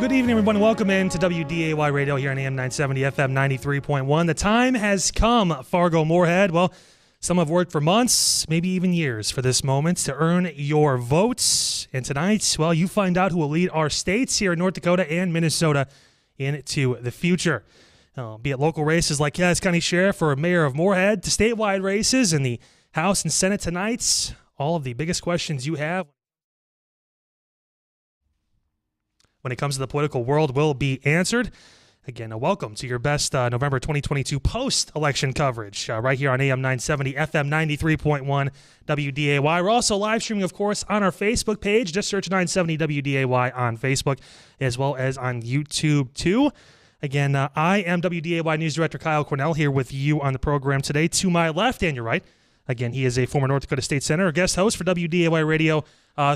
Good evening, everyone. Welcome in to WDAY Radio here on AM 970, FM 93.1. The time has come, Fargo-Moorhead. Well, some have worked for months, maybe even years, for this moment to earn your votes. And tonight, well, you find out who will lead our states here in North Dakota and Minnesota into the future. Be it local races like Cass County Sheriff or Mayor of Moorhead to statewide races in the House and Senate tonight. All of the biggest questions you have when it comes to the political world will be answered. Again, welcome to your best November 2022 post-election coverage right here on AM 970, FM 93.1, WDAY. We're also live streaming, of course, on our Facebook page. Just search 970 WDAY on Facebook, as well as on YouTube, too. Again, I am WDAY News Director Kyle Cornell here with you on the program today. To my left and your right, again, he is a former North Dakota State Senator, guest host for WDAY Radio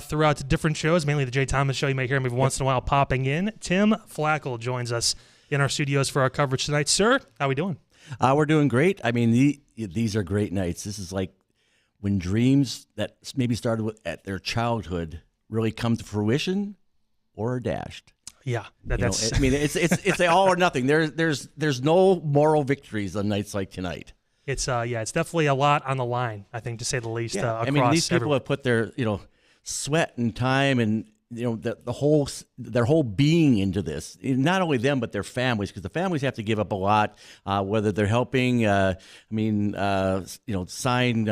throughout different shows, mainly the Jay Thomas Show. You may hear him every once in a while popping in. Tim Flakoll joins us in our studios for our coverage tonight. Sir, how are we doing? We're doing great. I mean, these are great nights. This is like when dreams that maybe started at their childhood really come to fruition or are dashed. Yeah, I mean, it's a all or nothing. There's no moral victories on nights like tonight. It's definitely a lot on the line, I think, to say the least. Yeah. I mean, these people have put their sweat and time and their whole being into this. Not only them, but their families, because the families have to give up a lot. Whether they're helping, sign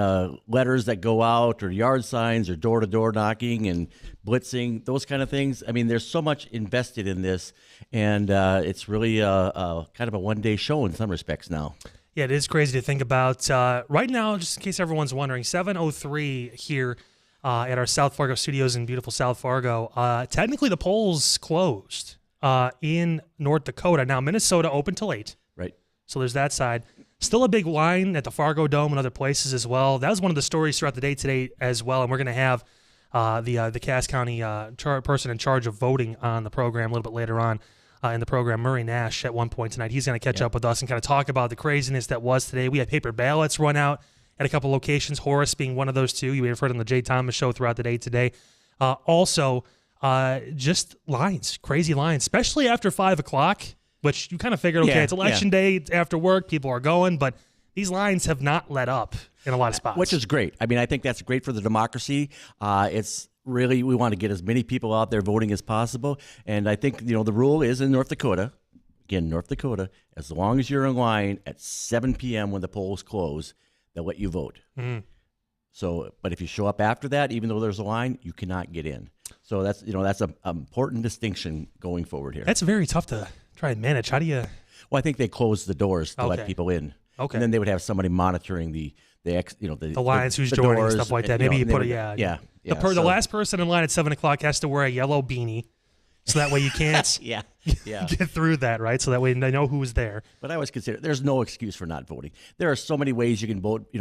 letters that go out, or yard signs, or door-to-door knocking and blitzing, those kind of things. I mean, there's so much invested in this, and it's really kind of a one-day show in some respects now. Yeah, it is crazy to think about. Right now, just in case everyone's wondering, 7:03 here at our South Fargo studios in beautiful South Fargo. Technically, the polls closed in North Dakota. Now, Minnesota open till 8. Right. So there's that side. Still a big line at the Fargo Dome and other places as well. That was one of the stories throughout the day today as well. And we're going to have the Cass County person in charge of voting on the program a little bit later on in the program, Murray Nash, at one point tonight. He's going to catch up with us and kind of talk about the craziness that was today. We had paper ballots run out at a couple locations, Horace being one of those two. You may have heard on the Jay Thomas Show throughout the day today. Also, just lines, crazy lines, especially after 5 o'clock, which you kind of figured, okay, it's election day, it's after work, people are going, but these lines have not let up in a lot of spots. Which is great. I mean, I think that's great for the democracy. It's really, we want to get as many people out there voting as possible. And I think, the rule is in North Dakota, again, North Dakota, as long as you're in line at 7 p.m. when the polls close, they'll let you vote. Mm. So, but if you show up after that, even though there's a line, you cannot get in. So that's an important distinction going forward here. That's very tough to try and manage. How do you? Well, I think they closed the doors to let people in. Okay. And then they would have somebody monitoring the lines, who's joining, and stuff like that. Maybe you put the last person in line at 7 o'clock has to wear a yellow beanie, so that way you can't get through that, right? So that way they know who's there. But I always consider there's no excuse for not voting. There are so many ways you can vote,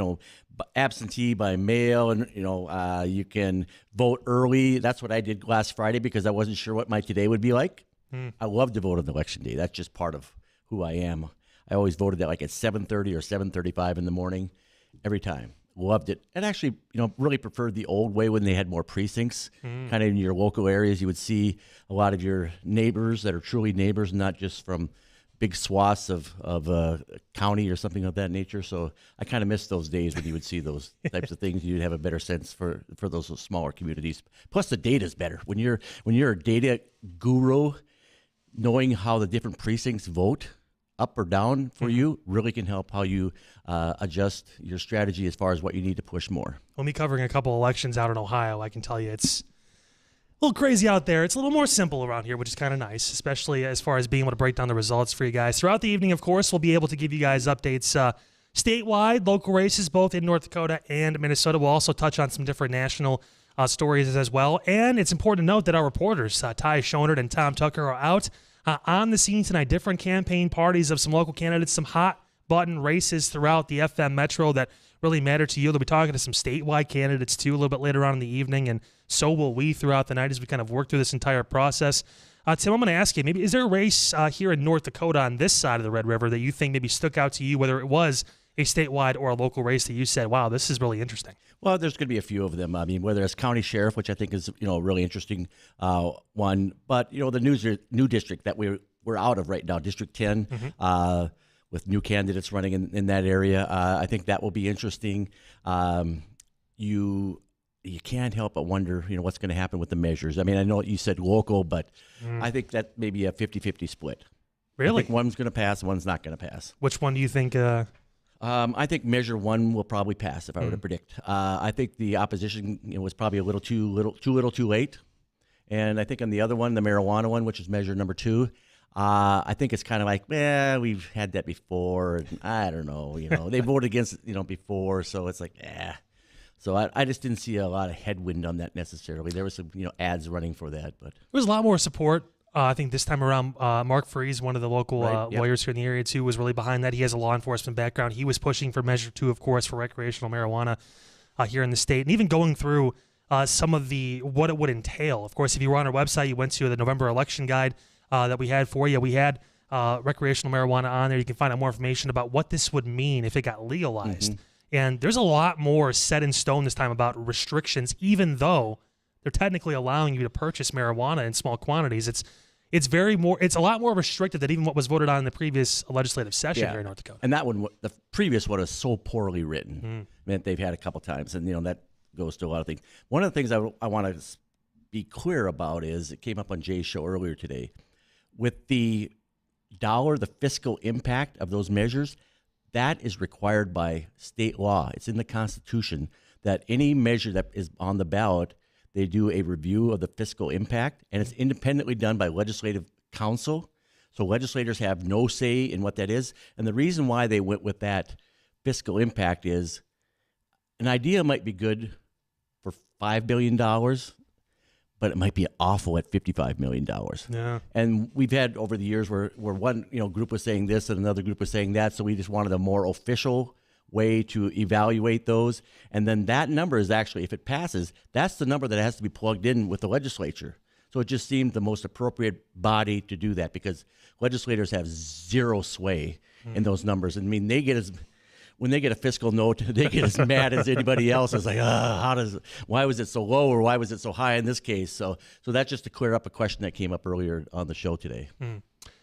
absentee, by mail, and, you can vote early. That's what I did last Friday because I wasn't sure what my today would be like. I love to vote on election day. That's just part of who I am. I always voted at 7:30 or 7:35 in the morning every time. Loved it. And actually, really preferred the old way when they had more precincts. Kind of in your local areas, you would see a lot of your neighbors that are truly neighbors, not just from big swaths of a county or something of that nature. So I kind of miss those days when you would see those types of things. You'd have a better sense for those smaller communities. Plus, the data's better. When you're a data guru, knowing how the different precincts vote up or down for you really can help how you adjust your strategy as far as what you need to push more. Well, me covering a couple elections out in Ohio, I can tell you it's a little crazy out there. It's a little more simple around here, which is kind of nice, especially as far as being able to break down the results for you guys. Throughout the evening, of course, we'll be able to give you guys updates statewide, local races, both in North Dakota and Minnesota. We'll also touch on some different national stories as well. And it's important to note that our reporters, Ty Schonert and Tom Tucker, are out on the scene tonight. Different campaign parties of some local candidates, some hot-button races throughout the FM Metro that really matter to you. They'll be talking to some statewide candidates, too, a little bit later on in the evening, and so will we throughout the night as we kind of work through this entire process. Tim, I'm going to ask you, maybe is there a race here in North Dakota on this side of the Red River that you think maybe stuck out to you, whether it was a statewide or a local race that you said, wow, this is really interesting? Well, there's going to be a few of them. I mean, whether it's county sheriff, which I think is a really interesting one, but the new district that we're out of right now, District 10, with new candidates running in that area, I think that will be interesting. You can't help but wonder, what's going to happen with the measures. I mean, I know you said local, but I think that may be a 50-50 split. Really? I think one's going to pass and one's not going to pass. Which one do you think? I think Measure 1 will probably pass, if I were to predict. I think the opposition was probably a little too late. And I think on the other one, the marijuana one, which is Measure number 2, I think it's kind of like, we've had that before. And I don't know, they voted against it, before, so it's like, So I just didn't see a lot of headwind on that necessarily. There was some, ads running for that, but there was a lot more support. I think this time around, Mark Freese, one of the local lawyers here in the area too, was really behind that. He has a law enforcement background. He was pushing for Measure 2, of course, for recreational marijuana here in the state, and even going through some of what it would entail. Of course, if you were on our website, you went to the November election guide that we had for you. We had recreational marijuana on there. You can find out more information about what this would mean if it got legalized. And there's a lot more set in stone this time about restrictions, even though they're technically allowing you to purchase marijuana in small quantities. It's a lot more restrictive than even what was voted on in the previous legislative session here in North Dakota. And that one, the previous one, was so poorly written. Meant they've had a couple times, and that goes to a lot of things. One of the things I want to be clear about is, it came up on Jay's show earlier today, with the fiscal impact of those measures, that is required by state law. It's in the Constitution that any measure that is on the ballot, they do a review of the fiscal impact, and it's independently done by legislative council. So legislators have no say in what that is. And the reason why they went with that fiscal impact is, an idea might be good for $5 billion, but it might be awful at $55 million. Yeah. And we've had over the years where one group was saying this and another group was saying that, so we just wanted a more official way to evaluate those. And then that number is actually, if it passes, that's the number that has to be plugged in with the legislature. So it just seemed the most appropriate body to do that, because legislators have zero sway in those numbers. I mean, when they get a fiscal note, they get as mad as anybody else. It's like, why was it so low, or why was it so high in this case? So that's just to clear up a question that came up earlier on the show today.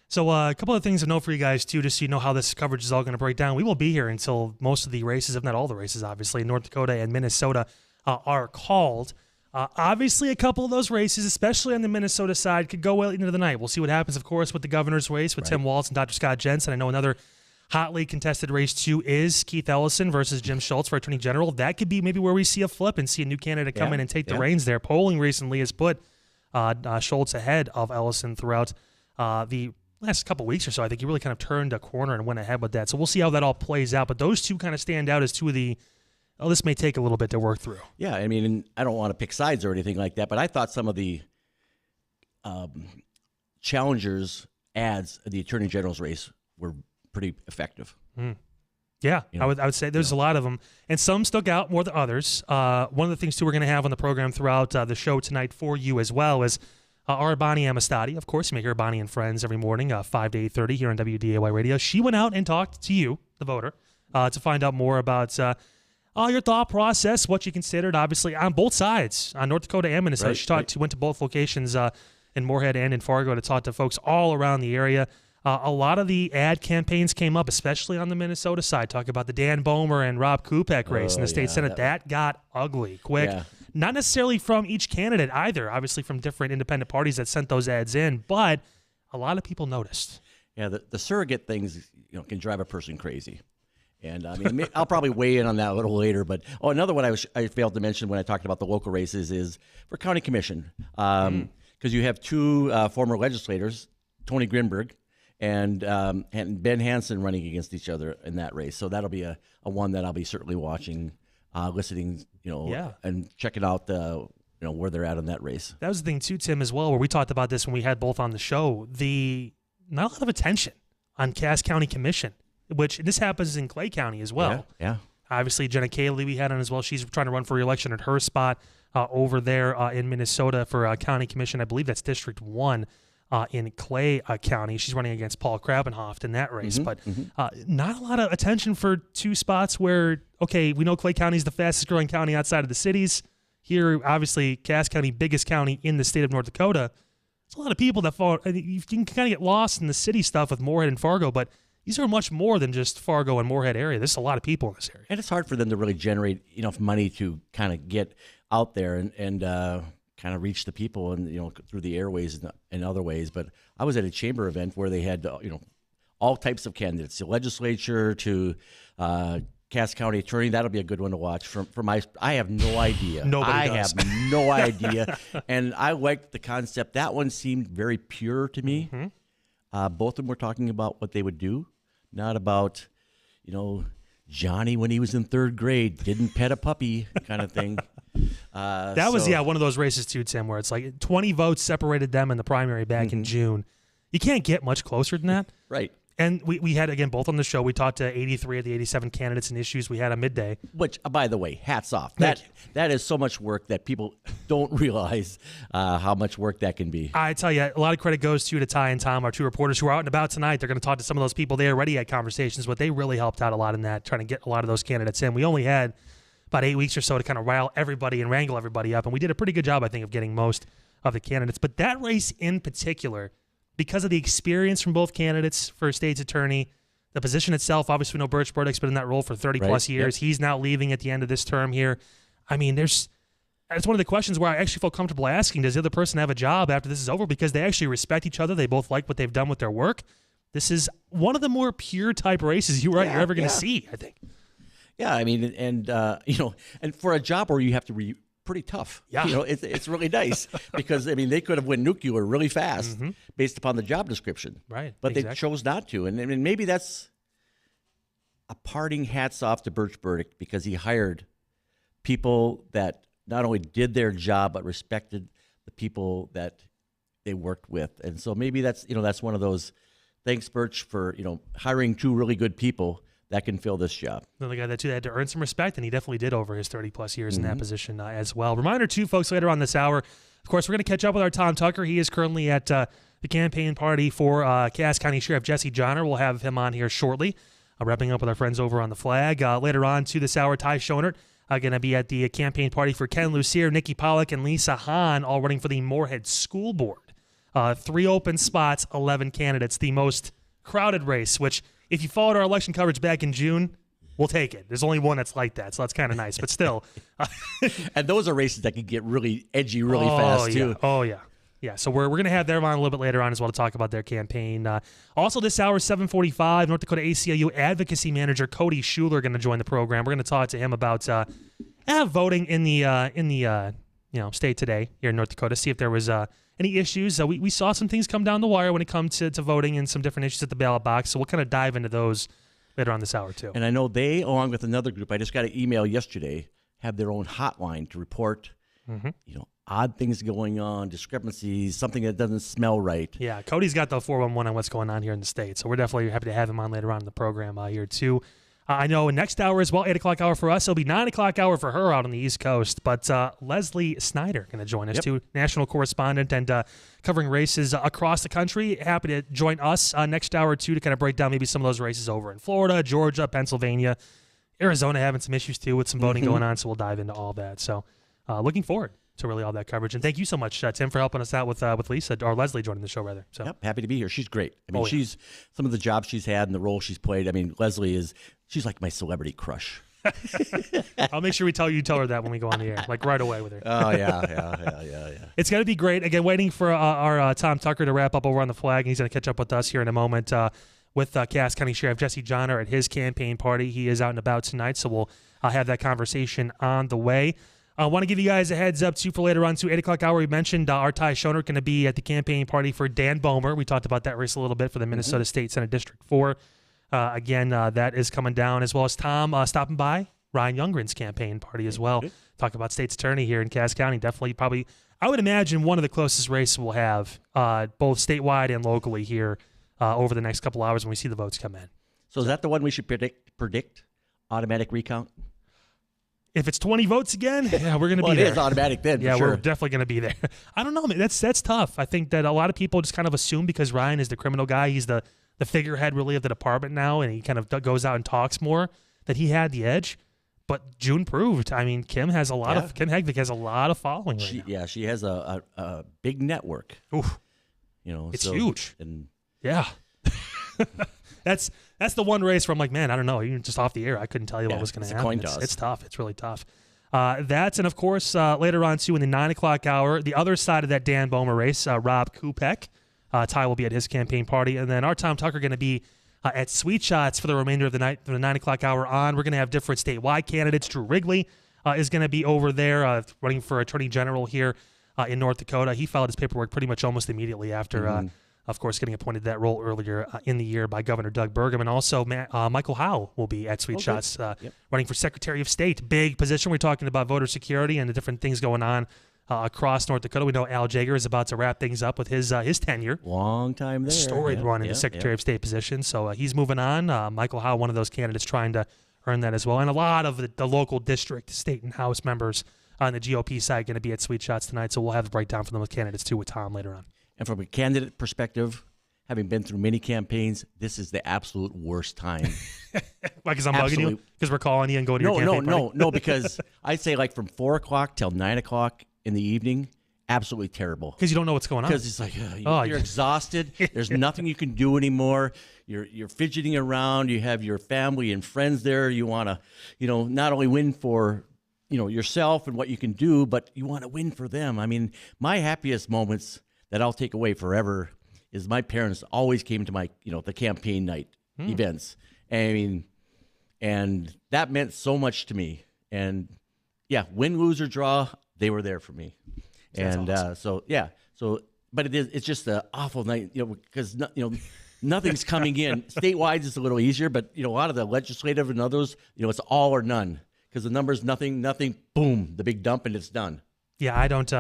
So a couple of things to know for you guys, too, just so you know how this coverage is all going to break down. We will be here until most of the races, if not all the races, obviously, in North Dakota and Minnesota are called. Obviously, a couple of those races, especially on the Minnesota side, could go well into the night. We'll see what happens, of course, with the governor's race with Tim Walz and Dr. Scott Jensen. I know another hotly contested race, too, is Keith Ellison versus Jim Schultz for Attorney General. That could be maybe where we see a flip and see a new candidate come in and take the reins there. Polling recently has put Schultz ahead of Ellison throughout the last couple weeks or so. I think he really kind of turned a corner and went ahead with that. So we'll see how that all plays out. But those two kind of stand out as two of the, this may take a little bit to work through. Yeah, I mean, I don't want to pick sides or anything like that, but I thought some of the challengers' ads at the Attorney General's race were pretty effective. Yeah, I would say there's a lot of them, and some stuck out more than others. One of the things, too, we're going to have on the program throughout the show tonight for you as well is our Bonnie Amistadi. Of course, you may hear Bonnie and Friends every morning, 5 to 8:30 here on WDAY Radio. She went out and talked to you, the voter, to find out more about your thought process, what you considered, obviously, on both sides, on North Dakota and Minnesota. She went to both locations in Moorhead and in Fargo to talk to folks all around the area. A lot of the ad campaigns came up, especially on the Minnesota side. Talk about the Dan Bomer and Rob Kupek race in the state Senate. That got ugly quick. Yeah. Not necessarily from each candidate either, obviously from different independent parties that sent those ads in, but a lot of people noticed. Yeah, the surrogate things can drive a person crazy. And I mean, I'll probably weigh in on that a little later. But another one I failed to mention when I talked about the local races is for county commission, because you have two former legislators, Tony Grinberg and Ben Hansen, running against each other in that race. So that'll be a one that I'll be certainly watching, listening, and checking out where they're at in that race. That was the thing too, Tim, as well, where we talked about this when we had both on the show. Not a lot of attention on Cass County Commission, which this happens in Clay County as well. Yeah. Obviously, Jenna Cayley we had on as well. She's trying to run for re-election at her spot over there in Minnesota for County Commission. I believe that's District 1. in Clay County. She's running against Paul Krabenhoft in that race, but not a lot of attention for two spots where, okay, we know Clay County is the fastest growing county outside of the cities. Here, obviously, Cass County, biggest county in the state of North Dakota. There's a lot of people that fall. You can kind of get lost in the city stuff with Moorhead and Fargo, but these are much more than just Fargo and Moorhead area. There's a lot of people in this area. And it's hard for them to really generate enough money to kind of get out there and kind of reach the people and, through the airways and other ways. But I was at a chamber event where they had, all types of candidates, the legislature to Cass County attorney. That'll be a good one to watch. I have no idea. Nobody does. I have no idea. And I liked the concept. That one seemed very pure to me. Both of them were talking about what they would do, not about, Johnny when he was in third grade didn't pet a puppy kind of thing. That was one of those races too, Tim, where it's like 20 votes separated them in the primary back in June. You can't get much closer than that. Right. And we had, again, both on the show, we talked to 83 of the 87 candidates and issues we had on midday. Which, by the way, hats off. That is so much work that people don't realize how much work that can be. I tell you, a lot of credit goes to Ty and Tom, our two reporters who are out and about tonight. They're going to talk to some of those people. They already had conversations, but they really helped out a lot in that, trying to get a lot of those candidates in. We only had about 8 weeks or so to kind of rile everybody and wrangle everybody up, and we did a pretty good job, I think, of getting most of the candidates. But that race in particular, because of the experience from both candidates for state's attorney, the position itself, obviously we know Birch Burdick's been in that role for 30-plus years. Yep. He's now leaving at the end of this term here. I mean, it's one of the questions where I actually feel comfortable asking, does the other person have a job after this is over? Because they actually respect each other. They both like what they've done with their work. This is one of the more pure type races you're ever going to see, I think. Yeah, I mean, and for a job where you have to be pretty tough. Yeah. It's really nice because, I mean, they could have went nuclear really fast based upon the job description. Right. But they chose not to. And maybe that's a parting hats off to Birch Burdick because he hired people that not only did their job but respected the people that they worked with. And so maybe that's one of those, thanks, Birch, for, hiring two really good people that can fill this job. Another guy that had to earn some respect, and he definitely did over his 30-plus years in that position as well. Reminder, too, folks, later on this hour, of course, we're going to catch up with our Tom Tucker. He is currently at the campaign party for Cass County Sheriff Jesse Johnner. We'll have him on here shortly, wrapping up with our friends over on the flag. Later on to this hour, Ty Schonert going to be at the campaign party for Ken Lucier, Nikki Pollack, and Lisa Hahn, all running for the Moorhead School Board. 3 open spots, 11 candidates, the most crowded race, which if you followed our election coverage back in June, we'll take it. There's only one that's like that, so that's kind of nice. But still. And those are races that can get really edgy really fast, too. Oh, yeah. Yeah, so we're going to have them on a little bit later on as well to talk about their campaign. Also this hour, 7:45, North Dakota ACLU Advocacy Manager Cody Schuler going to join the program. We're going to talk to him about voting in the state today here in North Dakota, see if there was any issues. We saw some things come down the wire when it comes to voting and some different issues at the ballot box, so we'll kind of dive into those later on this hour, too. And I know they, along with another group, I just got an email yesterday, have their own hotline to report, odd things going on, discrepancies, something that doesn't smell right. Yeah, Cody's got the 411 on what's going on here in the state, so we're definitely happy to have him on later on in the program here, too. I know next hour as well, 8 o'clock hour for us. It'll be 9 o'clock hour for her out on the East Coast. But Leslie Snyder going to join us, too, national correspondent and covering races across the country. Happy to join us next hour, too, to kind of break down maybe some of those races over in Florida, Georgia, Pennsylvania, Arizona having some issues, too, with some voting going on. So we'll dive into all that. So looking forward to really all that coverage. And thank you so much, Tim, for helping us out with Lisa, or Leslie joining the show, rather. So. Yep, happy to be here. She's great. I mean, she's some of the jobs she's had and the role she's played. I mean, Leslie she's like my celebrity crush. I'll make sure we tell her that when we go on the air, like right away with her. Oh, yeah. It's going to be great. Again, waiting for our Tom Tucker to wrap up over on the flag, and he's going to catch up with us here in a moment with Cass County Sheriff Jesse Johnner at his campaign party. He is out and about tonight, so we'll have that conversation on the way. I want to give you guys a heads up, too, for later on, too. 8 o'clock hour, we mentioned our Ty Schonert going to be at the campaign party for Dan Bomer. We talked about that race a little bit for the Minnesota State Senate District 4. Again, that is coming down, as well as Tom stopping by Ryan Youngren's campaign party as well. Talk about state's attorney here in Cass County. Definitely, probably, I would imagine one of the closest races we'll have, both statewide and locally here over the next couple hours when we see the votes come in. So is that the one we should predict automatic recount? If it's 20 votes again, yeah, we're going to be there. It is automatic then. Yeah, for sure. we're definitely going to be there. I don't know, man. That's tough. I think that a lot of people just kind of assume because Ryan is the criminal guy, he's the figurehead really of the department now, and he kind of goes out and talks more, that he had the edge. But June proved. I mean, Kim Hegvik has a lot of following right now. Yeah, she has a big network. Oof. It's huge. And yeah. That's the one race where I'm like, man, I don't know. Even just off the air, I couldn't tell you what was going to happen. Coin toss. It's tough. It's really tough. And of course, later on, too, in the 9 o'clock hour, the other side of that Dan Bomer race, Rob Kupek. Ty will be at his campaign party. And then our Tom Tucker going to be at Sweet Shots for the remainder of the night, from the 9 o'clock hour on. We're going to have different statewide candidates. Drew Wrigley is going to be over there running for Attorney General here in North Dakota. He filed his paperwork pretty much almost immediately after, of course, getting appointed to that role earlier in the year by Governor Doug Burgum. And also Michael Howe will be at Sweet Shots running for Secretary of State. Big position. We're talking about voter security and the different things going on across North Dakota. We know Al Jaeger is about to wrap things up with his tenure. Long time there. Storied run in the Secretary of State position. So he's moving on. Michael Howe, one of those candidates trying to earn that as well. And a lot of the local district, state, and House members on the GOP side going to be at Sweet Shots tonight. So we'll have the breakdown from those candidates too with Tom later on. And from a candidate perspective, having been through many campaigns, this is the absolute worst time. Why, because I'm bugging you? Because we're calling you and going to your campaign party? No, because I'd say like from 4 o'clock till 9 o'clock in the evening, absolutely terrible. Because you don't know what's going on. Because it's like you're exhausted. There's nothing you can do anymore. You're fidgeting around. You have your family and friends there. You want to, not only win for, yourself and what you can do, but you want to win for them. I mean, my happiest moments that I'll take away forever is my parents always came to my, the campaign night events. I mean, and that meant so much to me. And yeah, win, lose, or draw, they were there for me. And awesome. But it's just an awful night, because nothing's coming in. Statewide is a little easier, but a lot of the legislative and others, it's all or none, because the numbers nothing, boom, the big dump, and it's done. Yeah, I don't.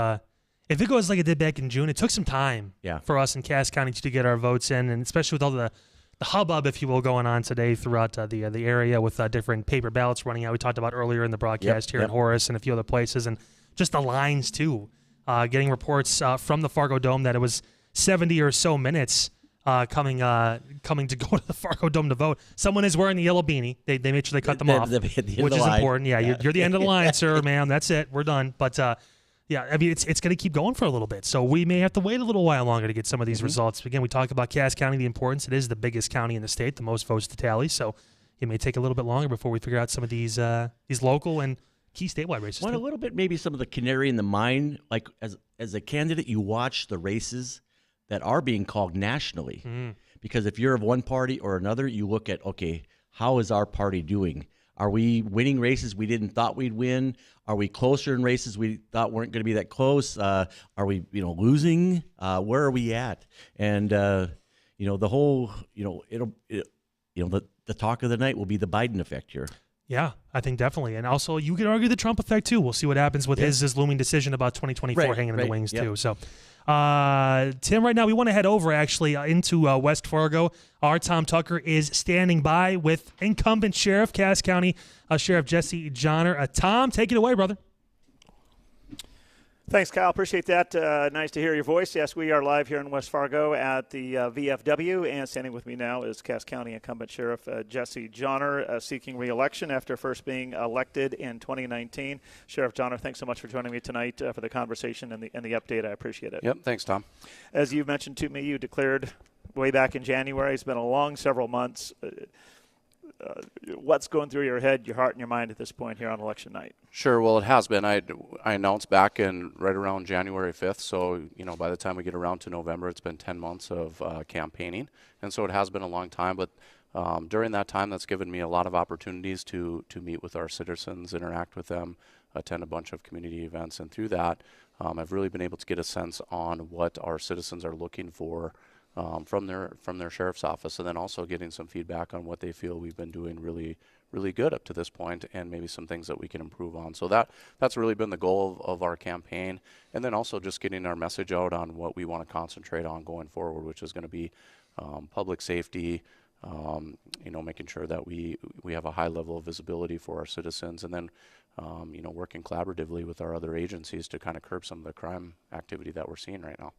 If it goes like it did back in June, it took some time for us in Cass County to get our votes in, and especially with all the hubbub, if you will, going on today throughout the area with different paper ballots running out. We talked about earlier in the broadcast here in Horace and a few other places, and just the lines too. Getting reports from the Fargo Dome that it was 70 or so minutes coming to go to the Fargo Dome to vote. Someone is wearing the yellow beanie. They made sure they cut them off, which is important. Yeah, you're the end of the line, sir, ma'am. That's it. We're done. But I mean, it's going to keep going for a little bit. So we may have to wait a little while longer to get some of these results. Again, we talk about Cass County, the importance. It is the biggest county in the state, the most votes to tally. So it may take a little bit longer before we figure out some of these local and key statewide races. A little bit, maybe some of the canary in the mine. Like as a candidate, you watch the races that are being called nationally. Because if you're of one party or another, you look at, okay, how is our party doing? Are we winning races we didn't thought we'd win? Are we closer in races we thought weren't going to be that close? Are we, losing? Where are we at? And the whole, the talk of the night will be the Biden effect here. Yeah, I think definitely. And also, you could argue the Trump effect, too. We'll see what happens with his looming decision about 2024 hanging in the wings, too. So, Tim, right now, we want to head over, actually, into West Fargo. Our Tom Tucker is standing by with incumbent Sheriff, Cass County Sheriff Jesse Johnner. Tom, take it away, brother. Thanks, Kyle. Appreciate that. Nice to hear your voice. Yes, we are live here in West Fargo at the VFW, and standing with me now is Cass County incumbent Sheriff Jesse Johnner, seeking re-election after first being elected in 2019. Sheriff Johnner, thanks so much for joining me tonight for the conversation and the update. I appreciate it. Yep, thanks, Tom. As you mentioned to me, you declared way back in January. It's been a long several months. What's going through your head, your heart, and your mind at this point here on election night? Sure. Well, it has been. I announced back in right around January 5th. So, by the time we get around to November, it's been 10 months of campaigning. And so it has been a long time. But during that time, that's given me a lot of opportunities to meet with our citizens, interact with them, attend a bunch of community events. And through that, I've really been able to get a sense on what our citizens are looking for from their sheriff's office, and then also getting some feedback on what they feel we've been doing really, really good up to this point, and maybe some things that we can improve on. So that's really been the goal of our campaign, and then also just getting our message out on what we want to concentrate on going forward, which is going to be public safety, making sure that we have a high level of visibility for our citizens, and then working collaboratively with our other agencies to kind of curb some of the crime activity that we're seeing right now.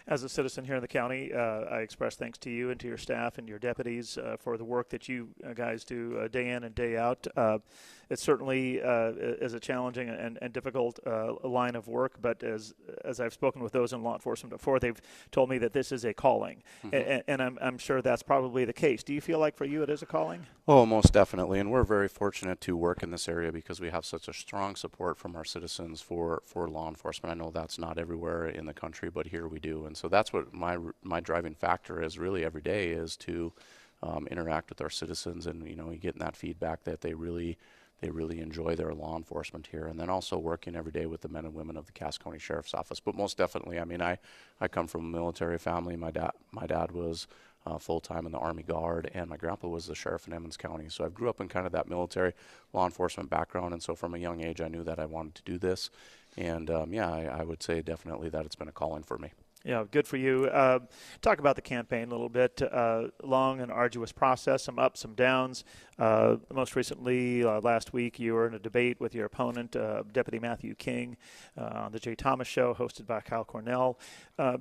As a citizen here in the county, I express thanks to you and to your staff and your deputies for the work that you guys do day in and day out. It certainly is a challenging and difficult line of work, but as I've spoken with those in law enforcement before, they've told me that this is a calling, and I'm sure that's probably the case. Do you feel like for you it is a calling? Oh, most definitely, and we're very fortunate to work in this area because we have such a strong support from our citizens for law enforcement. I know that's not everywhere in the country, but here we do, and so that's what my driving factor is really every day, is to interact with our citizens and getting that feedback that they really enjoy their law enforcement here, and then also working every day with the men and women of the Cass County Sheriff's Office. But most definitely, I mean, I come from a military family. My dad was full-time in the Army Guard, and my grandpa was the sheriff in Emmons County. So I grew up in kind of that military law enforcement background, and so from a young age I knew that I wanted to do this. And I would say definitely that it's been a calling for me. Yeah, good for you. Talk about the campaign a little bit. Long and arduous process, some ups, some downs. Most recently, last week, you were in a debate with your opponent, Deputy Matthew King, on the Jay Thomas Show, hosted by Cornell.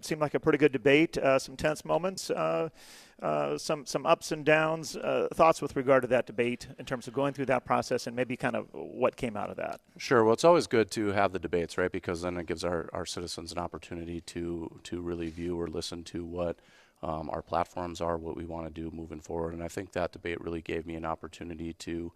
Seemed like a pretty good debate. Some tense moments, some ups and downs. Thoughts with regard to that debate in terms of going through that process and maybe kind of what came out of that? Sure. Well, it's always good to have the debates, right? Because then it gives our citizens an opportunity to really view or listen to what our platforms are, what we want to do moving forward. And I think that debate really gave me an opportunity to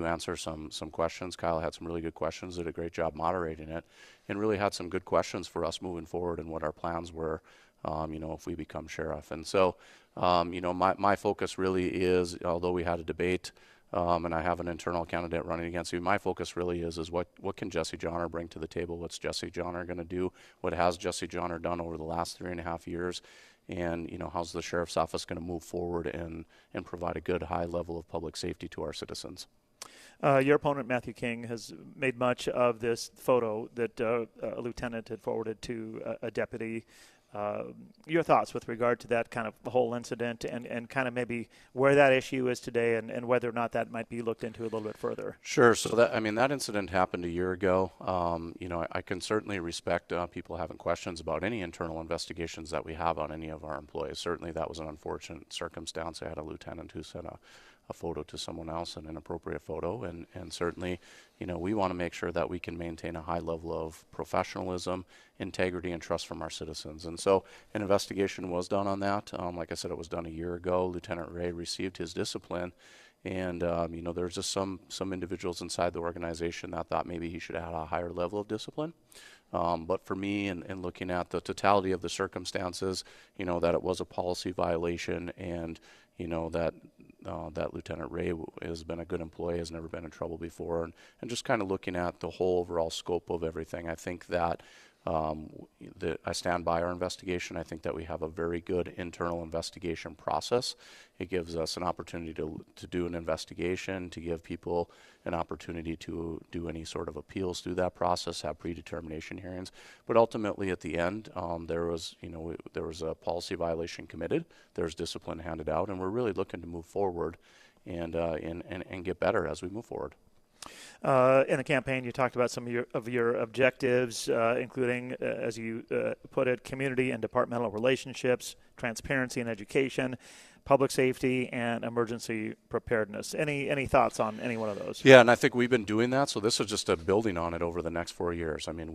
answer some questions. Kyle had some really good questions, did a great job moderating it, and really had some good questions for us moving forward and what our plans were, if we become sheriff. And so, my focus really is, although we had a debate, and I have an internal candidate running against me, my focus really is what can Jesse Johnner bring to the table? What's Jesse Johnner going to do? What has Jesse Johnner done over the last 3.5 years? And, how's the sheriff's office going to move forward and provide a good high level of public safety to our citizens? Your opponent, Matthew King, has made much of this photo that a lieutenant had forwarded to a deputy. Your thoughts with regard to that kind of the whole incident and kind of maybe where that issue is today and whether or not that might be looked into a little bit further? Sure. So that incident happened a year ago. I can certainly respect people having questions about any internal investigations that we have on any of our employees. Certainly that was an unfortunate circumstance. I had a lieutenant who sent a photo to someone else, an inappropriate photo, and certainly, we want to make sure that we can maintain a high level of professionalism, integrity, and trust from our citizens. And so an investigation was done on that. Like I said, it was done a year ago. Lieutenant Ray received his discipline, and there's just some individuals inside the organization that thought maybe he should have had a higher level of discipline. But for me, and looking at the totality of the circumstances, that it was a policy violation, and that Lieutenant Ray has been a good employee, has never been in trouble before, and just kind of looking at the whole overall scope of everything, I think that I stand by our investigation. I think that we have a very good internal investigation process. It gives us an opportunity to do an investigation, to give people an opportunity to do any sort of appeals through that process, have predetermination hearings. But ultimately, at the end, there was a policy violation committed. There's discipline handed out, and we're really looking to move forward and get better as we move forward. In the campaign, you talked about some of your objectives, including, as you put it, community and departmental relationships, transparency and education, public safety, and emergency preparedness. Any thoughts on any one of those? Yeah, and I think we've been doing that. So this is just a building on it over the next 4 years. I mean,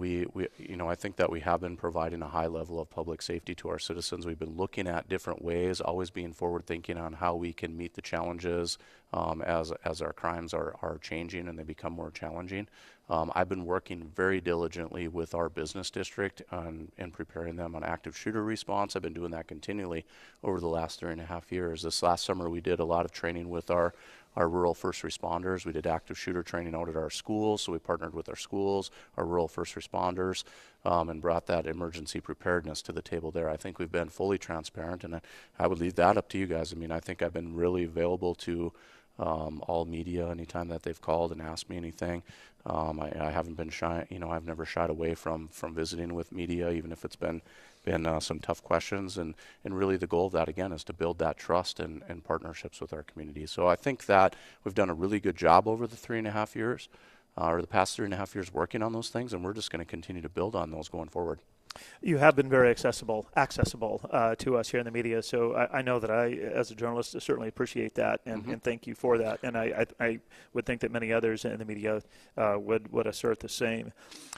I think that we have been providing a high level of public safety to our citizens. We've been looking at different ways, always being forward thinking on how we can meet the challenges as our crimes are changing and they become more challenging. I've been working very diligently with our business district and preparing them on active shooter response. I've been doing that continually over the last 3.5 years. This last summer, we did a lot of training with our rural first responders. We did active shooter training out at our schools, so we partnered with our schools, our rural first responders, and brought that emergency preparedness to the table there. I think we've been fully transparent, and I would leave that up to you guys. I mean, I think I've been really available to all media anytime that they've called and asked me anything. I haven't been shy. I've never shied away from visiting with media, even if it's been been some tough questions, and really the goal of that, again, is to build that trust and partnerships with our community. So I think that we've done a really good job over the 3.5 years, or the past 3.5 years working on those things, and we're just going to continue to build on those going forward. You have been very accessible to us here in the media, so I know that I, as a journalist, certainly appreciate that, and thank you for that. And I would think that many others in the media would assert the same.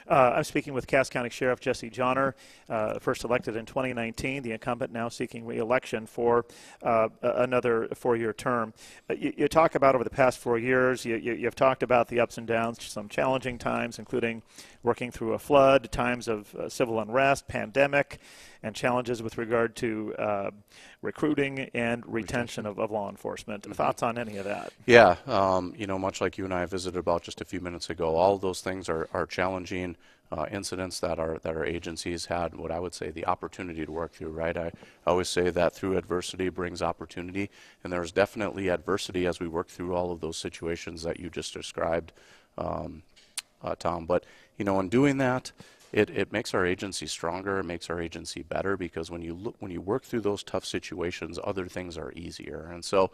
I'm speaking with Cass County Sheriff Jesse Johnner, first elected in 2019, the incumbent now seeking re-election for another 4-year term. You talk about over the past 4 years, you've talked about the ups and downs, some challenging times, including working through a flood, times of civil unrest, pandemic, and challenges with regard to recruiting and retention of law enforcement. Thoughts on any of that? Yeah, much like you and I visited about just a few minutes ago, all of those things are challenging incidents that our agencies had, what I would say, the opportunity to work through, right? I always say that through adversity brings opportunity, and there's definitely adversity as we work through all of those situations that you just described, Tom. But, in doing that, it makes our agency stronger, it makes our agency better, because when you work through those tough situations, other things are easier. And so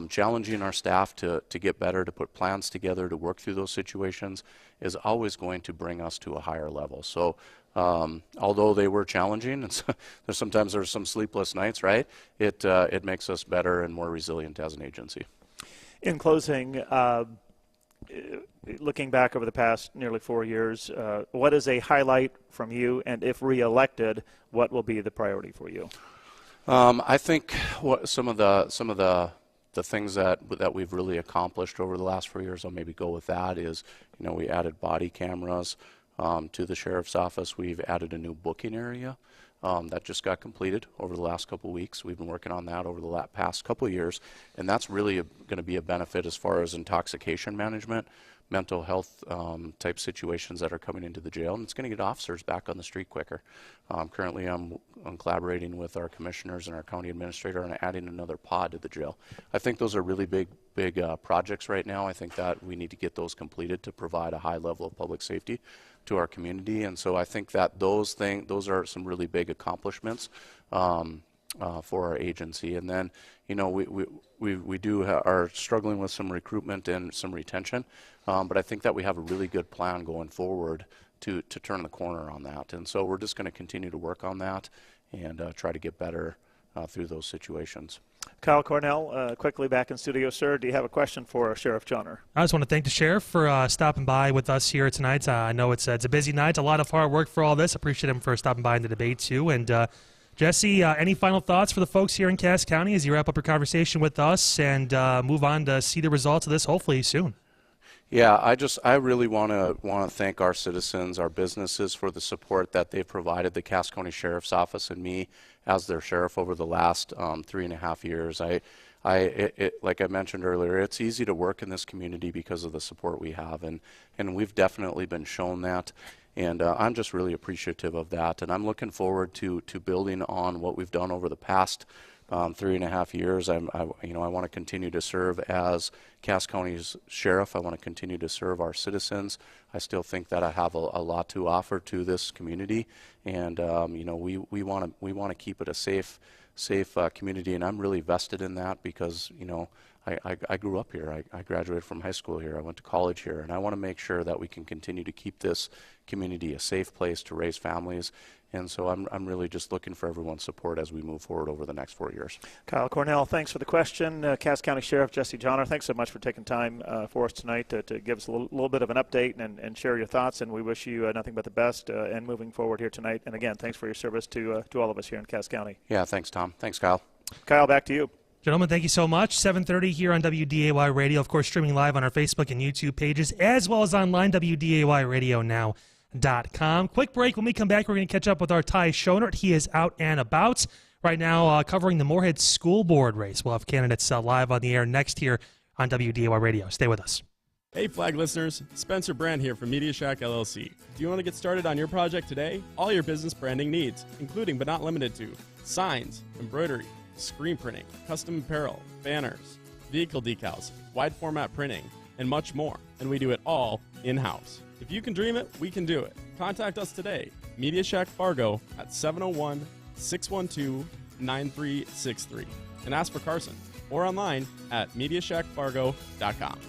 challenging our staff to get better, to put plans together, to work through those situations is always going to bring us to a higher level. So although they were challenging, and sometimes there's some sleepless nights, right? It makes us better and more resilient as an agency. In closing, looking back over the past nearly 4 years, what is a highlight from you, and if re-elected, what will be the priority for you? I think some of the things that we've really accomplished over the last 4 years, I'll maybe go with that, is we added body cameras to the sheriff's office. We've added a new booking area that just got completed over the last couple of weeks. We've been working on that over the past couple of years, and that's really going to be a benefit as far as intoxication management, mental health type situations that are coming into the jail, and it's going to get officers back on the street quicker. Currently, I'm collaborating with our commissioners and our county administrator on adding another pod to the jail. I think those are really big projects right now. I think that we need to get those completed to provide a high level of public safety to our community, and so I think that those are some really big accomplishments for our agency. And then, we are struggling with some recruitment and some retention, but I think that we have a really good plan going forward to turn the corner on that. And so we're just going to continue to work on that and try to get better through those situations. Kyle Cornell, quickly back in studio, sir. Do you have a question for Sheriff Johnner? I just want to thank the sheriff for stopping by with us here tonight. I know it's a busy night, a lot of hard work for all this. Appreciate him for stopping by in the debate, too. And Jesse, any final thoughts for the folks here in Cass County as you wrap up your conversation with us and move on to see the results of this hopefully soon? Yeah, I really want to thank our citizens, our businesses, for the support that they've provided the Cass County Sheriff's Office and me as their sheriff over the last 3.5 years. Like I mentioned earlier, it's easy to work in this community because of the support we have, and we've definitely been shown that. And I'm just really appreciative of that, and I'm looking forward to building on what we've done over the past 3.5 years. I want to continue to serve as Cass County's sheriff. I want to continue to serve our citizens. I still think that I have a lot to offer to this community, and we want to keep it a safe community, and I'm really vested in that because I grew up here. I graduated from high school here. I went to college here, and I want to make sure that we can continue to keep this community a safe place to raise families. And so I'm really just looking for everyone's support as we move forward over the next 4 years. Kyle Cornell, thanks for the question. Cass County Sheriff Jesse Johnner, thanks so much for taking time for us tonight to give us a little bit of an update and share your thoughts. And we wish you nothing but the best and moving forward here tonight. And again, thanks for your service to all of us here in Cass County. Yeah, thanks, Tom. Thanks, Kyle. Kyle, back to you. Gentlemen, thank you so much. 7:30 here on WDAY Radio, of course, streaming live on our Facebook and YouTube pages, as well as online, WDAYRadioNow.com. Quick break. When we come back, we're going to catch up with our Ty Schonert. He is out and about right now covering the Moorhead School Board race. We'll have candidates live on the air next here on WDAY Radio. Stay with us. Hey Flag listeners, Spencer Brand here from Media Shack LLC. Do you want to get started on your project today? All your business branding needs, including but not limited to signs, embroidery, screen printing, custom apparel, banners, vehicle decals, wide format printing, and much more. And we do it all in-house. If you can dream it, we can do it. Contact us today Media Shack Fargo at 701-612-9363 and ask for Carson, or online at MediaShackFargo.com.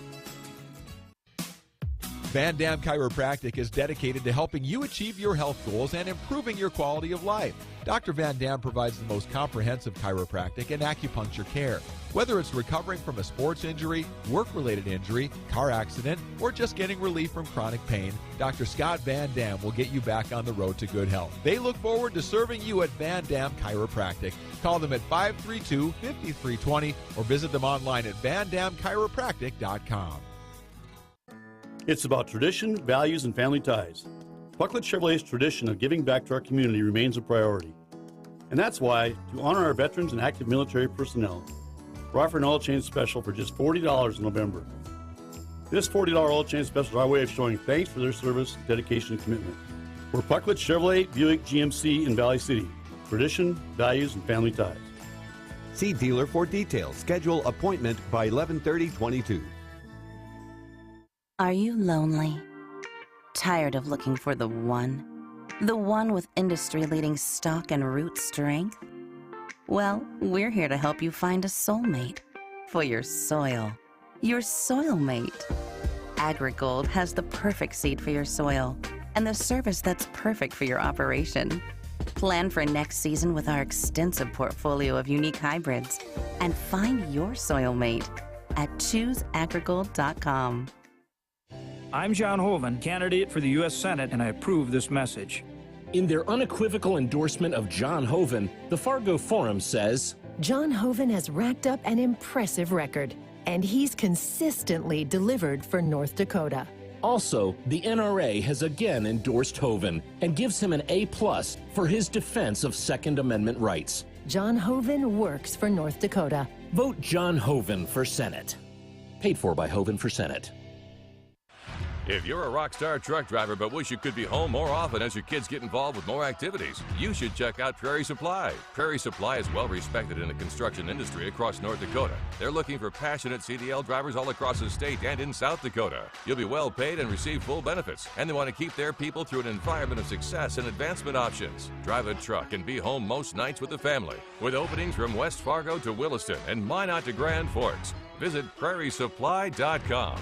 Van Dam Chiropractic is dedicated to helping you achieve your health goals and improving your quality of life. Dr. Van Dam provides the most comprehensive chiropractic and acupuncture care. Whether it's recovering from a sports injury, work-related injury, car accident, or just getting relief from chronic pain, Dr. Scott Van Dam will get you back on the road to good health. They look forward to serving you at Van Dam Chiropractic. Call them at 532-5320 or visit them online at vandamchiropractic.com. It's about tradition, values, and family ties. Bucklet Chevrolet's tradition of giving back to our community remains a priority. And that's why, to honor our veterans and active military personnel, we're offering an oil change special for just $40 in November. This $40 oil change special is our way of showing thanks for their service, dedication, and commitment. We're Bucklet Chevrolet Buick GMC in Valley City. Tradition, values, and family ties. See dealer for details. Schedule appointment by 11/30/22. Are you lonely? Tired of looking for the one? The one with industry-leading stock and root strength? Well, we're here to help you find a soulmate for your soil. Your soil mate. AgriGold has the perfect seed for your soil and the service that's perfect for your operation. Plan for next season with our extensive portfolio of unique hybrids and find your soil mate at ChooseAgriGold.com. I'm John Hoeven, candidate for the U.S. Senate, and I approve this message. In their unequivocal endorsement of John Hoeven, the Fargo Forum says, John Hoeven has racked up an impressive record, and he's consistently delivered for North Dakota. Also, the NRA has again endorsed Hoeven and gives him an A+ for his defense of Second Amendment rights. John Hoeven works for North Dakota. Vote John Hoeven for Senate. Paid for by Hoeven for Senate. If you're a rock star truck driver but wish you could be home more often as your kids get involved with more activities, you should check out Prairie Supply. Prairie Supply is well respected in the construction industry across North Dakota. They're looking for passionate CDL drivers all across the state and in South Dakota. You'll be well paid and receive full benefits, and they want to keep their people through an environment of success and advancement options. Drive a truck and be home most nights with the family, with openings from West Fargo to Williston and Minot to Grand Forks. Visit prairiesupply.com.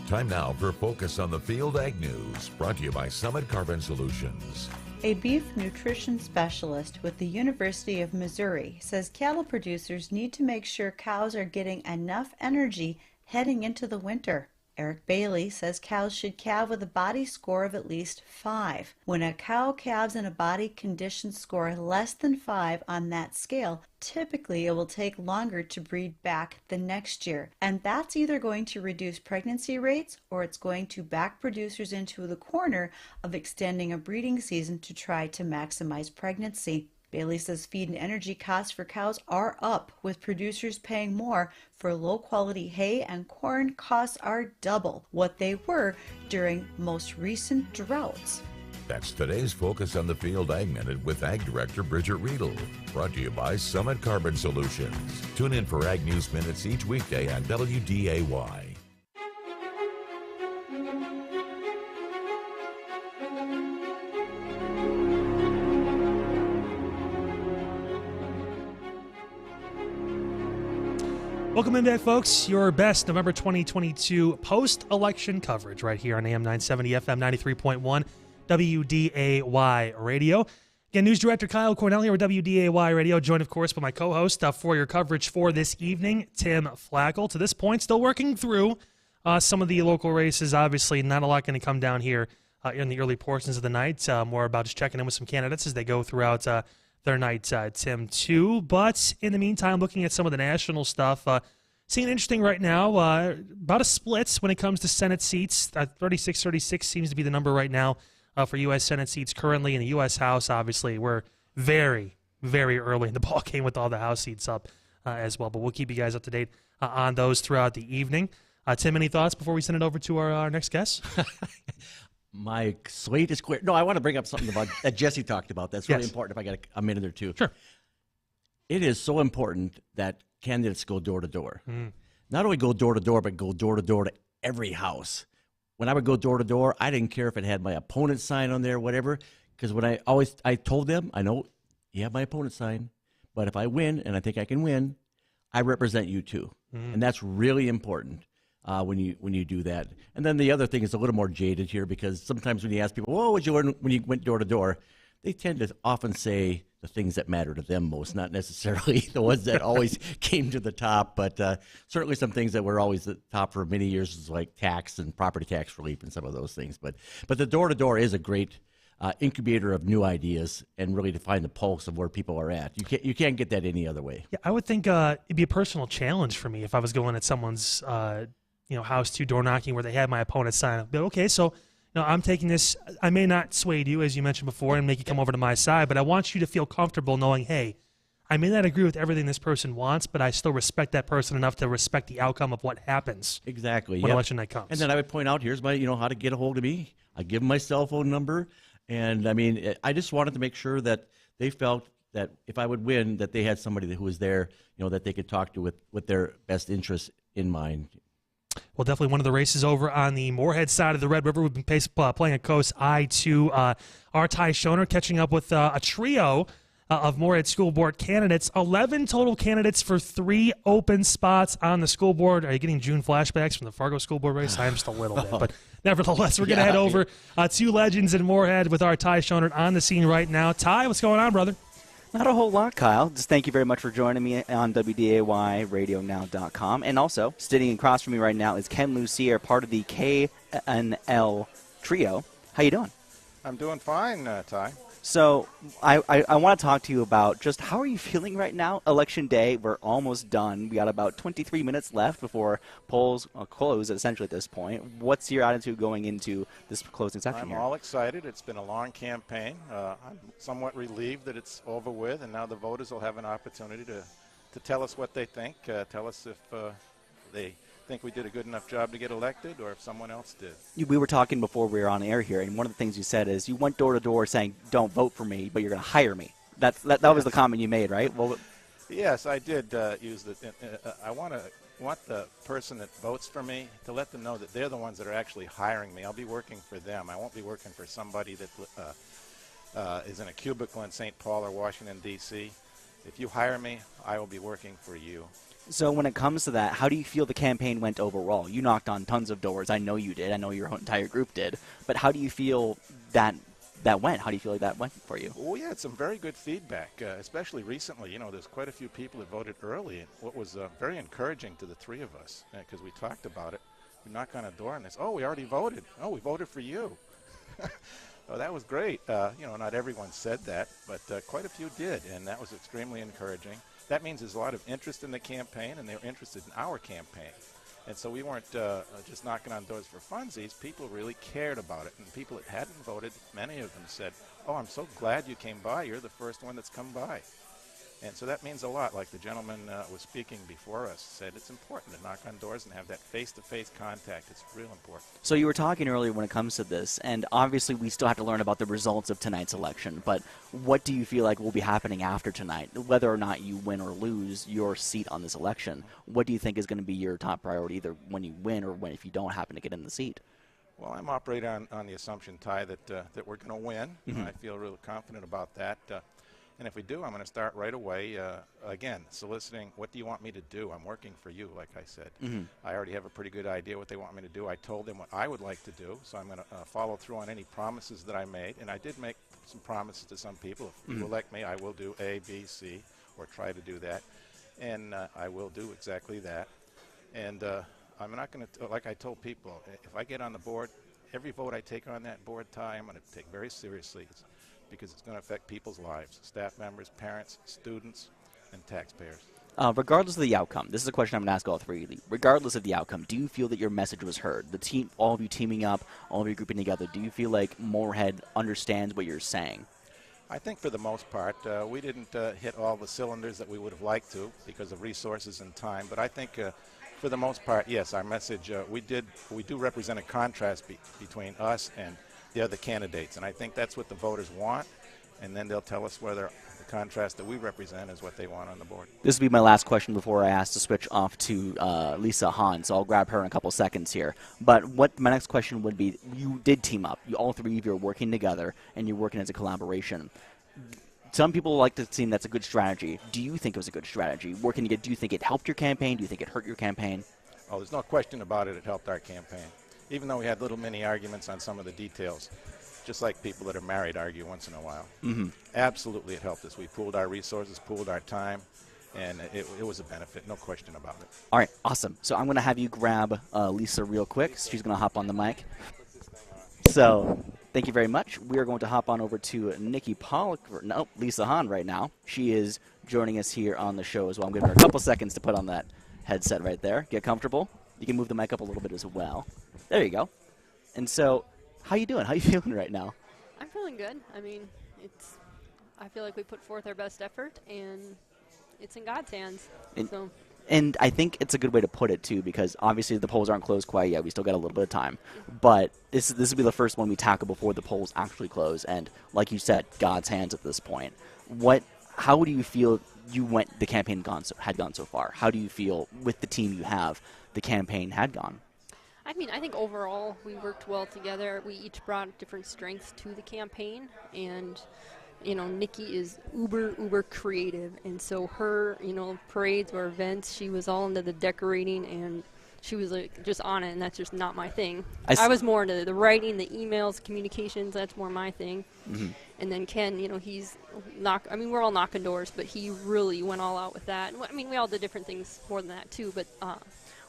Time now for Focus on the Field Ag News, brought to you by Summit Carbon Solutions. A beef nutrition specialist with the University of Missouri says cattle producers need to make sure cows are getting enough energy heading into the winter. Eric Bailey says cows should calve with a body score of at least 5. When a cow calves in a body condition score less than 5 on that scale, typically it will take longer to breed back the next year. And that's either going to reduce pregnancy rates or it's going to back producers into the corner of extending a breeding season to try to maximize pregnancy. Bailey says feed and energy costs for cows are up, with producers paying more for low-quality hay, and corn costs are double what they were during most recent droughts. That's today's Focus on the Field Ag Minute with Ag Director Bridget Riedel, brought to you by Summit Carbon Solutions. Tune in for Ag News Minutes each weekday on WDAY. Welcome in back, folks. Your best November 2022 post-election coverage right here on AM 970 FM 93.1 WDAY Radio. Again, News Director Kyle Cornell here with WDAY Radio, joined, of course, by my co-host for your coverage for this evening, Tim Flakoll. To this point, still working through some of the local races. Obviously, not a lot going to come down here in the early portions of the night. More about just checking in with some candidates as they go throughout their night, Tim, too. But in the meantime, looking at some of the national stuff, seeing interesting right now, about a split when it comes to Senate seats. 36-36 seems to be the number right now for U.S. Senate seats currently. In the U.S. House, obviously, we're very, very early in the ball game with all the House seats up as well. But we'll keep you guys up to date on those throughout the evening. Tim, any thoughts before we send it over to our next guest? My slate is clear. No, I want to bring up something about that Jesse talked about. That's really important if I got a minute or two. Sure. It is so important that candidates go door to door. Not only go door to door, but go door to door to every house when I would go door to door, I didn't care if it had my opponent's sign on there or whatever, because when I told them, I know you have my opponent's sign, but if I win, and I think I can win, I represent you too. And that's really important when you do that. And then the other thing is a little more jaded here, because sometimes when you ask people, what would you learn when you went door to door, they tend to often say the things that matter to them most, not necessarily the ones that always came to the top, but certainly some things that were always at the top for many years is like tax and property tax relief and some of those things. But the door-to-door is a great incubator of new ideas and really to find the pulse of where people are at. You can't get that any other way. Yeah, I would think it'd be a personal challenge for me if I was going at someone's house to door knocking where they had my opponent's sign. But okay, so I'm taking this. I may not sway you, as you mentioned before, and make you come over to my side, but I want you to feel comfortable knowing, hey, I may not agree with everything this person wants, but I still respect that person enough to respect the outcome of what happens. Exactly. When election night comes. And then I would point out, here's my, how to get a hold of me. I give them my cell phone number. And I mean, I just wanted to make sure that they felt that if I would win, that they had somebody who was there, that they could talk to with their best interests in mind. Well, definitely one of the races over on the Moorhead side of the Red River. We've been playing at Coast I-2. Our Ty Schonert catching up with a trio of Moorhead School Board candidates. 11 total candidates for 3 open spots on the school board. Are you getting June flashbacks from the Fargo School Board race? I am just a little bit. But nevertheless, we're going to head over to Legends in Moorhead with our Ty Schonert on the scene right now. Ty, what's going on, brother? Not a whole lot, Kyle. Just thank you very much for joining me on WDAY RadioNow.com. And also, sitting across from me right now is Ken Lucier, part of the KNL trio. How you doing? I'm doing fine, Ty. So I want to talk to you about just how are you feeling right now? Election day, we're almost done. We got about 23 minutes left before polls close, essentially, at this point. What's your attitude going into this closing section here? I'm all excited. It's been a long campaign. I'm somewhat relieved that it's over with, and now the voters will have an opportunity to tell us what they think, tell us if they think we did a good enough job to get elected or if someone else did. We were talking before we were on air here, and one of the things you said is you went door to door saying, don't vote for me, but you're going to hire me. That was the comment you made, right? Well, yes, I did use the I want the person that votes for me to let them know that they're the ones that are actually hiring me. I'll be working for them. I won't be working for somebody that is in a cubicle in St. Paul or Washington, D.C. If you hire me, I will be working for you. So when it comes to that, how do you feel the campaign went overall? You knocked on tons of doors. I know you did. I know your entire group did. But how do you feel that went? How do you feel like that went for you? Well, we had some very good feedback, especially recently. There's quite a few people that voted early. And what was very encouraging to the three of us, because we talked about it, we knock on a door and they say, oh, we already voted. Oh, we voted for you. Oh, that was great. Not everyone said that, but quite a few did, and that was extremely encouraging. That means there's a lot of interest in the campaign, and they're interested in our campaign. And so we weren't just knocking on doors for funsies. People really cared about it. And people that hadn't voted, many of them said, oh, I'm so glad you came by. You're the first one that's come by. And so that means a lot. Like the gentleman was speaking before us said, it's important to knock on doors and have that face-to-face contact. It's real important. So you were talking earlier when it comes to this, and obviously we still have to learn about the results of tonight's election, but what do you feel like will be happening after tonight? Whether or not you win or lose your seat on this election, what do you think is going to be your top priority, either when you win or if you don't happen to get in the seat? Well, I'm operating on the assumption, Ty, that we're going to win. Mm-hmm. I feel really confident about that. And if we do, I'm going to start right away, again, soliciting, what do you want me to do? I'm working for you, like I said. Mm-hmm. I already have a pretty good idea what they want me to do. I told them what I would like to do, so I'm going to follow through on any promises that I made. And I did make some promises to some people. If you elect me, I will do A, B, C, or try to do that. And I will do exactly that. And I'm not going to, like I told people, if I get on the board, every vote I take on that board, Ty, I'm going to take very seriously. Because it's going to affect people's lives, staff members, parents, students, and taxpayers. Regardless of the outcome, this is a question I'm going to ask all three of you. Regardless of the outcome, do you feel that your message was heard? The team, all of you teaming up, all of you grouping together, do you feel like Moorhead understands what you're saying? I think for the most part, we didn't hit all the cylinders that we would have liked to because of resources and time. But I think for the most part, yes, our message, we do represent a contrast between us and the other candidates, and I think that's what the voters want, and then they'll tell us whether the contrast that we represent is what they want on the board. This will be my last question before I ask to switch off to Lisa Hahn, so I'll grab her in a couple seconds here. But what my next question would be, you did team up. All three of you are working together, and you're working as a collaboration. Some people like to seem that's a good strategy. Do you think it was a good strategy? Working together, do you think it helped your campaign? Do you think it hurt your campaign? Oh, there's no question about it. It helped our campaign. Even though we had little mini arguments on some of the details, just like people that are married argue once in a while. Mm-hmm. Absolutely, it helped us. We pooled our resources, pooled our time, and it was a benefit, no question about it. All right, awesome. So I'm going to have you grab Lisa real quick. She's going to hop on the mic. So thank you very much. We are going to hop on over to Nikki Pollock, Lisa Hahn right now. She is joining us here on the show as well. I'm giving her a couple seconds to put on that headset right there. Get comfortable. You can move the mic up a little bit as well. There you go. And so, how you doing? How you feeling right now? I'm feeling good. I mean, I feel like we put forth our best effort, and it's in God's hands. And I think it's a good way to put it, too, because obviously the polls aren't closed quite yet. We still got a little bit of time. But this will be the first one we tackle before the polls actually close. And like you said, God's hands at this point. How do you feel the campaign had gone so far? How do you feel with the team you have, the campaign had gone? I mean, I think overall we worked well together. We each brought different strengths to the campaign, and Nikki is uber creative, and so her parades or events, she was all into the decorating, and she was like just on it, and that's just not my thing. I was more into the writing, the emails, communications. That's more my thing. Mm-hmm. And then Ken, we're all knocking doors, but he really went all out with that. I mean, we all did different things more than that too, but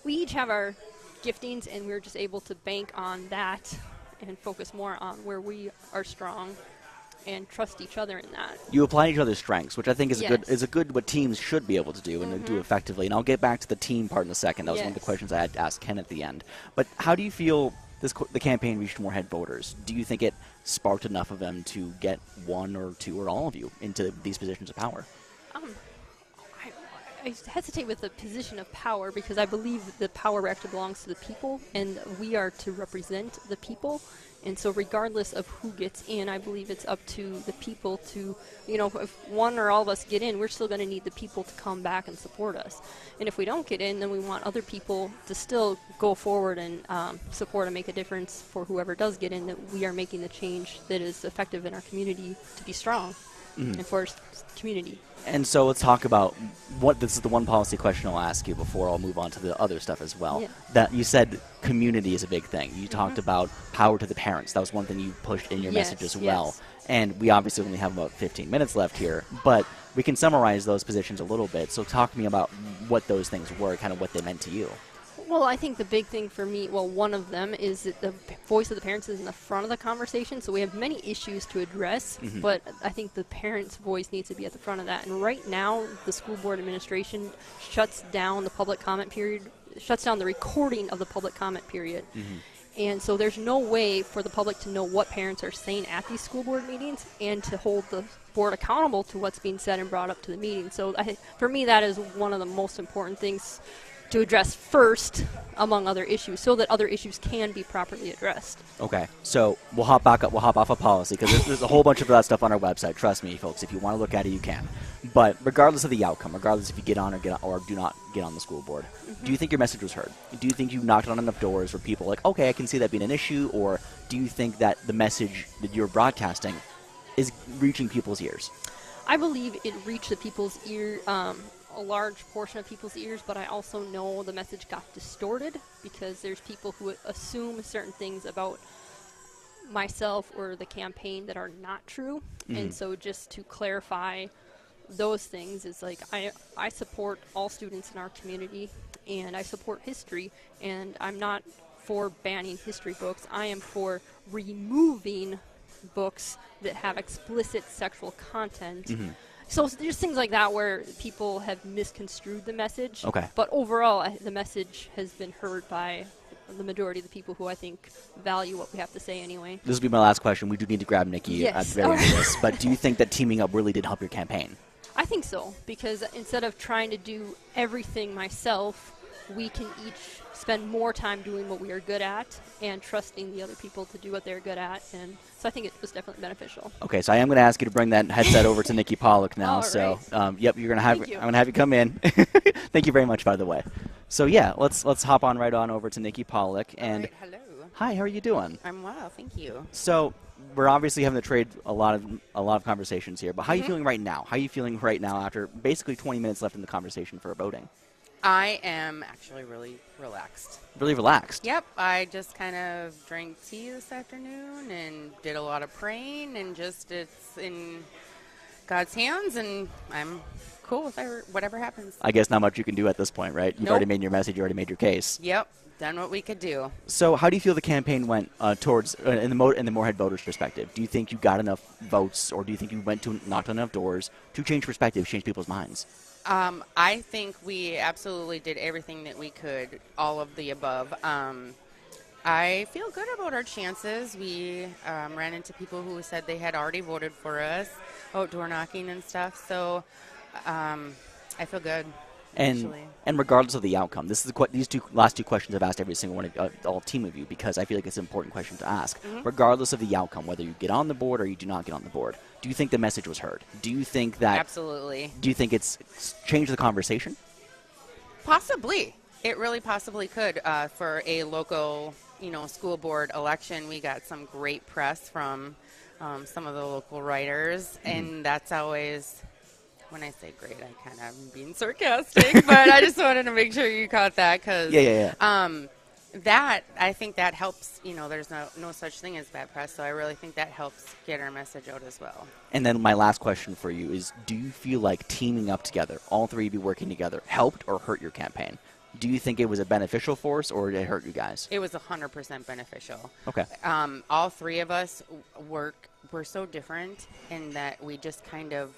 we each have our giftings, and we're just able to bank on that and focus more on where we are strong and trust each other in that. You apply each other's strengths, which I think is Yes. a good what teams should be able to do and do effectively. And I'll get back to the team part in a second. That was one of the questions I had to ask Ken at the end. But how do you feel the campaign reached Moorhead voters? Do you think it sparked enough of them to get one or two or all of you into these positions of power? I hesitate with the position of power because I believe that the power actually belongs to the people, and we are to represent the people. And so regardless of who gets in, I believe it's up to the people to, if one or all of us get in, we're still going to need the people to come back and support us. And if we don't get in, then we want other people to still go forward and support and make a difference for whoever does get in, that we are making the change that is effective in our community to be strong and for our community. And so let's talk about this is the one policy question I'll ask you before I'll move on to the other stuff as well. Yeah. That you said community is a big thing. You talked about power to the parents. That was one thing you pushed in your message as well. And we obviously only have about 15 minutes left here, but we can summarize those positions a little bit. So talk to me about what those things were, kind of what they meant to you. Well, I think the big thing for me, one of them is that the voice of the parents is in the front of the conversation. So we have many issues to address, but I think the parents' voice needs to be at the front of that. And right now, the school board administration shuts down the public comment period, shuts down the recording of the public comment period. And so there's no way for the public to know what parents are saying at these school board meetings and to hold the board accountable to what's being said and brought up to the meeting. So for me, that is one of the most important things to address first among other issues so that other issues can be properly addressed. Okay, so we'll hop off of policy because there's a whole bunch of that stuff on our website. Trust me, folks, if you want to look at it, you can. But regardless of the outcome, regardless if you get on or do not get on the school board, do you think your message was heard? Do you think you knocked on enough doors where people are like, okay, I can see that being an issue? Or do you think that the message that you're broadcasting is reaching people's ears? I believe it reached the people's ear, a large portion of people's ears, but I also know the message got distorted because there's people who assume certain things about myself or the campaign that are not true. And so just to clarify those things is like I support all students in our community, and I support history, and I'm not for banning history books. I am for removing books that have explicit sexual content. So there's things like that where people have misconstrued the message. Okay. But overall, the message has been heard by the majority of the people who I think value what we have to say anyway. This will be my last question. We do need to grab Nikki at the very end of this. But do you think that teaming up really did help your campaign? I think so, because instead of trying to do everything myself, we can each spend more time doing what we are good at and trusting the other people to do what they're good at. And so I think it was definitely beneficial. Okay, so I am going to ask you to bring that headset over to Nikki Pollock now. All so, right. yep, I'm going to have you come in. Thank you very much, by the way. So yeah, let's hop on right on over to Nikki Pollock. And right, hello. Hi, how are you doing? I'm well, thank you. So we're obviously having to trade a lot of conversations here. But how are you feeling right now? How are you feeling right now after basically 20 minutes left in the conversation for voting? I am actually really relaxed. Really relaxed? Yep. I just kind of drank tea this afternoon and did a lot of praying, and just it's in God's hands, and I'm cool with whatever happens. I guess not much you can do at this point, right? You've Nope. already made your message. You already made your case. Yep. Done what we could do. So how do you feel the campaign went towards in the Moorhead voters' perspective? Do you think you got enough votes, or do you think you knocked on enough doors to change perspectives, change people's minds? I think we absolutely did everything that we could, all of the above. I feel good about our chances. We ran into people who said they had already voted for us, outdoor knocking and stuff. So I feel good. And regardless of the outcome, this is these last two questions I've asked every single one of all team of you, because I feel like it's an important question to ask. Mm-hmm. Regardless of the outcome, whether you get on the board or you do not get on the board, do you think the message was heard? Do you think that Absolutely. Do you think it's changed the conversation? Possibly. It really possibly could. For a local, school board election, we got some great press from some of the local writers, and that's always. When I say great, I kind of am being sarcastic, but I just wanted to make sure you caught that, because I think that helps. There's no such thing as bad press, so I really think that helps get our message out as well. And then my last question for you is, do you feel like teaming up together, all three of you working together, helped or hurt your campaign? Do you think it was a beneficial force, or did it hurt you guys? It was 100% beneficial. Okay. All three of us we're so different in that we just kind of,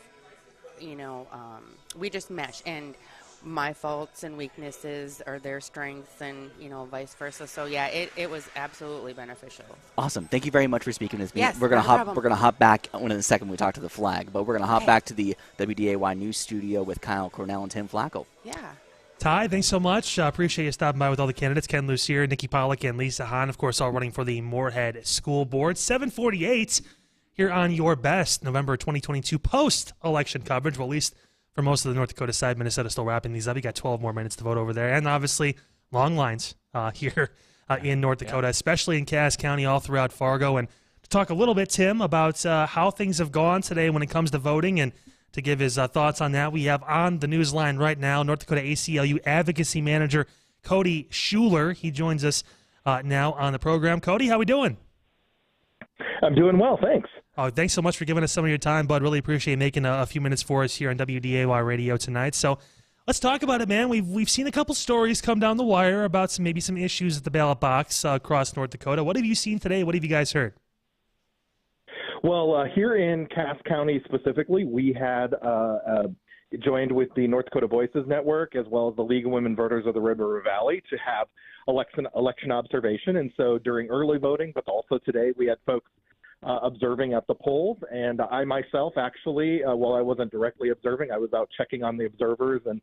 we just mesh, and my faults and weaknesses are their strengths, and vice versa. So yeah, it was absolutely beneficial. Awesome. Thank you very much for speaking with me. Yes, we're gonna no hop problem. we're gonna hop back in a second when we talk to the flag, but we're gonna hop back to the WDAY news studio with Kyle Cornell and Tim Flakoll. Yeah. Ty, thanks so much. Appreciate you stopping by with all the candidates. Ken Lucier, Nikki Pollock, and Lisa Hahn, of course, all running for the Moorhead School Board. 7:48 here on Your Best, November 2022 post-election coverage. Well, at least for most of the North Dakota side, Minnesota still wrapping these up. You got 12 more minutes to vote over there. And obviously, long lines here in North Dakota, especially in Cass County, all throughout Fargo. And to talk a little bit, Tim, about how things have gone today when it comes to voting, and to give his thoughts on that, we have on the news line right now North Dakota ACLU Advocacy Manager Cody Schuler. He joins us now on the program. Cody, how we doing? I'm doing well, thanks. Oh, thanks so much for giving us some of your time, bud. Really appreciate making a few minutes for us here on WDAY Radio tonight. So let's talk about it, man. We've seen a couple stories come down the wire about maybe some issues at the ballot box across North Dakota. What have you seen today? What have you guys heard? Well, here in Cass County specifically, we had joined with the North Dakota Voices Network as well as the League of Women Voters of the Red River Valley to have election observation. And so during early voting, but also today, we had folks observing at the polls. And I myself, actually, while I wasn't directly observing, I was out checking on the observers and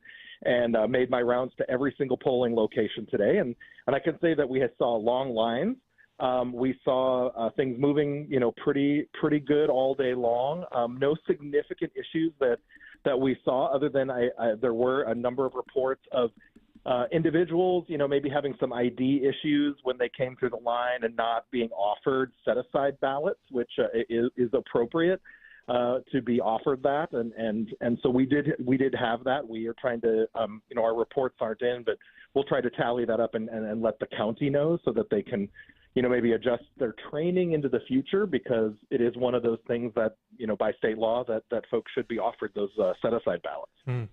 made my rounds to every single polling location today. And I can say that we saw long lines. We saw things moving, pretty good all day long. No significant issues that we saw, other than there were a number of reports of individuals, maybe having some ID issues when they came through the line and not being offered set-aside ballots, which is appropriate to be offered that. And so we did have that. We are trying to, our reports aren't in, but we'll try to tally that up and let the county know so that they can, maybe adjust their training into the future, because it is one of those things that, by state law that folks should be offered those set-aside ballots.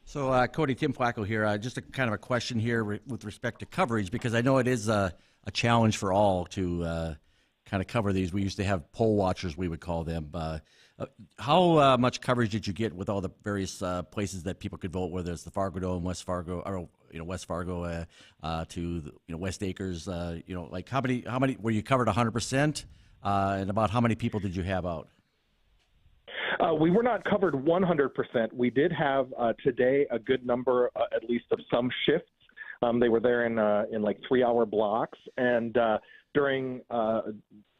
So, Cody, Tim Flakoll here. Just a kind of a question here with respect to coverage, because I know it is a challenge for all to kind of cover these. We used to have poll watchers, we would call them. How much coverage did you get with all the various places that people could vote, whether it's the Fargo Dome, West Fargo, or West Fargo to West Acres? Like how many were you covered 100%? And about how many people did you have out? We were not covered 100%. We did have today a good number, at least of some shifts They were there in like 3-hour blocks. And during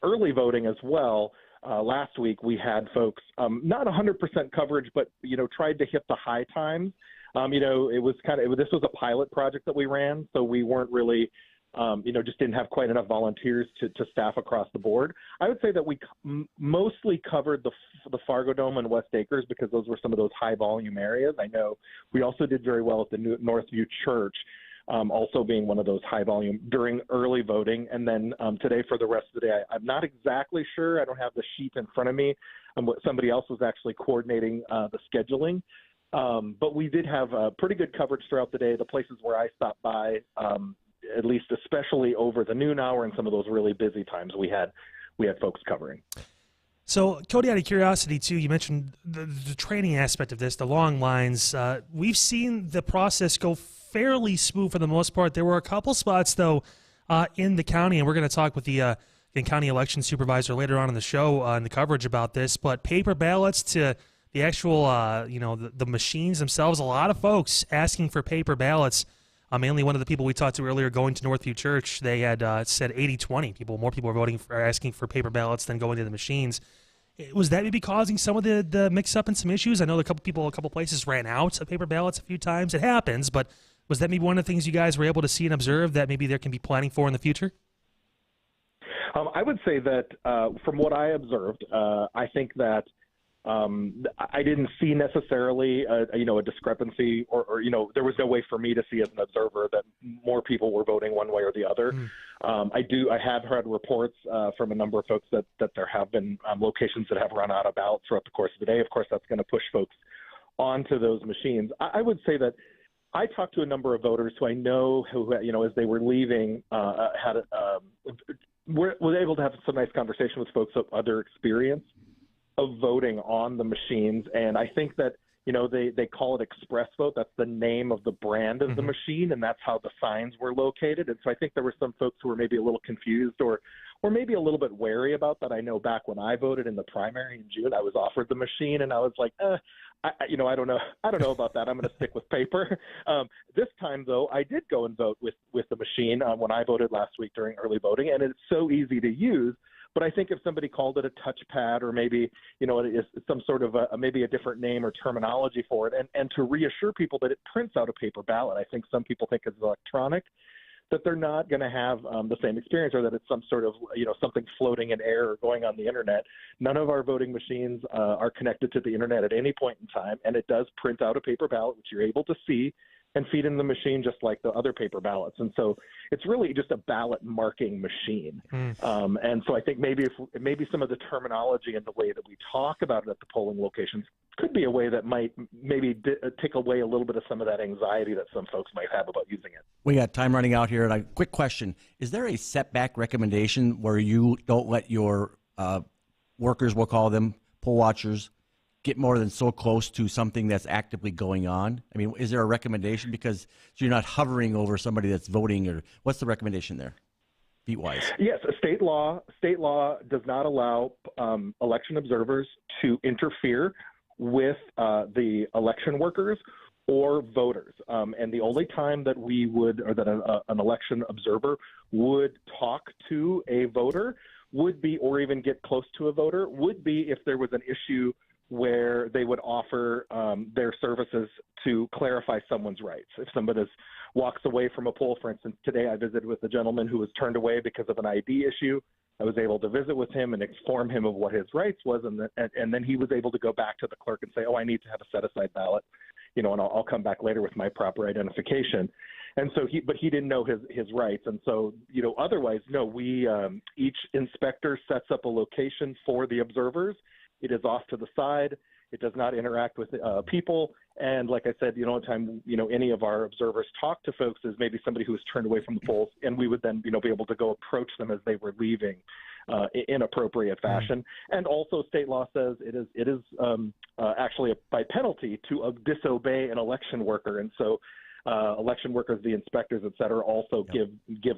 early voting as well, last week we had folks not 100% coverage, but tried to hit the high times. It was this was a pilot project that we ran, so we weren't really just didn't have quite enough volunteers to staff across the board. I would say that we mostly covered the Fargo Dome and West Acres because those were some of those high volume areas. I know we also did very well at the Northview Church, also being one of those high volume during early voting. And then today for the rest of the day, I'm not exactly sure. I don't have the sheet in front of me. Somebody else was actually coordinating the scheduling. But we did have pretty good coverage throughout the day. The places where I stopped by, at least especially over the noon hour and some of those really busy times, we had folks covering. So, Cody, out of curiosity, too, you mentioned the training aspect of this, the long lines. We've seen the process go fairly smooth for the most part. There were a couple spots, though, in the county, and we're going to talk with the county election supervisor later on in the show in the coverage about this, but paper ballots to the actual, the machines themselves, a lot of folks asking for paper ballots. Mainly one of the people we talked to earlier going to Northview Church, they had said 80-20. More people are asking for paper ballots than going to the machines. Was that maybe causing some of the mix-up and some issues? I know a couple places ran out of paper ballots a few times. It happens, but was that maybe one of the things you guys were able to see and observe that maybe there can be planning for in the future? I would say that from what I observed, I think that I didn't see necessarily, a discrepancy or there was no way for me to see as an observer that more people were voting one way or the other. I have heard reports from a number of folks that there have been locations that have run out of ballots throughout the course of the day. Of course, that's going to push folks onto those machines. I would say that I talked to a number of voters who I know who, as they were leaving, was able to have some nice conversation with folks of other experience of voting on the machines. And I think that, they call it express vote. That's the name of the brand of the machine, and that's how the signs were located. And so I think there were some folks who were maybe a little confused or maybe a little bit wary about that. I know back when I voted in the primary in June, I was offered the machine, and I was like, I don't know about that. I'm going to stick with paper. This time, though, I did go and vote with the machine when I voted last week during early voting, and it's so easy to use. But I think if somebody called it a touchpad or maybe, it is some sort of maybe a different name or terminology for it, and to reassure people that it prints out a paper ballot. I think some people think it's electronic, that they're not going to have the same experience, or that it's some sort of, something floating in air or going on the internet. None of our voting machines are connected to the internet at any point in time, and it does print out a paper ballot, which you're able to see and feed in the machine just like the other paper ballots. And so it's really just a ballot marking machine. And so I think maybe some of the terminology and the way that we talk about it at the polling locations could be a way that might maybe take away a little bit of some of that anxiety that some folks might have about using it. We got time running out here. And a quick question. Is there a setback recommendation where you don't let your workers, we'll call them, poll watchers, get more than so close to something that's actively going on? I mean, is there a recommendation because you're not hovering over somebody that's voting, or what's the recommendation there, feet-wise? Yes, state law does not allow election observers to interfere with the election workers or voters. And the only time that we would, or that an election observer would talk to a voter would be, or even get close to a voter, would be if there was an issue where they would offer their services to clarify someone's rights. If somebody walks away from a poll, for instance, today I visited with a gentleman who was turned away because of an ID issue. I was able to visit with him and inform him of what his rights was, and then he was able to go back to the clerk and say, I need to have a set-aside ballot, and I'll come back later with my proper identification. And so he didn't know his rights. And so, otherwise, no, we, each inspector sets up a location for the observers. It is off to the side. It does not interact with people. And like I said, the only time, any of our observers talk to folks is maybe somebody who was turned away from the polls, and we would then, be able to go approach them as they were leaving in appropriate fashion. And also state law says it is actually by penalty to disobey an election worker. And so election workers, the inspectors, et cetera, also give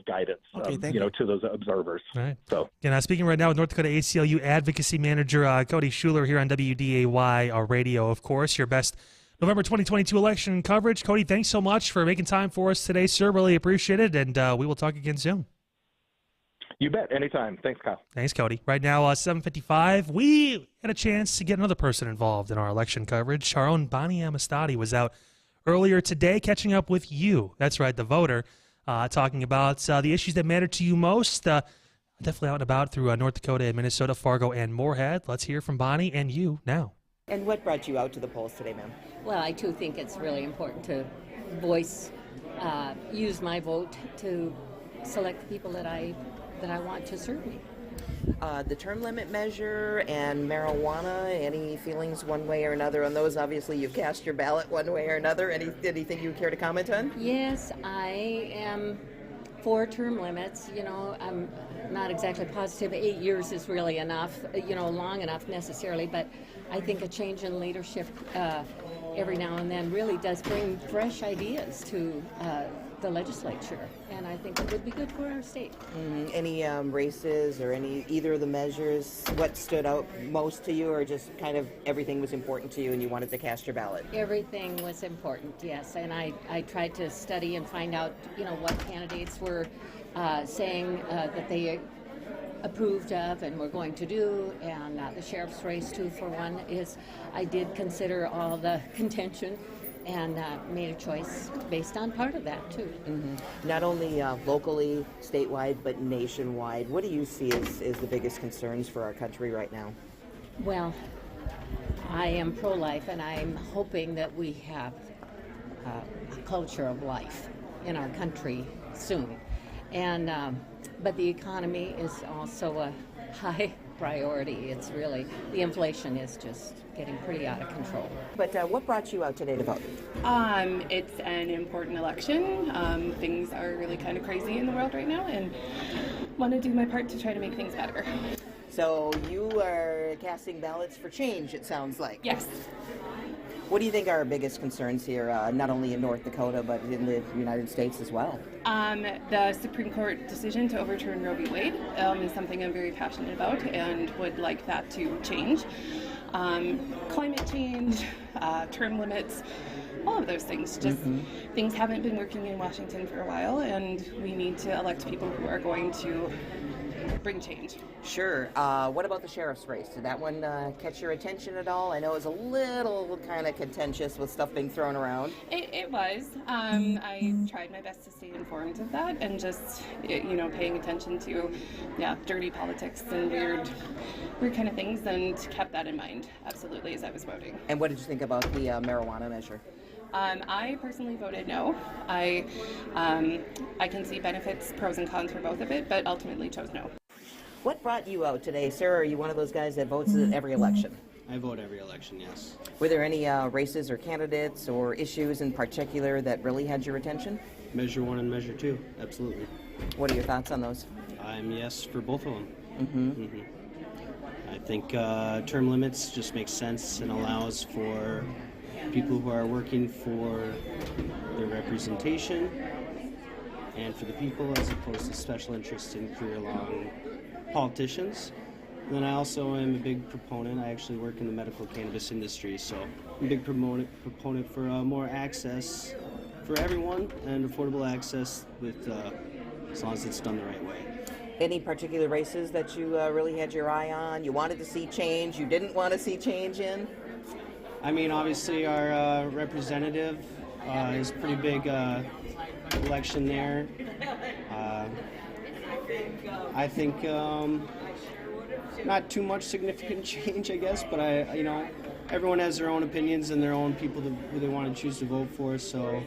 guidance, to those observers. All right. So, speaking right now with North Dakota ACLU Advocacy Manager Cody Schuler here on WDAY Radio, of course, your best November 2022 election coverage. Cody, thanks so much for making time for us today, sir. Really appreciate it, and we will talk again soon. You bet. Anytime. Thanks, Kyle. Thanks, Cody. Right now, 7:55, we had a chance to get another person involved in our election coverage. Our own Bonnie Amistadi was out earlier today catching up with you. That's right, the voter, talking about the issues that matter to you most. Definitely out and about through North Dakota and Minnesota, Fargo and Moorhead. Let's hear from Bonnie and you now. And what brought you out to the polls today, ma'am? Well, I too think it's really important to use my vote to select the people that I want to serve me. The term limit measure and marijuana, any feelings one way or another on those? Obviously, you've cast your ballot one way or another. Anything you care to comment on? Yes, I am for term limits. You know, I'm not exactly positive 8 years is really enough, long enough necessarily, but I think a change in leadership every now and then really does bring fresh ideas to the legislature, and I think it would be good for our state. Any races or either of the measures, what stood out most to you, or just kind of everything was important to you and you wanted to cast your ballot? Everything was important, yes, and I tried to study and find out, what candidates were saying that they approved of and were going to do, and the sheriff's race too, for one, I did consider all the contention and made a choice based on part of that too. Not only locally, statewide, but nationwide. What do you see as the biggest concerns for our country right now? Well, I am pro-life, and I'm hoping that we have a culture of life in our country soon. And but the economy is also a high priority. It's really, the inflation is just getting pretty out of control. But what brought you out today to vote? It's an important election. Things are really kind of crazy in the world right now, and want to do my part to try to make things better. So you are casting ballots for change, it sounds like. Yes. What do you think are our biggest concerns here, not only in North Dakota, but in the United States as well? The Supreme Court decision to overturn Roe v. Wade is something I'm very passionate about and would like that to change. Climate change, term limits, all of those things. Just things haven't been working in Washington for a while, and we need to elect people who are going to bring change. Sure. What about the sheriff's race? Did that one catch your attention at all? I know it was a little kind of contentious with stuff being thrown around. It was. I tried my best to stay informed of that and just, paying attention to, dirty politics and weird kind of things, and kept that in mind, absolutely, as I was voting. And what did you think about the marijuana measure? I personally voted no. I can see benefits, pros and cons for both of it, but ultimately chose no. What brought you out today, sir? Are you one of those guys that votes at every election? I vote every election, yes. Were there any races or candidates or issues in particular that really had your attention? Measure 1 and Measure 2, absolutely. What are your thoughts on those? I'm yes for both of them. I think term limits just makes sense and allows for people who are working for their representation and for the people, as opposed to special interest in career-long politicians. And then I also am a big proponent. I actually work in the medical cannabis industry, so I'm a big proponent for more access for everyone and affordable access with as long as it's done the right way. Any particular races that you really had your eye on? You wanted to see change, you didn't want to see change in? I mean, obviously our representative is a pretty big election there. I think not too much significant change, I guess, but everyone has their own opinions and their own people who they want to choose to vote for. So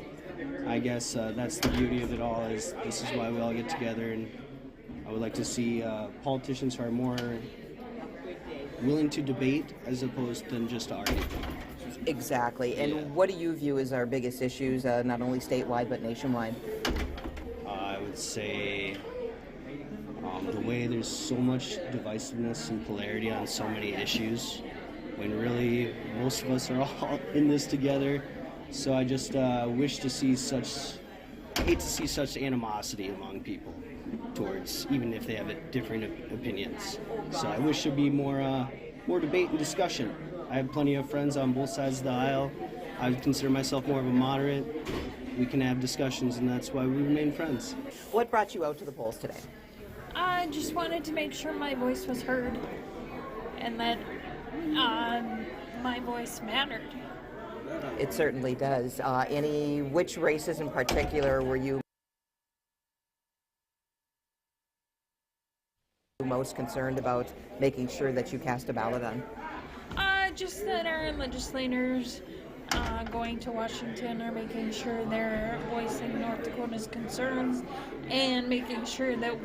I guess that's the beauty of it all. Is this is why we all get together, and I would like to see politicians who are more willing to debate as opposed to just argue. Exactly. And what do you view as our biggest issues, not only statewide but nationwide? I would say the way there's so much divisiveness and polarity on so many issues, when really most of us are all in this together. So I just hate to see such animosity among people towards, even if they have different opinions. So I wish there'd be more debate and discussion. I have plenty of friends on both sides of the aisle, I consider myself more of a moderate. We can have discussions, and that's why we remain friends. What brought you out to the polls today? I just wanted to make sure my voice was heard and that my voice mattered. It certainly does. Which races in particular were you most concerned about making sure that you cast a ballot on? Just that our legislators going to Washington are making sure they're voicing North Dakota's concerns and making sure that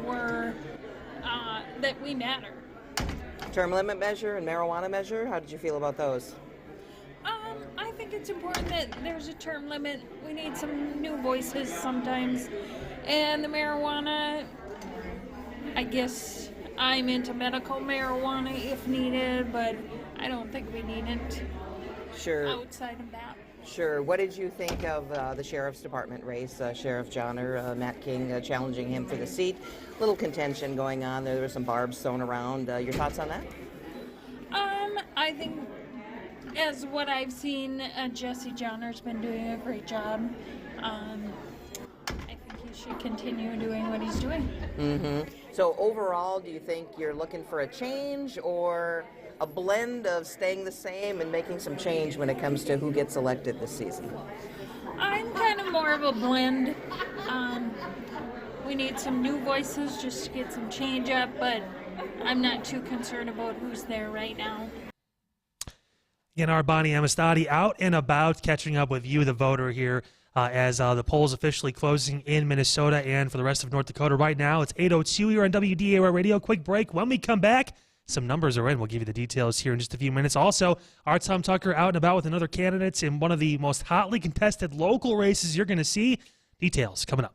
that we matter. Term limit measure and marijuana measure, how did you feel about those? I think it's important that there's a term limit. We need some new voices sometimes. And the marijuana, I guess I'm into medical marijuana if needed, but I don't think we need it outside of that. Sure. What did you think of the Sheriff's Department race? Sheriff Schonert, Matt King challenging him for the seat. Little contention going on there. There were some barbs thrown around. Your thoughts on that? I think, as what I've seen, Jesse Johner's been doing a great job. I think he should continue doing what he's doing. Mm-hmm. So overall, do you think you're looking for a change or a blend of staying the same and making some change when it comes to who gets elected this season? I'm kind of more of a blend. We need some new voices just to get some change up, but I'm not too concerned about who's there right now. Again, our Bonnie Amistadi out and about, catching up with you, the voter, here as the polls officially closing in Minnesota and for the rest of North Dakota. Right now, it's 8:02 here on WDAY Radio. Quick break. When we come back, some numbers are in. We'll give you the details here in just a few minutes. Also, our Tom Tucker out and about with another candidate in one of the most hotly contested local races you're going to see. Details coming up.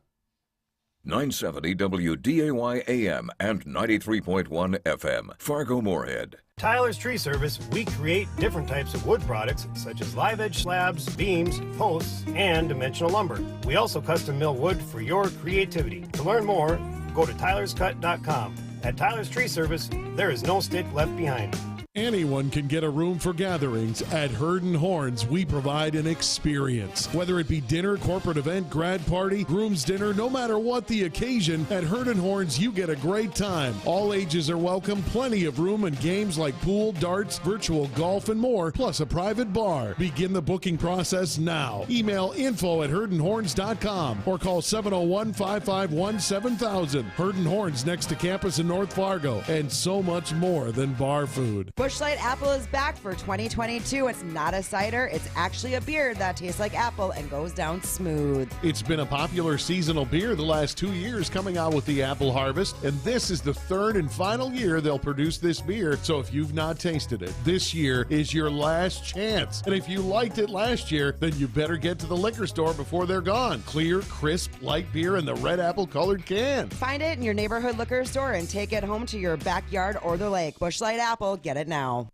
970 WDAY AM and 93.1 FM, Fargo-Moorhead. Tyler's Tree Service, we create different types of wood products such as live edge slabs, beams, posts, and dimensional lumber. We also custom mill wood for your creativity. To learn more, go to tylerscut.com. At Tyler's Tree Service, there is no stick left behind. Anyone can get a room for gatherings. At Herd & Horns, we provide an experience. Whether it be dinner, corporate event, grad party, groom's dinner, no matter what the occasion, at Herd & Horns, you get a great time. All ages are welcome, plenty of room and games like pool, darts, virtual golf, and more, plus a private bar. Begin the booking process now. Email info@herdandhorns.com or call 701-551-7000. Herd & Horns next to campus in North Fargo, and so much more than bar food. Busch Light Apple is back for 2022. It's not a cider. It's actually a beer that tastes like apple and goes down smooth. It's been a popular seasonal beer the last 2 years, coming out with the apple harvest, and this is the third and final year they'll produce this beer. So if you've not tasted it, this year is your last chance. And if you liked it last year, then you better get to the liquor store before they're gone. Clear, crisp, light beer in the red apple colored can. Find it in your neighborhood liquor store and take it home to your backyard or the lake. Busch Light Apple, get it now.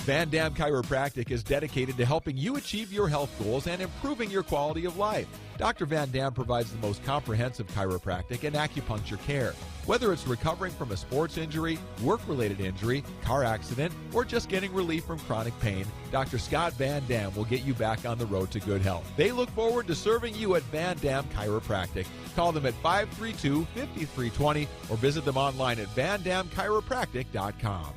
Van Dam Chiropractic is dedicated to helping you achieve your health goals and improving your quality of life. Dr. Van Dam provides the most comprehensive chiropractic and acupuncture care. Whether it's recovering from a sports injury, work-related injury, car accident, or just getting relief from chronic pain, Dr. Scott Van Dam will get you back on the road to good health. They look forward to serving you at Van Dam Chiropractic. Call them at 532-5320 or visit them online at vandamchiropractic.com.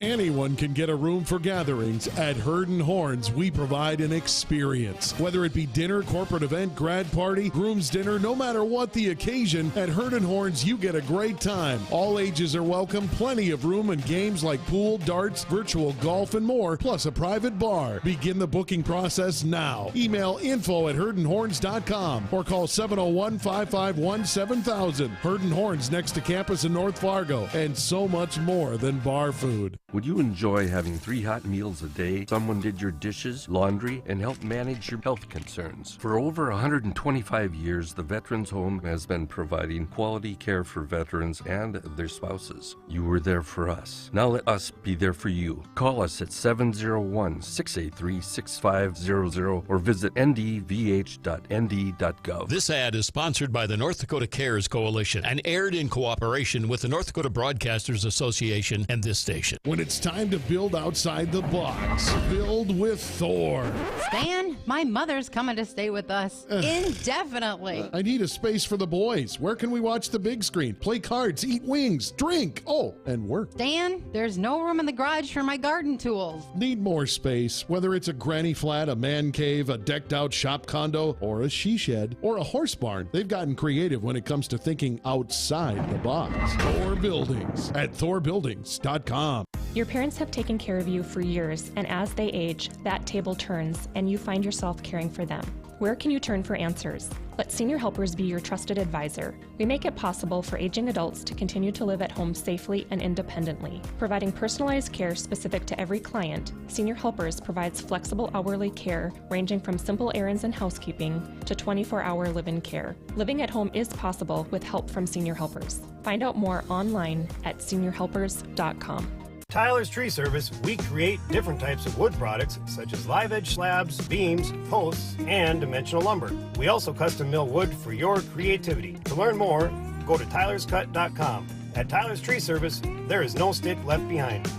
Anyone can get a room for gatherings. At Herd & Horns, we provide an experience. Whether it be dinner, corporate event, grad party, groom's dinner, no matter what the occasion, at Herd & Horns, you get a great time. All ages are welcome, plenty of room and games like pool, darts, virtual golf, and more, plus a private bar. Begin the booking process now. Email info@herdandhorns.com or call 701-551-7000. Herd & Horns next to campus in North Fargo, and so much more than bar food. Would you enjoy having 3 hot meals a day? Someone did your dishes, laundry, and helped manage your health concerns. For over 125 years, the Veterans Home has been providing quality care for veterans and their spouses. You were there for us. Now let us be there for you. Call us at 701-683-6500 or visit ndvh.nd.gov. This ad is sponsored by the North Dakota Cares Coalition and aired in cooperation with the North Dakota Broadcasters Association and this station. When it's time to build outside the box. Build with Thor. Stan, my mother's coming to stay with us indefinitely. I need a space for the boys. Where can we watch the big screen, play cards, eat wings, drink, and work? Stan, there's no room in the garage for my garden tools. Need more space, whether it's a granny flat, a man cave, a decked out shop condo, or a she shed, or a horse barn. They've gotten creative when it comes to thinking outside the box. Thor Buildings at thorbuildings.com. Your parents have taken care of you for years, and as they age, that table turns, and you find yourself caring for them. Where can you turn for answers? Let Senior Helpers be your trusted advisor. We make it possible for aging adults to continue to live at home safely and independently. Providing personalized care specific to every client, Senior Helpers provides flexible hourly care ranging from simple errands and housekeeping to 24-hour live-in care. Living at home is possible with help from Senior Helpers. Find out more online at seniorhelpers.com. Tyler's Tree Service, we create different types of wood products such as live edge slabs, beams, posts, and dimensional lumber. We also custom mill wood for your creativity. To learn more, go to tylerscut.com. At Tyler's Tree Service, there is no stick left behind.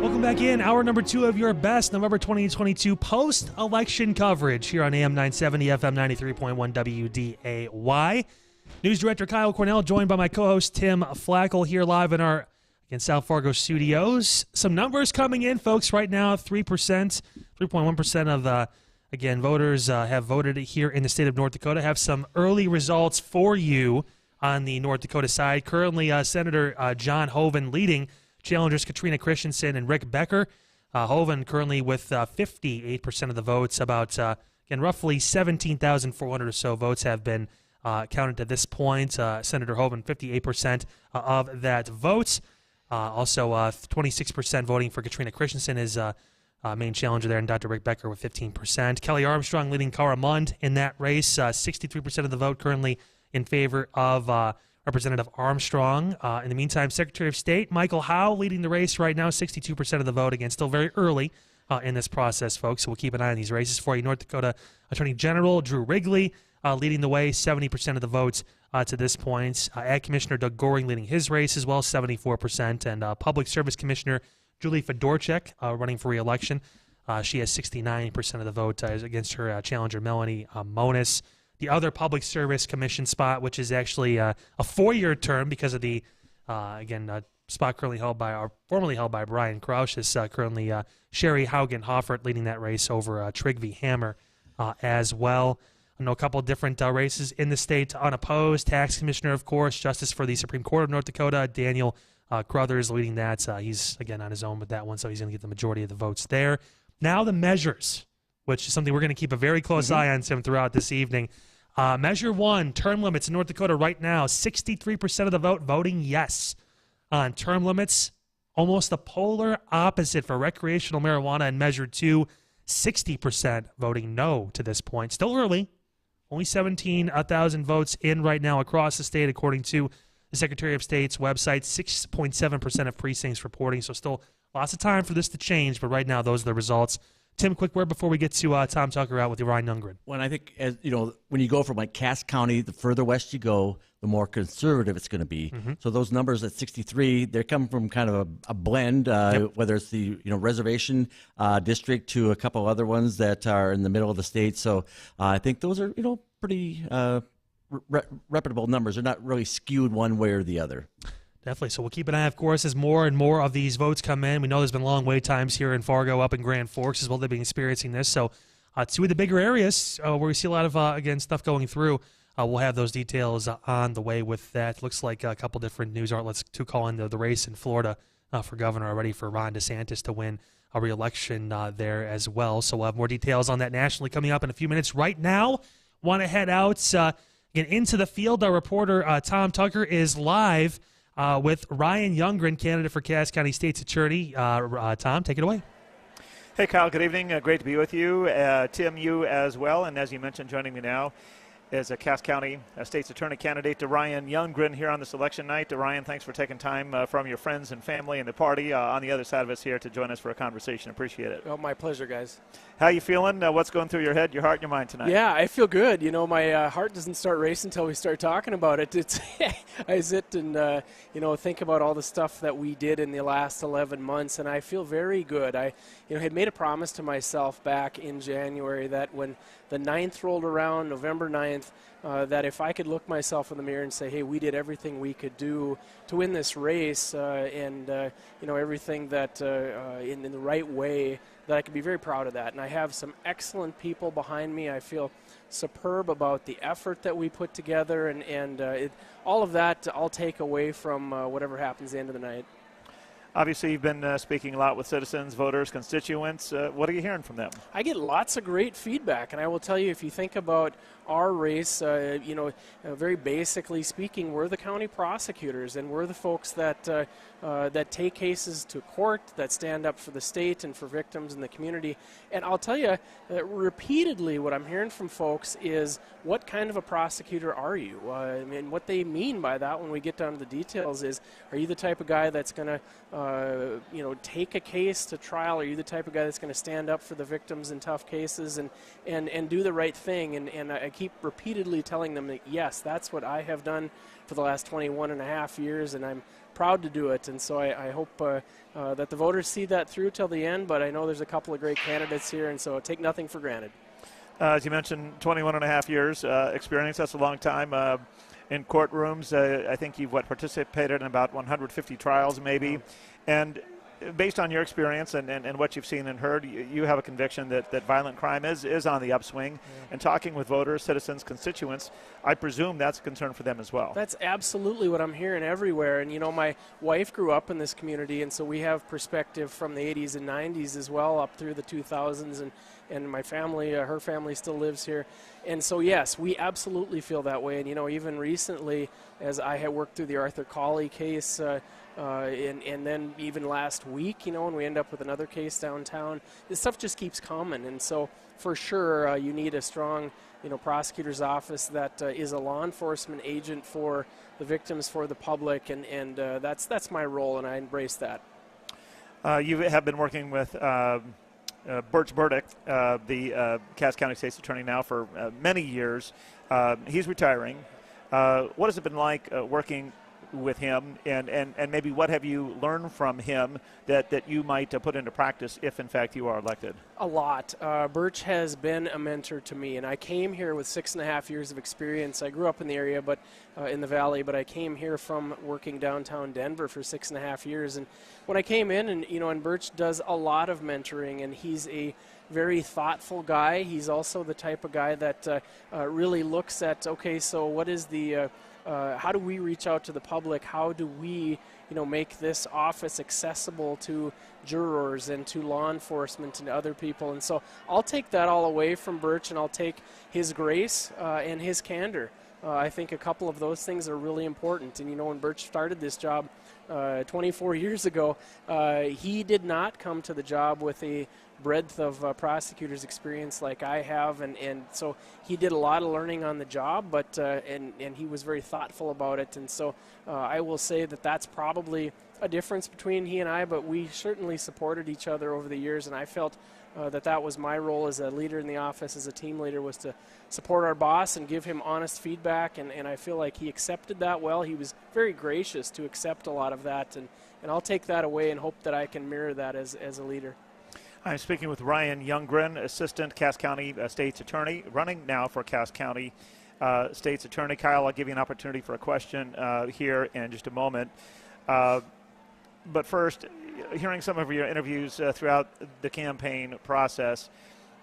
Welcome back in. Hour number 2 of your best November 2022 post-election coverage here on AM 970, FM 93.1 WDAY. News Director Kyle Cornell joined by my co-host Tim Flakoll here live in our South Fargo studios. Some numbers coming in, folks, right now. 3.1% of the voters have voted here in the state of North Dakota. Have some early results for you on the North Dakota side. Currently, Senator John Hoeven leading challengers Katrina Christensen and Rick Becker. Hoeven currently with 58% of the votes. About, roughly 17,400 or so votes have been counted at this point. Senator Hoeven, 58% of that vote. Also, 26% voting for Katrina Christensen is main challenger there, and Dr. Rick Becker with 15%. Kelly Armstrong leading Cara Mund in that race. 63% of the vote currently in favor of Representative Armstrong. In the meantime, Secretary of State Michael Howe leading the race right now, 62% of the vote. Again, still very early in this process, folks, so we'll keep an eye on these races for you. North Dakota Attorney General Drew Wrigley leading the way, 70% of the votes to this point. Ag Commissioner Doug Goring leading his race as well, 74%. And Public Service Commissioner Julie Fedorchak running for re-election. She has 69% of the vote against her challenger Melanie Monis. The other Public Service Commission spot, which is actually a 4-year term because of the, spot formerly held by Brian Crouch, is currently Sherry Haugen-Hoffert leading that race over Trygve Hammer as well. I know a couple of different races in the state unopposed. Tax Commissioner, of course, Justice for the Supreme Court of North Dakota, Daniel Crothers leading that. He's, again, on his own with that one, so he's going to get the majority of the votes there. Now the measures, which is something we're going to keep a very close eye on, Tim, throughout this evening. Measure 1, term limits in North Dakota right now, 63% of the vote voting yes on term limits. Almost the polar opposite for recreational marijuana in Measure 2, 60% voting no to this point. Still early. Only 17,000 votes in right now across the state, according to the Secretary of State's website. 6.7% of precincts reporting, so still lots of time for this to change, but right now those are the results. Tim, quick word before we get to Tom Tucker out with Ryan Youngren. Well, I think, when you go from like Cass County, the further west you go, the more conservative it's going to be. Mm-hmm. So those numbers at 63, they're coming from kind of a blend, whether it's the reservation district to a couple other ones that are in the middle of the state. So I think those are pretty reputable numbers. They're not really skewed one way or the other. Definitely. So we'll keep an eye, of course, as more and more of these votes come in. We know there's been long wait times here in Fargo, up in Grand Forks as well. They've been experiencing this. So two of the bigger areas where we see a lot of, stuff going through, we'll have those details on the way with that. Looks like a couple different news outlets to call in the race in Florida for governor already for Ron DeSantis to win a re-election there as well. So we'll have more details on that nationally coming up in a few minutes. Right now, want to head out, get into the field. Our reporter, Tom Tucker, is live with Ryan Youngren, candidate for Cass County State's Attorney. Tom, take it away. Hey, Kyle. Good evening. Great to be with you. Tim, you as well. And as you mentioned, joining me now is a Cass County State's Attorney candidate to Ryan Youngren here on this election night. Ryan, thanks for taking time from your friends and family and the party on the other side of us here to join us for a conversation. Appreciate it. Oh, my pleasure, guys. How you feeling? What's going through your head, your heart, and your mind tonight? Yeah, I feel good. You know, my heart doesn't start racing until we start talking about it. It's I sit and, think about all the stuff that we did in the last 11 months, and I feel very good. I had made a promise to myself back in January that when the 9th rolled around, November 9th, that if I could look myself in the mirror and say, hey, we did everything we could do to win this race and everything that in the right way, that I could be very proud of that. And I have some excellent people behind me. I feel superb about the effort that we put together, and all of that I'll take away from whatever happens at the end of the night. Obviously, you've been speaking a lot with citizens, voters, constituents. What are you hearing from them? I get lots of great feedback, and I will tell you, if you think about our race, very basically speaking, we're the county prosecutors, and we're the folks that take cases to court, that stand up for the state and for victims in the community. And I'll tell you, repeatedly, what I'm hearing from folks is, what kind of a prosecutor are you? And what they mean by that, when we get down to the details, is, are you the type of guy that's going to take a case to trial? Are you the type of guy that's going to stand up for the victims in tough cases and do the right thing? And I keep repeatedly telling them that, yes, that's what I have done for the last 21 and a half years, and I'm proud to do it. And so I hope that the voters see that through till the end, but I know there's a couple of great candidates here, and so take nothing for granted. As you mentioned, 21 and a half years experience. That's a long time. In courtrooms, I think you've participated in about 150 trials maybe. And based on your experience and what you've seen and heard, you have a conviction that violent crime is on the upswing. Yeah. And talking with voters, citizens, constituents, I presume that's a concern for them as well. That's absolutely what I'm hearing everywhere. And, my wife grew up in this community, and so we have perspective from the 80s and 90s as well, up through the 2000s. And my family, her family still lives here. And so, yes, we absolutely feel that way. And, even recently, as I had worked through the Arthur Colley case, and then even last week, when we end up with another case downtown, this stuff just keeps coming. And so, for sure, you need a strong, prosecutor's office that is a law enforcement agent for the victims, for the public, and that's my role, and I embrace that. You have been working with Birch Burdick, the Cass County State's Attorney now for many years. He's retiring. What has it been like working with him, and maybe what have you learned from him that you might put into practice if, in fact, you are elected? A lot. Birch has been a mentor to me, and I came here with 6.5 years of experience. I grew up in the area, but in the Valley, but I came here from working downtown Denver for 6.5 years. And when I came in, and Birch does a lot of mentoring, and he's a very thoughtful guy. He's also the type of guy that really looks at, okay, so what is the how do we reach out to the public? How do we, make this office accessible to jurors and to law enforcement and other people? And so I'll take that all away from Birch, and I'll take his grace and his candor. I think a couple of those things are really important. And, when Birch started this job 24 years ago, he did not come to the job with a breadth of prosecutor's experience like I have, and so he did a lot of learning on the job, but and he was very thoughtful about it. And so I will say that that's probably a difference between he and I, but we certainly supported each other over the years, and I felt that was my role as a leader in the office, as a team leader, was to support our boss and give him honest feedback, and I feel like he accepted that well. He was very gracious to accept a lot of that, and I'll take that away and hope that I can mirror that as a leader. I'm speaking with Ryan Youngren, Assistant Cass County State's Attorney, running now for Cass County State's Attorney. Kyle, I'll give you an opportunity for a question here in just a moment. But first, hearing some of your interviews throughout the campaign process,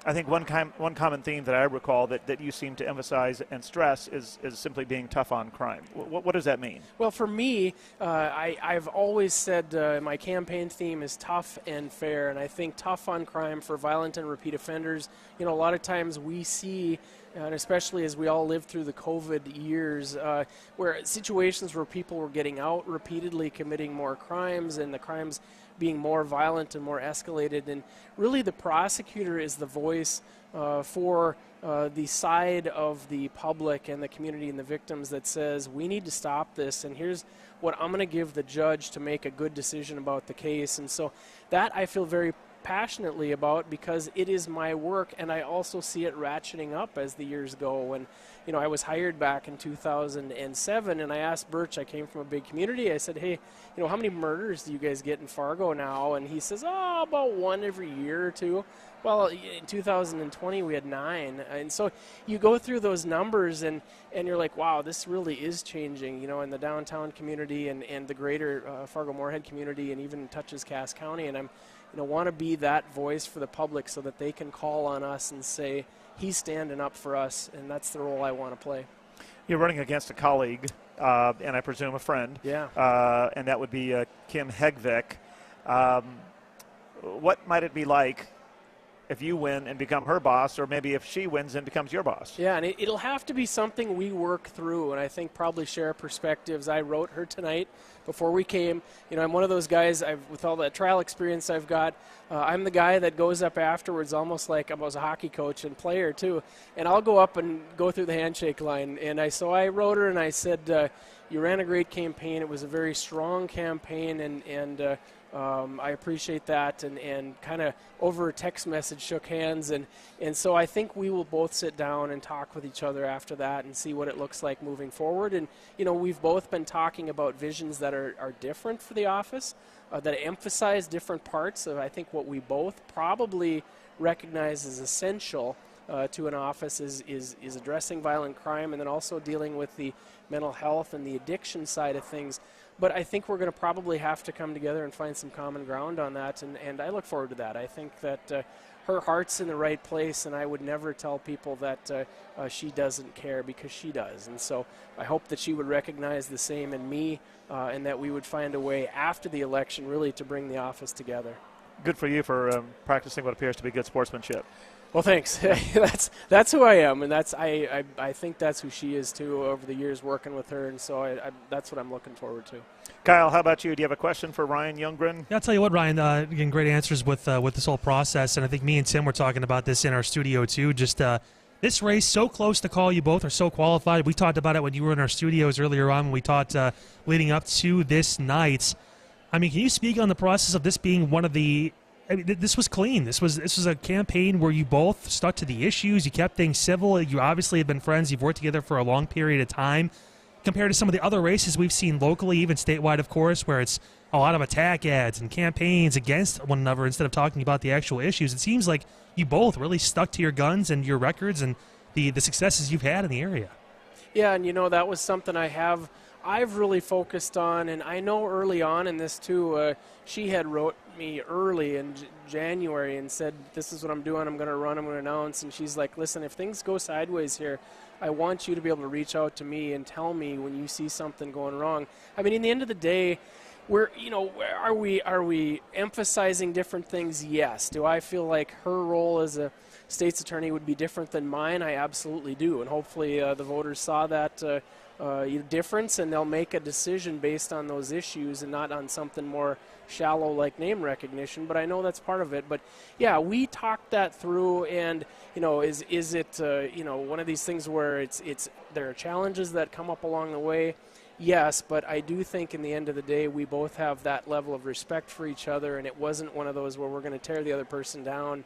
I think one common theme that I recall that you seem to emphasize and stress is simply being tough on crime. What does that mean? Well, for me, I've always said my campaign theme is tough and fair, and I think tough on crime for violent and repeat offenders. A lot of times we see, and especially as we all lived through the COVID years, where situations where people were getting out repeatedly committing more crimes, and the crimes being more violent and more escalated. And really the prosecutor is the voice for the side of the public and the community and the victims that says, we need to stop this, and here's what I'm going to give the judge to make a good decision about the case. And so that I feel very passionately about, because it is my work, and I also see it ratcheting up as the years go. And you know, I was hired back in 2007, and I asked Birch, I came from a big community, I said, hey, you know, how many murders do you guys get in Fargo now? And he says, oh, about one every year or two. Well, in 2020 we had 9, and so you go through those numbers and you're like, wow, this really is changing, you know, in the downtown community and the greater Fargo-Moorhead community, and even touches Cass County. And I'm, you know, want to be that voice for the public so that they can call on us and say, he's standing up for us, and that's the role I want to play. You're running against a colleague, and I presume a friend. Yeah. And that would be Kim Hegvik. What might it be like if you win and become her boss, or maybe if she wins and becomes your boss? Yeah, and it'll have to be something we work through, and I think probably share perspectives. I wrote her tonight before we came. You know, I'm one of those guys, with all that trial experience I've got, I'm the guy that goes up afterwards almost like I was a hockey coach and player too, and I'll go up and go through the handshake line. And so I wrote her and I said, you ran a great campaign. It was a very strong campaign, and I appreciate that, and kind of over a text message shook hands, and so I think we will both sit down and talk with each other after that and see what it looks like moving forward. And you know, we've both been talking about visions that are different for the office, that emphasize different parts of, I think, what we both probably recognize as essential to an office is addressing violent crime, and then also dealing with the mental health and the addiction side of things. But I think we're going to probably have to come together and find some common ground on that, and I look forward to that. I think that her heart's in the right place, and I would never tell people that she doesn't care, because she does. And so I hope that she would recognize the same in me, and that we would find a way after the election really to bring the office together. Good for you for practicing what appears to be good sportsmanship. Well, thanks. That's who I am, and I think that's who she is too over the years working with her, and so that's what I'm looking forward to. Kyle, how about you? Do you have a question for Ryan Youngren? Yeah, I'll tell you what, Ryan, again, great answers with this whole process, and I think me and Tim were talking about this in our studio too. Just this race, so close to call. You both are so qualified. We talked about it when you were in our studios earlier on when we talked leading up to this night. I mean, can you speak on the process of this being one of the – I mean, this was clean. This was a campaign where you both stuck to the issues. You kept things civil. You obviously have been friends. You've worked together for a long period of time. Compared to some of the other races we've seen locally, even statewide, of course, where it's a lot of attack ads and campaigns against one another instead of talking about the actual issues. It seems like you both really stuck to your guns and your records and the successes you've had in the area. Yeah, and you know, that was something I've really focused on, and I know early on in this too, she had wrote me early in January and said, this is what I'm doing, I'm going to run, I'm going to announce, and she's like, listen, if things go sideways here, I want you to be able to reach out to me and tell me when you see something going wrong. I mean, in the end of the day, are we emphasizing different things? Yes. Do I feel like her role as a state's attorney would be different than mine? I absolutely do, and hopefully the voters saw that difference, and they'll make a decision based on those issues and not on something more shallow like name recognition. But I know that's part of it. But yeah, we talked that through, and you know, is it one of these things where there are challenges that come up along the way? Yes, but I do think in the end of the day we both have that level of respect for each other, and it wasn't one of those where we're going to tear the other person down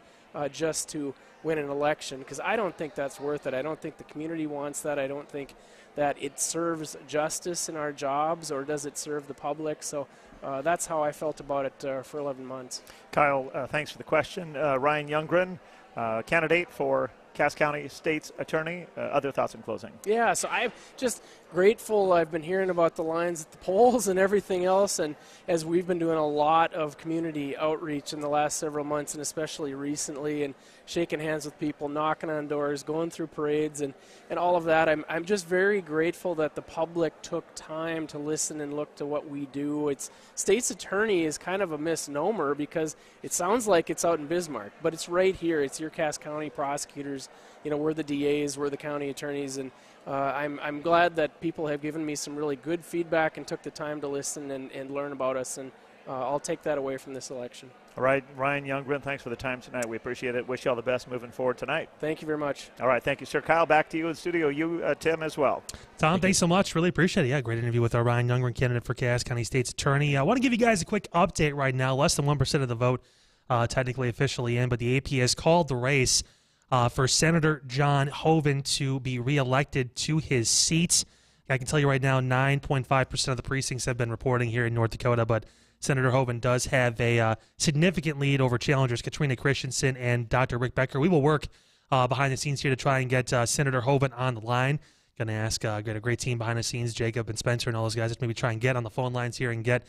just to win an election, because I don't think that's worth it. I don't think the community wants that. I don't think that it serves justice in our jobs, or does it serve the public? So that's how I felt about it for 11 months. Kyle, thanks for the question. Ryan Youngren, candidate for Cass County State's Attorney. Other thoughts in closing? Yeah, so I'm just grateful. I've been hearing about the lines at the polls and everything else, and as we've been doing a lot of community outreach in the last several months, and especially recently, and shaking hands with people, knocking on doors, going through parades, and all of that, I'm just very grateful that the public took time to listen and look to what we do. It's State's Attorney is kind of a misnomer because it sounds like it's out in Bismarck, but it's right here. It's your Cass County prosecutors. You know, we're the DAs, we're the county attorneys, and I'm glad that people have given me some really good feedback and took the time to listen and learn about us, and I'll take that away from this election. All right, Ryan Youngren, thanks for the time tonight. We appreciate it. Wish you all the best moving forward tonight. Thank you very much. All right, thank you, sir. Kyle, back to you in the studio. You, Tim, as well. Tom, thanks so much. Really appreciate it. Yeah, great interview with our Ryan Youngren, candidate for Cass County State's Attorney. I want to give you guys a quick update right now. Less than 1% of the vote technically officially in, but the AP has called the race for Senator John Hoeven to be reelected to his seat. I can tell you right now, 9.5% of the precincts have been reporting here in North Dakota, but Senator Hoeven does have a significant lead over challengers Katrina Christensen and Dr. Rick Becker. We will work behind the scenes here to try and get Senator Hoeven on the line. Going to ask a great team behind the scenes, Jacob and Spencer and all those guys, to maybe try and get on the phone lines here and get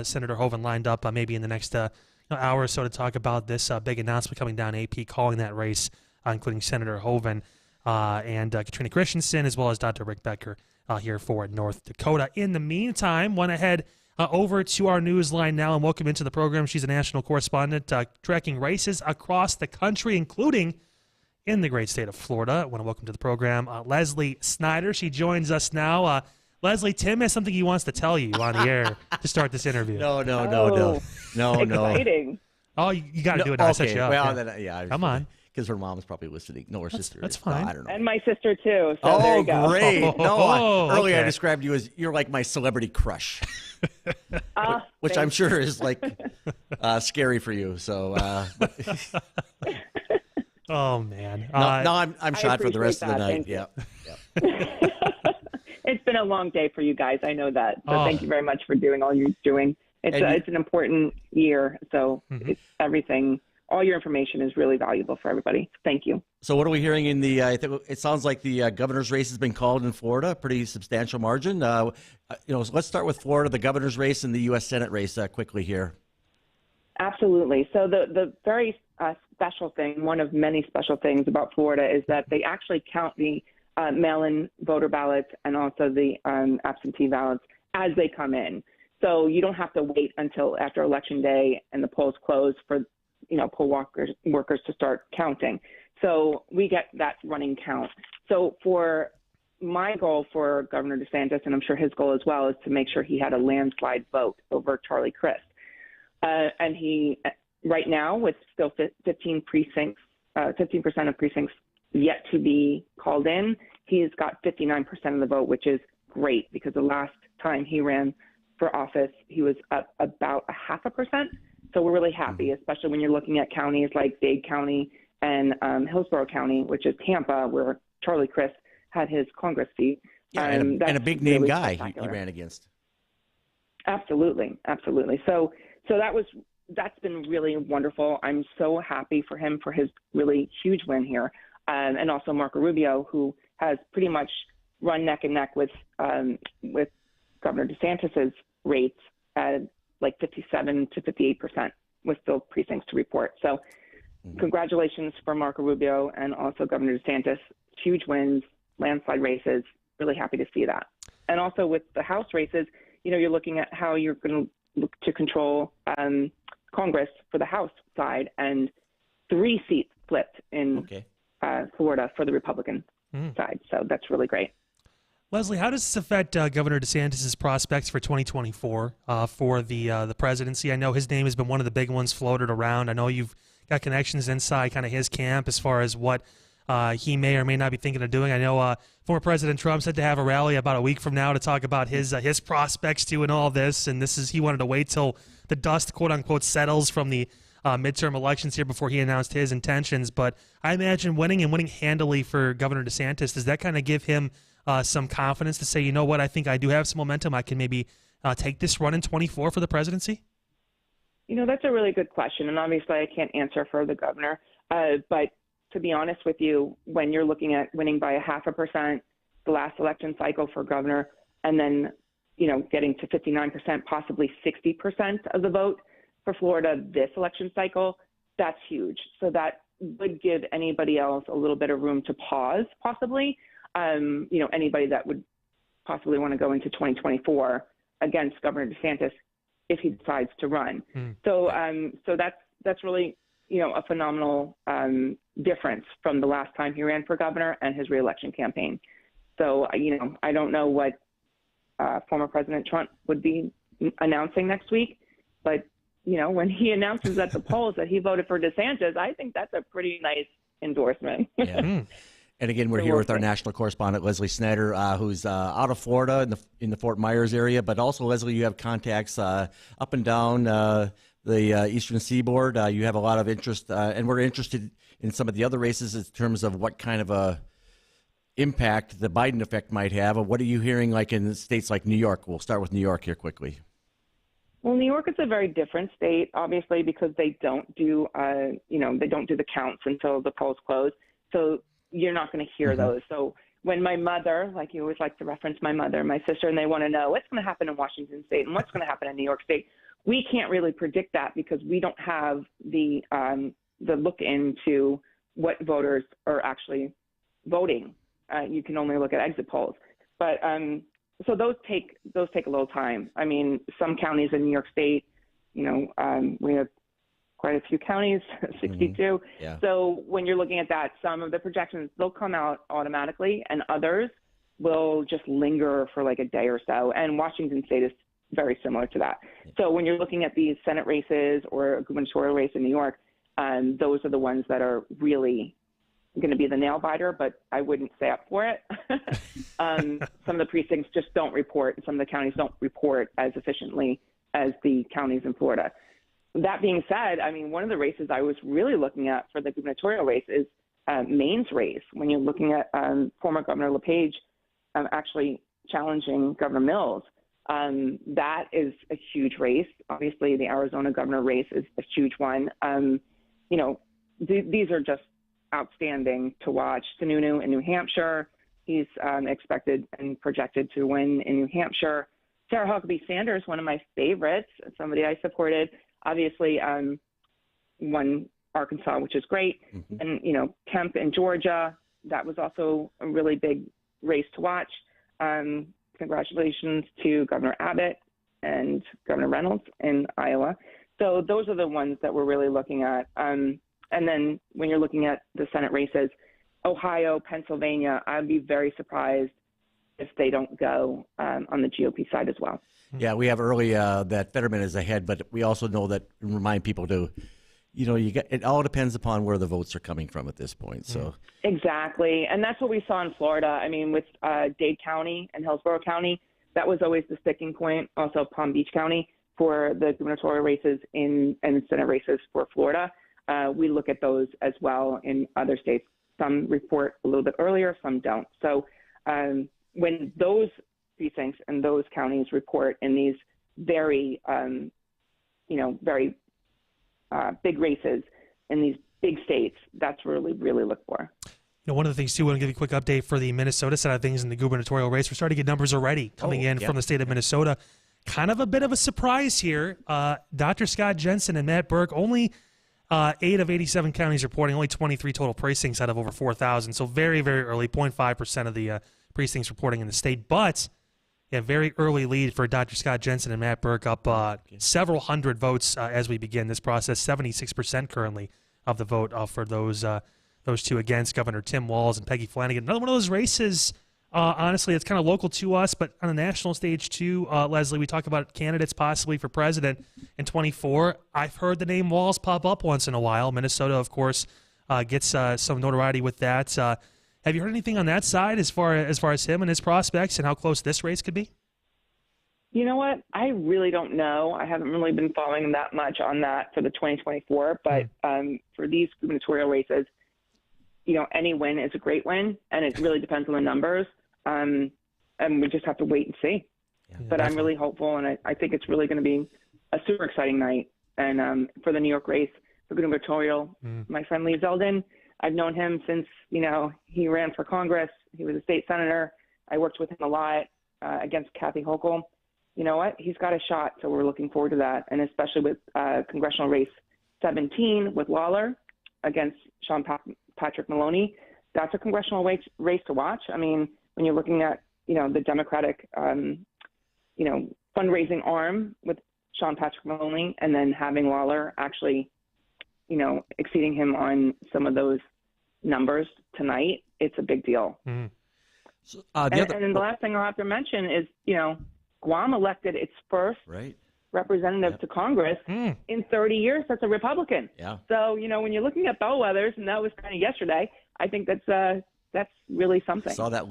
Senator Hoeven lined up maybe in the next hour or so to talk about this big announcement coming down. AP calling that race, including Senator Hoeven and Katrina Christensen, as well as Dr. Rick Becker here for North Dakota. In the meantime, went ahead over to our news line now and welcome into the program. She's a national correspondent tracking races across the country, including in the great state of Florida. I want to welcome to the program Leslie Snyder. She joins us now. Leslie, Tim has something he wants to tell you on the air to start this interview. No. Exciting. Oh, you got to do it now. I set you up. Well, yeah. then, yeah. Come on. Because her mom's probably listening. No, her sister. That's fine. I don't know. And my sister, too. So there you go. Great. No, earlier okay. I described you as you're like my celebrity crush, which I'm sure is like scary for you. So. Oh, man. No, I'm shot for the rest of the night. Yeah. It's been a long day for you guys. I know that. So thank you very much for doing all you're doing. It's an important year. So it's everything. All your information is really valuable for everybody. Thank you. So what are we hearing in the, I think it sounds like the governor's race has been called in Florida, pretty substantial margin. So let's start with Florida, the governor's race and the U.S. Senate race quickly here. Absolutely. So the very special thing, one of many special things about Florida is that they actually count the mail-in voter ballots and also the absentee ballots as they come in. So you don't have to wait until after Election Day and the polls close for poll workers to start counting. So we get that running count. So for my goal for Governor DeSantis, and I'm sure his goal as well, is to make sure he had a landslide vote over Charlie Crist. And he, right now, with still 15% of precincts yet to be called in, he's got 59% of the vote, which is great because the last time he ran for office, he was up about 0.5%. So we're really happy, especially when you're looking at counties like Dade County and Hillsborough County, which is Tampa, where Charlie Crist had his Congress seat. Yeah, and a big name really guy he ran against. Absolutely. So that's been really wonderful. I'm so happy for him for his really huge win here, and also Marco Rubio, who has pretty much run neck and neck with Governor DeSantis's rates at like 57 to 58% with still precincts to report. So congratulations for Marco Rubio and also Governor DeSantis. Huge wins, landslide races. Really happy to see that. And also with the House races, you're looking at how you're going to look to control Congress for the House side, and 3 seats flipped in Florida for the Republican side. So that's really great. Leslie, how does this affect Governor DeSantis' prospects for 2024 for the presidency? I know his name has been one of the big ones floated around. I know you've got connections inside kind of his camp as far as what he may or may not be thinking of doing. I know former President Trump said to have a rally about a week from now to talk about his prospects too and all this, and he wanted to wait till the dust, quote unquote, settles from the midterm elections here before he announced his intentions. But I imagine winning handily for Governor DeSantis, does that kind of give him some confidence to say, you know what, I think I do have some momentum. I can maybe take this run in 24 for the presidency? That's a really good question. And obviously I can't answer for the governor. But to be honest with you, when you're looking at winning by 0.5% the last election cycle for governor, and then, getting to 59%, possibly 60% of the vote for Florida this election cycle, that's huge. So that would give anybody else a little bit of room to pause, possibly. Anybody that would possibly want to go into 2024 against Governor DeSantis if he decides to run. So that's really, a phenomenal difference from the last time he ran for governor and his reelection campaign. So, I don't know what former President Trump would be announcing next week, But, when he announces at the polls that he voted for DeSantis, I think that's a pretty nice endorsement. Yeah. And again, we're here with our national correspondent, Leslie Snyder, who's out of Florida in the Fort Myers area. But also, Leslie, you have contacts up and down the Eastern Seaboard. You have a lot of interest, and we're interested in some of the other races in terms of what kind of a impact the Biden effect might have. What are you hearing like in states like New York? We'll start with New York here quickly. Well, New York is a very different state, obviously, because they don't do, they don't do the counts until the polls close. So you're not going to hear those. So when my mother, like you always like to reference my mother, my sister, and they want to know what's going to happen in Washington State and what's going to happen in New York State, we can't really predict that because we don't have the look into what voters are actually voting. You can only look at exit polls, but so those take a little time. I mean, some counties in New York State, we have quite a few counties, 62. Yeah. So when you're looking at that, some of the projections, they'll come out automatically, and others will just linger for like a day or so. And Washington State is very similar to that. So when you're looking at these Senate races or a gubernatorial race in New York, those are the ones that are really going to be the nail biter, but I wouldn't stay up for it. Some of the precincts just don't report. Some of the counties don't report as efficiently as the counties in Florida. That being said, I mean, one of the races I was really looking at for the gubernatorial race is Maine's race. When you're looking at former Governor LePage actually challenging Governor Mills, that is a huge race. Obviously, the Arizona governor race is a huge one. These are just outstanding to watch. Sununu in New Hampshire, he's expected and projected to win in New Hampshire. Sarah Huckabee Sanders, one of my favorites, somebody I supported, obviously won Arkansas, which is great. And, Kemp in Georgia, that was also a really big race to watch. Congratulations to Governor Abbott and Governor Reynolds in Iowa. So those are the ones that we're really looking at. And then when you're looking at the Senate races, Ohio, Pennsylvania, I'd be very surprised if they don't go on the GOP side as well. Yeah, we have early that Fetterman is ahead, but we also know that remind people to, it all depends upon where the votes are coming from at this point. So exactly, and that's what we saw in Florida. I mean, with Dade County and Hillsborough County, that was always the sticking point. Also, Palm Beach County for the gubernatorial races and Senate races for Florida. We look at those as well in other states. Some report a little bit earlier, some don't. So when those precincts and those counties report in these very, very big races in these big states, that's really, really look for. One of the things, too, I want to give you a quick update for the Minnesota side of things in the gubernatorial race. We're starting to get numbers already coming in from the state of Minnesota. Kind of a bit of a surprise here. Dr. Scott Jensen and Matt Burke, only 8 of 87 counties reporting, only 23 total precincts out of over 4,000. So very, very early, 0.5% of the precincts reporting in the state. But very early lead for Dr. Scott Jensen and Matt Burke, up several hundred votes as we begin this process. 76% currently of the vote for those two against Governor Tim Walz and Peggy Flanagan. Another one of those races, honestly, it's kind of local to us, but on the national stage too, Leslie, we talk about candidates possibly for president in 24. I've heard the name Walz pop up once in a while. Minnesota, of course, gets some notoriety with that. Have you heard anything on that side as far as him and his prospects and how close this race could be? You know what? I really don't know. I haven't really been following that much on that for the 2024, but for these gubernatorial races, any win is a great win, and it really depends on the numbers. And we just have to wait and see. Yeah, but definitely. I'm really hopeful, and I think it's really going to be a super exciting night. And for the New York race, for gubernatorial, my friend Lee Zeldin, I've known him since, he ran for Congress. He was a state senator. I worked with him a lot against Kathy Hochul. You know what? He's got a shot, so we're looking forward to that, and especially with congressional race 17 with Lawler against Sean Patrick Maloney. That's a congressional race to watch. I mean, when you're looking at, the Democratic, fundraising arm with Sean Patrick Maloney and then having Lawler actually, exceeding him on some of those numbers tonight, it's a big deal. So, and then the last thing I'll have to mention is, Guam elected its first representative to Congress in 30 years that's a Republican. Yeah. So, when you're looking at bellwethers, and that was kind of yesterday, I think that's really something. I saw that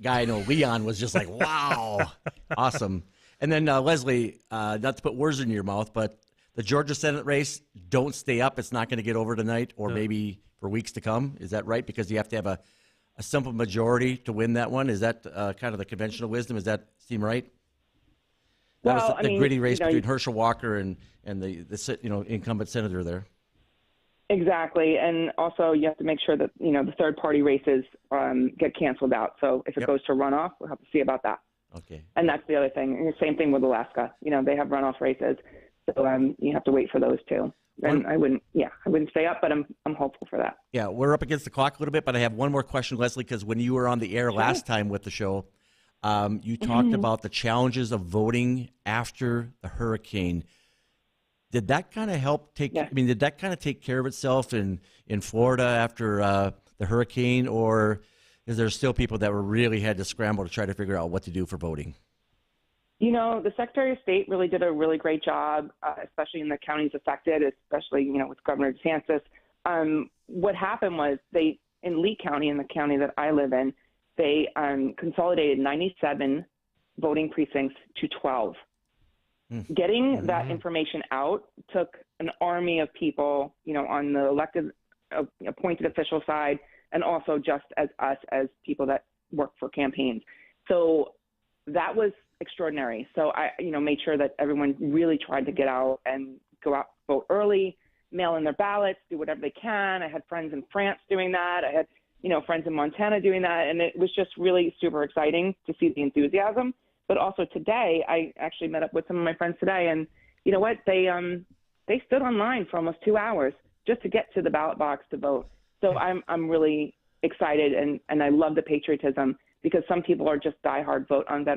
guy, Leon, was just like, wow, awesome. And then, Leslie, not to put words in your mouth, but the Georgia Senate race, don't stay up. It's not going to get over tonight or maybe for weeks to come. Is that right? Because you have to have a simple majority to win that one. Is that kind of the conventional wisdom? Does that seem right? That was the gritty race between Herschel Walker and the incumbent senator there. Exactly, and also you have to make sure that the third party races get canceled out. So if it goes to runoff, we'll have to see about that. Okay. And that's the other thing. And the same thing with Alaska. They have runoff races, so you have to wait for those too. And I wouldn't stay up, but I'm hopeful for that. Yeah, we're up against the clock a little bit, but I have one more question, Leslie, because when you were on the air last time with the show, you talked about the challenges of voting after the hurricane. Did that kind of help take? I mean, did that kind of take care of itself in Florida after the hurricane, or is there still people that really had to scramble to try to figure out what to do for voting? The Secretary of State really did a really great job, especially in the counties affected, especially with Governor DeSantis. What happened was in Lee County, in the county that I live in, they consolidated 97 voting precincts to 12. Getting that information out took an army of people, on the elected, appointed official side, and also just as us as people that work for campaigns. So that was extraordinary. So I, made sure that everyone really tried to get out and go out, vote early, mail in their ballots, do whatever they can. I had friends in France doing that. I had, friends in Montana doing that. And it was just really super exciting to see the enthusiasm. But also today, I actually met up with some of my friends today, and you know what? They stood online for almost 2 hours just to get to the ballot box to vote. So I'm really excited, and I love the patriotism, because some people are just diehard vote on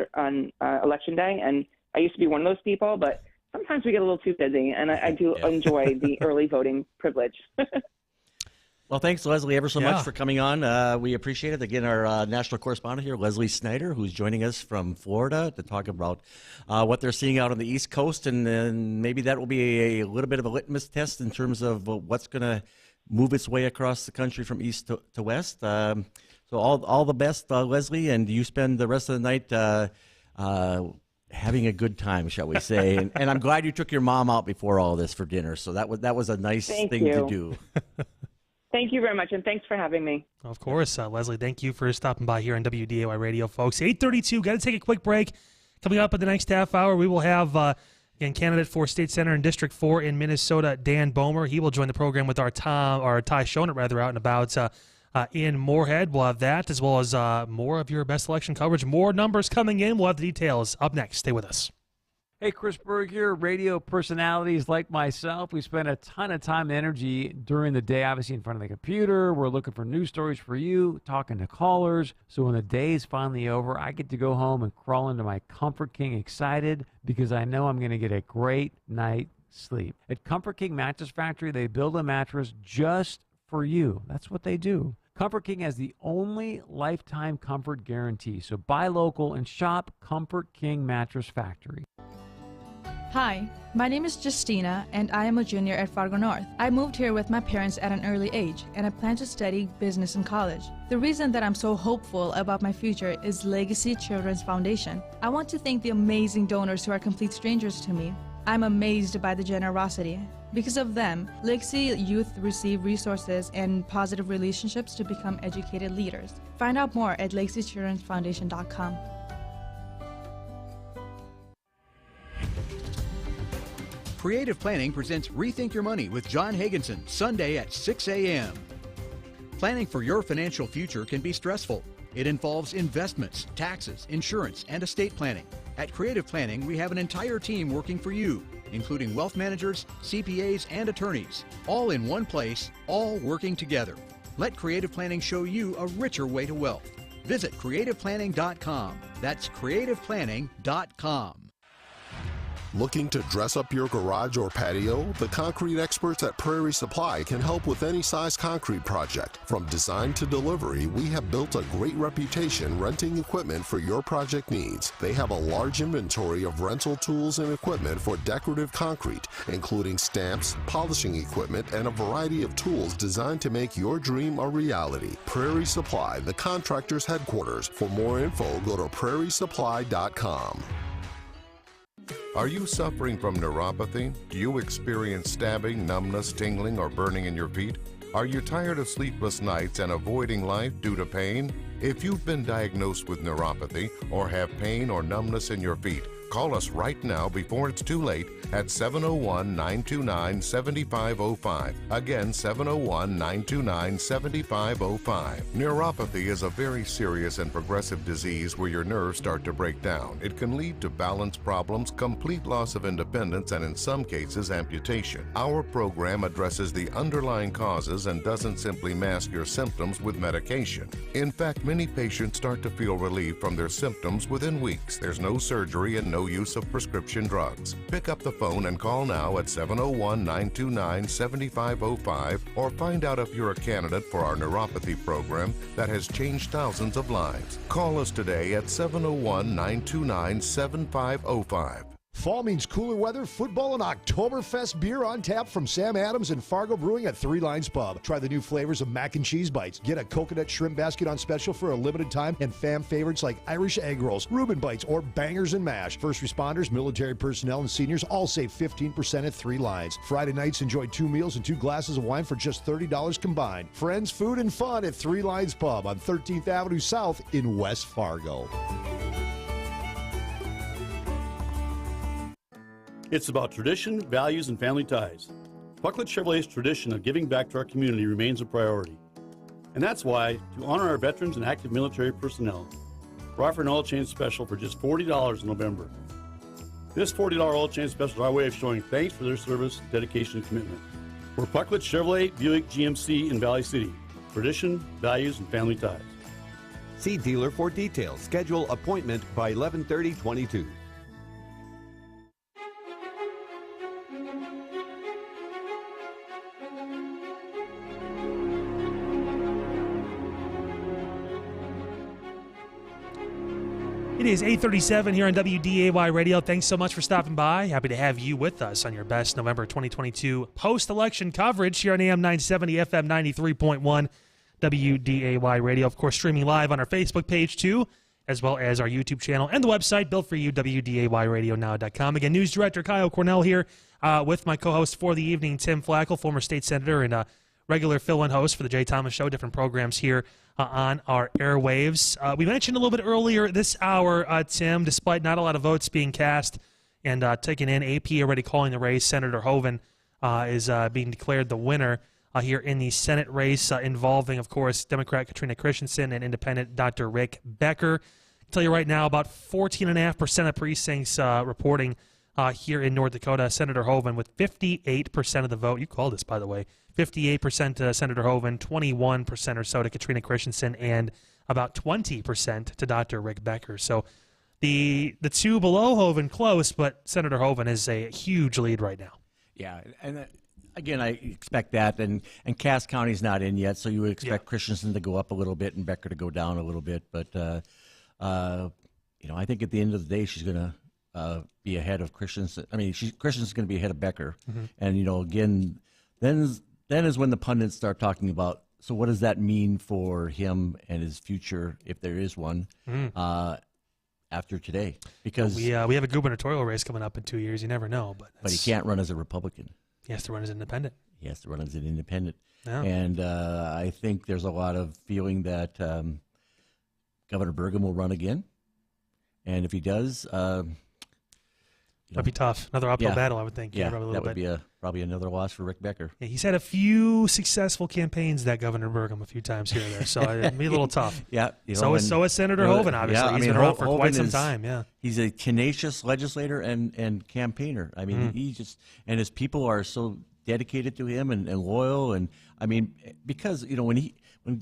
election day, and I used to be one of those people, but sometimes we get a little too busy, and I do enjoy the early voting privilege. Well, thanks, Leslie, ever so much for coming on. We appreciate it. Again, our national correspondent here, Leslie Snyder, who's joining us from Florida to talk about what they're seeing out on the East Coast, and then maybe that will be a little bit of a litmus test in terms of what's going to move its way across the country from east to west. So all the best, Leslie, and you spend the rest of the night having a good time, shall we say. And I'm glad you took your mom out before all this for dinner, so that was a nice thing to do. Thank you very much, and thanks for having me. Of course, Leslie, thank you for stopping by here on WDAY Radio, folks. 8:32, got to take a quick break. Coming up in the next half hour, we will have, again, candidate for State Senator in District 4 in Minnesota, Dan Bomer. He will join the program with our Ty Schonert, out and about in Moorhead. We'll have that, as well as more of your best election coverage. More numbers coming in. We'll have the details up next. Stay with us. Hey, Chris Berg here. Radio personalities like myself, we spend a ton of time and energy during the day, obviously in front of the computer. We're looking for news stories for you, talking to callers. So when the day is finally over, I get to go home and crawl into my Comfort King excited, because I know I'm going to get a great night's sleep. At Comfort King Mattress Factory, they build a mattress just for you. That's what they do. Comfort King has the only lifetime comfort guarantee. So buy local and shop Comfort King Mattress Factory. Hi, my name is Justina, and I am a junior at Fargo North. I moved here with my parents at an early age, and I plan to study business in college. The reason that I'm so hopeful about my future is Legacy Children's Foundation. I want to thank the amazing donors who are complete strangers to me. I'm amazed by the generosity. Because of them, Legacy youth receive resources and positive relationships to become educated leaders. Find out more at legacychildrensfoundation.com. Creative Planning presents Rethink Your Money with John Hagenson, Sunday at 6 a.m. Planning for your financial future can be stressful. It involves investments, taxes, insurance, and estate planning. At Creative Planning, we have an entire team working for you, including wealth managers, CPAs, and attorneys, all in one place, all working together. Let Creative Planning show you a richer way to wealth. Visit creativeplanning.com. That's creativeplanning.com. Looking to dress up your garage or patio? The concrete experts at Prairie Supply can help with any size concrete project. From design to delivery, we have built a great reputation renting equipment for your project needs. They have a large inventory of rental tools and equipment for decorative concrete, including stamps, polishing equipment, and a variety of tools designed to make your dream a reality. Prairie Supply, the contractor's headquarters. For more info, go to prairiesupply.com. Are you suffering from neuropathy? Do you experience stabbing, numbness, tingling, or burning in your feet? Are you tired of sleepless nights and avoiding life due to pain? If you've been diagnosed with neuropathy or have pain or numbness in your feet, call us right now before it's too late at 701-929-7505. Again, 701-929-7505. Neuropathy is a very serious and progressive disease where your nerves start to break down. It can lead to balance problems, complete loss of independence, and in some cases, amputation. Our program addresses the underlying causes and doesn't simply mask your symptoms with medication. In fact, many patients start to feel relief from their symptoms within weeks. There's no surgery and no use of prescription drugs. Pick up the phone and call now at 701-929-7505 or find out if you're a candidate for our neuropathy program that has changed thousands of lives. Call us today at 701-929-7505. Fall means cooler weather, football, and Oktoberfest beer on tap from Sam Adams and Fargo Brewing at Three Lines Pub. Try the new flavors of mac and cheese bites. Get a coconut shrimp basket on special for a limited time, and fam favorites like Irish egg rolls, Reuben bites, or bangers and mash. First responders, military personnel, and seniors all save 15% at Three Lines. Friday nights, enjoy 2 meals and 2 glasses of wine for just $30 combined. Friends, food, and fun at Three Lines Pub on 13th Avenue South in West Fargo. It's about tradition, values, and family ties. Bucklet Chevrolet's tradition of giving back to our community remains a priority. And that's why, to honor our veterans and active military personnel, we're offering an oil change special for just $40 in November. This $40 oil change special is our way of showing thanks for their service, dedication, and commitment. We're Bucklet Chevrolet Buick GMC in Valley City. Tradition, values, and family ties. See dealer for details. Schedule appointment by 11/30/22. It is 8:37 here on WDAY Radio. Thanks so much for stopping by. Happy to have you with us on your best November 2022 post-election coverage here on AM 970, FM 93.1, WDAY Radio. Of course, streaming live on our Facebook page, too, as well as our YouTube channel and the website built for you, WDAYradionow.com. Again, News Director Kyle Cornell here with my co-host for the evening, Tim Flakoll, former state senator and regular fill-in host for the Jay Thomas Show, different programs here on our airwaves. We mentioned a little bit earlier this hour, Tim, despite not a lot of votes being cast and taken in, AP already calling the race. Senator Hoeven is being declared the winner here in the Senate race involving, of course, Democrat Katrina Christensen and Independent Dr. Rick Becker. I'll tell you right now, about 14.5% of precincts reporting here in North Dakota. Senator Hoeven with 58% of the vote. You called this, by the way. 58% to Senator Hoeven, 21% or so to Katrina Christensen, and about 20% to Dr. Rick Becker. So the two below Hoeven close, but Senator Hoeven is a huge lead right now. Yeah, and again, I expect that, and Cass County's not in yet, so you would expect Christensen to go up a little bit and Becker to go down a little bit. But I think at the end of the day, she's going to be ahead of Christensen. I mean, Christensen's going to be ahead of Becker, and again, then is when the pundits start talking about, so what does that mean for him and his future, if there is one, after today? Because we have a gubernatorial race coming up in 2 years. You never know. But he can't run as a Republican. He has to run as an independent. He has to run as an independent. Yeah. And I think there's a lot of feeling that Governor Burgum will run again. And if he does... That'd be tough. Another uphill battle, I would think. Yeah, that would be probably another loss for Rick Becker. Yeah, he's had a few successful campaigns, that Governor Burgum, a few times here and there, so it'd be a little tough. Yeah. So is Senator Hoeven, obviously. He's been around for quite some time. Yeah. He's a tenacious legislator and campaigner. I mean, and his people are so dedicated to him and loyal. And I mean, because when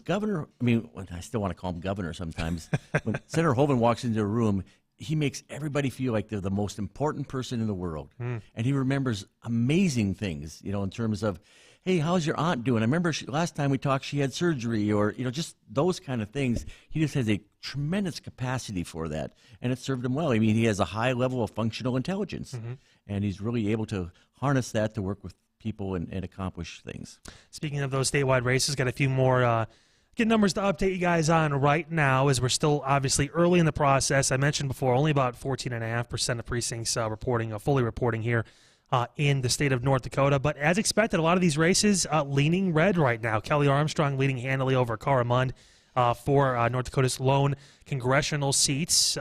Governor, I still want to call him governor sometimes. When Senator Hoeven walks into a room, he makes everybody feel like they're the most important person in the world. Mm. And he remembers amazing things, in terms of, hey, how's your aunt doing? I remember last time we talked, she had surgery, or, just those kind of things. He just has a tremendous capacity for that, and it served him well. I mean, he has a high level of functional intelligence, and he's really able to harness that to work with people and accomplish things. Speaking of those statewide races, got a few more numbers to update you guys on right now, as we're still obviously early in the process. I mentioned before, only about 14.5% of precincts fully reporting here in the state of North Dakota. But as expected, a lot of these races leaning red right now. Kelly Armstrong leading handily over Cara Mund for North Dakota's lone congressional seats.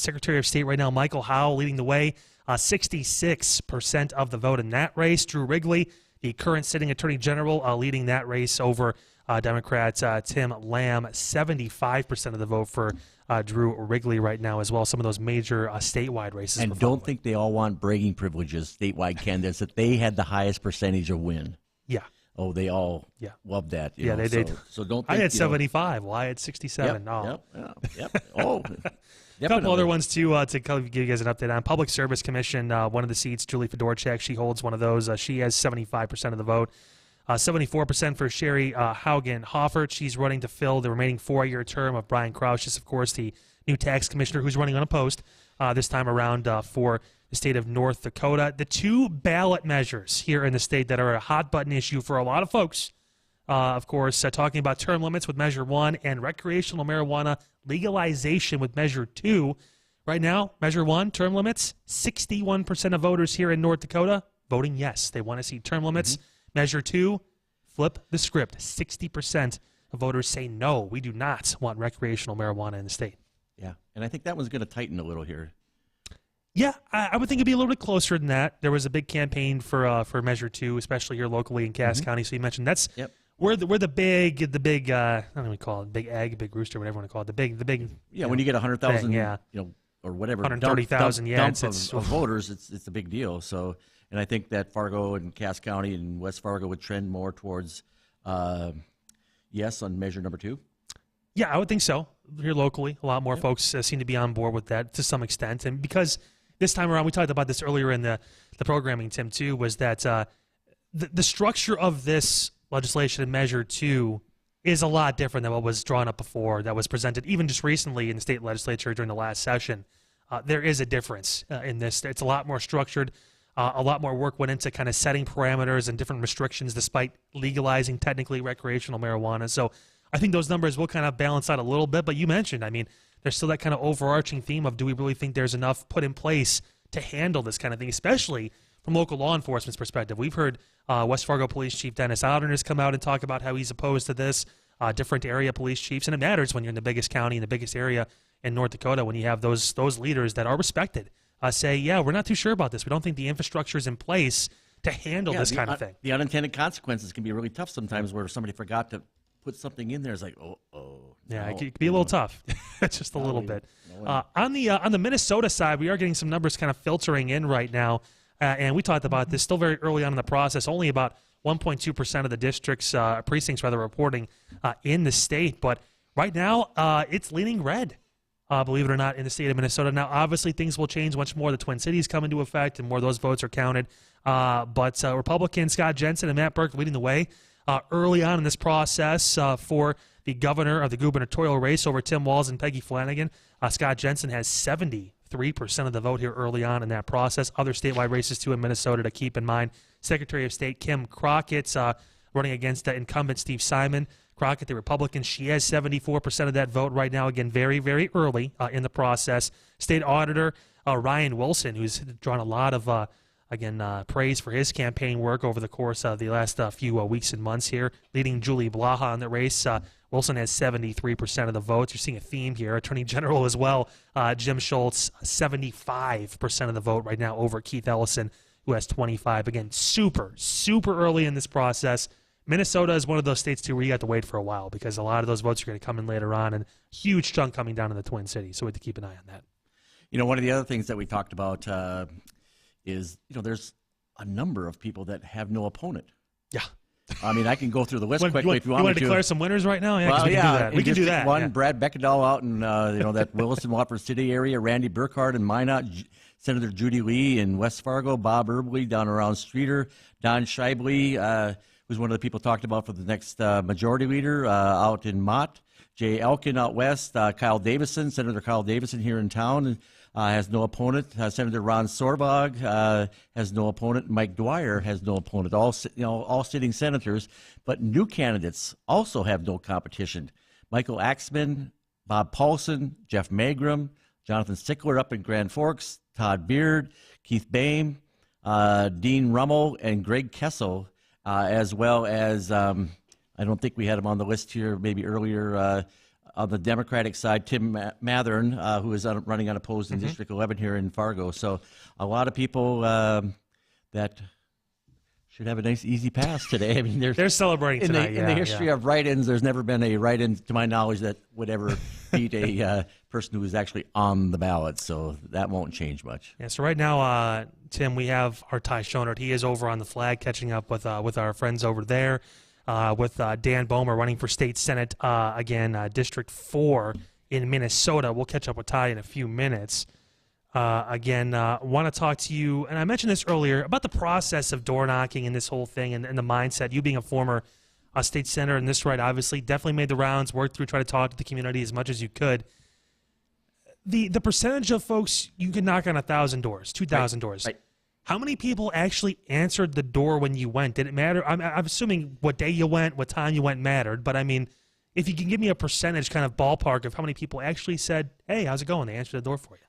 Secretary of State right now, Michael Howell, leading the way, 66% of the vote in that race. Drew Wrigley, the current sitting Attorney General, leading that race over Democrats Tim Lamb, 75% of the vote for Drew Wrigley right now as well. Some of those major statewide races. And don't think they all want bragging privileges, statewide candidates, that they had the highest percentage of win. Yeah. Oh, they all love that. Yeah, they did. So don't think, I had 75. Well, I had 67. Yep. Oh, a couple other ones, too, to give you guys an update on. Public Service Commission, one of the seats, Julie Fedorchak, she holds one of those. She has 75% of the vote. 74% for Sherry Haugen Hoffert. She's running to fill the remaining 4-year term of Brian Crouch, of course, the new tax commissioner who's running unopposed this time around for the state of North Dakota. The two ballot measures here in the state that are a hot-button issue for a lot of folks, of course, talking about term limits with Measure 1 and recreational marijuana legalization with Measure 2. Right now, Measure 1, term limits, 61% of voters here in North Dakota voting yes. They want to see term limits. Measure 2, flip the script. 60% of voters say no, we do not want recreational marijuana in the state. Yeah, and I think that one's going to tighten a little here. Yeah, I would think it'd be a little bit closer than that. There was a big campaign for Measure 2, especially here locally in Cass County. So you mentioned that's we're the big I don't know what we call it, big egg, big rooster, whatever you want to call it, the big. Yeah, when you get 100,000, or whatever, 130,000, dump of voters, it's a big deal. So. And I think that Fargo and Cass County and West Fargo would trend more towards yes on Measure number 2. Yeah, I would think so. Here locally, a lot more folks seem to be on board with that to some extent. And because this time around, we talked about this earlier in the programming, Tim, too, was that the structure of this legislation in Measure 2 is a lot different than what was drawn up before, that was presented even just recently in the state legislature during the last session. There is a difference in this. It's a lot more structured. A lot more work went into kind of setting parameters and different restrictions despite legalizing technically recreational marijuana. So I think those numbers will kind of balance out a little bit. But you mentioned, I mean, there's still that kind of overarching theme of, do we really think there's enough put in place to handle this kind of thing, especially from local law enforcement's perspective? We've heard West Fargo Police Chief Dennis Alderness come out and talk about how he's opposed to this, different area police chiefs. And it matters when you're in the biggest county, in the biggest area in North Dakota, when you have those leaders that are respected. Say, yeah, we're not too sure about this. We don't think the infrastructure is in place to handle this kind of thing. The unintended consequences can be really tough sometimes, where somebody forgot to put something in there. It's like, yeah, it could be a little tough. Just a little bit. On the Minnesota side, we are getting some numbers kind of filtering in right now, and we talked about this still very early on in the process. Only about 1.2% of the districts, precincts rather, reporting in the state, but right now it's leaning red. Believe it or not, in the state of Minnesota. Now, obviously, things will change much more. The Twin Cities come into effect, and more of those votes are counted. But Republican Scott Jensen and Matt Burke leading the way early on in this process for the governor of the gubernatorial race over Tim Walz and Peggy Flanagan. Scott Jensen has 73% of the vote here early on in that process. Other statewide races, too, in Minnesota to keep in mind. Secretary of State Kim Crockett's running against the incumbent Steve Simon. Crockett, the Republican, she has 74% of that vote right now. Again, very, very early in the process. State Auditor Ryan Wilson, who's drawn a lot of, praise for his campaign work over the course of the last few weeks and months here, leading Julie Blaha in the race. Wilson has 73% of the votes. You're seeing a theme here. Attorney General as well, Jim Schultz, 75% of the vote right now over Keith Ellison, who has 25. Again, super, super early in this process. Minnesota is one of those states, too, where you have to wait for a while because a lot of those votes are going to come in later on, and huge chunk coming down in the Twin Cities. So we have to keep an eye on that. One of the other things that we talked about is, there's a number of people that have no opponent. Yeah. I mean, I can go through the list quickly if you want want to me to. declare some winners right now? Yeah, Well, we can do that. We can do that. One, yeah. Brad Beckedahl out in that Williston, Watford City area. Randy Burkhardt in Minot. Senator Judy Lee in West Fargo. Bob Erbley down around Streeter. Don Scheibele, who's one of the people talked about for the next majority leader out in Mott. Jay Elkin out west. Kyle Davison, Senator Kyle Davison here in town. Has no opponent. Senator Ron Sorbog has no opponent. Mike Dwyer has no opponent. All sitting senators, but new candidates also have no competition. Michael Axman, Bob Paulson, Jeff Magrum, Jonathan Stickler up in Grand Forks, Todd Beard, Keith Boehm, Dean Rummel, and Greg Kessel, as well as I don't think we had him on the list here maybe earlier. On the Democratic side, Tim Mathern, who is running unopposed in District 11 here in Fargo. So a lot of people that should have a nice, easy pass today. I mean, they're celebrating tonight. In the history of write-ins, there's never been a write-in, to my knowledge, that would ever beat a person who is actually on the ballot. So that won't change much. Yeah. So right now, Tim, we have our Ty Schonert. He is over on the flag, catching up with our friends over there. With Dan Bomer running for state senate again, District 4 in Minnesota. We'll catch up with Ty in a few minutes. Again, want to talk to you, and I mentioned this earlier, about the process of door knocking and this whole thing and the mindset. You being a former state senator in this right, obviously, definitely made the rounds, worked through, try to talk to the community as much as you could. The percentage of folks, you could knock on 1,000 doors, 2,000 doors. Right. How many people actually answered the door when you went? Did it matter? I'm assuming what day you went, what time you went mattered. But, I mean, if you can give me a percentage kind of ballpark of how many people actually said, hey, how's it going? They answered the door for you.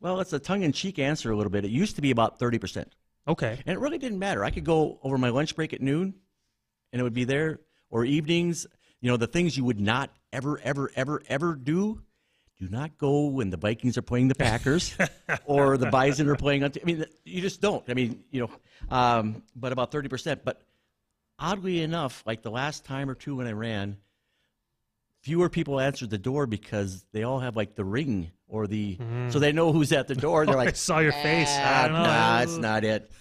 Well, it's a tongue-in-cheek answer a little bit. It used to be about 30%. Okay. And it really didn't matter. I could go over my lunch break at noon, and it would be there. Or evenings, the things you would not ever, ever, ever, ever do. Do not go when the Vikings are playing the Packers or the Bison are playing. I mean, you just don't. I mean, but about 30%. But oddly enough, like the last time or two when I ran, fewer people answered the door because they all have like the ring or the, so they know who's at the door. They're like, I saw your face. I don't know. Nah, it's not it.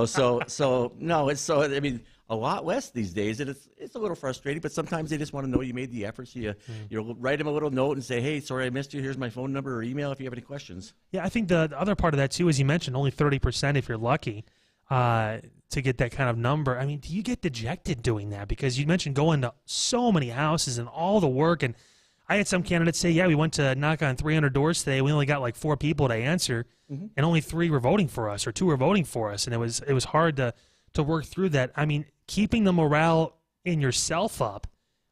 So no, it's so. I mean, a lot less these days, and it's a little frustrating. But sometimes they just want to know you made the effort. So you write them a little note and say, hey, sorry I missed you. Here's my phone number or email if you have any questions. Yeah, I think the other part of that too, as you mentioned, only 30% if you're lucky to get that kind of number. I mean, do you get dejected doing that? Because you mentioned going to so many houses and all the work. And I had some candidates say, yeah, we went to knock on 300 doors today. We only got like 4 people to answer, and only 3 were voting for us or 2 were voting for us. And it was hard to work through that. I mean, keeping the morale in yourself up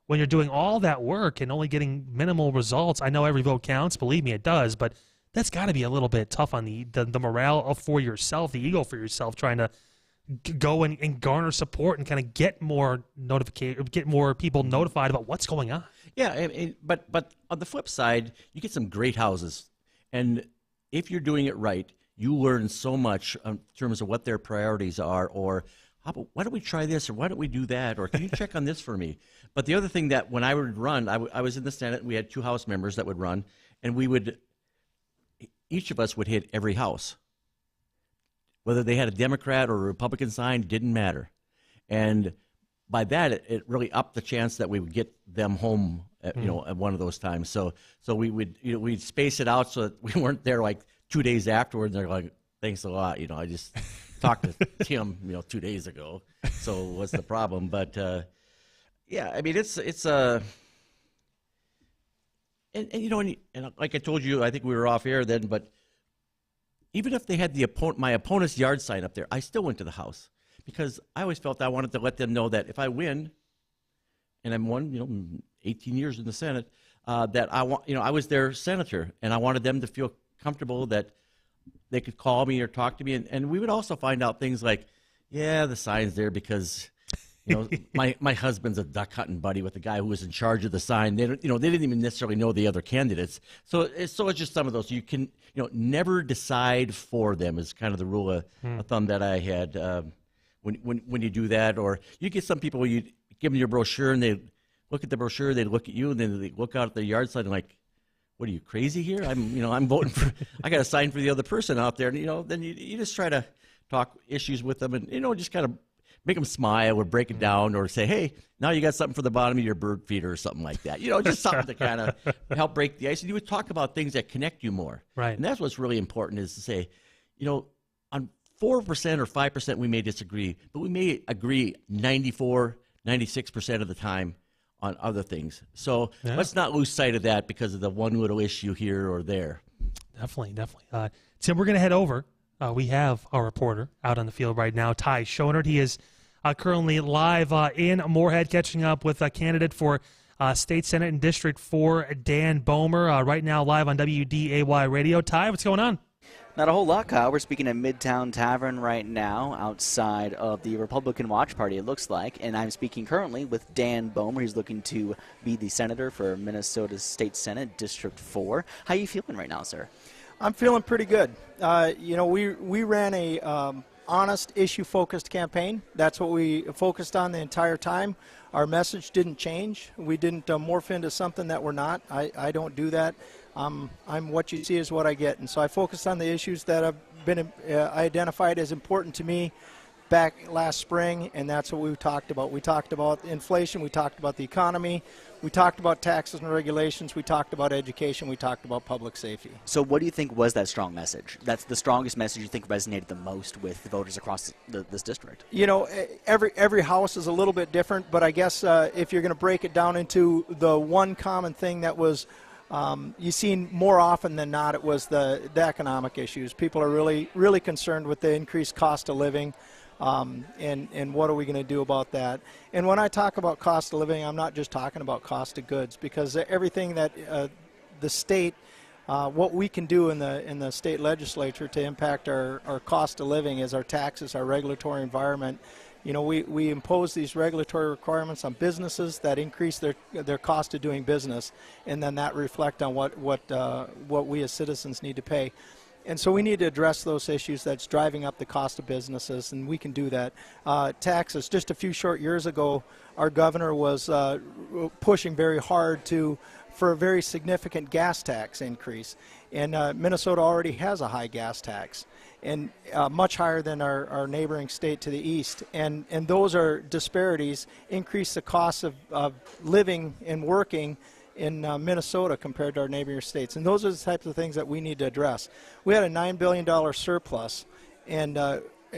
when you're doing all that work and only getting minimal results. I know every vote counts. Believe me, it does. But that's got to be a little bit tough on the morale for yourself, the ego for yourself, trying to go and garner support and kind of get more people notified about what's going on. Yeah, but on the flip side, you get some great houses. And if you're doing it right, you learn so much in terms of what their priorities are, or why don't we try this, or why don't we do that, or can you check on this for me? But the other thing that when I would run, I was in the Senate, and we had 2 House members that would run, and each of us would hit every house. Whether they had a Democrat or a Republican sign, didn't matter. And by that, it really upped the chance that we would get them home at one of those times. So we'd space it out so that we weren't there like 2 days afterward, and they're like, thanks a lot. I just talked to Tim, 2 days ago. So what's the problem? But yeah, I mean, it's and like I told you, I think we were off air then, but even if they had my opponent's yard sign up there, I still went to the house because I always felt I wanted to let them know that if I win, and I'm won, 18 years in the Senate, that I was their senator, and I wanted them to feel comfortable that they could call me or talk to me, and we would also find out things like, yeah, the sign's there because my husband's a duck hunting buddy with the guy who was in charge of the sign. They didn't even necessarily know the other candidates. So it's just some of those. You can never decide for them is kind of the rule of thumb that I had when you do that. Or you get some people where you give them your brochure and they look at the brochure, they look at you, and then they look out at the yard sign and like, what are you, crazy here? I'm voting for. I got to sign for the other person out there. And then you just try to talk issues with them and just kind of make them smile or break it down or say, hey, now you got something for the bottom of your bird feeder or something like that. Just something to kind of help break the ice. And you would talk about things that connect you more. Right. And that's what's really important is to say, on 4% or 5% we may disagree, but we may agree 94, 96% of the time on other things. So let's not lose sight of that because of the one little issue here or there. Definitely. Tim, we're going to head over. We have our reporter out on the field right now, Ty Schonert. He is currently live in Moorhead, catching up with a candidate for State Senate in District 4, Dan Bomer, right now live on WDAY Radio. Ty, what's going on? Not a whole lot, Kyle. We're speaking at Midtown Tavern right now outside of the Republican Watch Party, it looks like. And I'm speaking currently with Dan Bomer. He's looking to be the senator for Minnesota State Senate, District 4. How are you feeling right now, sir? I'm feeling pretty good. We ran a honest, issue-focused campaign. That's what we focused on the entire time. Our message didn't change. We didn't morph into something that we're not. I don't do that. I'm what you see is what I get. And so I focused on the issues that have been identified as important to me back last spring, and that's what we talked about. We talked about inflation. We talked about the economy. We talked about taxes and regulations. We talked about education. We talked about public safety. So what do you think was that strong message? That's the strongest message you think resonated the most with the voters across this district? Every house is a little bit different, but I guess if you're going to break it down into the one common thing that was you've seen more often than not, it was the economic issues. People are really, really concerned with the increased cost of living. And what are we going to do about that? And when I talk about cost of living, I'm not just talking about cost of goods, because everything that the state, what we can do in the state legislature to impact our cost of living is our taxes, our regulatory environment. We impose these regulatory requirements on businesses that increase their cost of doing business, and then that reflect on what we as citizens need to pay. And so we need to address those issues that's driving up the cost of businesses, and we can do that. Taxes. Just a few short years ago, our governor was pushing very hard for a very significant gas tax increase. And Minnesota already has a high gas tax, and much higher than our neighboring state to the east. And those are disparities, increase the cost of living and working in Minnesota compared to our neighboring states. And those are the types of things that we need to address. We had a $9 billion surplus, and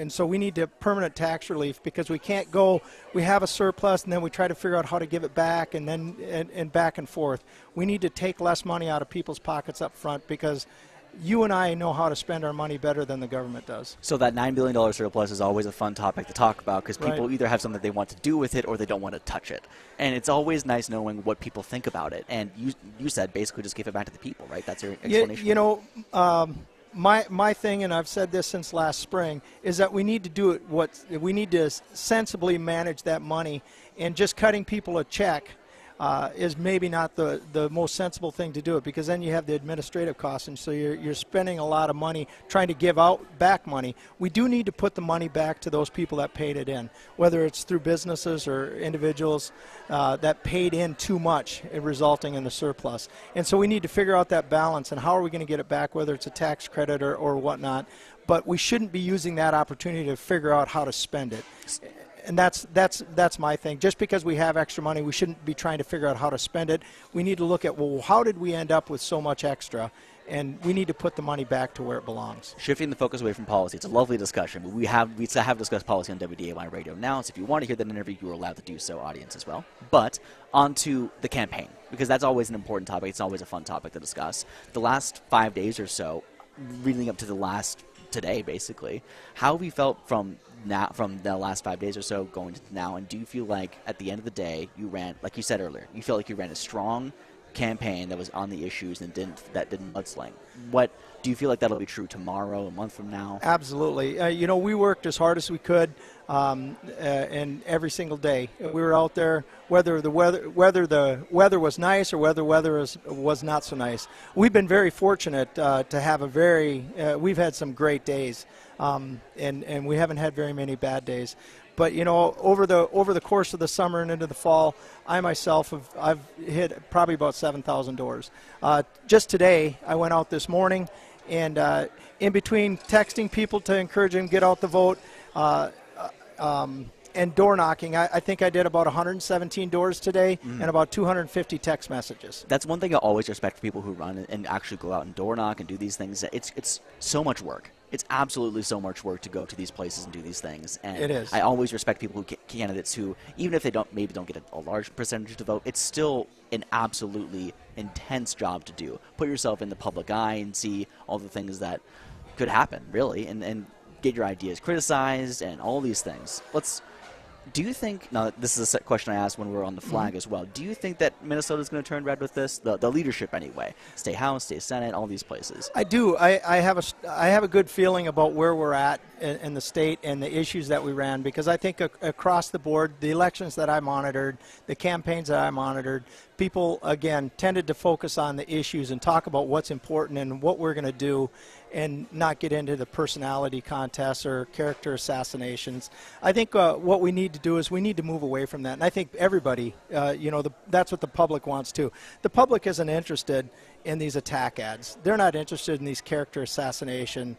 so we need permanent tax relief, because we can't go, we have a surplus and then we try to figure out how to give it back and then and back and forth. We need to take less money out of people's pockets up front, because you and I know how to spend our money better than the government does. So that $9 billion surplus is always a fun topic to talk about, because people either have something they want to do with it or they don't want to touch it. And it's always nice knowing what people think about it. And you said basically just give it back to the people, right? That's your explanation. My thing, and I've said this since last spring, is that we need to do it. We need to sensibly manage that money, and just cutting people a check is maybe not the most sensible thing to do it, because then you have the administrative costs, and so you're spending a lot of money trying to give back money. We do need to put the money back to those people that paid it in, whether it's through businesses or individuals that paid in too much, resulting in the surplus. And so we need to figure out that balance, and how are we going to get it back, whether it's a tax credit or whatnot. But we shouldn't be using that opportunity to figure out how to spend it. And that's my thing. Just because we have extra money, we shouldn't be trying to figure out how to spend it. We need to look at, well, how did we end up with so much extra? And we need to put the money back to where it belongs. Shifting the focus away from policy, it's a lovely discussion. But we have discussed policy on WDAY Radio now, so if you want to hear that interview, you are allowed to do so, audience as well. But on to the campaign, because that's always an important topic. It's always a fun topic to discuss. The last 5 days or so, leading up to today, basically, how have you felt from the last 5 days or so going to now, and do you feel like at the end of the day you ran, like you said earlier, you feel like you ran a strong campaign that was on the issues and didn't mudsling? What do you feel like that'll be true tomorrow, a month from now? Absolutely. We worked as hard as we could, and every single day we were out there, whether the weather was nice or whether weather was not so nice. We've been very fortunate to have we've had some great days, and we haven't had very many bad days. But over the course of the summer and into the fall, I myself I've hit probably about 7,000 doors. Just today, I went out this morning, and in between texting people to encourage them to get out the vote, and door knocking, I think I did about 117 doors today and about 250 text messages. That's one thing I always respect for people who run and actually go out and door knock and do these things. It's so much work. It's absolutely so much work to go to these places and do these things. And it is. I always respect people candidates who, even if they don't get a large percentage to vote, it's still an absolutely intense job to do. Put yourself in the public eye and see all the things that could happen, really, and get your ideas criticized and all these things. Do you think, now this is a question I asked when we were on the flag as well, do you think that Minnesota's going to turn red with this? The leadership anyway. State House, State Senate, all these places. I do. I have a good feeling about where we're at in the state and the issues that we ran, because I think across the board, the elections that I monitored, the campaigns that I monitored, people, again, tended to focus on the issues and talk about what's important and what we're going to do, and not get into the personality contests or character assassinations. I think what we need to do is we need to move away from that. And I think everybody, that's what the public wants too. The public isn't interested in these attack ads. They're not interested in these character assassination.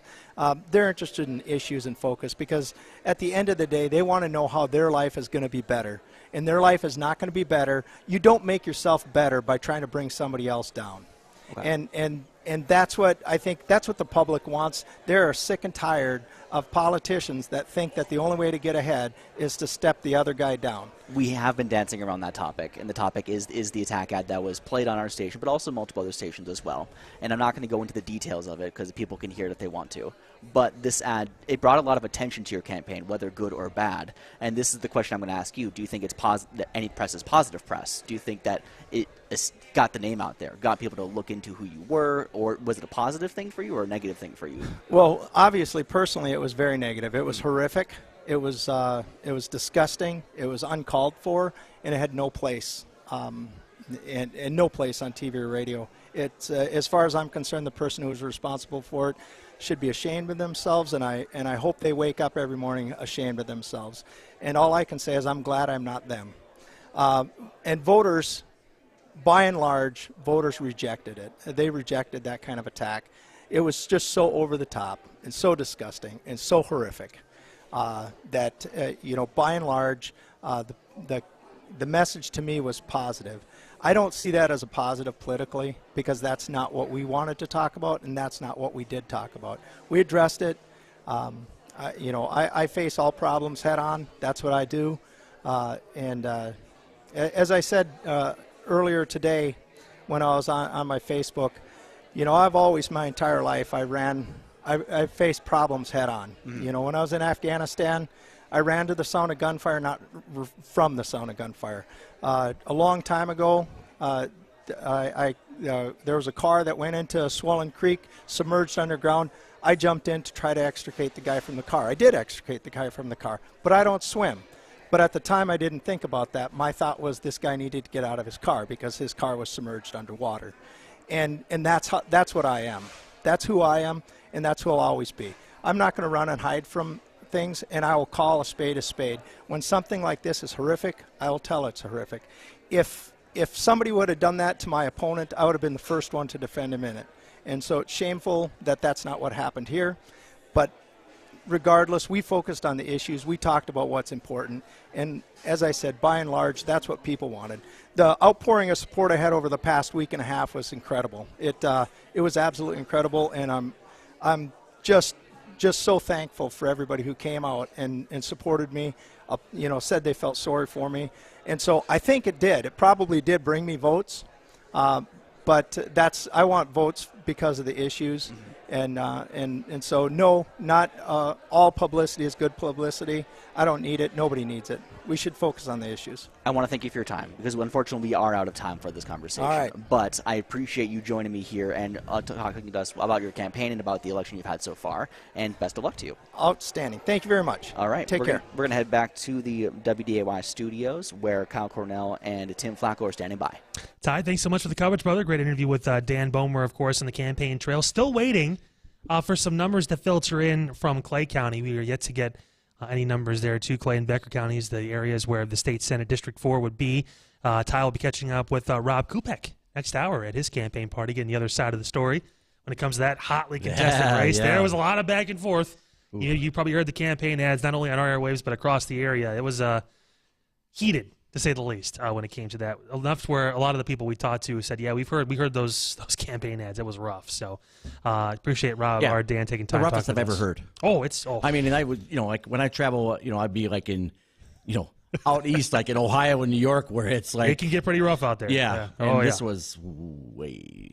They're interested in issues and focus, because at the end of the day, they want to know how their life is going to be better. And their life is not going to be better. You don't make yourself better by trying to bring somebody else down. Okay. And that's what I think, that's what the public wants. They're sick and tired of politicians that think that the only way to get ahead is to step the other guy down. We have been dancing around that topic, and the topic is the attack ad that was played on our station, but also multiple other stations as well. And I'm not going to go into the details of it because people can hear it if they want to. But this ad, it brought a lot of attention to your campaign, whether good or bad. And this is the question I'm going to ask you. Do you think that any press is positive press? Do you think that it got the name out there, got people to look into who you were, or was it a positive thing for you or a negative thing for you? Well, obviously, personally, it was very negative. It was horrific. It was disgusting. It was uncalled for, and it had no place, and no place on TV or radio. It's as far as I'm concerned, the person who was responsible for it should be ashamed of themselves, and I hope they wake up every morning ashamed of themselves. And all I can say is I'm glad I'm not them. And voters, by and large, voters rejected it. They rejected that kind of attack. It was just so over the top and so disgusting and so horrific that by and large, the message to me was positive. I don't see that as a positive politically, because that's not what we wanted to talk about, and that's not what we did talk about. We addressed it. I face all problems head on. That's what I do. As I said earlier today when I was on my Facebook, I've always, my entire life, I faced problems head on. Mm-hmm. When I was in Afghanistan, I ran to the sound of gunfire, not from the sound of gunfire. A long time ago, there was a car that went into a swollen creek, submerged underground. I jumped in to try to extricate the guy from the car. I did extricate the guy from the car, but I don't swim. But at the time, I didn't think about that. My thought was this guy needed to get out of his car because his car was submerged underwater. And that's what I am. That's who I am, and that's who I'll always be. I'm not going to run and hide from things, and I will call a spade a spade. When something like this is horrific, I will tell it's horrific. If somebody would have done that to my opponent, I would have been the first one to defend him in it. And so it's shameful that that's not what happened here. But regardless, we focused on the issues. We talked about what's important. And as I said, by and large, that's what people wanted. The outpouring of support I had over the past week and a half was incredible. It was absolutely incredible, and I'm just so thankful for everybody who came out and supported me, said they felt sorry for me. And so I think it did. It probably did bring me votes, but I want votes because of the issues. Mm-hmm. And so no, not all publicity is good publicity. I don't need it. Nobody needs it. We should focus on the issues. I want to thank you for your time, because unfortunately we are out of time for this conversation. All right. But I appreciate you joining me here and talking to us about your campaign and about the election you've had so far. And best of luck to you. Outstanding. Thank you very much. All right. Take care. We're going to head back to the WDAY studios, where Kyle Cornell and Tim Flakoll are standing by. Ty, thanks so much for the coverage, brother. Great interview with Dan Bomer, of course, on the campaign trail. Still waiting for some numbers to filter in from Clay County. We are yet to get any numbers there to Clay and Becker counties, the areas where the state Senate District 4 would be. Ty will be catching up with Rob Kupek next hour at his campaign party, getting the other side of the story when it comes to that hotly contested race. Yeah. There was a lot of back and forth You probably heard the campaign ads not only on our airwaves but across the area. It was heated, to say the least, when it came to that. Enough where a lot of the people we talked to said, "Yeah, we heard those campaign ads. It was rough." So appreciate Rob or Dan taking time. The roughest I've ever heard. I mean, and I would, like when I travel, I'd be like in, out east, like in Ohio and New York, where it's like it can get pretty rough out there. Yeah, and this was way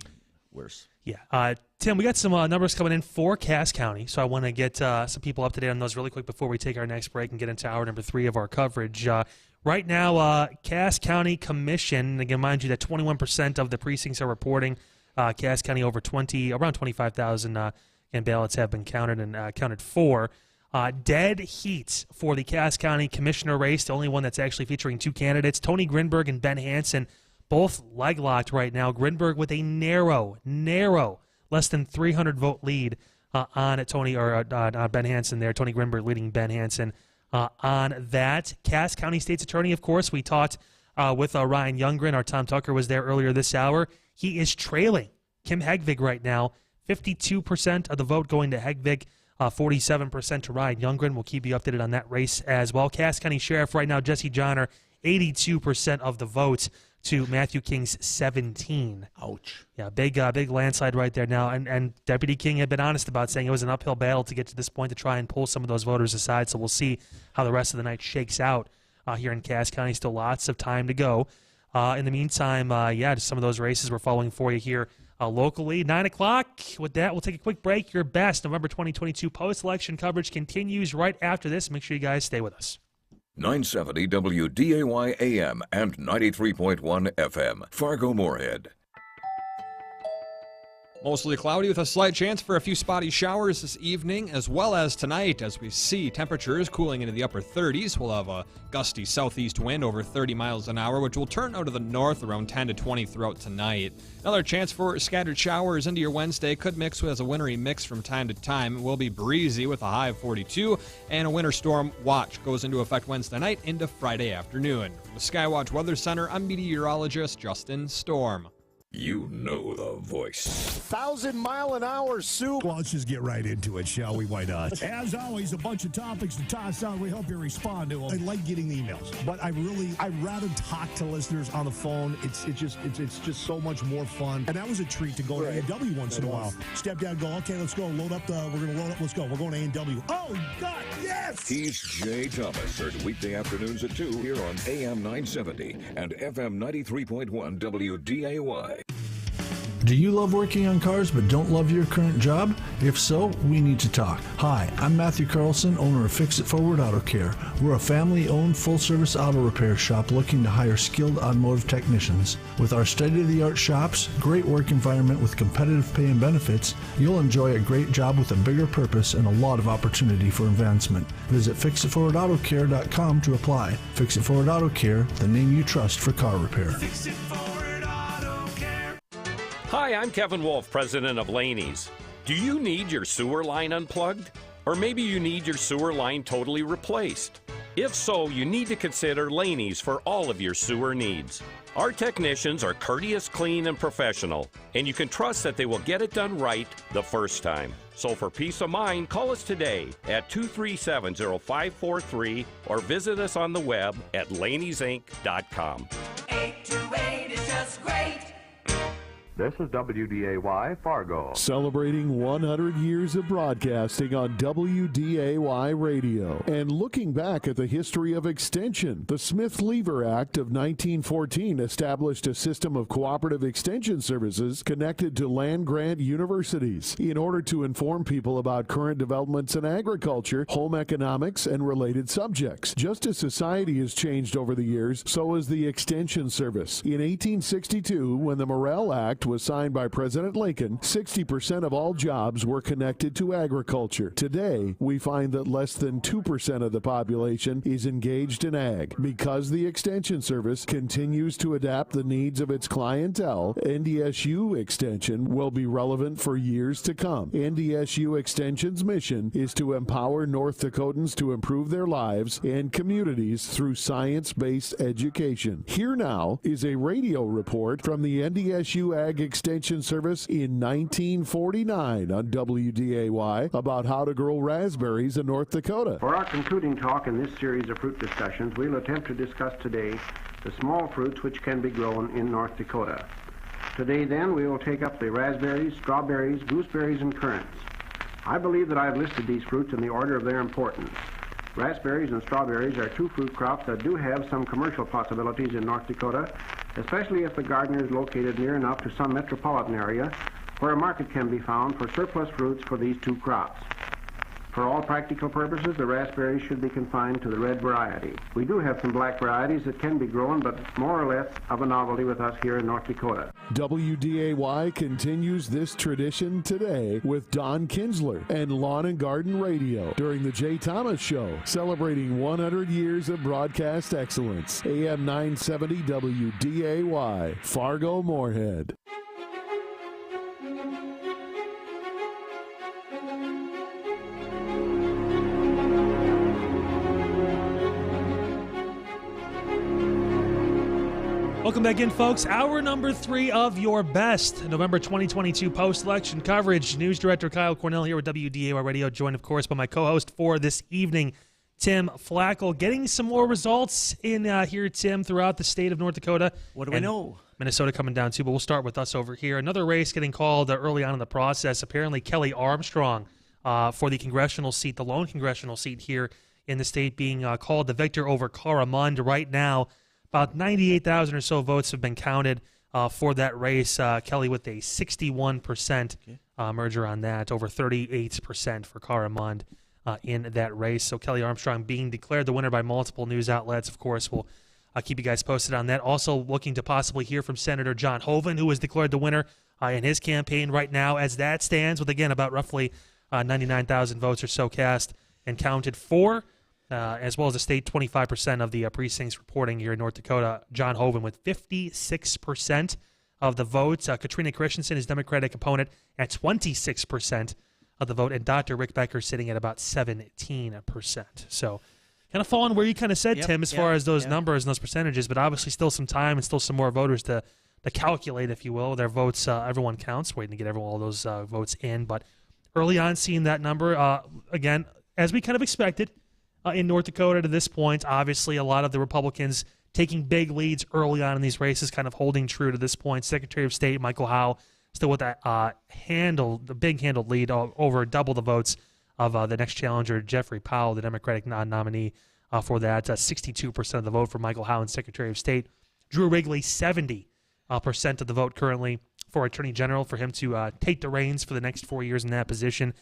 worse. Yeah. Tim, we got some numbers coming in for Cass County, so I want to get some people up to date on those really quick before we take our next break and get into hour number 3 of our coverage. Right now, Cass County Commission, again, mind you that 21% of the precincts are reporting Cass County around 25,000 ballots have been counted and counted for. Dead heat for the Cass County Commissioner race, the only one that's actually featuring 2 candidates, Tony Grinberg and Ben Hansen, both leg-locked right now. Grinberg with a narrow, less than 300 vote lead on Ben Hansen there. Tony Grinberg leading Ben Hansen on that. Cass County State's Attorney, of course, we talked with Ryan Youngren. Our Tom Tucker was there earlier this hour. He is trailing Kim Hegvig right now. 52% of the vote going to Hegvig, 47% to Ryan Youngren. We'll keep you updated on that race as well. Cass County Sheriff right now, Jesse Johnner, 82% of the votes to Matthew King's 17. Ouch. Yeah, big landslide right there now. And Deputy King had been honest about saying it was an uphill battle to get to this point to try and pull some of those voters aside. So we'll see how the rest of the night shakes out here in Cass County. Still lots of time to go. In the meantime, just some of those races we're following for you here locally. 9 o'clock. With that, we'll take a quick break. Your best November 2022 post-election coverage continues right after this. Make sure you guys stay with us. 970 WDAY AM and 93.1 FM, Fargo-Moorhead. Mostly cloudy with a slight chance for a few spotty showers this evening, as well as tonight, as we see temperatures cooling into the upper 30s. We'll have a gusty southeast wind over 30 miles an hour, which will turn out of the north around 10 to 20 throughout tonight. Another chance for scattered showers into your Wednesday. Could mix with a wintry mix from time to time. It will be breezy with a high of 42, and a winter storm watch goes into effect Wednesday night into Friday afternoon. From the Skywatch Weather Center, I'm meteorologist Justin Storm. You know the voice. 1,000-mile-an-hour soup. Well, let's just get right into it, shall we? Why not? As always, a bunch of topics to toss out. We hope you respond to them. I like getting the emails, but I'd rather talk to listeners on the phone. It's just so much more fun. And that was a treat to go to A&W once in a while. Step down, go, okay, let's go. We're going to load up. Let's go. We're going to A&W. Oh, God, yes! He's Jay Thomas, heard weekday afternoons at 2 here on AM 970 and FM 93.1 WDAY. Do you love working on cars but don't love your current job? If so, we need to talk. Hi, I'm Matthew Carlson, owner of Fix It Forward Auto Care. We're a family-owned, full-service auto repair shop looking to hire skilled automotive technicians. With our state-of-the-art shops, great work environment with competitive pay and benefits, you'll enjoy a great job with a bigger purpose and a lot of opportunity for advancement. Visit FixItForwardAutoCare.com to apply. Fix It Forward Auto Care, the name you trust for car repair. Fix It Forward Auto Care. Hi, I'm Kevin Wolf, president of Laney's. Do you need your sewer line unplugged? Or maybe you need your sewer line totally replaced? If so, you need to consider Laney's for all of your sewer needs. Our technicians are courteous, clean, and professional, and you can trust that they will get it done right the first time. So for peace of mind, call us today at 237-0543 or visit us on the web at laneysinc.com. 828 is just great. This is WDAY Fargo. Celebrating 100 years of broadcasting on WDAY Radio. And looking back at the history of extension, the Smith-Lever Act of 1914 established a system of cooperative extension services connected to land-grant universities in order to inform people about current developments in agriculture, home economics, and related subjects. Just as society has changed over the years, so has the extension service. In 1862, when the Morrill Act was signed by President Lincoln, 60% of all jobs were connected to agriculture. Today, we find that less than 2% of the population is engaged in ag. Because the Extension Service continues to adapt the needs of its clientele, NDSU Extension will be relevant for years to come. NDSU Extension's mission is to empower North Dakotans to improve their lives and communities through science-based education. Here now is a radio report from the NDSU Ag Ag Extension Service in 1949 on WDAY about how to grow raspberries in North Dakota. For our concluding talk in this series of fruit discussions, we'll attempt to discuss today the small fruits which can be grown in North Dakota. Today, then, we will take up the raspberries, strawberries, gooseberries, and currants. I believe that I have listed these fruits in the order of their importance. Raspberries and strawberries are two fruit crops that do have some commercial possibilities in North Dakota, especially if the gardener is located near enough to some metropolitan area where a market can be found for surplus fruits for these two crops. For all practical purposes, the raspberries should be confined to the red variety. We do have some black varieties that can be grown, but more or less of a novelty with us here in North Dakota. WDAY continues this tradition today with Don Kinsler and Lawn and Garden Radio during the Jay Thomas Show, celebrating 100 years of broadcast excellence. AM 970 WDAY, Fargo-Moorhead. Welcome back in, folks. Hour number 3 of your best November 2022 post-election coverage. News Director Kyle Cornell here with WDAY Radio, joined, of course, by my co-host for this evening, Tim Flakoll. Getting some more results in here, Tim, throughout the state of North Dakota. What do we know? Minnesota coming down, too, but we'll start with us over here. Another race getting called early on in the process. Apparently, Kelly Armstrong for the congressional seat, the lone congressional seat here in the state, being called the victor over Cara Mund right now. About 98,000 or so votes have been counted for that race. Kelly with a 61% merger on that, over 38% for Cara Mund in that race. So Kelly Armstrong being declared the winner by multiple news outlets. Of course, we'll keep you guys posted on that. Also looking to possibly hear from Senator John Hoeven, who was declared the winner in his campaign right now as that stands, with, again, about roughly 99,000 votes or so cast and counted for. As well as the state, 25% of the precincts reporting here in North Dakota. John Hoeven with 56% of the votes. Katrina Christensen, his Democratic opponent, at 26% of the vote. And Dr. Rick Becker sitting at about 17%. So kind of falling where you kind of said, Tim, as far as those numbers and those percentages, but obviously still some time and still some more voters to calculate, if you will. Their votes, everyone counts, waiting to get all those votes in. But early on, seeing that number, again, as we kind of expected, in North Dakota to this point, obviously a lot of the Republicans taking big leads early on in these races, kind of holding true to this point. Secretary of State Michael Howe still with that the big handled lead, over double the votes of the next challenger, Jeffrey Powell, the Democratic nominee for that. 62% of the vote for Michael Howe and Secretary of State. Drew Wrigley, 70% of the vote currently for Attorney General, for him to take the reins for the next 4 years in that position.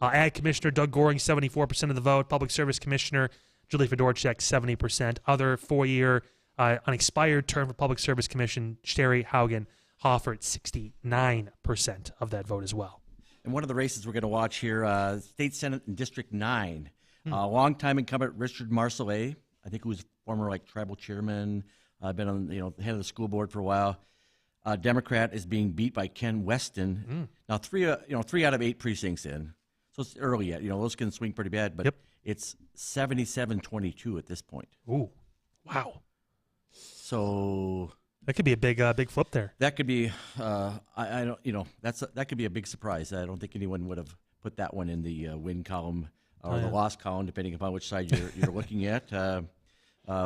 Ag Commissioner Doug Goring, 74% of the vote. Public Service Commissioner Julie Fedorchak, 70%. Other 4-year unexpired term for Public Service Commission, Sherry Haugen Hoffert, 69% of that vote as well. And one of the races we're going to watch here, State Senate in District 9. Longtime incumbent Richard Marcellet, I think, who was former tribal chairman, been on head of the school board for a while. Democrat is being beat by Ken Weston. Now 3 out of 8 precincts in. So it's early yet. Those can swing pretty bad, but it's 77-22 at this point. Ooh, wow. So that could be a big flip there. That could be, that could be a big surprise. I don't think anyone would have put that one in the win column or the loss column, depending upon which side you're looking at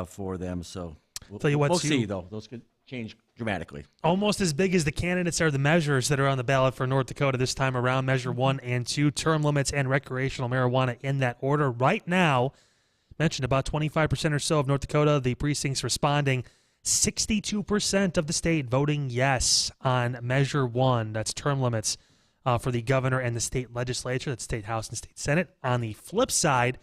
for them. So we'll see, though. Those could change dramatically. Almost as big as the candidates are the measures that are on the ballot for North Dakota this time around. Measure 1 and 2, term limits and recreational marijuana in that order. Right now, mentioned about 25% or so of North Dakota, the precincts responding. 62% of the state voting yes on Measure 1. That's term limits for the governor and the state legislature, that's state house and state senate. On the flip side,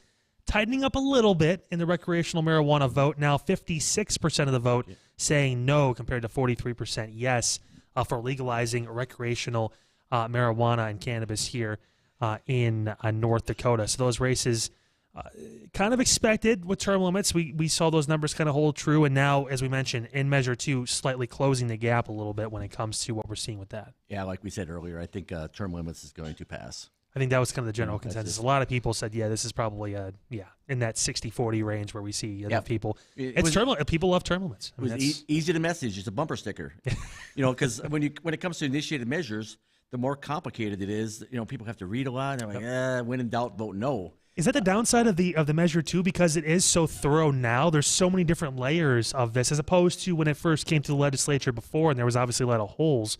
tightening up a little bit in the recreational marijuana vote. Now 56% of the vote saying no, compared to 43% yes for legalizing recreational marijuana and cannabis here in North Dakota. So those races kind of expected with term limits. We saw those numbers kind of hold true, and now, as we mentioned, in Measure 2, slightly closing the gap a little bit when it comes to what we're seeing with that. Yeah, like we said earlier, I think term limits is going to pass. I think that was kind of the general that's consensus. just- A lot of people said, yeah, this is probably in that 60-40 range where we see enough people. It's term. People love term limits. It was easy to message. It's a bumper sticker. Because when it comes to initiated measures, the more complicated it is. People have to read a lot. They're like, when in doubt, vote no. Is that the downside of the measure too? Because it is so thorough now. There's so many different layers of this, as opposed to when it first came to the legislature before, and there was obviously a lot of holes.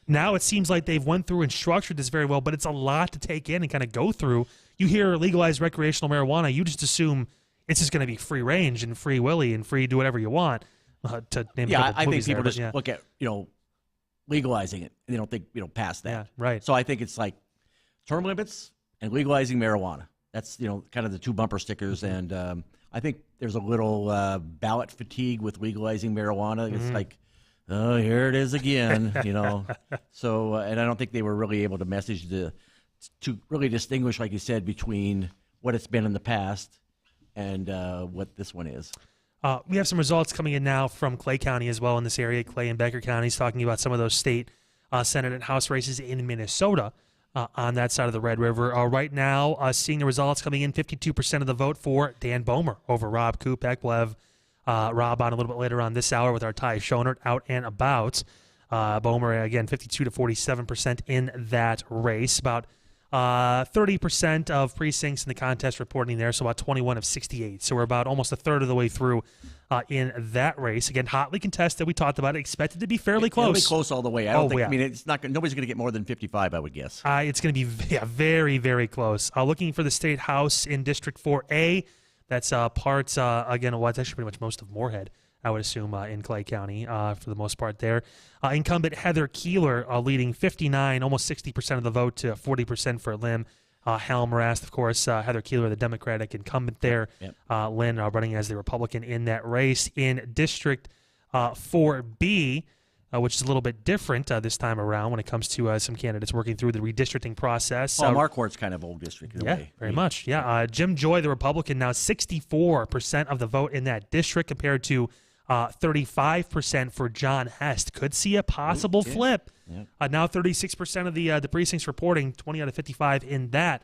Now it seems like they've went through and structured this very well, but it's a lot to take in and kind of go through. You hear legalized recreational marijuana, you just assume it's just going to be free range and free willy and free do whatever you want. To name a couple I think movies people there, just look at legalizing it, and they don't think past that. Yeah, right. So I think it's like term limits and legalizing marijuana. That's kind of the two bumper stickers, and I think there's a little ballot fatigue with legalizing marijuana. It's like, oh, here it is again, So, and I don't think they were really able to message to really distinguish, like you said, between what it's been in the past and what this one is. We have some results coming in now from Clay County as well in this area, Clay and Becker counties, talking about some of those state Senate and House races in Minnesota on that side of the Red River. Right now, seeing the results coming in, 52% of the vote for Dan Bomer over Rob Kupek. We'll have Rob on a little bit later on this hour with our Ty Schonert out and about. Bomer, again, 52 to 47% in that race. About 30% of precincts in the contest reporting there, so about 21 of 68. So we're about almost a third of the way through in that race. Again, hotly contested. We talked about it. Expected to be fairly close. It'll be close all the way. I don't think. I mean, it's not. Nobody's going to get more than 55, I would guess. It's going to be very, very close. Looking for the state house in District 4A. That's parts, again, well, it's actually pretty much most of Moorhead, I would assume, in Clay County for the most part there. Incumbent Heather Keeler leading 59, almost 60% of the vote to 40% for Lynn. Halmrast, of course, Heather Keeler, the Democratic incumbent there. Yep. Lynn running as the Republican in that race. In District 4B, which is a little bit different this time around when it comes to some candidates working through the redistricting process. Marquardt's kind of old district in a way. Very much. Yeah. Jim Joy, the Republican, now 64% of the vote in that district compared to 35% for John Hest. Could see a possible flip. Yeah. Now 36% of the precincts reporting 20 out of 55 in that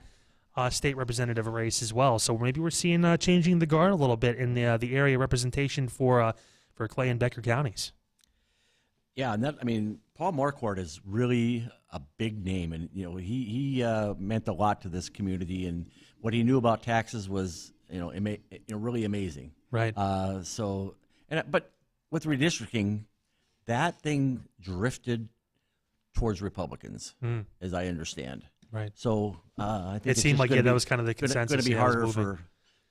state representative race as well. So maybe we're seeing changing the guard a little bit in the area representation for Clay and Becker counties. Yeah, and Paul Marquardt is really a big name, and he meant a lot to this community, and what he knew about taxes was really amazing. Right. But with redistricting, that thing drifted towards Republicans, as I understand. Right. So I think it seemed like that was kind of the consensus. It's going to be harder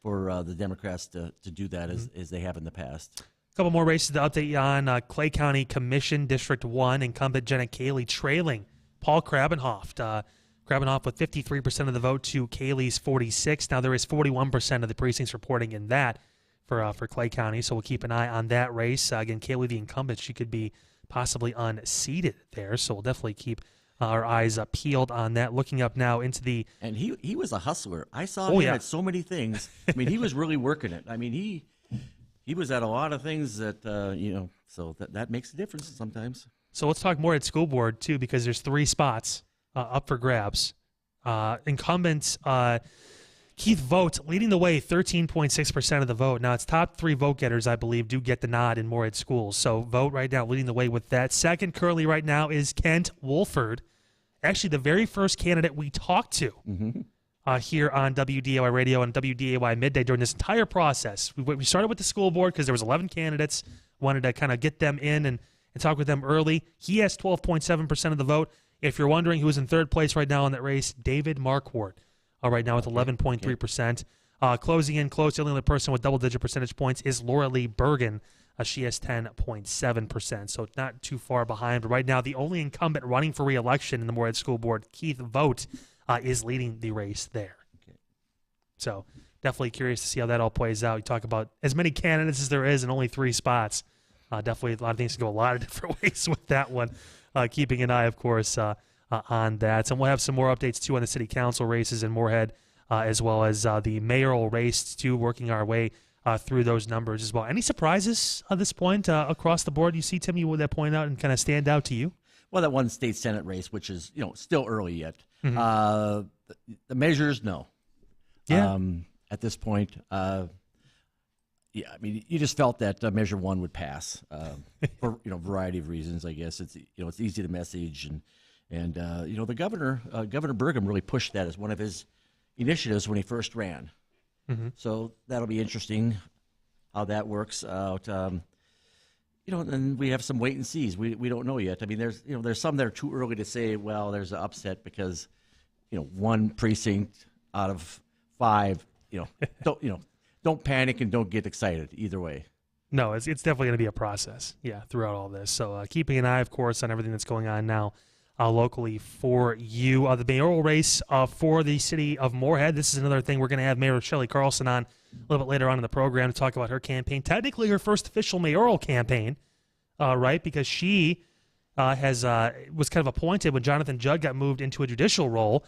for the Democrats to do that as they have in the past. A couple more races to update you on. Clay County Commission, District 1, incumbent Jenna Cayley trailing Paul Krabenhoft. Krabenhoft with 53% of the vote to Cayley's 46%. Now there is 41% of the precincts reporting in that for Clay County, so we'll keep an eye on that race. Again, Cayley, the incumbent, she could be possibly unseated there, so we'll definitely keep our eyes peeled on that. Looking up now into the... And he was a hustler. I saw him at so many things. He was really working it. He was at a lot of things that, so that makes a difference sometimes. So let's talk more at school board, too, because there's 3 spots up for grabs. Incumbents, Keith Vogt leading the way, 13.6% of the vote. Now, it's top 3 vote getters, I believe, do get the nod in Moorhead schools. So Vogt right now leading the way with that. Second currently right now is Kent Wolford, actually the very first candidate we talked to. Here on WDAY Radio and WDAY Midday during this entire process. We started with the school board because there was 11 candidates, wanted to kind of get them in and talk with them early. He has 12.7% of the vote. If you're wondering who's in third place right now in that race, David Marquardt, right now with 11.3%. Closing in close, the only other person with double-digit percentage points is Laura Lee Bergen. She has 10.7%, so not too far behind. But right now, the only incumbent running for re-election in the Moorhead School Board, Keith Vogt, is leading the race there. So definitely curious to see how that all plays out. You talk about as many candidates as there is and only 3 spots. Definitely a lot of things can go a lot of different ways with that one. Keeping an eye, of course, on that. And we'll have some more updates, too, on the city council races in Moorhead, as well as the mayoral race, too, working our way through those numbers as well. Any surprises at this point across the board you see, Tim, you would that point out and kind of stand out to you? well, that one state Senate race, which is, still early yet. Mm-hmm. The measures, no. Yeah. At this point, you just felt that Measure 1 would pass for a variety of reasons. I guess it's easy to message, and the governor Burgum really pushed that as one of his initiatives when he first ran. Mm-hmm. So that'll be interesting how that works out. And we have some wait and sees. We don't know yet. I mean, there's some that are too early to say. Well, there's an upset because one precinct out of 5. Don't panic and don't get excited either way. No, it's definitely going to be a process, throughout all this. So keeping an eye, of course, on everything that's going on now locally for you. The mayoral race for the city of Moorhead. This is another thing we're going to have Mayor Shelley Carlson on a little bit later on in the program to talk about her campaign. Technically her first official mayoral campaign, right? Because she was kind of appointed when Jonathan Judd got moved into a judicial role.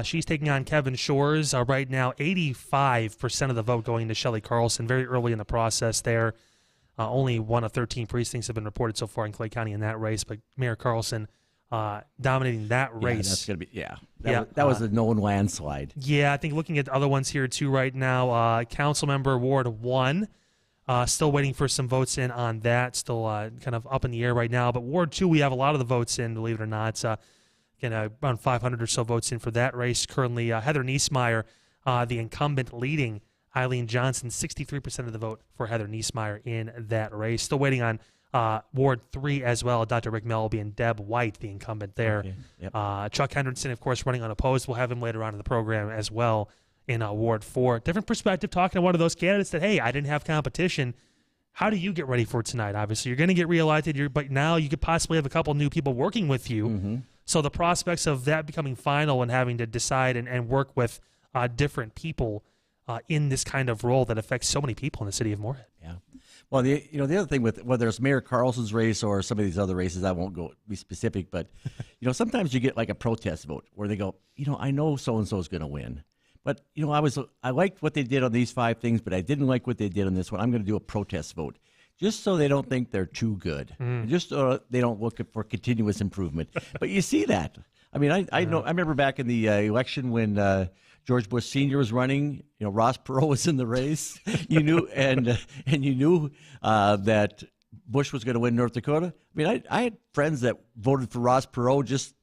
She's taking on Kevin Shores. Right now, 85% of the vote going to Shelley Carlson, very early in the process there. Only 1 of 13 precincts have been reported so far in Clay County in that race, but Mayor Carlson dominating that race. Yeah, that's going to be, that was a known landslide. Yeah, I think looking at the other ones here too right now, Council Member Ward 1, still waiting for some votes in on that, still kind of up in the air right now. But Ward 2, we have a lot of the votes in, believe it or not. Around 500 or so votes in for that race. Currently, Heather Niesmeyer, the incumbent, leading Eileen Johnson, 63% of the vote for Heather Niesmeyer in that race. Still waiting on Ward 3 as well, Dr. Rick Melby and Deb White, the incumbent there. Okay. Yep. Chuck Henderson, of course, running unopposed. We'll have him later on in the program as well in Ward 4. Different perspective, talking to one of those candidates that, hey, I didn't have competition. How do you get ready for tonight? Obviously, you're going to get reelected, but now you could possibly have a couple new people working with you. Mm-hmm. So the prospects of that becoming final and having to decide and work with different people in this kind of role that affects so many people in the city of Moorhead. Yeah. Well, the other thing with whether it's Mayor Carlson's race or some of these other races, I won't be specific, but sometimes you get like a protest vote where they go, I know so and so is going to win, but I liked what they did on these 5 things, but I didn't like what they did on this one. I'm going to do a protest vote. Just so they don't think they're too good, just so they don't look for continuous improvement. But you see that. I mean, I know. I remember back in the election when George Bush Sr. was running. Ross Perot was in the race. You knew, and you knew that Bush was going to win North Dakota. I mean, I had friends that voted for Ross Perot just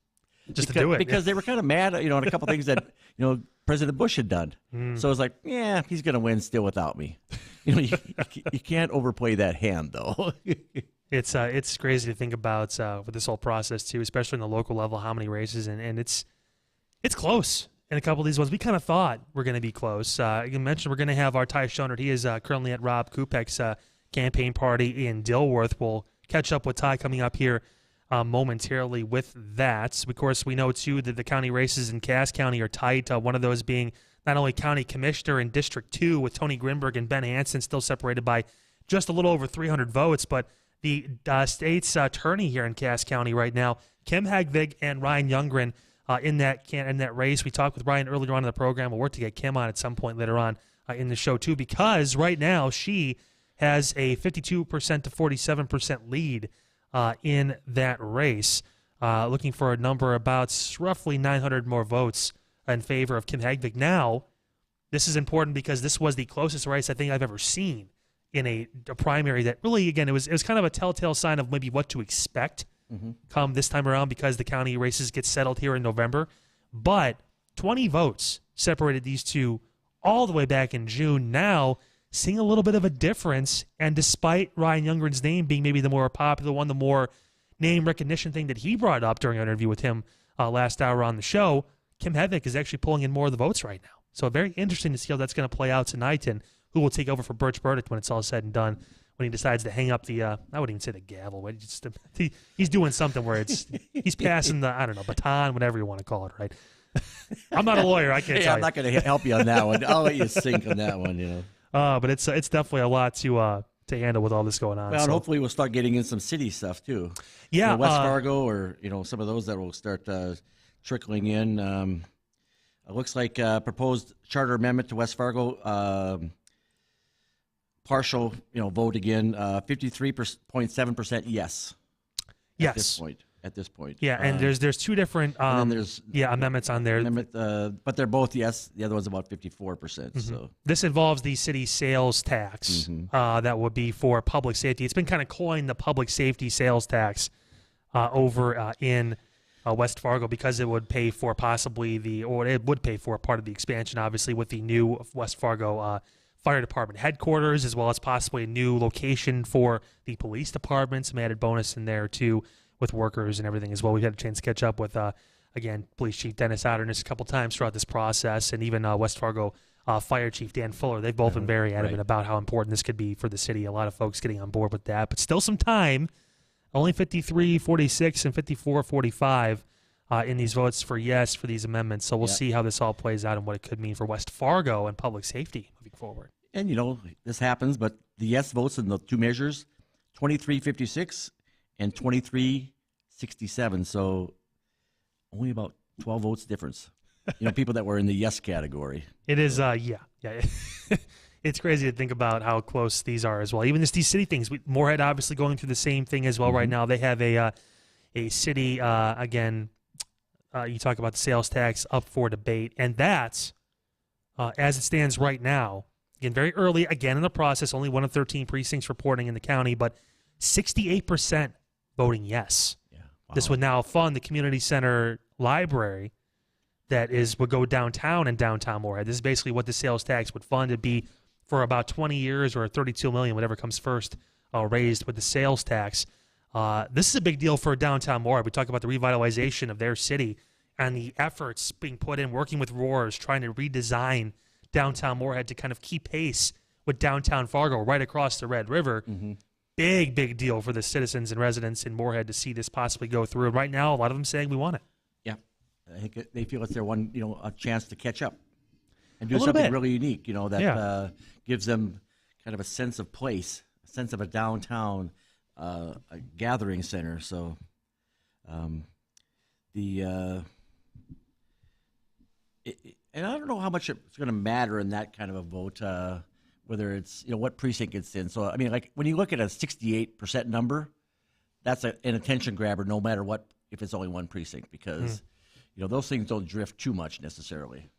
to do it because they were kind of mad, on a couple things that President Bush had done. So it was like, yeah, he's going to win still without me. You can't overplay that hand, though. It's crazy to think about with this whole process too, especially on the local level, how many races and it's close. And a couple of these ones we kind of thought were going to be close. You mentioned we're going to have our Ty Schonert. He is currently at Rob Kupek's campaign party in Dilworth. We'll catch up with Ty coming up here momentarily with that. Of course, we know too that the county races in Cass County are tight. One of those being not only county commissioner in District 2 with Tony Grimberg and Ben Hansen still separated by just a little over 300 votes, but the state's attorney here in Cass County right now, Kim Hagvig and Ryan Youngren in that race. We talked with Ryan earlier on in the program. We'll work to get Kim on at some point later on in the show too, because right now she has a 52% to 47% lead in that race, looking for a number about roughly 900 more votes in favor of Kim Hagvig. Now, this is important because this was the closest race I think I've ever seen in a primary that really, again, it was kind of a telltale sign of maybe what to expect come this time around because the county races get settled here in November. But 20 votes separated these two all the way back in June. Now, seeing a little bit of a difference, and despite Ryan Youngren's name being maybe the more popular one, the more name recognition thing that he brought up during our interview with him last hour on the show, Kim Hagvig is actually pulling in more of the votes right now. So very interesting to see how that's going to play out tonight and who will take over for Birch Burdick when it's all said and done, when he decides to hang up the, I wouldn't even say the gavel, but he's doing something where he's passing the, baton, whatever you want to call it, right? I'm not a lawyer. I can't tell I'm not going to help you on that one. I'll let you sink on that one, But it's definitely a lot to handle with all this going on. Well, and hopefully we'll start getting in some city stuff too. Yeah, West Fargo or some of those that will start trickling in. It looks like proposed charter amendment to West Fargo, partial vote again, 53.7% yes. Yes. At this point. at this point. Yeah, and there's two different amendments on there. But they're both yes. The other one's about 54%. So this involves the city sales tax that would be for public safety. It's been kind of coined the public safety sales tax over in West Fargo because it would pay for it would pay for part of the expansion, obviously, with the new West Fargo Fire Department headquarters, as well as possibly a new location for the police department. Some added bonus in there too, with workers and everything as well. We've had a chance to catch up with, again, Police Chief Dennis Otterness a couple times throughout this process, and even West Fargo Fire Chief Dan Fuller. They've both been very adamant about how important this could be for the city. A lot of folks getting on board with that, but still some time. Only 53-46 and 54-45 in these votes for yes for these amendments. So we'll see how this all plays out and what it could mean for West Fargo and public safety moving forward. And, this happens, but the yes votes in the two measures, 23-56 and 23-67, so only about 12 votes difference. People that were in the yes category. It is, it's crazy to think about how close these are as well. Even these city things. Moorhead obviously going through the same thing as well right now. They have a city, again, you talk about the sales tax up for debate, and that's, as it stands right now, again, very early, again, in the process, only 1 of 13 precincts reporting in the county, but 68% voting yes. Yeah, wow. This would now fund the community center library that would go downtown in downtown Moorhead. This is basically what the sales tax would fund. It'd be for about 20 years or $32 million, whatever comes first, raised with the sales tax. This is a big deal for downtown Moorhead. We talk about the revitalization of their city and the efforts being put in, working with Roars, trying to redesign downtown Moorhead to kind of keep pace with downtown Fargo right across the Red River. Big deal for the citizens and residents in Moorhead to see this possibly go through. And right now, a lot of them saying we want it. Yeah, I think they feel it's their one, a chance to catch up and do something really unique. That gives them kind of a sense of place, a sense of a downtown a gathering center. So, and I don't know how much it's going to matter in that kind of a vote. Whether it's, what precinct it's in. So, I mean, like when you look at a 68% number, that's an attention grabber no matter what, if it's only one precinct, because, those things don't drift too much necessarily.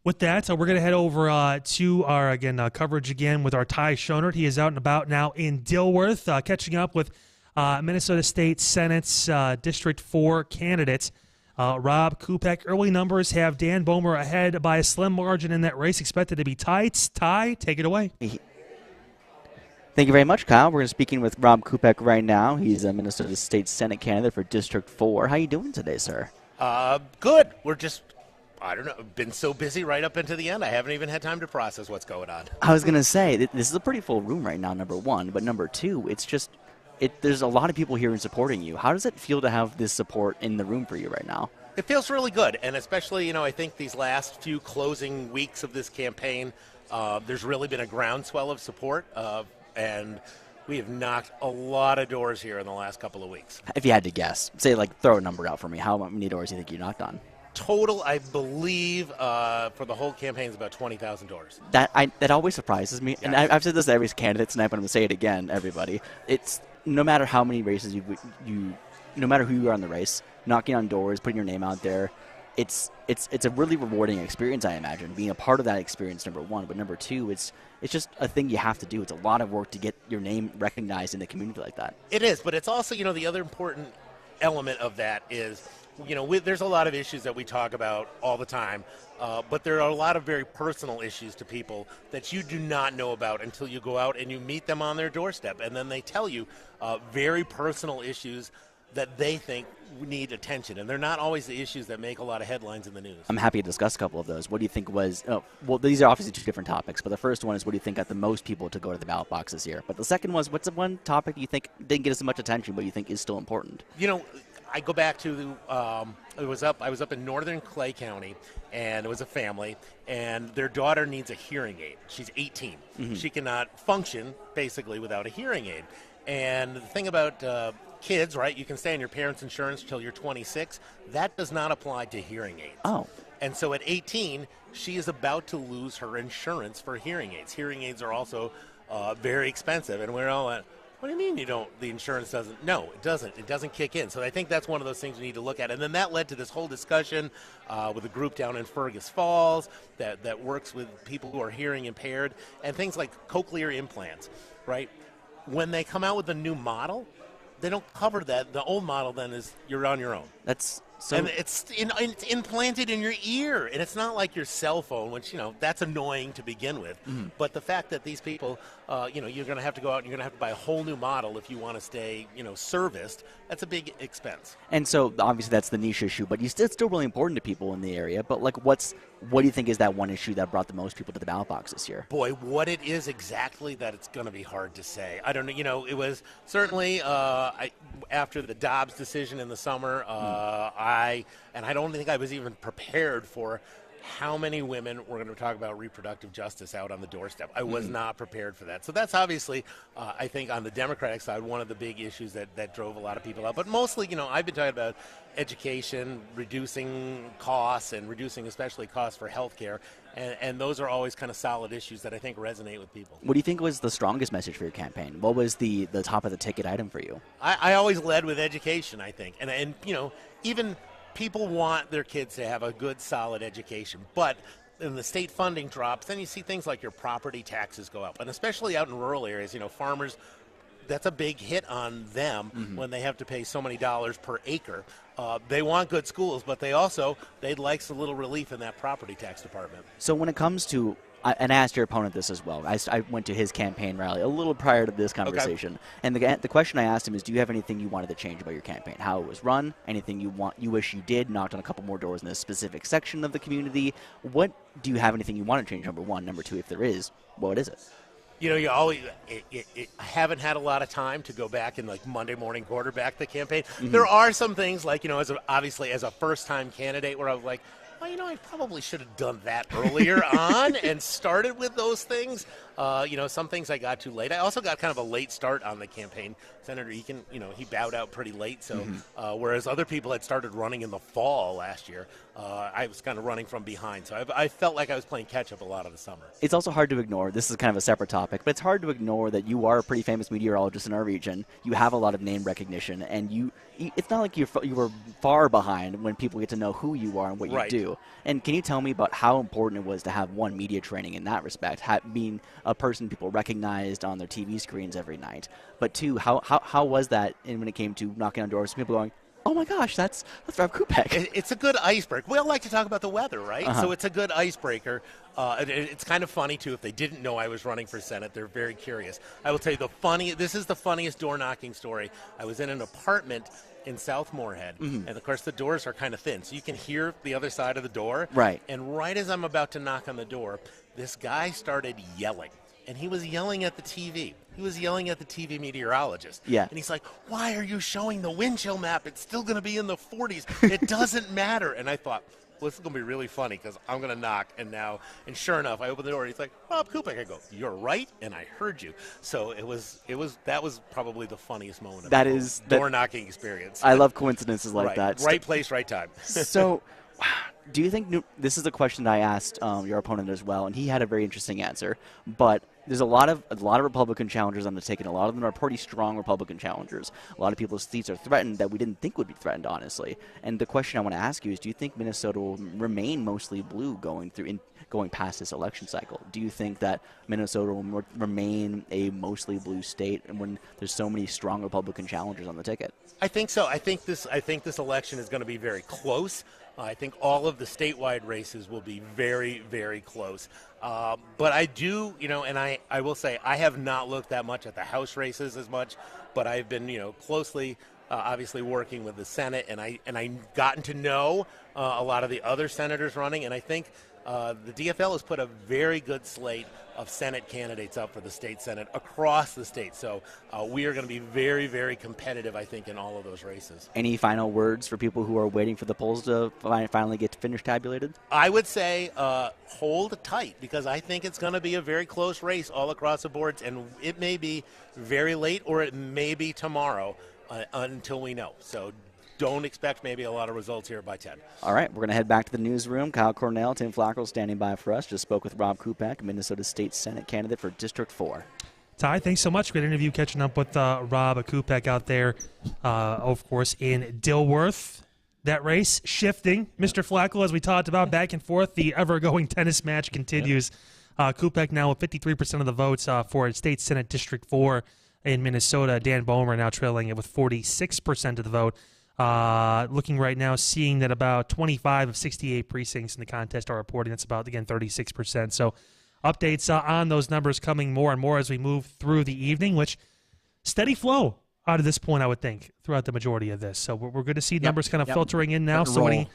With that, we're going to head over to our, coverage again with our Ty Schonert. He is out and about now in Dilworth, catching up with Minnesota State Senate's District 4 candidates. Rob Kupek, early numbers have Dan Bomer ahead by a slim margin in that race, expected to be tight. Ty, take it away. Thank you very much, Kyle. We're speaking with Rob Kupek right now. He's a Minnesota State Senate candidate for District 4. How are you doing today, sir? Good. We're just, I don't know, been so busy right up into the end, I haven't even had time to process what's going on. I was going to say, this is a pretty full room right now, number one. But number two, it's just, there's a lot of people here and supporting you. How does it feel to have this support in the room for you right now? It feels really good, and especially, I think these last few closing weeks of this campaign, there's really been a groundswell of support, and we have knocked a lot of doors here in the last couple of weeks. If you had to guess, say, throw a number out for me, how many doors do you think you knocked on? Total, I believe, for the whole campaign is about 20,000 doors. That always surprises me, and I've said this to every candidate tonight, but I'm going to say it again, everybody. It's no matter how many races no matter who you are in the race, knocking on doors, putting your name out there, it's a really rewarding experience, I imagine, being a part of that experience, number one. But number two, it's just a thing you have to do. It's a lot of work to get your name recognized in the community like that. It is, but it's also, the other important element of that is, there's a lot of issues that we talk about all the time, but there are a lot of very personal issues to people that you do not know about until you go out and you meet them on their doorstep, and then they tell you very personal issues that they think need attention, and they're not always the issues that make a lot of headlines in the news. I'm happy to discuss a couple of those. What do you think was, well, these are obviously two different topics, but the first one is what do you think got the most people to go to the ballot box this year? But the second was, what's the one topic you think didn't get as much attention, but you think is still important? I go back to, I was up in northern Clay County, and it was a family, and their daughter needs a hearing aid. She's 18. Mm-hmm. She cannot function, basically, without a hearing aid. And the thing about kids, right, you can stay on your parents' insurance until you're 26. That does not apply to hearing aids. Oh. And so at 18, she is about to lose her insurance for hearing aids. Hearing aids are also very expensive, and we're all at, What do you mean you don't? The insurance doesn't? No, it doesn't. It doesn't kick in. So I think that's one of those things we need to look at. And then that led to this whole discussion with a group down in Fergus Falls that works with people who are hearing impaired and things like cochlear implants, right? When they come out with a new model, they don't cover that. The old model then is you're on your own. That's so. And it's implanted in your ear, and it's not like your cell phone, which that's annoying to begin with. Mm-hmm. But the fact that these people, you're going to have to go out and you're going to have to buy a whole new model if you want to stay, serviced. That's a big expense. And so obviously that's the niche issue, but it's still really important to people in the area. But like, what do you think is that one issue that brought the most people to the ballot box this year? Boy, what it is exactly, that it's going to be hard to say. I don't know. It was certainly after the Dobbs decision in the summer. I don't think I was even prepared for how many women were going to talk about reproductive justice out on the doorstep. I was not prepared for that. So that's obviously, I think, on the Democratic side, one of the big issues that drove a lot of people out. But mostly, I've been talking about education, reducing costs, and reducing especially costs for health care. And those are always kind of solid issues that I think resonate with people. What do you think was the strongest message for your campaign? What was the top of the ticket item for you? I always led with education, I think. And even people want their kids to have a good, solid education. But when the state funding drops, then you see things like your property taxes go up. And especially out in rural areas, farmers, that's a big hit on them when they have to pay so many dollars per acre. They want good schools, but they'd like a little relief in that property tax department. So when it comes to, and I asked your opponent this as well. I went to his campaign rally a little prior to this conversation, and the question I asked him is, do you have anything you wanted to change about your campaign? How it was run? Anything you wish you did? Knocked on a couple more doors in a specific section of the community? What do you have anything you want to change? Number one, number two, if there is, what is it? You always. I haven't had a lot of time to go back and Monday morning quarterback the campaign. There are some things obviously as a first-time candidate where I was like, well, I probably should have done that earlier on and started with those things. Some things I got too late. I also got kind of a late start on the campaign. Senator Eakin, he bowed out pretty late. So whereas other people had started running in the fall last year, I was kind of running from behind. So I felt like I was playing catch-up a lot of the summer. It's also hard to ignore. This is kind of a separate topic, but it's hard to ignore that you are a pretty famous meteorologist in our region. You have a lot of name recognition, and it's not like you were far behind when people get to know who you are and what you do. And can you tell me about how important it was to have, one, media training in that respect, being a person people recognized on their TV screens every night, but two, how was that when it came to knocking on doors, people going, oh my gosh, that's Rob Kupek. It's a good icebreaker. We all like to talk about the weather, right? So it's a good icebreaker. It's kind of funny, too. If they didn't know I was running for Senate, they're very curious. I will tell you, this is the funniest door-knocking story. I was in an apartment in South Moorhead, and of course the doors are kind of thin, so you can hear the other side of the door. Right. And right as I'm about to knock on the door, this guy started yelling. And he was yelling at the TV. He was yelling at the TV meteorologist. Yeah. And he's like, why are you showing the wind chill map? It's still going to be in the 40s. It doesn't matter. And I thought, well, this is going to be really funny because I'm going to knock. And sure enough, I open the door and he's like, Rob Kupek. I go, you're right. And I heard you. So that was probably the funniest moment of the door knocking experience. I love coincidences like that. Right place, right time. So, do you think this is a question that I asked your opponent as well, and he had a very interesting answer. But there's a lot of Republican challengers on the ticket. A lot of them are pretty strong Republican challengers. A lot of people's seats are threatened that we didn't think would be threatened, honestly. And the question I want to ask you is, do you think Minnesota will remain mostly blue going past this election cycle? Do you think that Minnesota will remain a mostly blue state when there's so many strong Republican challengers on the ticket? I think so. I think this election is going to be very close. I think all of the statewide races will be very, very close. But I do, and I will say I have not looked that much at the House races as much, but I've been, closely, obviously working with the Senate, and I gotten to know a lot of the other senators running, and I think the DFL has put a very good slate of Senate candidates up for the state Senate across the state. So we are going to be very, very competitive, I think, in all of those races. Any final words for people who are waiting for the polls to finally get finished tabulated? I would say hold tight, because I think it's going to be a very close race all across the boards, and it may be very late or it may be tomorrow until we know. So don't expect maybe a lot of results here by 10. All right, we're going to head back to the newsroom. Kyle Cornell, Tim Flakoll standing by for us. Just spoke with Rob Kupek, Minnesota State Senate candidate for District 4. Ty, thanks so much. Great interview catching up with Rob Kupek out there, of course, in Dilworth. That race shifting. Mr. Flakoll, as we talked about, back and forth. The ever-going tennis match continues. Kupek now with 53% of the votes for State Senate District 4 in Minnesota. Dan Bomer now trailing it with 46% of the vote. Looking right now, seeing that about 25 of 68 precincts in the contest are reporting. That's about, again, 36%. So updates on those numbers coming more and more as we move through the evening, which steady flow out of this point, I would think, throughout the majority of this. So we're good to see numbers kind of filtering in now. So many,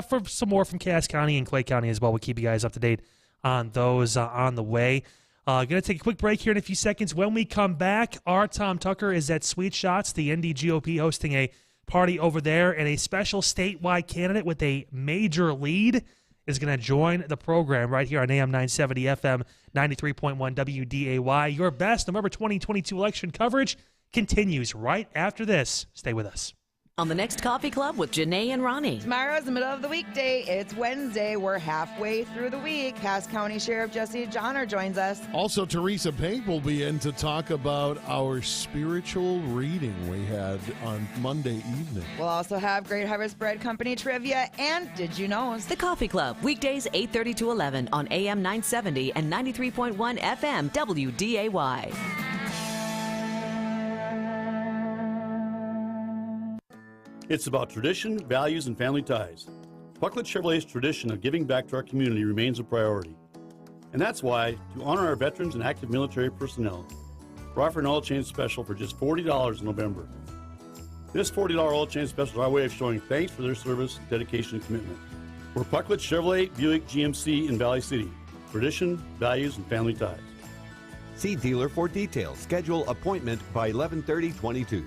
for some more from Cass County and Clay County as well. We'll keep you guys up to date on those on the way. Going to take a quick break here in a few seconds. When we come back, our Tom Tucker is at Sweet Shots, the NDGOP hosting a party over there, and a special statewide candidate with a major lead is going to join the program right here on AM 970 FM 93.1 WDAY. Your best November 2022 election coverage continues right after this. Stay with us. On the next Coffee Club with Janae and Ronnie. Tomorrow's the middle of the weekday. It's Wednesday. We're halfway through the week. Cass County Sheriff Jesse Schonert joins us. Also, Teresa Pink will be in to talk about our spiritual reading we had on Monday evening. We'll also have Great Harvest Bread Company trivia and Did You Know? The Coffee Club, weekdays 8:30 to 11 on AM 970 and 93.1 FM WDAY. It's about tradition, values, and family ties. Bucklet Chevrolet's tradition of giving back to our community remains a priority. And that's why, to honor our veterans and active military personnel, we're offering an oil change special for just $40 in November. This $40 oil change special is our way of showing thanks for their service, dedication, and commitment. We're Bucklet Chevrolet Buick GMC in Valley City. Tradition, values, and family ties. See dealer for details. Schedule appointment by 11/30/22.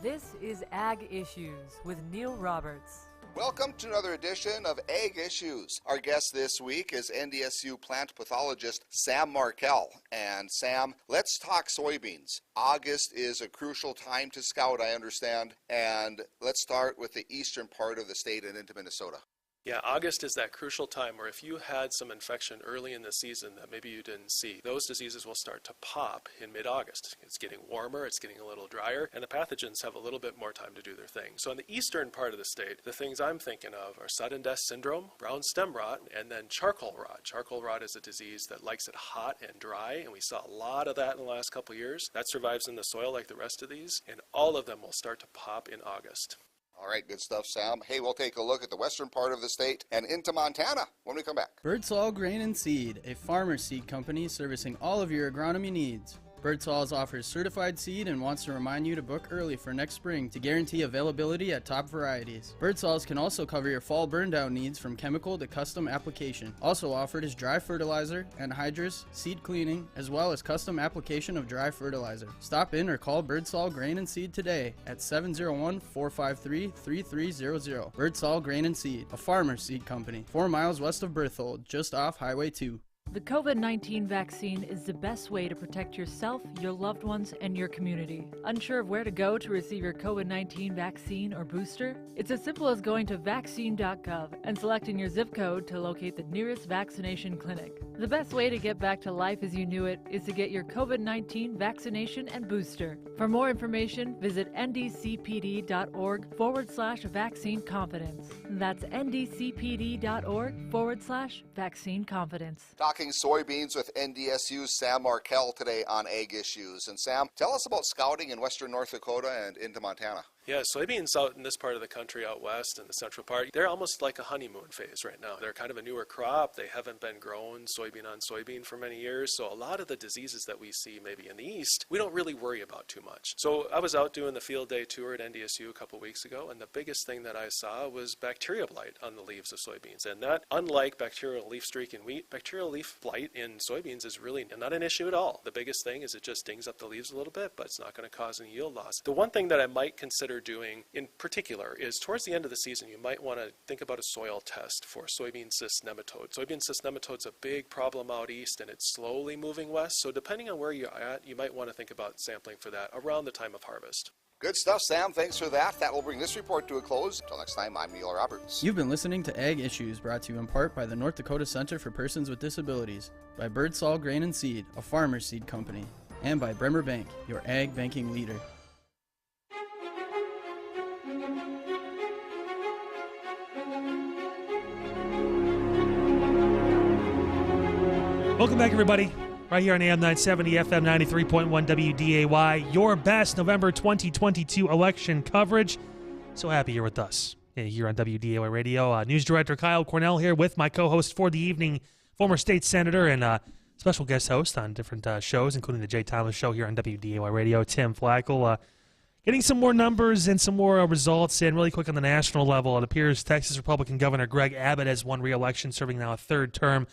This is Ag Issues with Neil Roberts. Welcome to another edition of Ag Issues. Our guest this week is NDSU plant pathologist Sam Markell. And Sam, let's talk soybeans. August is a crucial time to scout, I understand. And let's start with the eastern part of the state and into Minnesota. Yeah, August is that crucial time where if you had some infection early in the season that maybe you didn't see, those diseases will start to pop in mid-August. It's getting warmer, it's getting a little drier, and the pathogens have a little bit more time to do their thing. So in the eastern part of the state, the things I'm thinking of are sudden death syndrome, brown stem rot, and then charcoal rot. Charcoal rot is a disease that likes it hot and dry, and we saw a lot of that in the last couple of years. That survives in the soil like the rest of these, and all of them will start to pop in August. All right, good stuff, Sam. Hey, we'll take a look at the western part of the state and into Montana when we come back. Birdsall Grain and Seed, a farmer seed company servicing all of your agronomy needs. Birdsall's offers certified seed and wants to remind you to book early for next spring to guarantee availability at top varieties. Birdsall's can also cover your fall burndown needs from chemical to custom application. Also offered is dry fertilizer, anhydrous, seed cleaning, as well as custom application of dry fertilizer. Stop in or call Birdsall Grain and Seed today at 701-453-3300. Birdsall Grain and Seed, a farmer seed company, 4 miles west of Berthold, just off Highway 2. The COVID-19 vaccine is the best way to protect yourself, your loved ones, and your community. Unsure of where to go to receive your COVID-19 vaccine or booster? It's as simple as going to vaccine.gov and selecting your zip code to locate the nearest vaccination clinic. The best way to get back to life as you knew it is to get your COVID-19 vaccination and booster. For more information, visit ndcpd.org/vaccine confidence. That's ndcpd.org/vaccine confidence. Talking soybeans with NDSU's Sam Markell today on Ag Issues. And Sam, tell us about scouting in western North Dakota and into Montana. Yeah, soybeans out in this part of the country, out west in the central part, they're almost like a honeymoon phase right now. They're kind of a newer crop. They haven't been grown soybean on soybean for many years. So a lot of the diseases that we see maybe in the east, we don't really worry about too much. So I was out doing the field day tour at NDSU a couple weeks ago, and the biggest thing that I saw was bacterial blight on the leaves of soybeans. And that, unlike bacterial leaf streak in wheat, bacterial leaf blight in soybeans is really not an issue at all. The biggest thing is it just dings up the leaves a little bit, but it's not going to cause any yield loss. The one thing that I might consider doing in particular is towards the end of the season, you might want to think about a soil test for soybean cyst nematode. Soybean cyst nematode's a big problem out east, and it's slowly moving west. So depending on where you're at, you might want to think about sampling for that around the time of harvest. Good stuff, Sam. Thanks for that. That will bring this report to a close. Until next time, I'm Neil Roberts. You've been listening to Ag Issues, brought to you in part by the North Dakota Center for Persons with Disabilities, by Birdsall Grain and Seed, a farmer's seed company, and by Bremer Bank, your ag banking leader. Welcome back, everybody. Right here on AM 970, FM 93.1 WDAY, your best November 2022 election coverage. So happy you're with us here on WDAY Radio. News Director Kyle Cornell here with my co-host for the evening, former state senator and special guest host on different shows, including the Jay Thomas Show here on WDAY Radio, Tim Flakoll. Getting some more numbers and some more results in really quick on the national level. It appears Texas Republican Governor Greg Abbott has won re-election, serving now a third term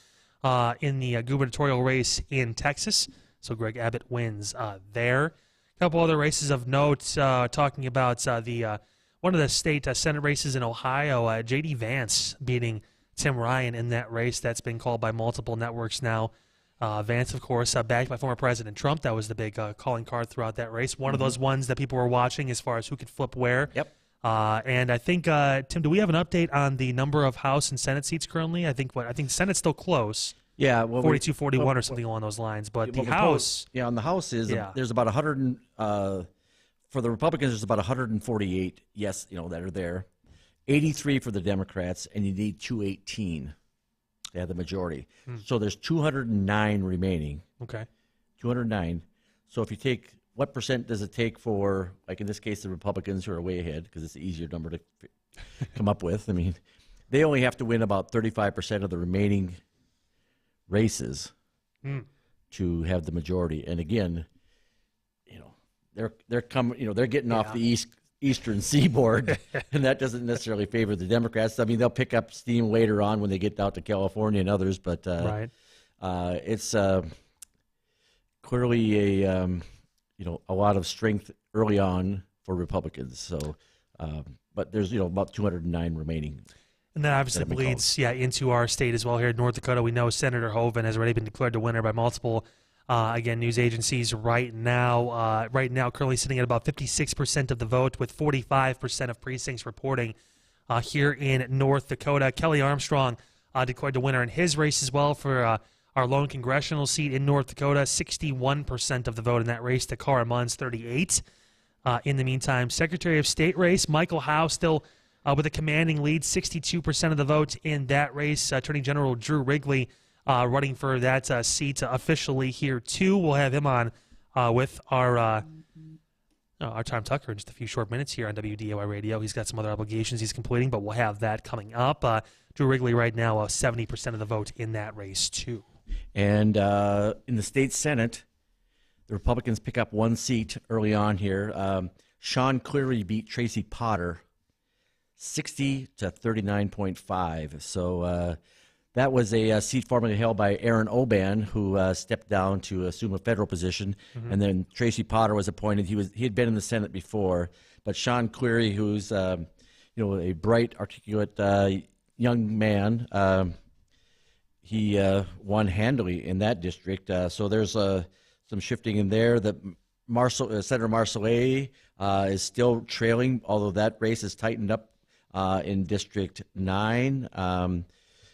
in the gubernatorial race in Texas. So Greg Abbott wins there. A couple other races of note, talking about one of the state Senate races in Ohio, J.D. Vance beating Tim Ryan in that race. That's been called by multiple networks now. Vance, of course, backed by former President Trump. That was the big calling card throughout that race. One of those ones that people were watching as far as who could flip where. Yep. And I think, Tim, do we have an update on the number of House and Senate seats currently? I think Senate's still close. Yeah, well, 42-41 or something along those lines. But the House, on the House there's about 100. For the Republicans, there's about 148. Yes, that are there. 83 for the Democrats, and you need 218 to have the majority. So there's 209 remaining. Okay. 209. So if you take, what percent does it take for, like in this case, the Republicans who are way ahead, because it's an easier number to come up with. I mean, they only have to win about 35% of the remaining races to have the majority. And again, they're coming, they're getting off the eastern seaboard, and that doesn't necessarily favor the Democrats. I mean, they'll pick up steam later on when they get out to California and others, but it's clearly a lot of strength early on for Republicans. So, but there's about 209 remaining. And that obviously bleeds into our state as well here in North Dakota. We know Senator Hoeven has already been declared the winner by multiple news agencies right now. Currently sitting at about 56% of the vote, with 45% of precincts reporting here in North Dakota. Kelly Armstrong declared the winner in his race as well for our lone congressional seat in North Dakota. 61% of the vote in that race. Takara Munn's 38%. In the meantime, Secretary of State race, Michael Howe still with a commanding lead, 62% of the vote in that race. Attorney General Drew Wrigley running for that seat officially here too. We'll have him on with our Tom Tucker in just a few short minutes here on WDAY Radio. He's got some other obligations he's completing, but we'll have that coming up. Drew Wrigley right now 70% of the vote in that race too. And in the state Senate, the Republicans pick up one seat early on here. Sean Cleary beat Tracy Potter 60 to 39.5. So that was a seat formerly held by Aaron Oban, who stepped down to assume a federal position, and then Tracy Potter was appointed. He had been in the Senate before, but Sean Cleary, who's a bright, articulate young man, he won handily in that district. So there's some shifting in there. Senator Marcellet is still trailing, although that race is tightened up in District 9.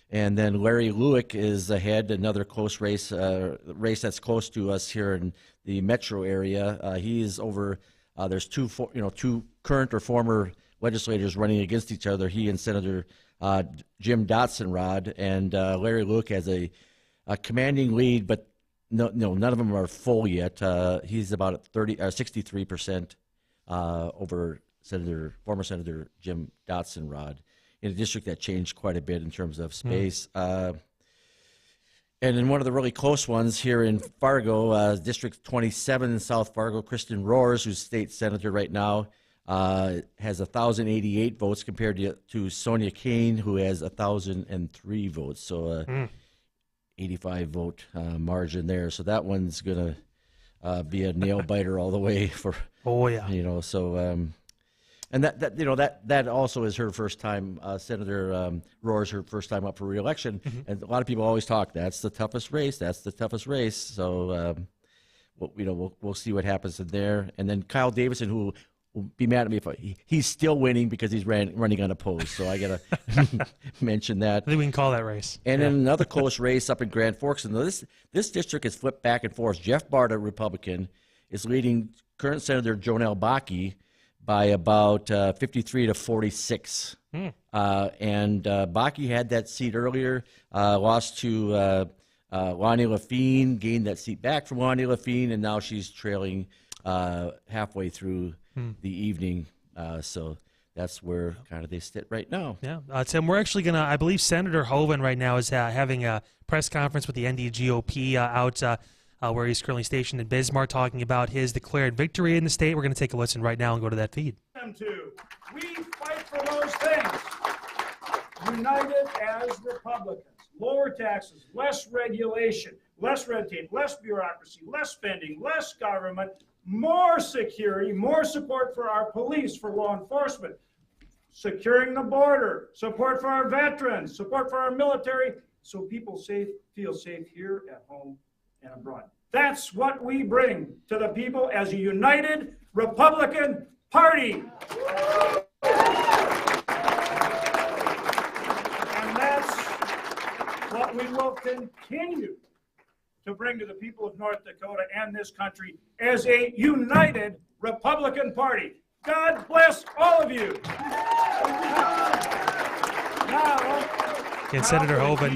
And then Larry Luick is ahead, another close race that's close to us here in the metro area. He's over. There's two current or former legislators running against each other. He and Senator Jim Dotson-Rod, and Larry Luick has a commanding lead, but no, none of them are full yet. He's about 63% over former Senator Jim Dotson-Rod, in a district that changed quite a bit in terms of space. And in one of the really close ones here in Fargo, District 27 in South Fargo, Kristen Rohrs, who's state senator right now, has 1,088 votes compared to Sonia Kane, who has 1,003 votes. So 85 vote margin there. So that one's going to be a nail biter all the way for. Oh yeah. And that also is her first time, Senator Rohr's her first time up for re-election, and a lot of people always talk, that's the toughest race. So we'll see what happens in there. And then Kyle Davison, who will be mad at me if he's still winning because he's running unopposed. So I got to mention that. I think we can call that race. And then another close race up in Grand Forks. And this district is flipped back and forth. Jeff Barta, Republican, is leading current Senator Jonelle Bakke by about 53 to 46. And Bakke had that seat earlier, lost to Lonnie Lafine, gained that seat back from Lonnie Lafine, and now she's trailing halfway through the evening. So that's where kind of they sit right now. Yeah, Tim, we're actually going to, I believe Senator Hoeven right now is having a press conference with the NDGOP out where he's currently stationed in Bismarck, talking about his declared victory in the state. We're going to take a listen right now and go to that feed. We fight for those things. United as Republicans. Lower taxes, less regulation, less red tape, less bureaucracy, less spending, less government, more security, more support for our police, for law enforcement, securing the border, support for our veterans, support for our military, so people feel safe here at home and abroad. That's what we bring to the people as a united Republican Party. And that's what we will continue to bring to the people of North Dakota and this country as a united Republican Party. God bless all of you. And Senator Hoeven,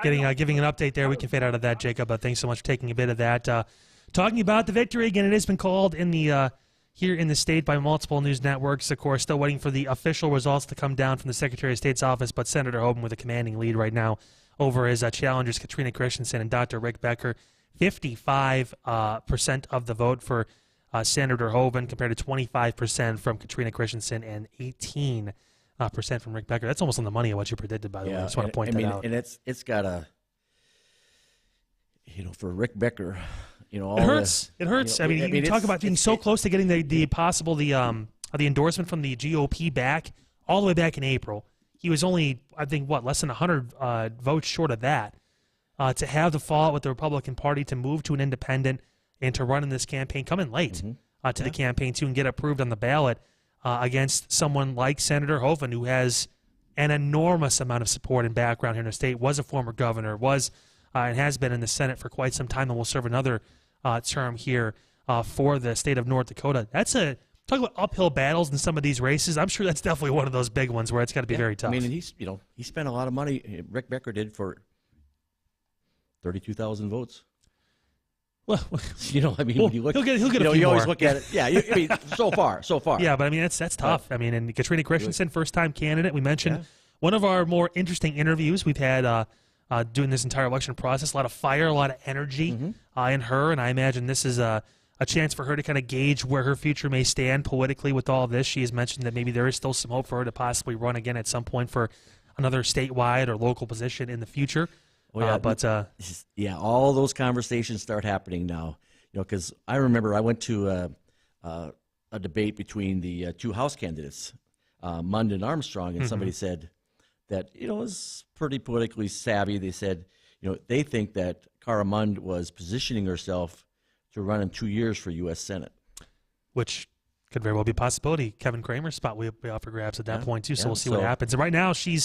giving an update there. We can fade out of that, Jacob, but thanks so much for taking a bit of that. Talking about the victory, again, it has been called in the here in the state by multiple news networks. Of course, still waiting for the official results to come down from the Secretary of State's office, but Senator Hoeven with a commanding lead right now over his challengers, Katrina Christensen and Dr. Rick Becker. 55% of the vote for Senator Hoeven compared to 25% from Katrina Christensen and 18% from Rick Becker. That's almost on the money of what you predicted, by the way. I just want to point that out. And it's got a, for Rick Becker, it hurts. It hurts. You talk about being so close to getting the endorsement from the GOP back all the way back in April. He was only, I think, less than 100 votes short of that. To have the fallout with the Republican Party, to move to an independent, and to run in this campaign, come in late to the campaign too, and get approved on the ballot against someone like Senator Hoeven, who has an enormous amount of support and background here in the state, was a former governor, and has been in the Senate for quite some time, and will serve another term here for the state of North Dakota. Talk about uphill battles in some of these races. I'm sure that's definitely one of those big ones where it's got to be very tough. And he spent a lot of money. Rick Becker did for 32,000 votes. Well, when you look, he'll get a few you more. always look at it. Yeah, so far. Yeah, but that's tough. And Katrina Christensen, first-time candidate. We mentioned one of our more interesting interviews we've had doing this entire election process. A lot of fire, a lot of energy in her, and I imagine this is a chance for her to kind of gauge where her future may stand politically with all of this. She has mentioned that maybe there is still some hope for her to possibly run again at some point for another statewide or local position in the future. All those conversations start happening now. Because I remember I went to a debate between the two House candidates, Mund and Armstrong, and somebody said that was pretty politically savvy. They said they think that Cara Mund was positioning herself to run in 2 years for U.S. Senate, which could very well be a possibility. Kevin Kramer's spot will be up for grabs at that point too. So we'll see what happens. And right now she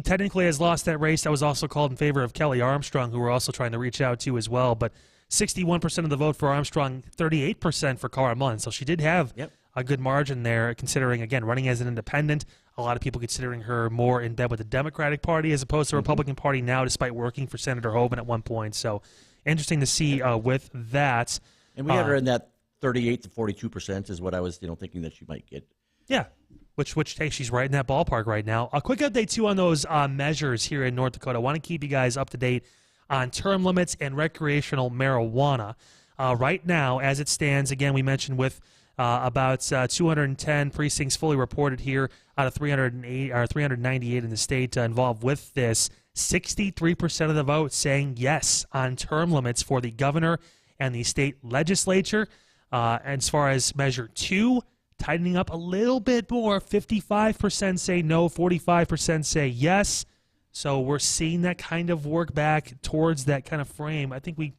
technically has lost that race. That was also called in favor of Kelly Armstrong, who we're also trying to reach out to as well. But 61% of the vote for Armstrong, 38% for Cara Mund. So she did have a good margin there, considering, again, running as an independent. A lot of people considering her more in bed with the Democratic Party as opposed to the Republican Party now, despite working for Senator Hoeven at one point. So interesting to see with that. And we had her in that 38 to 42% is what I was thinking that she might get. Yeah. Which hey, she's right in that ballpark right now. A quick update, too, on those measures here in North Dakota. I want to keep you guys up to date on term limits and recreational marijuana. Right now, as it stands, again, we mentioned with about 210 precincts fully reported here out of 398 in the state involved with this. 63% of the vote saying yes on term limits for the governor and the state legislature. As far as Measure 2, tightening up a little bit more, 55% say no, 45% say yes. So we're seeing that kind of work back towards that kind of frame. I think we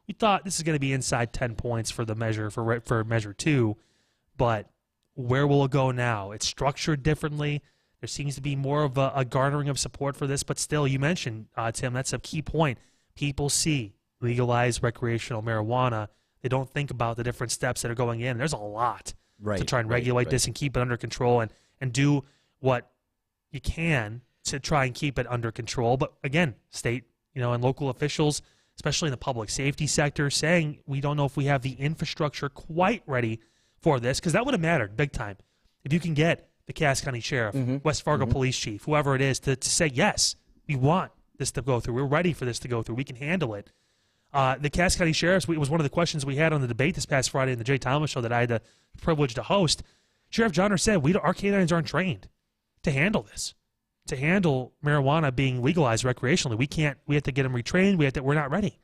we thought this is going to be inside 10 points for the measure for measure 2, but where will it go now? It's structured differently. There seems to be more of a garnering of support for this, but still, you mentioned, Tim, that's a key point. People see legalized recreational marijuana. They don't think about the different steps that are going in. There's a lot to try and regulate this and keep it under control and do what you can to try and keep it under control. But again, state, and local officials, especially in the public safety sector, saying we don't know if we have the infrastructure quite ready for this, because that would have mattered big time. If you can get the Cass County Sheriff, West Fargo Police Chief, whoever it is, to say, yes, we want this to go through. We're ready for this to go through. We can handle it. The Cass County Sheriffs, it was one of the questions we had on the debate this past Friday in the Jay Thomas Show that I had the privilege to host. Sheriff Schonert said, our canines aren't trained to handle this, to handle marijuana being legalized recreationally. We have to get them retrained. We're not ready.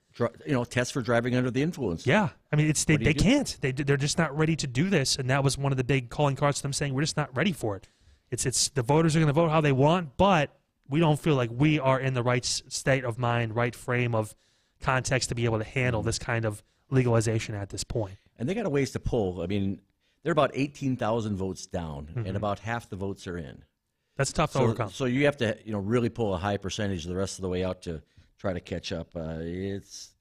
Test for driving under the influence. Yeah. I mean, they can't. They're just not ready to do this, and that was one of the big calling cards to them, saying we're just not ready for it. It's the voters are going to vote how they want, but we don't feel like we are in the right state of mind, right frame of context to be able to handle this kind of legalization at this point. And they got a ways to pull. I mean, they're about 18,000 votes down, and about half the votes are in. That's tough to overcome. So you have to, really pull a high percentage the rest of the way out to try to catch up. It's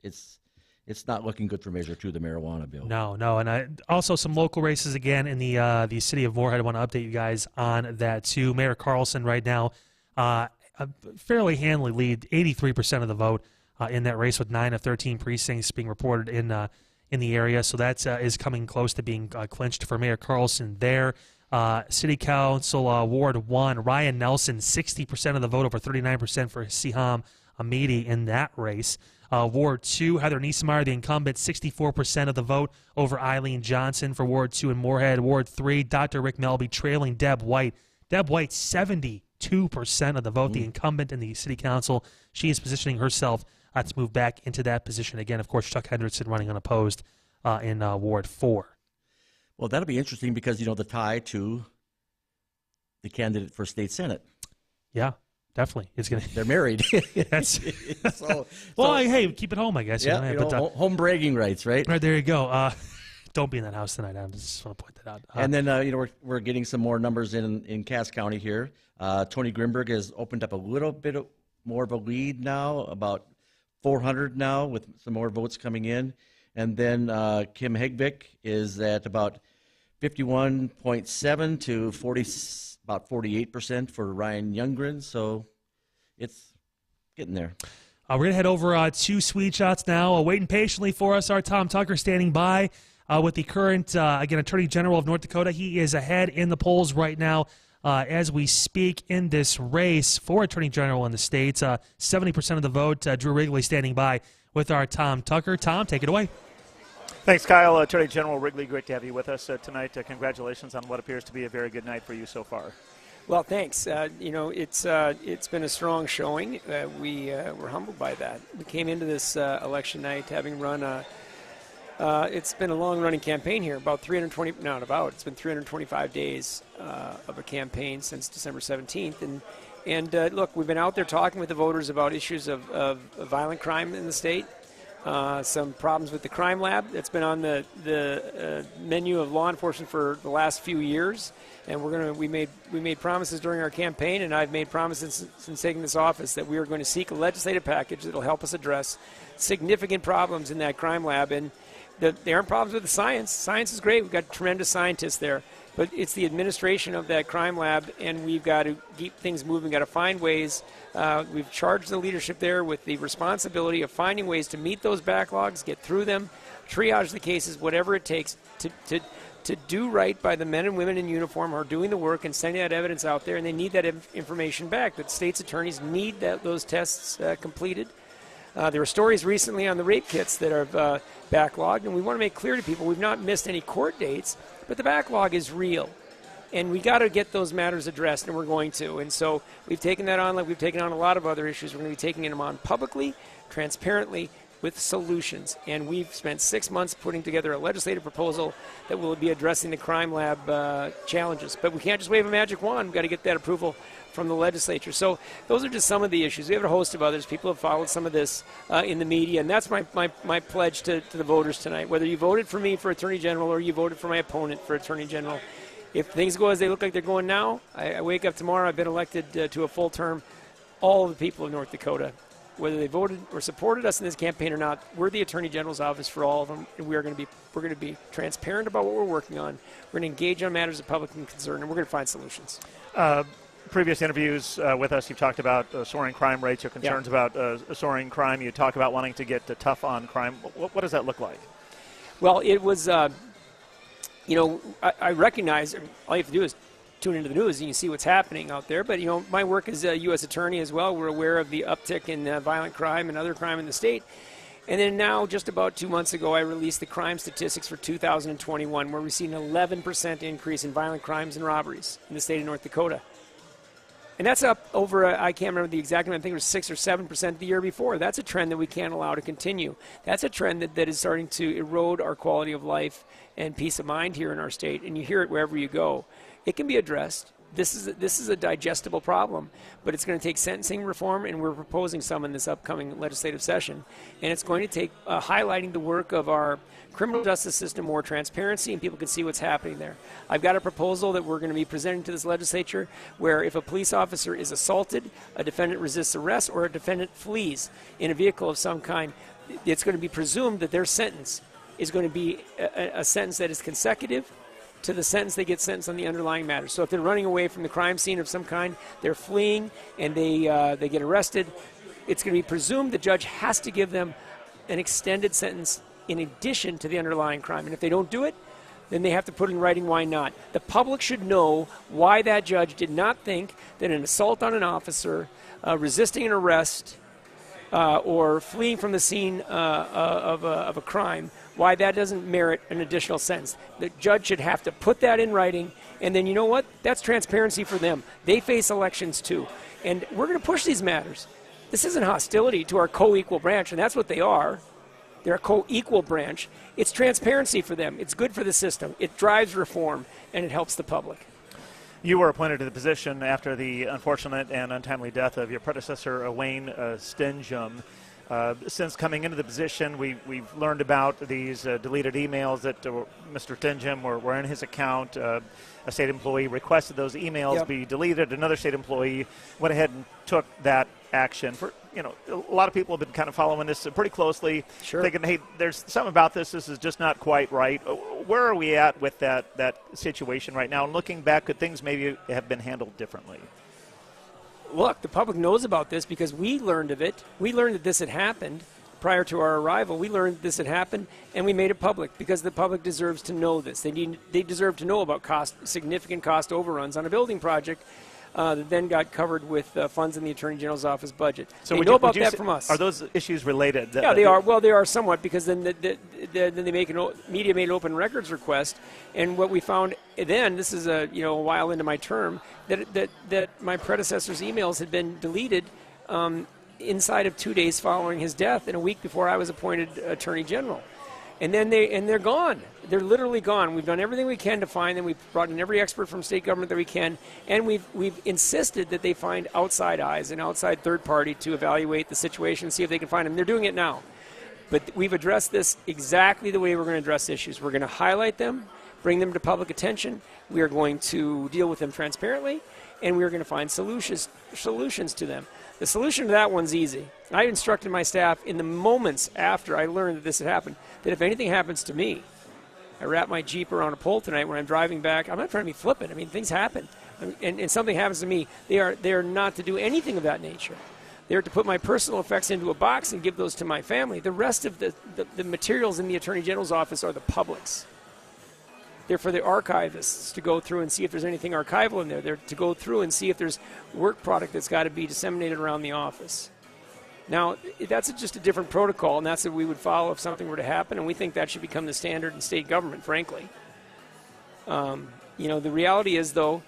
not looking good for Measure 2, the marijuana bill. No, and also some local races again in the city of Moorhead. I want to update you guys on that too. Mayor Carlson right now, a fairly handily lead, 83% of the vote in that race, with 9 of 13 precincts being reported in the area. So that is coming close to being clinched for Mayor Carlson there. City Council Ward 1, Ryan Nelson, 60% of the vote, over 39% for Siham Amidi in that race. Ward 2, Heather Niesemeyer, the incumbent, 64% of the vote over Eileen Johnson for Ward 2 in Moorhead. Ward 3, Dr. Rick Melby trailing Deb White. Deb White, 72% of the vote, the incumbent in the city council. She is positioning herself to move back into that position again. Of course, Chuck Hendrickson running unopposed in Ward 4. Well, that'll be interesting because, the tie to the candidate for state senate. Yeah. Definitely, They're married. That's hey, keep it home, I guess. Yeah, home bragging rights, right? Right there, you go. Don't be in that house tonight. I just want to point that out. And then we're getting some more numbers in Cass County here. Tony Grimberg has opened up a little bit more of a lead now, about 400 now, with some more votes coming in. And then Kim Hegvik is at about 51.7 to 40. About 48% for Ryan Youngren, so it's getting there. We're going to head over to Sweet Shots now. Waiting patiently for us, our Tom Tucker standing by with the current, Attorney General of North Dakota. He is ahead in the polls right now as we speak in this race for Attorney General in the state. 70% of the vote. Drew Wrigley standing by with our Tom Tucker. Tom, take it away. Thanks, Kyle. Attorney General Wrigley, great to have you with us tonight. Congratulations on what appears to be a very good night for you so far. Well, thanks. It's been a strong showing. We're humbled by that. We came into this election night having run it's been a long-running campaign here, it's been 325 days of a campaign since December 17th. And look, we've been out there talking with the voters about issues of violent crime in the state. Some problems with the crime lab that's been on the menu of law enforcement for the last few years, and we made promises during our campaign, and I've made promises since taking this office that we are going to seek a legislative package that will help us address significant problems in that crime lab. And there aren't problems with the science. Science is great. We've got tremendous scientists there, but it's the administration of that crime lab, and we've got to keep things moving. We've got to find ways. We've charged the leadership there with the responsibility of finding ways to meet those backlogs, get through them, triage the cases, whatever it takes to do right by the men and women in uniform who are doing the work and sending that evidence out there, and they need that information back. The state's attorneys need those tests completed. There were stories recently on the rape kits that are backlogged, and we want to make clear to people we've not missed any court dates, but the backlog is real. And we got to get those matters addressed, and we're going to. And so we've taken that on like we've taken on a lot of other issues. We're going to be taking them on publicly, transparently, with solutions. And we've spent 6 months putting together a legislative proposal that will be addressing the crime lab challenges. But we can't just wave a magic wand. We've got to get that approval from the legislature. So those are just some of the issues. We have a host of others. People have followed some of this in the media, and that's my pledge to the voters tonight. Whether you voted for me for Attorney General or you voted for my opponent for Attorney General, if things go as they look like they're going now, I wake up tomorrow, I've been elected to a full term. All of the people of North Dakota, whether they voted or supported us in this campaign or not, we're the Attorney General's office for all of them, and we're going to be transparent about what we're working on. We're going to engage on matters of public concern, and we're going to find solutions. Previous interviews with us, you've talked about soaring crime rates, your concerns about soaring crime. You talk about wanting to get tough on crime. What does that look like? Well, it was, I recognize all you have to do is tune into the news and you see what's happening out there. But, my work as a U.S. attorney as well, we're aware of the uptick in violent crime and other crime in the state. And then now, just about 2 months ago, I released the crime statistics for 2021, where we see an 11% increase in violent crimes and robberies in the state of North Dakota. And that's up over, I can't remember the exact number, I think it was 6 or 7% the year before. That's a trend that we can't allow to continue. That's a trend that is starting to erode our quality of life and peace of mind here in our state, and you hear it wherever you go. It can be addressed. This is a digestible problem, but it's going to take sentencing reform, and we're proposing some in this upcoming legislative session. And it's going to take highlighting the work of our criminal justice system, more transparency, and people can see what's happening there. I've got a proposal that we're going to be presenting to this legislature where if a police officer is assaulted, a defendant resists arrest, or a defendant flees in a vehicle of some kind, it's going to be presumed that their sentence is going to be a sentence that is consecutive to the sentence they get sentenced on the underlying matter. So if they're running away from the crime scene of some kind, they're fleeing, and they get arrested, it's going to be presumed the judge has to give them an extended sentence in addition to the underlying crime. And if they don't do it, then they have to put in writing why not. The public should know why that judge did not think that an assault on an officer, resisting an arrest, or fleeing from the scene of a crime, why that doesn't merit an additional sentence. The judge should have to put that in writing, and then you know what? That's transparency for them. They face elections too. And we're going to push these matters. This isn't hostility to our co-equal branch, and that's what they are. They're a co-equal branch. It's transparency for them. It's good for the system. It drives reform, and it helps the public. You were appointed to the position after the unfortunate and untimely death of your predecessor, Wayne Stingham. Since coming into the position, we've learned about these deleted emails that Mr. Stingham were in his account. A state employee requested those emails be deleted. Another state employee went ahead and took that action. A lot of people have been kind of following this pretty closely, thinking, hey, there's something about this. This is just not quite right. Where are we at with that situation right now? And looking back, could things maybe have been handled differently? Look, the public knows about this because we learned of it. We learned that this had happened prior to our arrival. We learned this had happened, and we made it public because the public deserves to know this. They deserve to know about significant cost overruns on a building project that then got covered with funds in the Attorney General's office budget. So they know about that from us. Are those issues related? Yeah, they are. Well, they are somewhat because then they make media made an open records request, and what we found then, this is a while into my term, that my predecessor's emails had been deleted inside of 2 days following his death and a week before I was appointed Attorney General. And then they're gone. They're literally gone. We've done everything we can to find them. We've brought in every expert from state government that we can, and we've insisted that they find outside eyes, an outside third party to evaluate the situation, see if they can find them. They're doing it now. But we've addressed this exactly the way we're going to address issues. We're going to highlight them, bring them to public attention. We are going to deal with them transparently, and we're going to find solutions to them. The solution to that one's easy. I instructed my staff in the moments after I learned that this had happened that if anything happens to me, I wrap my Jeep around a pole tonight when I'm driving back. I'm not trying to be flippant. I mean, things happen. And something happens to me, they are not to do anything of that nature. They're to put my personal effects into a box and give those to my family. The rest of the materials in the Attorney General's office are the public's. They're for the archivists to go through and see if there's anything archival in there. They're to go through and see if there's work product that's got to be disseminated around the office. Now, that's just a different protocol, and that's what we would follow if something were to happen, and we think that should become the standard in state government, frankly. The reality is, though,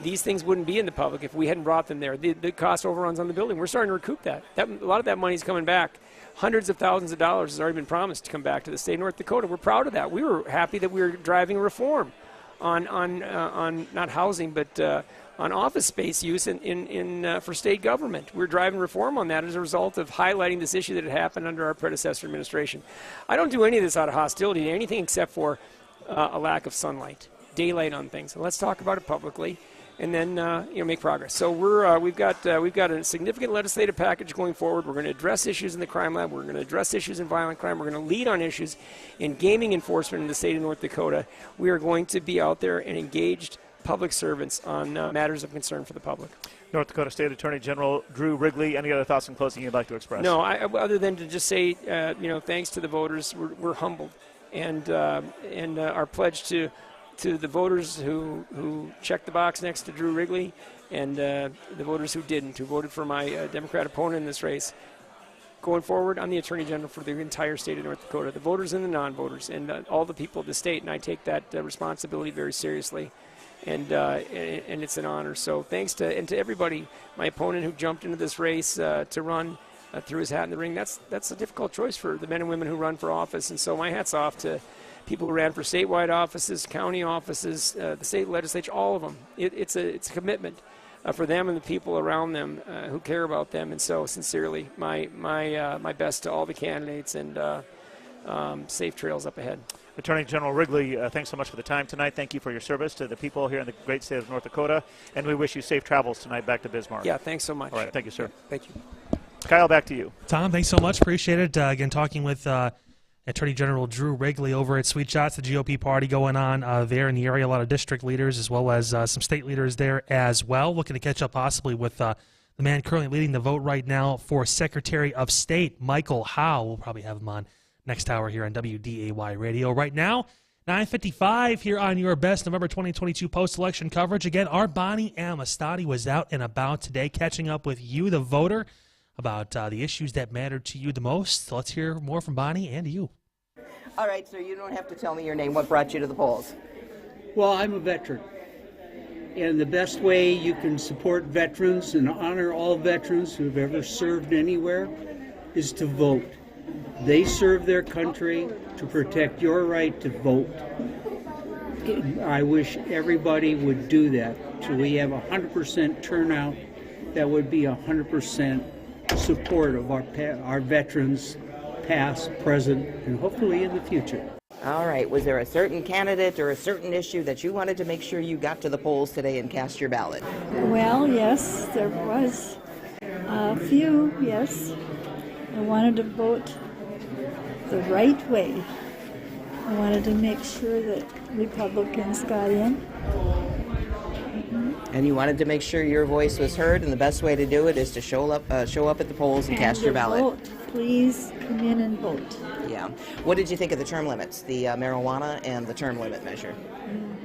these things wouldn't be in the public if we hadn't brought them there. The cost overruns on the building, we're starting to recoup that. A lot of that money's coming back. Hundreds of thousands of dollars has already been promised to come back to the state of North Dakota. We're proud of that. We were happy that we were driving reform on not housing, but office space use for state government. We're driving reform on that as a result of highlighting this issue that had happened under our predecessor administration. I don't do any of this out of hostility to anything except for a lack of sunlight, daylight on things. And let's talk about it publicly, and then make progress. So we've got a significant legislative package going forward. We're going to address issues in the crime lab. We're going to address issues in violent crime. We're going to lead on issues in gaming enforcement in the state of North Dakota. We are going to be out there and engaged public servants on matters of concern for the public. North Dakota State Attorney General Drew Wrigley, any other thoughts in closing you'd like to express? No, other than to just say, thanks to the voters. We're humbled, and our pledge to the voters who checked the box next to Drew Wrigley, and the voters who didn't, who voted for my Democrat opponent in this race. Going forward, I'm the Attorney General for the entire state of North Dakota, the voters and the non-voters, and all the people of the state, and I take that responsibility very seriously. And it's an honor. So thanks to everybody, my opponent who jumped into this race to run, threw his hat in the ring. That's a difficult choice for the men and women who run for office. And so my hat's off to people who ran for statewide offices, county offices, the state legislature, all of them. It's a commitment for them and the people around them who care about them. And so sincerely, my best to all the candidates, and safe trails up ahead. Attorney General Wrigley, thanks so much for the time tonight. Thank you for your service to the people here in the great state of North Dakota, and we wish you safe travels tonight back to Bismarck. Yeah, thanks so much. All right, thank you, sir. Thank you. Kyle, back to you. Tom, thanks so much. Appreciate it. Again, talking with Attorney General Drew Wrigley over at Sweet Shots, the GOP party going on there in the area. A lot of district leaders as well as some state leaders there as well. Looking to catch up possibly with the man currently leading the vote right now for Secretary of State, Michael Howe. We'll probably have him on next hour here on WDAY Radio. Right now, 9:55 here on your best November 2022 post-election coverage. Again, our Bonnie Amistadi was out and about today catching up with you, the voter, about the issues that matter to you the most. So let's hear more from Bonnie and you. All right, sir, you don't have to tell me your name. What brought you to the polls? Well, I'm a veteran. And the best way you can support veterans and honor all veterans who've ever served anywhere is to vote. They serve their country to protect your right to vote. I wish everybody would do that. So we have 100% turnout. That would be 100% support of our veterans, past, present, and hopefully in the future. All right. Was there a certain candidate or a certain issue that you wanted to make sure you got to the polls today and cast your ballot? Well, yes, there was a few, yes. I wanted to vote the right way. I wanted to make sure that Republicans got in. And you wanted to make sure your voice was heard, and the best way to do it is to show up at the polls and cast your ballot. Vote. Please come in and vote. Yeah. What did you think of the term limits, the marijuana and the term limit measure?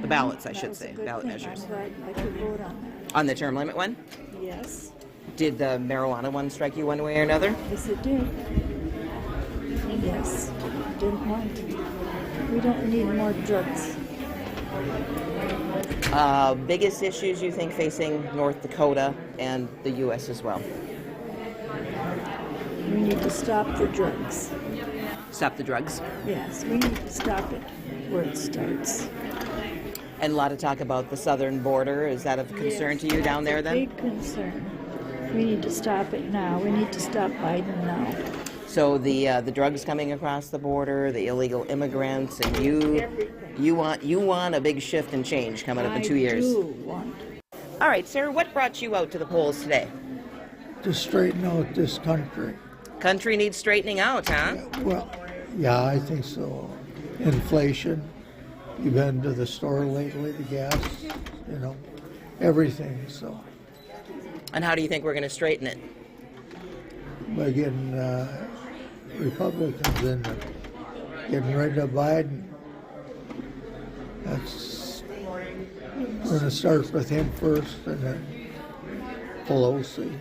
The ballots, I should say, ballot measures. I'm glad I could vote on that. On the term limit one? Yes. Did the marijuana one strike you one way or another? Yes, it did. Yes. Didn't want to. We don't need more drugs. Biggest issues you think facing North Dakota and the U.S. as well? We need to stop the drugs. Stop the drugs? Yes, we need to stop it where it starts. And a lot of talk about the southern border. Is that of concern to you down there then? Big concern. We need to stop it now. We need to stop Biden now. So the drugs coming across the border, the illegal immigrants, and you want a big shift and change coming up in 2 years. I do want. All right, sir, what brought you out to the polls today? To straighten out this country. Country needs straightening out, huh? Well, yeah, I think so. Inflation. You've been to the store lately, the gas, everything, so. And how do you think we're going to straighten it? By getting Republicans in, getting rid of Biden. We're going to start with him first, and then Pelosi.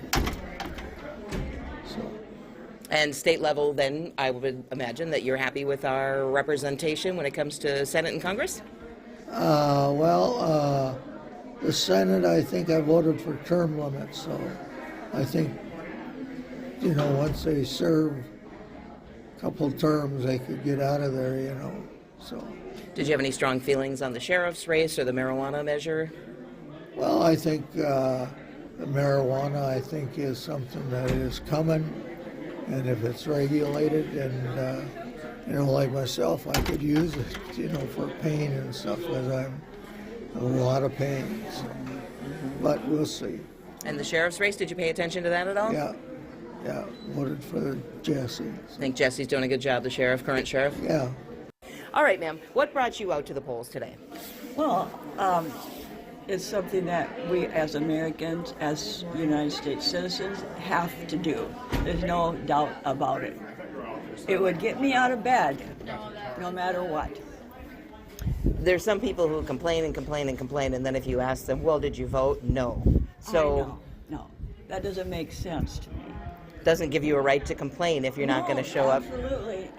And state level, then, I would imagine that you're happy with our representation when it comes to Senate and Congress? The Senate, I think I voted for term limits, so I think, once they serve a couple terms, they could get out of there, so. Did you have any strong feelings on the sheriff's race or the marijuana measure? Well, I think the marijuana, I think, is something that is coming, and if it's regulated, and like myself, I could use it, for pain and stuff, because I'm in a lot of pain. So. But we'll see. And the sheriff's race, did you pay attention to that at all? Yeah, voted for Jesse. I think Jesse's doing a good job, the sheriff, current sheriff? Yeah. All right, ma'am. What brought you out to the polls today? Well, it's something that we as Americans, as United States citizens, have to do. There's no doubt about it. It would get me out of bed, no matter what. There's some people who complain, and then if you ask them, well, did you vote? No. So No, that doesn't make sense to me. Doesn't give you a right to complain if you're not going to show up.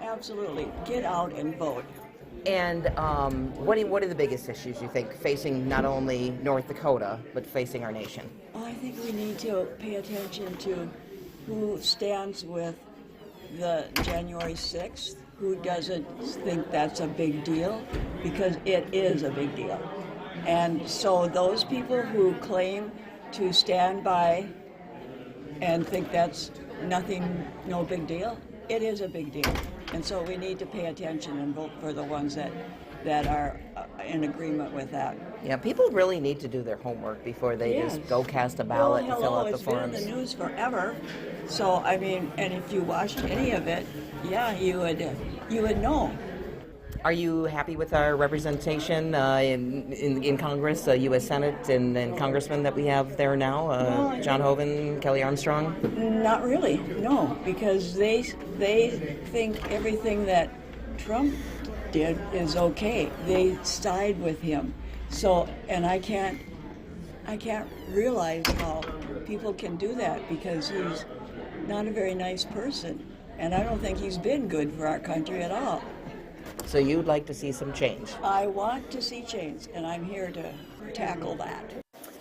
Absolutely. Get out and vote. And what are the biggest issues you think facing not only North Dakota, but facing our nation? Well, I think we need to pay attention to who stands with the January 6th, who doesn't think that's a big deal, because it is a big deal. And so those people who claim to stand by and think that's no big deal, it is a big deal. And so we need to pay attention and vote for the ones that are in agreement with that. Yeah, people really need to do their homework before they just go cast a ballot and fill out the forms. It's been in the news forever. So, and if you watched any of it, you would know. Are you happy with our representation in Congress, U.S. Senate, and congressmen that we have there now? John Hoeven, Kelly Armstrong? Not really, no, because they think everything that Trump did is okay. They side with him. So, and I can't realize how people can do that, because he's not a very nice person, and I don't think he's been good for our country at all. So you'd like to see some change? I want to see change, and I'm here to tackle that.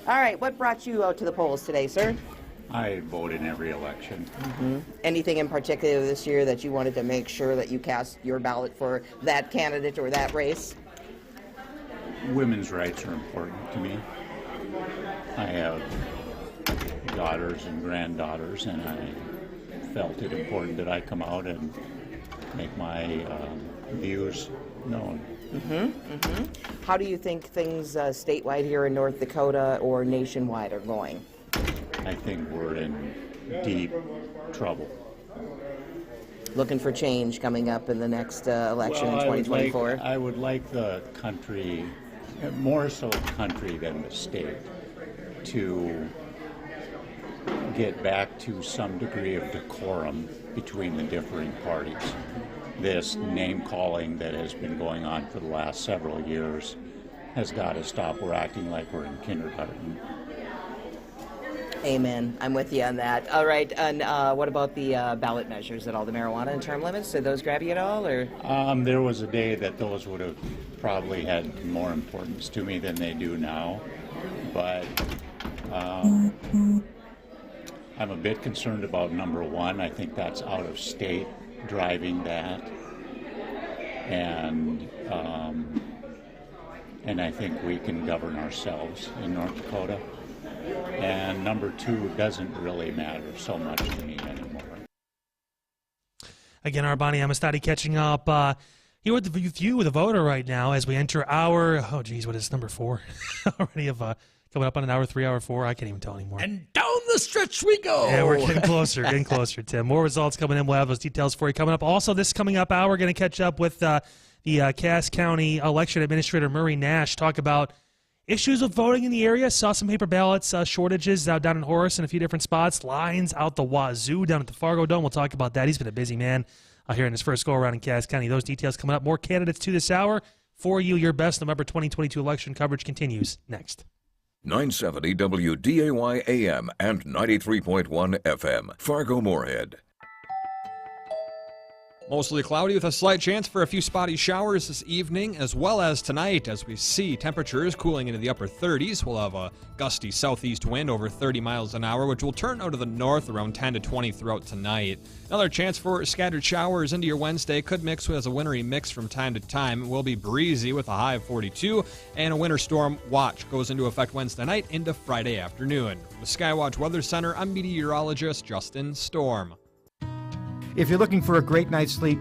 All right, what brought you out to the polls today, sir? I vote in every election. Mm-hmm. Anything in particular this year that you wanted to make sure that you cast your ballot for that candidate or that race? Women's rights are important to me. I have daughters and granddaughters, and I felt it important that I come out and make my views known. How do you think things statewide here in North Dakota or nationwide are going? I think we're in deep trouble. Looking for change coming up in the next election in 2024? I would like the country, more so the country than the state, to get back to some degree of decorum between the differing parties. This name-calling that has been going on for the last several years has got to stop. We're acting like we're in kindergarten. Amen. I'm with you on that. All right, and what about the ballot measures and all the marijuana and term limits? Did those grab you at all, or? There was a day that those would have probably had more importance to me than they do now, but I'm a bit concerned about number one. I think that's out of state driving that, and I think we can govern ourselves in North Dakota. And number two doesn't really matter so much to me anymore. Again, Arbani Amistadi catching up here with you, the voter, right now as we enter our, what is number 4? Already coming up on an hour 3, hour 4. I can't even tell anymore. And down the stretch we go. Yeah, we're getting closer, Tim. More results coming in. We'll have those details for you coming up. Also, this coming up hour, we're going to catch up with the Cass County Election Administrator Murray Nash, talk about issues with voting in the area. Saw some paper ballots shortages out down in Horace in a few different spots. Lines out the wazoo down at the Fargo Dome. We'll talk about that. He's been a busy man here in his first go-around in Cass County. Those details coming up. More candidates to this hour. For you, your best November 2022 election coverage continues next. 970 WDAY AM and 93.1 FM. Fargo-Moorhead. Mostly cloudy with a slight chance for a few spotty showers this evening as well as tonight as we see temperatures cooling into the upper 30s. We'll have a gusty southeast wind over 30 miles an hour, which will turn out of the north around 10 to 20 throughout tonight. Another chance for scattered showers into your Wednesday. Could mix with a wintry mix from time to time. It will be breezy with a high of 42, and a winter storm watch goes into effect Wednesday night into Friday afternoon. From the Skywatch Weather Center, I'm meteorologist Justin Storm. If you're looking for a great night's sleep,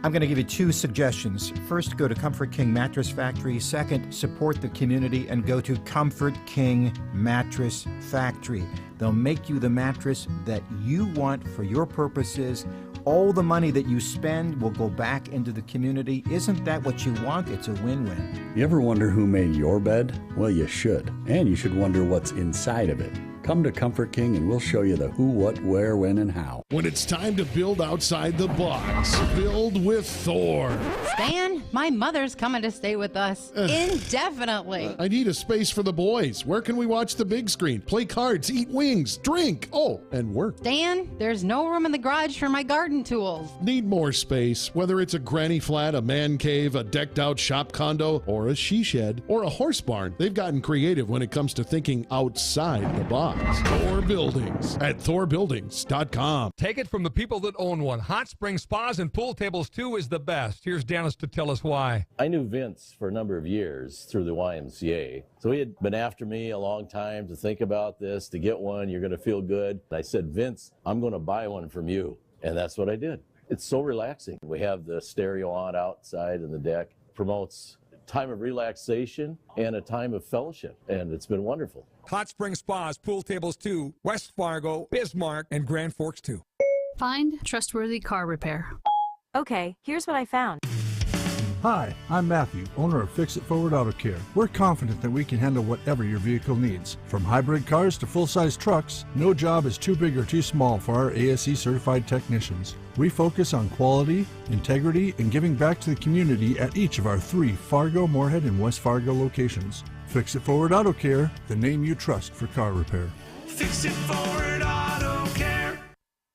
I'm going to give you 2 suggestions. First, go to Comfort King Mattress Factory. Second, support the community and go to Comfort King Mattress Factory. They'll make you the mattress that you want for your purposes. All the money that you spend will go back into the community. Isn't that what you want? It's a win-win. You ever wonder who made your bed? Well, you should. And you should wonder what's inside of it. Come to Comfort King and we'll show you the who, what, where, when, and how. When it's time to build outside the box, build with Thor. Stan, my mother's coming to stay with us indefinitely. I need a space for the boys. Where can we watch the big screen, play cards, eat wings, drink, and work? Stan, there's no room in the garage for my garden tools. Need more space, whether it's a granny flat, a man cave, a decked out shop condo, or a she shed, or a horse barn. They've gotten creative when it comes to thinking outside the box. Thor Buildings at thorbuildings.com. Take it from the people that own one. Hot Spring Spas and Pool Tables 2 is the best. Here's Dennis to tell us why. I knew Vince for a number of years through the YMCA. So he had been after me a long time to think about this, to get one. You're going to feel good. I said, Vince, I'm going to buy one from you. And that's what I did. It's so relaxing. We have the stereo on outside in the deck. Promotes time of relaxation and a time of fellowship, and it's been wonderful. Hot Spring Spas, Pool Tables 2, West Fargo, Bismarck, and Grand Forks 2. Find trustworthy car repair. Okay, here's what I found. Hi, I'm Matthew, owner of Fix It Forward Auto Care. We're confident that we can handle whatever your vehicle needs. From hybrid cars to full-size trucks, no job is too big or too small for our ASE certified technicians. We focus on quality, integrity, and giving back to the community at each of our 3 Fargo-Moorhead and West Fargo locations. Fix It Forward Auto Care, the name you trust for car repair. Fix It Forward Auto Care.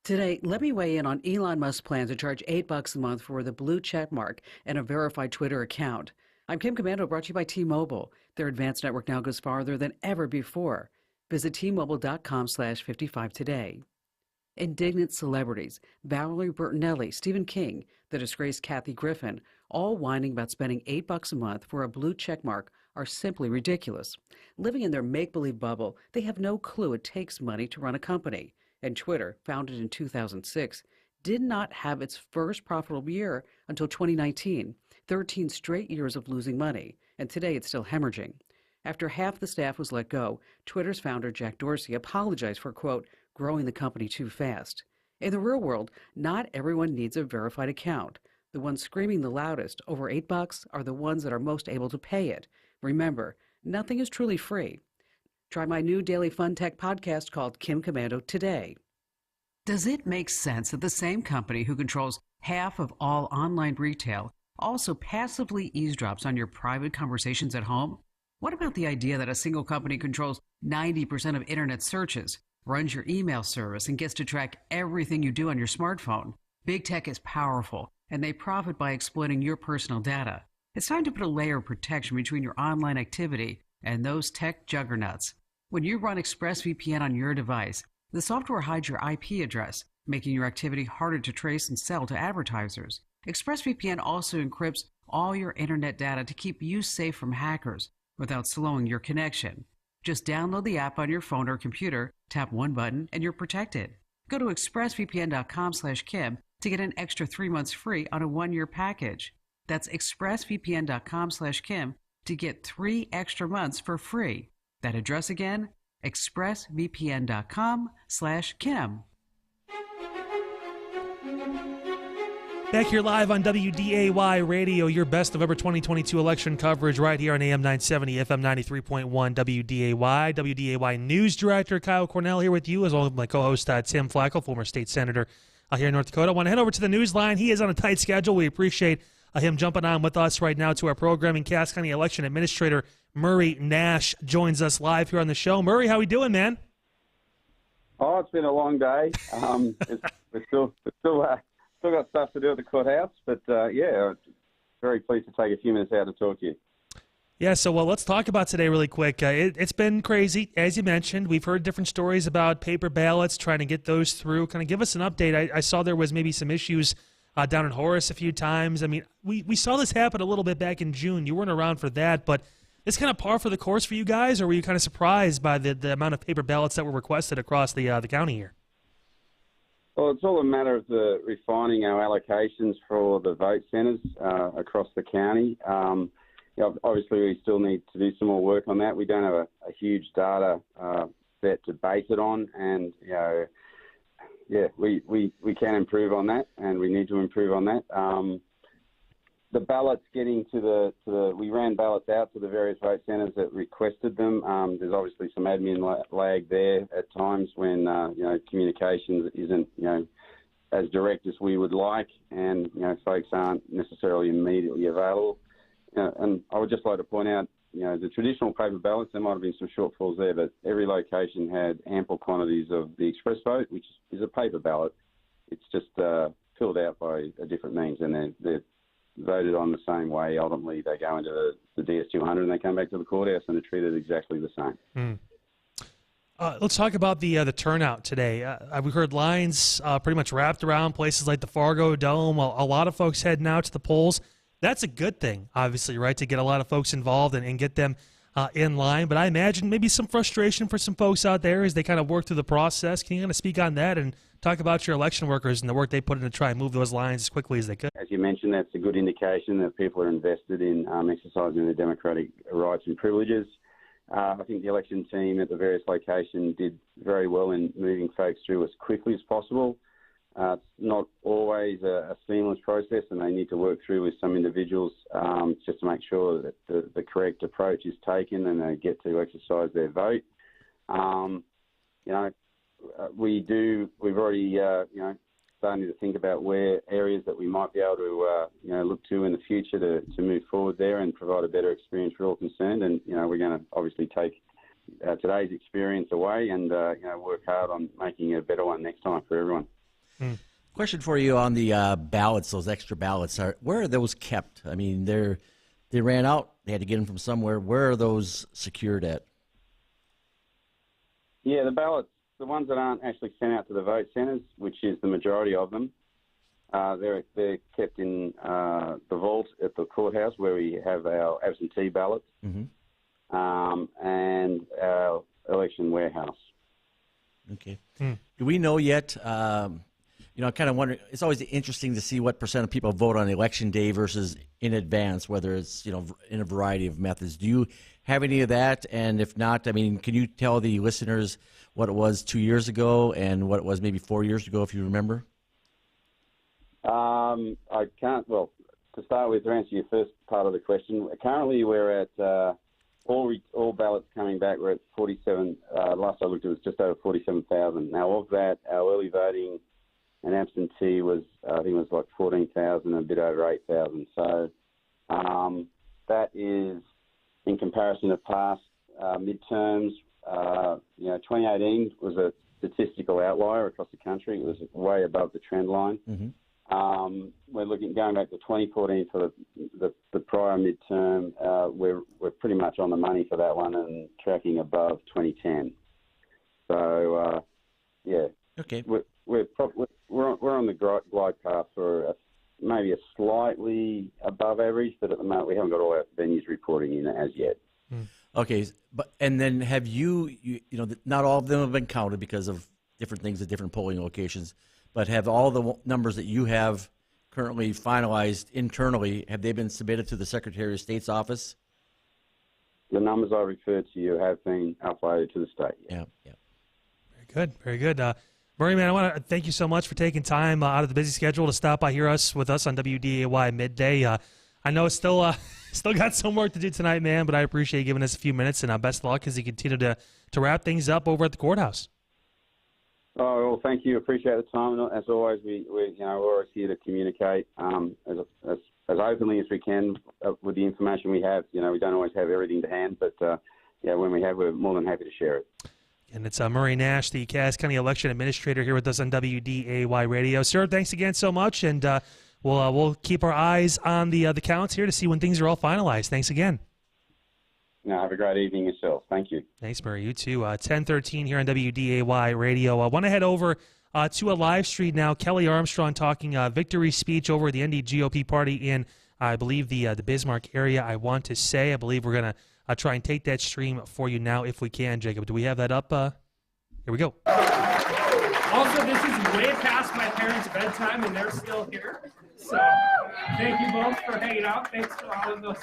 Today, let me weigh in on Elon Musk's plan to charge $8 a month for the blue check mark and a verified Twitter account. I'm Kim Commando, brought to you by T-Mobile. Their advanced network now goes farther than ever before. Visit T-Mobile.com/55 today. Indignant celebrities, Valerie Bertinelli, Stephen King, the disgraced Kathy Griffin, all whining about spending $8 a month for a blue check mark are simply ridiculous. Living in their make-believe bubble, they have no clue it takes money to run a company. And Twitter, founded in 2006, did not have its first profitable year until 2019, 13 straight years of losing money, and today it's still hemorrhaging. After half the staff was let go, Twitter's founder Jack Dorsey apologized for, quote, growing the company too fast. In the real world, not everyone needs a verified account. The ones screaming the loudest over $8 are the ones that are most able to pay it. Remember, nothing is truly free. Try my new daily fun tech podcast called Kim Commando today. Does it make sense that the same company who controls half of all online retail also passively eavesdrops on your private conversations at home? What about the idea that a single company controls 90% of internet searches, runs your email service, and gets to track everything you do on your smartphone? Big tech is powerful, and they profit by exploiting your personal data. It's time to put a layer of protection between your online activity and those tech juggernauts. When you run ExpressVPN on your device, the software hides your IP address, making your activity harder to trace and sell to advertisers. ExpressVPN also encrypts all your internet data to keep you safe from hackers without slowing your connection. Just download the app on your phone or computer, tap one button, and you're protected. Go to expressvpn.com/Kim to get an extra 3 months free on a 1-year package. That's expressvpn.com/Kim to get 3 extra months for free. That address again, expressvpn.com/Kim. Back here live on WDAY Radio, your best November 2022 election coverage right here on AM 970, FM 93.1 WDAY. WDAY News Director Kyle Cornell here with you, as well as my co-host Tim Flakoll, former state senator here in North Dakota. I want to head over to the news line. He is on a tight schedule. We appreciate him jumping on with us right now to our programming. Cass County Election Administrator Murray Nash joins us live here on the show. Murray, how we doing, man? Oh, it's been a long day. We're still still got stuff to do at the courthouse, but yeah, very pleased to take a few minutes out to talk to you. Yeah, so let's talk about today really quick. It's been crazy, as you mentioned. We've heard different stories about paper ballots, trying to get those through. Kind of give us an update. I saw there was maybe some issues down in Horace a few times. I mean, we saw this happen a little bit back in June. You weren't around for that, but it's kind of par for the course for you guys, or were you kind of surprised by the amount of paper ballots that were requested across the county here? Well, it's all a matter of refining our allocations for the vote centres across the county. Obviously, we still need to do some more work on that. We don't have a huge data set to base it on, and we can improve on that, and we need to improve on that. The ballots getting to we ran ballots out to the various vote centres that requested them. There's obviously some admin lag there at times when communications isn't as direct as we would like, and folks aren't necessarily immediately available. And I would just like to point out, the traditional paper ballots, there might have been some shortfalls there, but every location had ample quantities of the express vote, which is a paper ballot. It's just filled out by a different means, and they're voted on the same way. Ultimately, they go into the DS200 and they come back to the courthouse and they're treated exactly the same. Let's talk about the turnout today. We heard lines pretty much wrapped around places like the Fargo Dome. A lot of folks heading out to the polls. That's a good thing, obviously, right, to get a lot of folks involved and get them in line. But I imagine maybe some frustration for some folks out there as they kind of work through the process. Can you kind of speak on that and talk about your election workers and the work they put in to try and move those lines as quickly as they could? As you mentioned, that's a good indication that people are invested in exercising their democratic rights and privileges. I think the election team at the various locations did very well in moving folks through as quickly as possible. It's not always a seamless process, and they need to work through with some individuals just to make sure that the correct approach is taken and they get to exercise their vote. We've already starting to think about where areas that we might be able to look to in the future to move forward there and provide a better experience for all concerned. And we're going to obviously take today's experience away and work hard on making a better one next time for everyone. Question for you on the ballots, those extra ballots. Where are those kept? I mean, they ran out. They had to get them from somewhere. Where are those secured at? Yeah, the ballots, the ones that aren't actually sent out to the vote centres, which is the majority of them, they're kept in the vault at the courthouse where we have our absentee ballots and our election warehouse. Okay. Do we know yet? I kind of wonder. It's always interesting to see what % of people vote on election day versus in advance, whether it's in a variety of methods. Do you have any of that? And if not, I mean, can you tell the listeners what it was 2 years ago and what it was maybe 4 years ago, if you remember? I can't. Well, to start with, to answer your first part of the question, currently we're at all ballots coming back. We're at 47. Last I looked, it was just over 47,000. Now, of that, our early voting and absentee was, I think it was like 14,000, a bit over 8,000. So that is, in comparison to past midterms, 2018 was a statistical outlier across the country. It was way above the trend line. We're going back to 2014 for the prior midterm. We're pretty much on the money for that one and tracking above 2010. So okay, we're on the glide path for maybe a slightly above average, but at the moment we haven't got all our venues reporting in as yet. Okay, and then have you not all of them have been counted because of different things at different polling locations, but have all the numbers that you have currently finalized internally, have they been submitted to the Secretary of State's office? The numbers I referred to you have been uploaded to the state. Yeah. Very good. Murray, man, I want to thank you so much for taking time out of the busy schedule to stop by with us on WDAY Midday. I know it's still got some work to do tonight, man, but I appreciate you giving us a few minutes, and best of luck as you continue to wrap things up over at the courthouse. Oh, well, thank you. Appreciate the time. As always, we're always here to communicate as openly as we can with the information we have. We don't always have everything to hand, but when we have, we're more than happy to share it. And it's Murray Nash, the Cass County Election Administrator, here with us on WDAY Radio. Sir, thanks again so much, and we'll keep our eyes on the counts here to see when things are all finalized. Thanks again. No, have a great evening yourself. Thank you. Thanks, Murray. You too. 10:13 here on WDAY Radio. I want to head over to a live stream now. Kelly Armstrong talking victory speech over the ND GOP party in, I believe, the Bismarck area. I believe we're going to try and take that stream for you now if we can. Jacob, do we have that up? Here we go. Also, this is way past my parents' bedtime, and they're still here. So thank you both for hanging out. Thanks for all of those.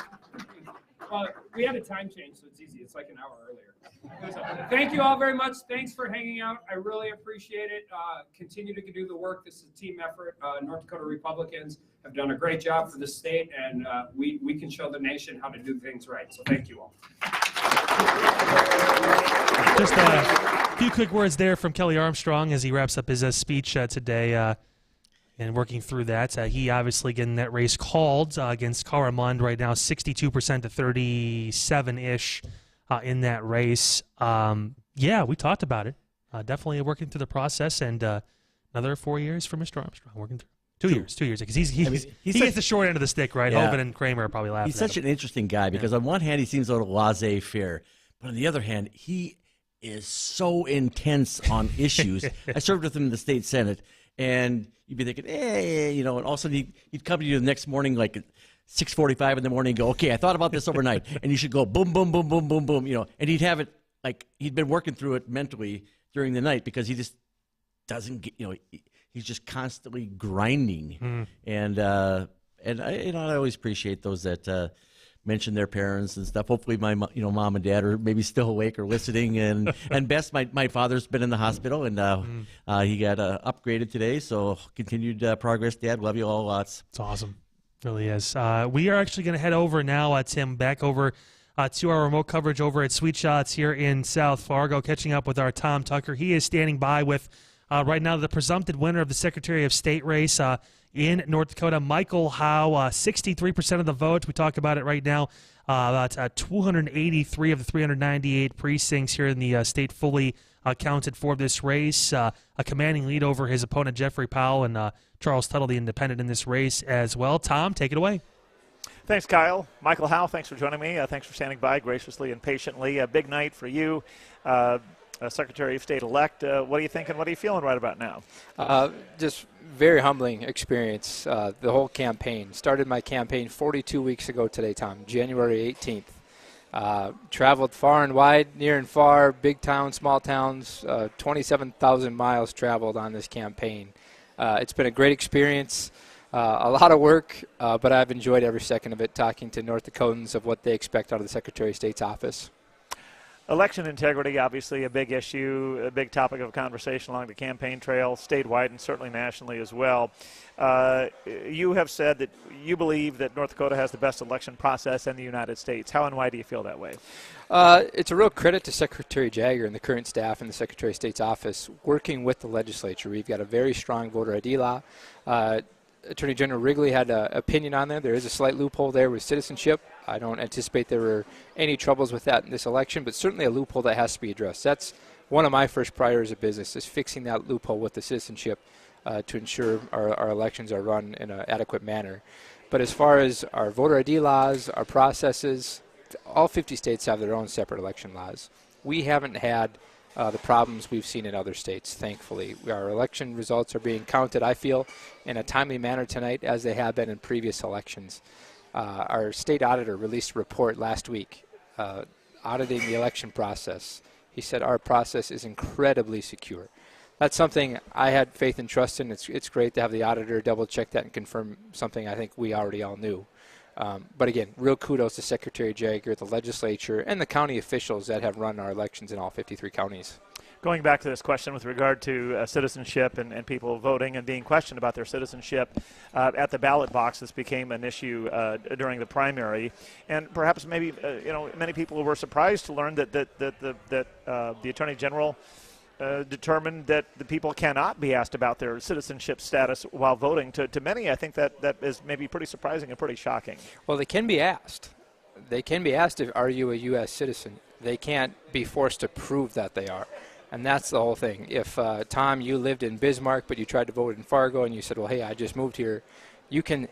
We had a time change, so it's easy. It's like an hour earlier. So, thank you all very much. Thanks for hanging out. I really appreciate it. Continue to do the work. This is a team effort. North Dakota Republicans have done a great job for the state, and we can show the nation how to do things right. So thank you all. Just a few quick words there from Kelly Armstrong as he wraps up his speech today. And working through that, he obviously getting that race called against Cara Mund right now, 62% to 37-ish in that race. Yeah, we talked about it. Definitely working through the process, and another 4 years for Mr. Armstrong working through. 2 years, because he gets the short end of the stick, right? Yeah. Hovind and Kramer are probably laughing. He's such an interesting guy because on one hand he seems a little laissez-faire, but on the other hand he is so intense on issues. I served with him in the state senate, and you'd be thinking, hey, and all of a sudden he'd come to you the next morning like at 6:45 in the morning and go, okay, I thought about this overnight, and you should go boom, boom, boom, boom, boom, boom, and he'd have it like he'd been working through it mentally during the night because he just doesn't get, he's just constantly grinding. And I always appreciate those that mention their parents and stuff. Hopefully my mom and dad are maybe still awake or listening. And best, my father's been in the hospital, and he got upgraded today. So continued progress, Dad. Love you all lots. It's awesome. It really is. We are actually going to head over now, Tim, back over to our remote coverage over at Sweet Shots here in South Fargo, catching up with our Tom Tucker. He is standing by with right now the presumptive winner of the Secretary of State race in North Dakota, Michael Howe, 63% of the vote. We talk about it right now. About 283 of the 398 precincts here in the state fully counted for this race. A commanding lead over his opponent, Jeffrey Powell, and Charles Tuttle, the independent, in this race as well. Tom, take it away. Thanks, Kyle. Michael Howe, thanks for joining me. Thanks for standing by graciously and patiently. A big night for you, Secretary of State-elect. What are you thinking? What are you feeling right about now? Just very humbling experience. The whole campaign. Started my campaign 42 weeks ago today, Tom, January 18th. Traveled far and wide, near and far, big towns, small towns, 27,000 miles traveled on this campaign. It's been a great experience. A lot of work, but I've enjoyed every second of it, talking to North Dakotans of what they expect out of the Secretary of State's office. Election integrity, obviously a big issue, a big topic of conversation along the campaign trail, statewide and certainly nationally as well. You have said that you believe that North Dakota has the best election process in the United States. How and why do you feel that way? It's a real credit to Secretary Jagger and the current staff in the Secretary of State's office working with the legislature. We've got a very strong voter ID law. Attorney General Wrigley had an opinion on there. There is a slight loophole there with citizenship. I don't anticipate there were any troubles with that in this election, but certainly a loophole that has to be addressed. That's one of my first priorities of business, is fixing that loophole with the citizenship to ensure our elections are run in an adequate manner. But as far as our voter ID laws, our processes, all 50 states have their own separate election laws. We haven't had the problems we've seen in other states, thankfully. Our election results are being counted, I feel, in a timely manner tonight, as they have been in previous elections. Our state auditor released a report last week auditing the election process. He said our process is incredibly secure. That's something I had faith and trust in. It's great to have the auditor double-check that and confirm something I think we already all knew. But again, real kudos to Secretary Jagger, the legislature, and the county officials that have run our elections in all 53 counties. Going back to this question with regard to citizenship and people voting and being questioned about their citizenship at the ballot box, this became an issue during the primary, and perhaps maybe many people were surprised to learn that the Attorney General determined that the people cannot be asked about their citizenship status while voting. To many, I think that is maybe pretty surprising and pretty shocking. Well, they can be asked. They can be asked, are you a U.S. citizen? They can't be forced to prove that they are. And that's the whole thing. If, Tom, you lived in Bismarck, but you tried to vote in Fargo, and you said, well, hey, I just moved here, you can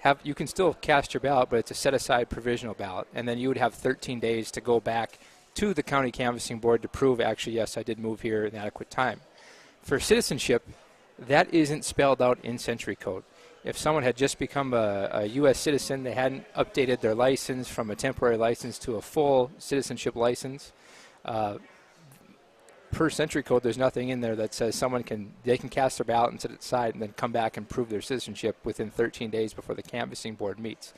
still cast your ballot, but it's a set-aside provisional ballot. And then you would have 13 days to go back to the county canvassing board to prove, actually, yes, I did move here in adequate time. For citizenship, that isn't spelled out in Century Code. If someone had just become a U.S. citizen, they hadn't updated their license from a temporary license to a full citizenship license, per Century Code, there's nothing in there that says they can cast their ballot and set it aside and then come back and prove their citizenship within 13 days before the canvassing board meets.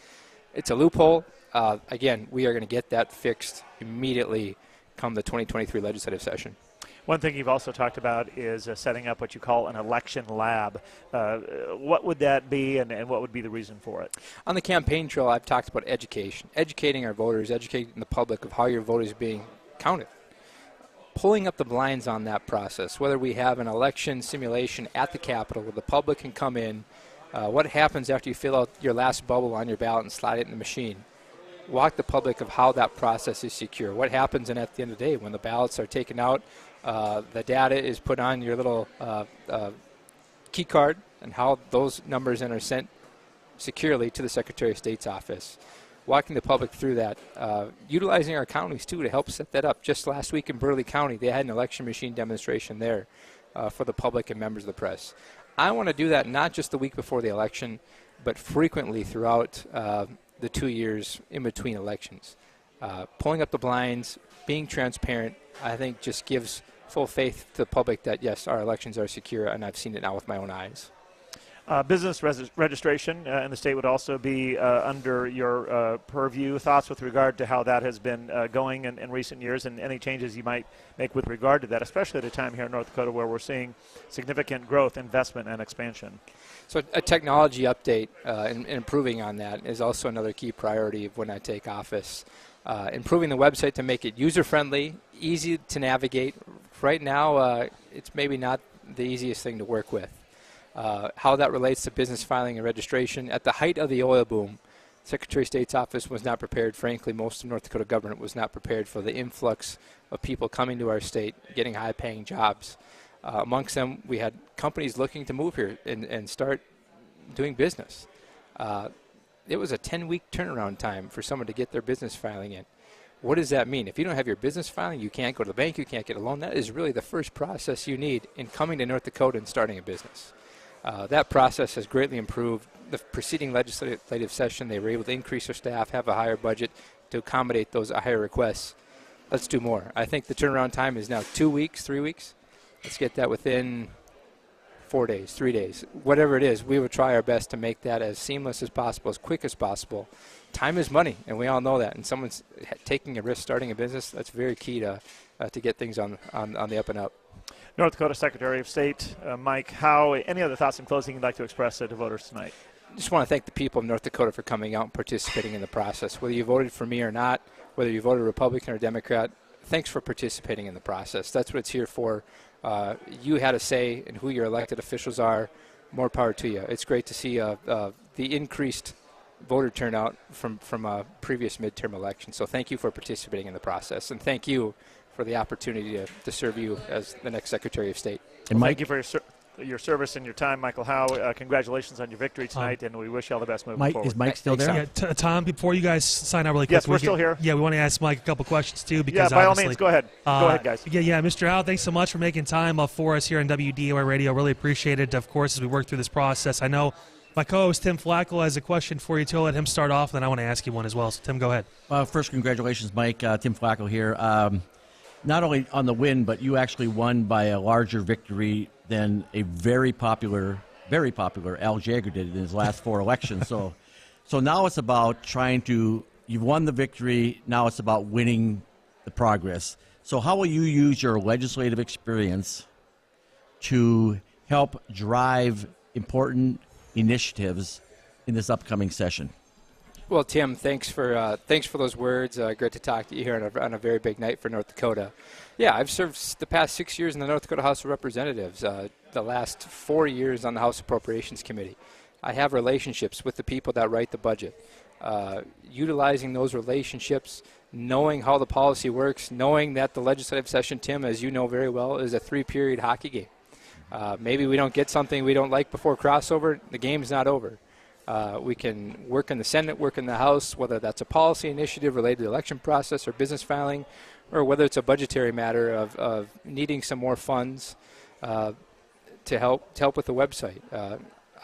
It's a loophole. Again, we are going to get that fixed immediately come the 2023 legislative session. One thing you've also talked about is setting up what you call an election lab. What would that be, and what would be the reason for it? On the campaign trail, I've talked about education, educating our voters, educating the public of how your vote is being counted. Pulling up the blinds on that process, whether we have an election simulation at the Capitol where the public can come in, what happens after you fill out your last bubble on your ballot and slide it in the machine. Walk the public of how that process is secure. What happens at the end of the day when the ballots are taken out, the data is put on your little key card, and how those numbers then are sent securely to the Secretary of State's office. Walking the public through that, utilizing our counties, too, to help set that up. Just last week in Burleigh County, they had an election machine demonstration there for the public and members of the press. I want to do that not just the week before the election, but frequently throughout the 2 years in between elections. Pulling up the blinds, being transparent, I think just gives full faith to the public that, yes, our elections are secure, and I've seen it now with my own eyes. Business registration in the state would also be under your purview. Thoughts with regard to how that has been going in recent years, and any changes you might make with regard to that, especially at a time here in North Dakota where we're seeing significant growth, investment, and expansion. So a technology update and improving on that is also another key priority of when I take office. Improving the website to make it user-friendly, easy to navigate. Right now, it's maybe not the easiest thing to work with. How that relates to business filing and registration. At the height of the oil boom, Secretary of State's office was not prepared. Frankly, most of North Dakota government was not prepared for the influx of people coming to our state, getting high-paying jobs. Amongst them, we had companies looking to move here and start doing business. It was a 10-week turnaround time for someone to get their business filing in. What does that mean? If you don't have your business filing, you can't go to the bank, you can't get a loan. That is really the first process you need in coming to North Dakota and starting a business. That process has greatly improved. The preceding legislative session, they were able to increase their staff, have a higher budget to accommodate those higher requests. Let's do more. I think the turnaround time is now 2 weeks, 3 weeks. Let's get that within 4 days, 3 days. Whatever it is, we will try our best to make that as seamless as possible, as quick as possible. Time is money, and we all know that. And someone's taking a risk starting a business, that's very key to get things on the up and up. North Dakota Secretary of State, Mike Howe, any other thoughts in closing you'd like to express to voters tonight? I just want to thank the people of North Dakota for coming out and participating in the process. Whether you voted for me or not, whether you voted Republican or Democrat, thanks for participating in the process. That's what it's here for. You had a say in who your elected officials are. More power to you. It's great to see the increased voter turnout from a previous midterm election. So thank you for participating in the process, and thank you for the opportunity to serve you as the next Secretary of State. And Mike, thank you for your service and your time, Michael Howe. Congratulations on your victory tonight, and we wish you all the best moving forward. Is Mike still there? Yeah, Tom, before you guys sign out really quick. Yes, we're still here. Yeah, we want to ask Mike a couple questions, too. Because by all means, go ahead. Go ahead, guys. Yeah, Mr. Howe, thanks so much for making time for us here on WDAY Radio. Really appreciate it, of course, as we work through this process. I know my co-host, Tim Flakoll, has a question for you, too. I'll let him start off, and then I want to ask you one as well. So, Tim, go ahead. First, congratulations, Mike. Tim Flakoll here. Not only on the win, but you actually won by a larger victory than a very popular Al Jaeger did in his last 4 elections. So now it's about you've won the victory, now it's about winning the progress. So how will you use your legislative experience to help drive important initiatives in this upcoming session? Well, Tim, thanks for those words. Great to talk to you here on a very big night for North Dakota. Yeah, I've served the past 6 years in the North Dakota House of Representatives, the last 4 years on the House Appropriations Committee. I have relationships with the people that write the budget. Utilizing those relationships, knowing how the policy works, knowing that the legislative session, Tim, as you know very well, is a 3-period hockey game. Maybe we don't get something we don't like before crossover. The game's not over. We can work in the Senate, work in the House, whether that's a policy initiative related to the election process or business filing, or whether it's a budgetary matter of needing some more funds to help with the website.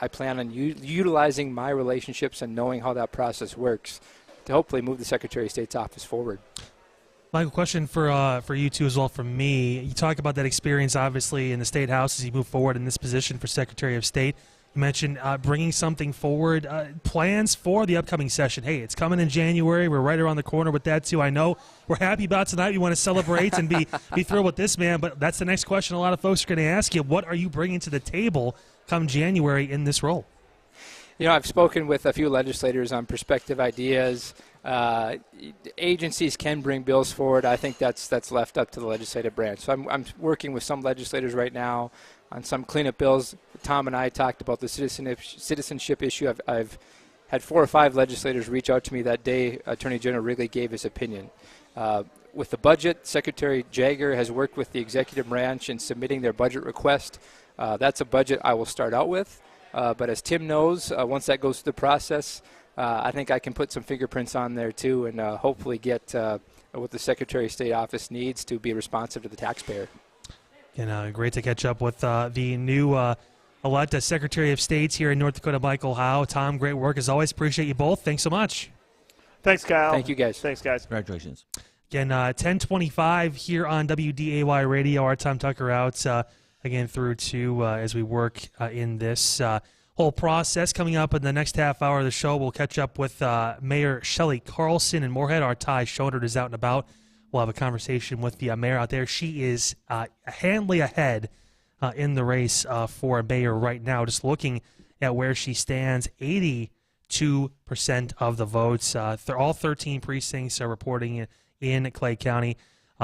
I plan on utilizing my relationships and knowing how that process works to hopefully move the Secretary of State's office forward. Michael, question for you two as well from me. You talk about that experience, obviously, in the State House as you move forward in this position for Secretary of State. You mentioned bringing something forward, plans for the upcoming session. Hey, it's coming in January. We're right around the corner with that, too. I know we're happy about tonight. We want to celebrate and be thrilled with this, man. But that's the next question a lot of folks are going to ask you. What are you bringing to the table come January in this role? You know, I've spoken with a few legislators on prospective ideas. Agencies can bring bills forward. I think that's left up to the legislative branch. So I'm working with some legislators right now on some cleanup bills. Tom and I talked about the citizenship issue. I've had 4 or 5 legislators reach out to me that day Attorney General Wrigley gave his opinion. With the budget, Secretary Jagger has worked with the executive branch in submitting their budget request. That's a budget I will start out with. But as Tim knows, once that goes through the process, I think I can put some fingerprints on there too and hopefully get what the Secretary of State office needs to be responsive to the taxpayer. And great to catch up with the new elected Secretary of State here in North Dakota, Michael Howe. Tom, great work as always. Appreciate you both. Thanks so much. Thanks, Kyle. Thank you, guys. Thanks, guys. Congratulations. Again, 10:25 here on WDAY Radio. Our Tom Tucker out again through to as we work in this whole process. Coming up in the next half hour of the show, we'll catch up with Mayor Shelley Carlson in Moorhead. Our Ty Schonert is out and about. We'll have a conversation with the mayor out there. She is handily ahead in the race for mayor right now. Just looking at where she stands, 82% of the votes. All 13 precincts are reporting in Clay County,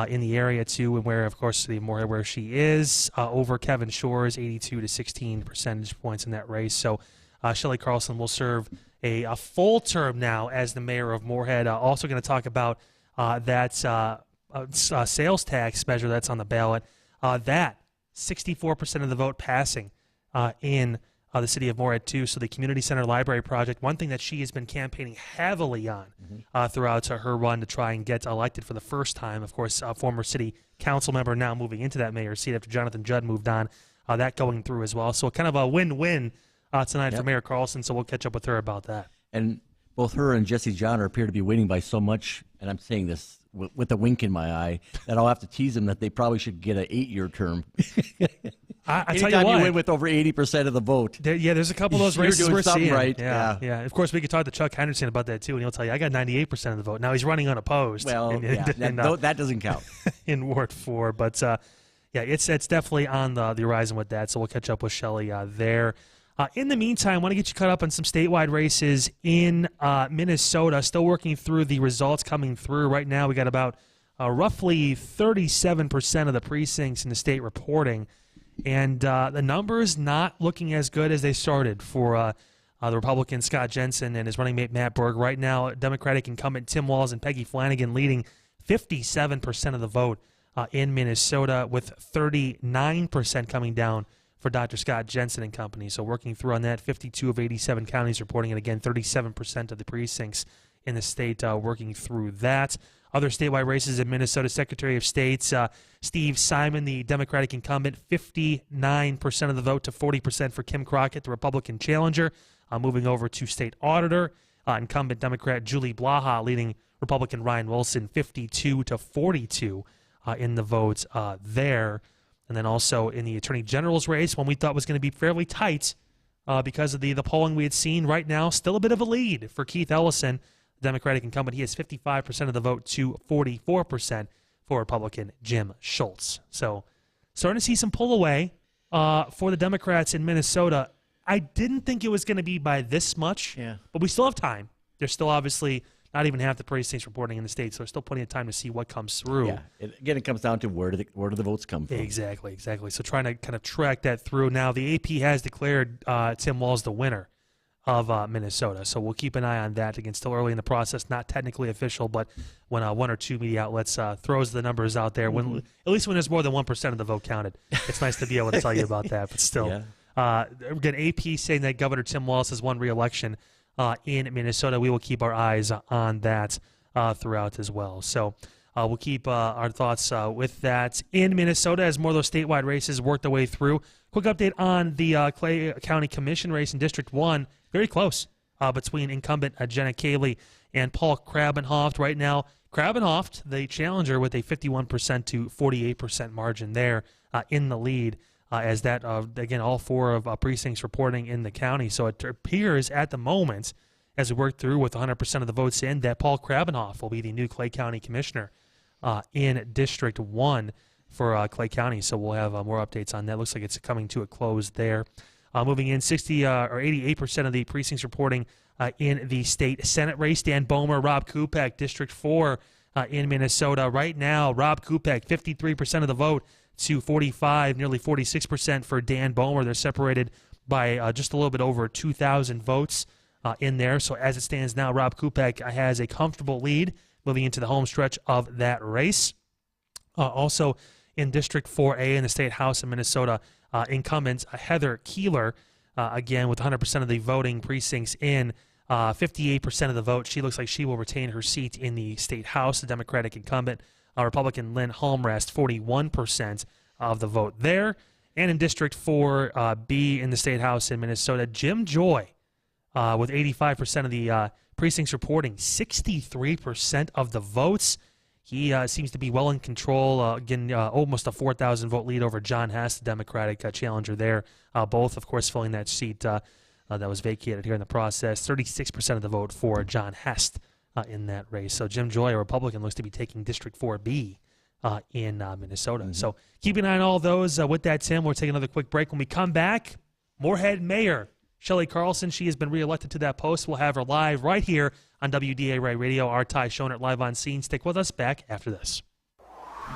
in the area too, and where, of course, the Moorhead where she is over Kevin Shores, 82 to 16 percentage points in that race. So Shelley Carlson will serve a full term now as the mayor of Moorhead. Also going to talk about that sales tax measure that's on the ballot. That 64% of the vote passing in the city of Moorhead too. So the community center library project, one thing that she has been campaigning heavily on throughout her run to try and get elected for the first time. Of course, former city council member now moving into that mayor's seat after Jonathan Judd moved on. That going through as well. So kind of a win-win tonight for Mayor Carlson. So we'll catch up with her about that. And both her and Jesse John appear to be winning by so much, and I'm saying this with a wink in my eye, that I'll have to tease them that they probably should get an 8-year term. I tell you what, you win with over 80% of the vote. There's a couple of those races we're seeing. Right. Yeah. Of course, we could talk to Chuck Henderson about that too, and he'll tell you I got 98% of the vote. Now he's running unopposed. Well, that doesn't count in Ward 4, but it's definitely on the horizon with that. So we'll catch up with Shelley there. In the meantime, I want to get you caught up on some statewide races in Minnesota. Still working through the results coming through right now. We got about roughly 37% of the precincts in the state reporting. And the numbers not looking as good as they started for the Republican Scott Jensen and his running mate Matt Berg. Right now, Democratic incumbent Tim Walz and Peggy Flanagan leading 57% of the vote in Minnesota, with 39% coming down for Dr. Scott Jensen and company. So working through on that, 52 of 87 counties reporting it again, 37% of the precincts in the state working through that. Other statewide races in Minnesota, Secretary of State Steve Simon, the Democratic incumbent, 59% of the vote to 40% for Kim Crockett, the Republican challenger. Moving over to state auditor, incumbent Democrat Julie Blaha leading Republican Ryan Wilson, 52 to 42 in the votes there. And then also in the Attorney General's race, one we thought was going to be fairly tight because of the polling we had seen. Right now, still a bit of a lead for Keith Ellison, the Democratic incumbent. He has 55% of the vote to 44% for Republican Jim Schultz. So starting to see some pull away for the Democrats in Minnesota. I didn't think it was going to be by this much, but we still have time. There's still obviously not even half the precincts reporting in the state, so there's still plenty of time to see what comes through. Yeah, it comes down to where do the votes come from. Exactly. So trying to kind of track that through. Now, the AP has declared Tim Walz the winner of Minnesota. So we'll keep an eye on that. Again, still early in the process, not technically official, but when one or two media outlets throws the numbers out there, when at least when there's more than 1% of the vote counted, it's nice to be able to tell you about that. But still, again, AP saying that Governor Tim Walz has won re-election in Minnesota. We will keep our eyes on that throughout as well. So we'll keep our thoughts with that in Minnesota as more of those statewide races work their way through. Quick update on the Clay County Commission race in District 1. Very close between incumbent Jenna Cayley and Paul Krabenhoft. Right now, Krabenhoft, the challenger, with a 51% to 48% margin there in the lead, as that, again, all four of precincts reporting in the county. So it appears at the moment, as we work through with 100% of the votes in, that Paul Krabenhoft will be the new Clay County Commissioner in District 1 for Clay County. So we'll have more updates on that. Looks like it's coming to a close there. Moving in, 88% of the precincts reporting in the state Senate race. Dan Bomer, Rob Kupek, District 4 in Minnesota. Right now, Rob Kupek, 53% of the vote to 45, nearly 46% for Dan Bomer. They're separated by just a little bit over 2,000 votes in there. So as it stands now, Rob Kupek has a comfortable lead moving into the home stretch of that race. Also in District 4A in the State House in Minnesota, incumbent Heather Keeler, again with 100% of the voting precincts in, 58% of the vote. She looks like she will retain her seat in the State House. The Democratic incumbent, Republican Lynn Halmrest, 41% of the vote there. And in District 4B in the State House in Minnesota, Jim Joy, with 85% of the precincts reporting, 63% of the votes. He seems to be well in control. Again, almost a 4,000 vote lead over John Hess, the Democratic challenger there. Both, of course, filling that seat that was vacated here in the process. 36% of the vote for John Hess in that race. So Jim Joy, a Republican, looks to be taking District 4B in Minnesota. Mm-hmm. So keep an eye on all those. With that, Tim, we'll take another quick break. When we come back, Moorhead Mayor Shelley Carlson, she has been reelected to that post. We'll have her live right here on WDAY Radio. Our Ty Schonert live on scene. Stick with us. Back after this.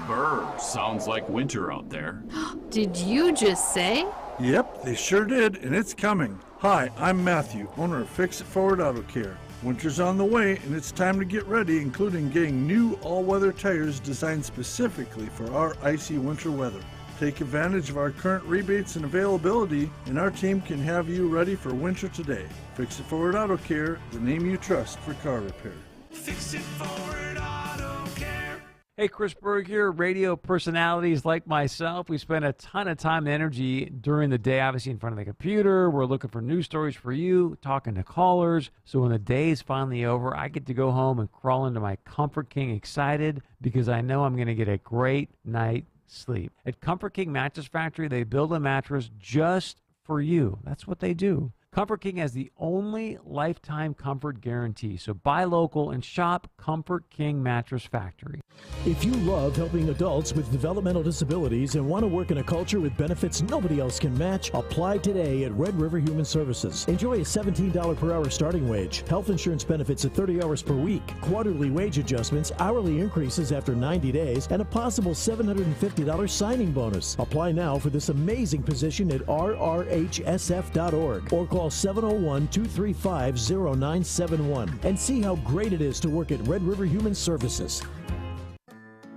Brr, sounds like winter out there. Did you just say? Yep, they sure did, and it's coming. Hi, I'm Matthew, owner of Fix It Forward Auto Care. Winter's on the way, and it's time to get ready, including getting new all-weather tires designed specifically for our icy winter weather. Take advantage of our current rebates and availability, and our team can have you ready for winter today. Fix It Forward Auto Care, the name you trust for car repair. Fix It Forward Auto Care. Hey, Chris Berg here. Radio personalities like myself, we spend a ton of time and energy during the day, obviously in front of the computer. We're looking for news stories for you, talking to callers. So when the day is finally over, I get to go home and crawl into my Comfort King excited because I know I'm going to get a great night sleep. At Comfort King Mattress Factory, they build a mattress just for you. That's what they do. Comfort King has the only lifetime comfort guarantee. So buy local and shop Comfort King Mattress Factory. If you love helping adults with developmental disabilities and want to work in a culture with benefits nobody else can match, apply today at Red River Human Services. Enjoy a $17 per hour starting wage, health insurance benefits at 30 hours per week, quarterly wage adjustments, hourly increases after 90 days, and a possible $750 signing bonus. Apply now for this amazing position at rrhsf.org or call 701-235-0971 and see how great it is to work at Red River Human Services.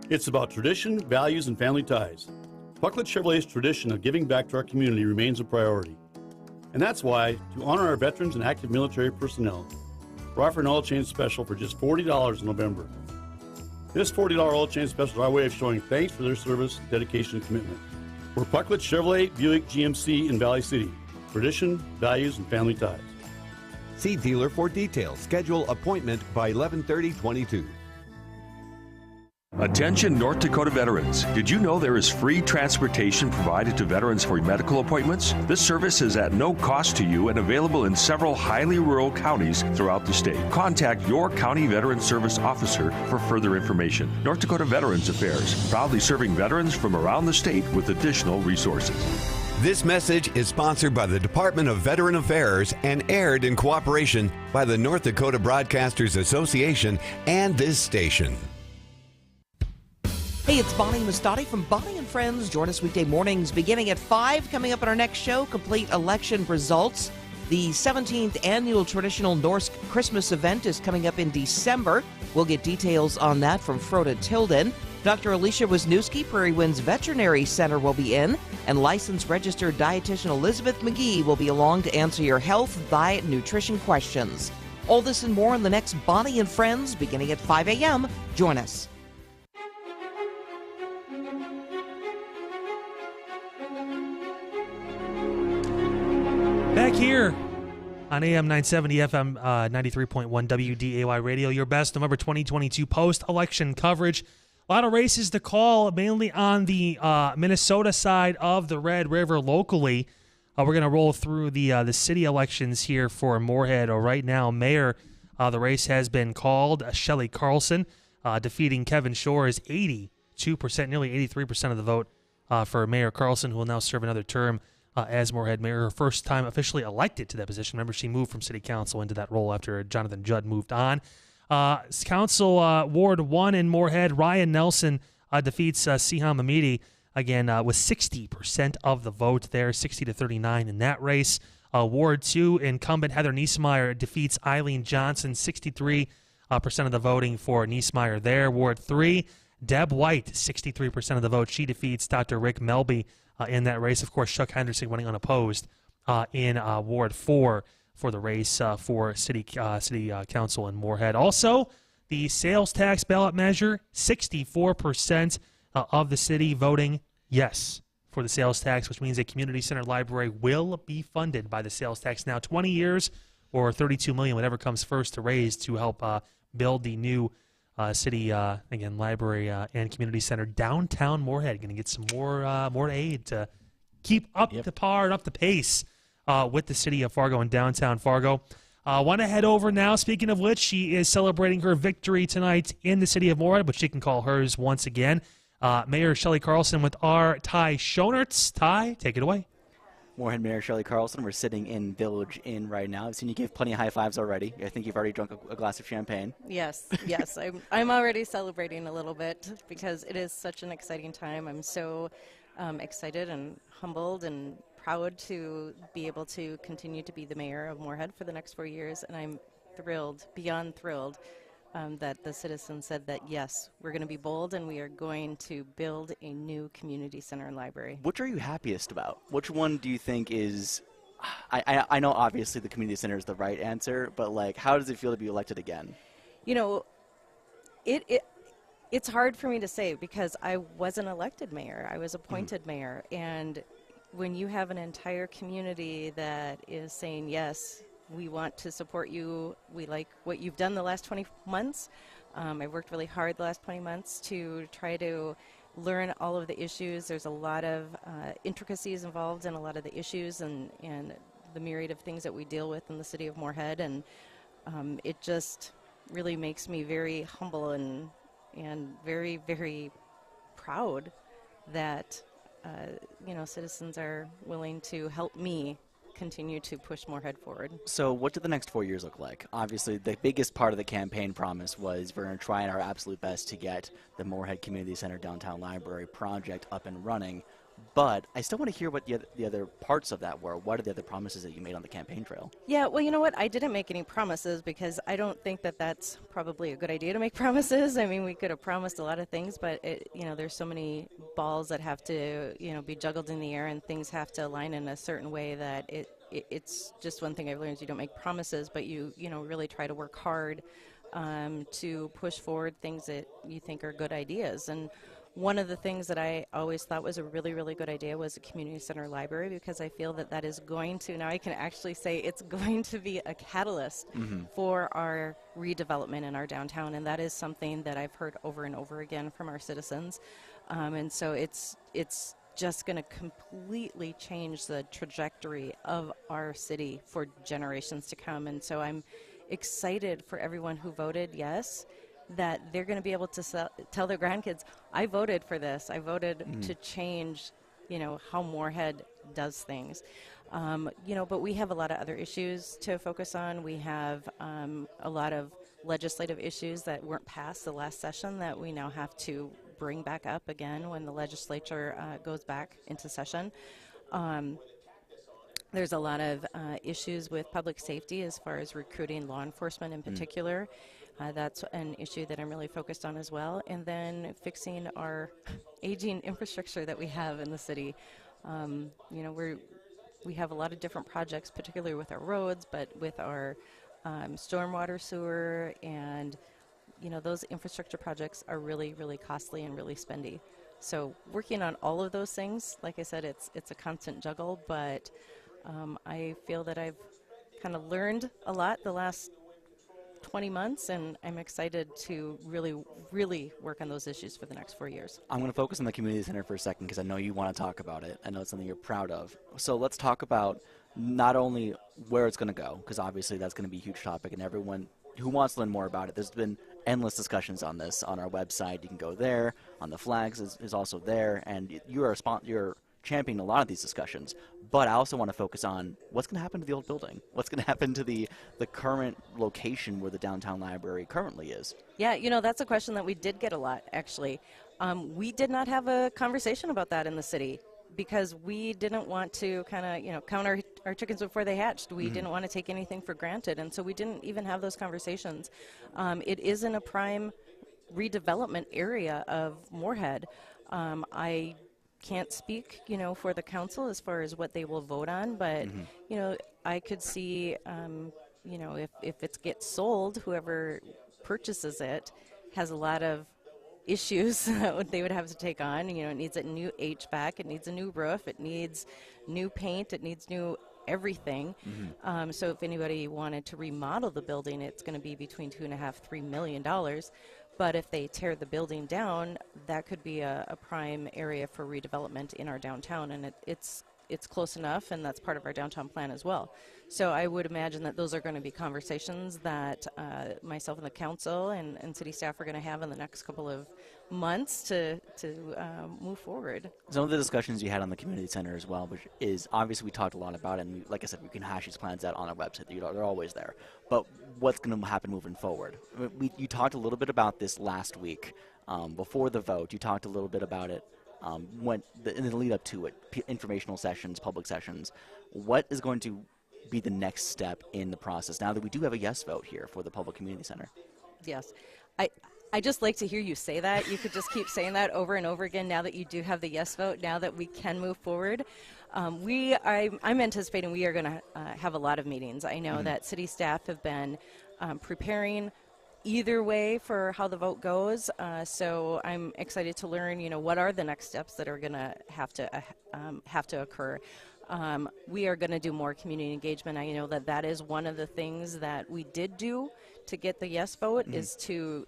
It's about tradition, values, and family ties. Bucklet Chevrolet's tradition of giving back to our community remains a priority. And that's why, to honor our veterans and active military personnel, we're offering an oil change special for just $40 in November. This $40 oil change special is our way of showing thanks for their service, dedication, and commitment. We're Bucklet Chevrolet Buick GMC in Valley City. Tradition, values, and family ties. See dealer for details. Schedule appointment by 11/30/22. Attention North Dakota veterans. Did you know there is free transportation provided to veterans for medical appointments? This service is at no cost to you and available in several highly rural counties throughout the state. Contact your county veteran service officer for further information. North Dakota Veterans Affairs, proudly serving veterans from around the state with additional resources. This message is sponsored by the Department of Veteran Affairs and aired in cooperation by the North Dakota Broadcasters Association and this station. Hey, it's Bonnie Mustadi from Bonnie and Friends. Join us weekday mornings beginning at 5. Coming up on our next show, complete election results. The 17th annual traditional Norse Christmas event is coming up in December. We'll get details on that from Frode Tilden. Dr. Alicia Wisniewski, Prairie Winds Veterinary Center, will be in, and licensed registered dietitian Elizabeth McGee will be along to answer your health, diet, and nutrition questions. All this and more in the next Bonnie and Friends, beginning at 5 a.m. Join us. Back here on AM 970 FM 93.1 WDAY Radio, your best November 2022 post-election coverage. A lot of races to call, mainly on the Minnesota side of the Red River locally. We're going to roll through the city elections here for Moorhead. Right now, Mayor, the race has been called. Shelley Carlson defeating Kevin Shore is 82%, nearly 83% of the vote for Mayor Carlson, who will now serve another term as Moorhead Mayor, her first time officially elected to that position. Remember, she moved from city council into that role after Jonathan Judd moved on. Council Ward 1 in Moorhead, Ryan Nelson defeats Siham Hamidi, again, with 60% of the vote there, 60-39 in that race. Ward 2, incumbent Heather Niesmeyer defeats Eileen Johnson, 63% of the voting for Niesmeyer there. Ward 3, Deb White, 63% of the vote. She defeats Dr. Rick Melby in that race. Of course, Chuck Henderson running unopposed in Ward 4 for the race for City Council in Moorhead. Also, the sales tax ballot measure, 64% of the city voting yes for the sales tax, which means a community center library will be funded by the sales tax. Now, 20 years or $32 million, whatever comes first to raise to help build the new city, again, library and community center downtown Moorhead. Going to get some more aid to keep up the par and up the pace with the city of Fargo and downtown Fargo. Want to head over now. Speaking of which, she is celebrating her victory tonight in the city of Moorhead, but she can call hers once again. Mayor Shelley Carlson with our Ty Schonert. Ty, take it away. Moorhead Mayor Shelley Carlson. We're sitting in Village Inn right now. I've seen you give plenty of high fives already. I think you've already drunk a glass of champagne. Yes. I'm already celebrating a little bit because it is such an exciting time. I'm so excited and humbled and proud to be able to continue to be the mayor of Moorhead for the next 4 years, and I'm thrilled, beyond thrilled, that the citizens said that, yes, we're going to be bold and we are going to build a new community center and library. Which are you happiest about? Which one do you think is, I know obviously the community center is the right answer, but like, how does it feel to be elected again? You know, it's hard for me to say because I wasn't elected mayor. I was appointed mayor, and when you have an entire community that is saying, yes, we want to support you, we like what you've done the last 20 months. I've worked really hard the last 20 months to try to learn all of the issues. There's a lot of intricacies involved in a lot of the issues and the myriad of things that we deal with in the city of Moorhead, and it just really makes me very humble and very, very proud that citizens are willing to help me continue to push Moorhead forward. So what do the next 4 years look like? Obviously, the biggest part of the campaign promise was we're going to try our absolute best to get the Moorhead Community Center Downtown Library project up and running. But I still want to hear what the other parts of that were. What are the other promises that you made on the campaign trail? Yeah, well, you know what? I didn't make any promises because I don't think that that's probably a good idea to make promises. I mean, we could have promised a lot of things, but there's so many balls that have to, be juggled in the air, and things have to align in a certain way that it's just one thing I've learned is you don't make promises, but you really try to work hard to push forward things that you think are good ideas. And one of the things that I always thought was a really, really good idea was a community center library, because I feel that is going to, now I can actually say it's going to be a catalyst for our redevelopment in our downtown, and that is something that I've heard over and over again from our citizens. And so it's just going to completely change the trajectory of our city for generations to come. And so I'm excited for everyone who voted yes, that they're going to be able to tell their grandkids, I voted for this. I voted to change, how Moorhead does things. But we have a lot of other issues to focus on. We have a lot of legislative issues that weren't passed the last session that we now have to bring back up again when the legislature goes back into session. There's a lot of issues with public safety as far as recruiting law enforcement in particular. That's an issue that I'm really focused on as well. And then fixing our aging infrastructure that we have in the city. We have a lot of different projects, particularly with our roads, but with our stormwater sewer, and those infrastructure projects are really, really costly and really spendy. So working on all of those things, like I said, it's a constant juggle, but I feel that I've kind of learned a lot the last 20 months, and I'm excited to really, really work on those issues for the next 4 years. I'm going to focus on the community center for a second because I know you want to talk about it. I know it's something you're proud of. So let's talk about not only where it's going to go, because obviously that's going to be a huge topic, and everyone who wants to learn more about it, there's been endless discussions on this on our website. You can go there. On the flags is also there, and you're championing a lot of these discussions. But I also want to focus on what's going to happen to the old building. What's going to happen to the current location where the downtown library currently is? Yeah, that's a question that we did get a lot, actually. We did not have a conversation about that in the city because we didn't want to kind of, count our chickens before they hatched. We didn't want to take anything for granted, and so we didn't even have those conversations. It is in a prime redevelopment area of Moorhead. I can't speak, for the council as far as what they will vote on, but, I could see, if it gets sold, whoever purchases it has a lot of issues that they would have to take on. It needs a new HVAC, it needs a new roof, it needs new paint, it needs new everything. So if anybody wanted to remodel the building, it's going to be between $2.5–3 million. But if they tear the building down, that could be a prime area for redevelopment in our downtown, and it's close enough, and that's part of our downtown plan as well. So I would imagine that those are going to be conversations that myself and the council and city staff are going to have in the next couple of months to move forward. Some of the discussions you had on the community center as well, which is obviously we talked a lot about it, and like I said, we can hash these plans out on our website. They're always there. But what's going to happen moving forward? You talked a little bit about this last week before the vote. You talked a little bit about it in the lead up to it, informational sessions, public sessions. What is going to be the next step in the process now that we do have a yes vote here for the public community center? Yes. I just like to hear you say that. You could just keep saying that over and over again now that you do have the yes vote, now that we can move forward. I'm anticipating we are going to have a lot of meetings. I know that city staff have been preparing either way for how the vote goes. So I'm excited to learn, what are the next steps that are going to have to occur. We are going to do more community engagement. I know that is one of the things that we did do to get the yes vote is to,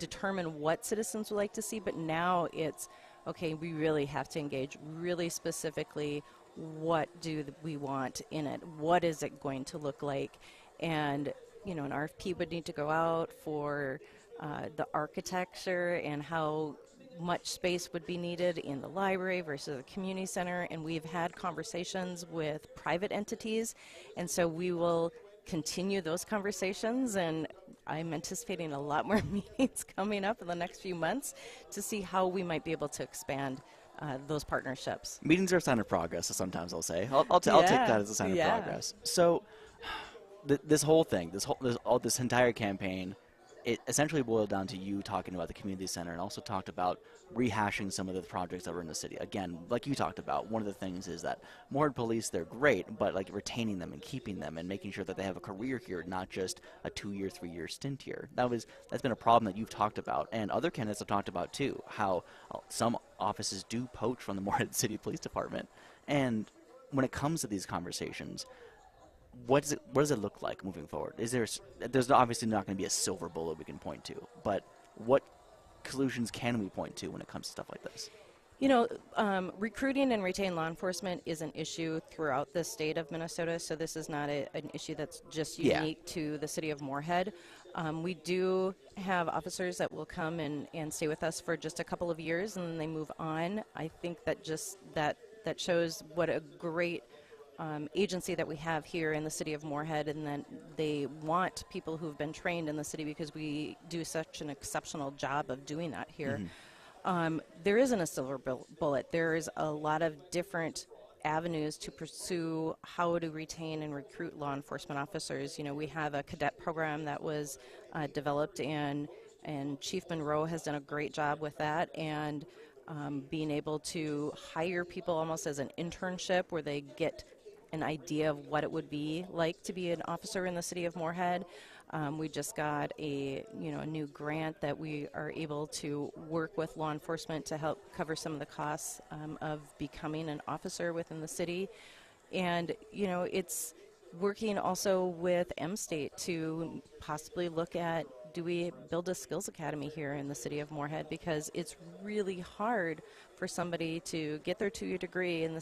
determine what citizens would like to see. But now it's, okay, we really have to engage really specifically. What do we want in it? What is it going to look like? And, an RFP would need to go out for the architecture and how much space would be needed in the library versus the community center. And we've had conversations with private entities, and so we will continue those conversations, and I'm anticipating a lot more meetings coming up in the next few months to see how we might be able to expand those partnerships. Meetings are a sign of progress, so sometimes I'll say. I'll take that as a sign of progress. So this whole thing, this entire campaign, it essentially boiled down to you talking about the community center and also talked about rehashing some of the projects that were in the city. Again, like you talked about, one of the things is that Moorhead police, they're great, but like retaining them and keeping them and making sure that they have a career here, not just a 2-year, 3-year stint here. That's been a problem that you've talked about, and other candidates have talked about too, how some offices do poach from the Moorhead City Police Department. And when it comes to these conversations, what does it look like moving forward? There's obviously not going to be a silver bullet we can point to, but what solutions can we point to when it comes to stuff like this? Recruiting and retaining law enforcement is an issue throughout the state of Minnesota, so this is not an issue that's just unique to the city of Moorhead. We do have officers that will come and stay with us for just a couple of years, and then they move on. I think that that shows what a great agency that we have here in the city of Moorhead, and then they want people who've been trained in the city because we do such an exceptional job of doing that here. There isn't a silver bullet. There's a lot of different avenues to pursue how to retain and recruit law enforcement officers. You know, we have a cadet program that was developed, and Chief Monroe has done a great job with that, and being able to hire people almost as an internship where they get an idea of what it would be like to be an officer in the city of Moorhead. We just got a new grant that we are able to work with law enforcement to help cover some of the costs of becoming an officer within the city. And it's working also with M-State to possibly look at, do we build a skills academy here in the city of Moorhead, because it's really hard for somebody to get their 2-year degree in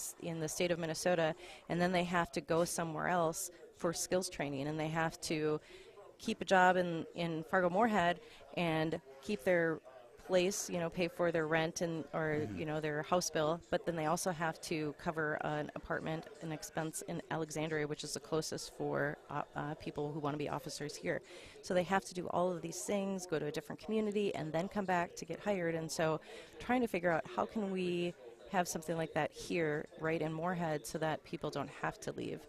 the state of Minnesota, and then they have to go somewhere else for skills training, and they have to keep a job in Fargo-Moorhead and keep their place, pay for their rent and or their house bill, but then they also have to cover an apartment, an expense in Alexandria, which is the closest for people who want to be officers here. So they have to do all of these things, go to a different community, and then come back to get hired. And so trying to figure out how can we have something like that here, right in Moorhead, so that people don't have to leave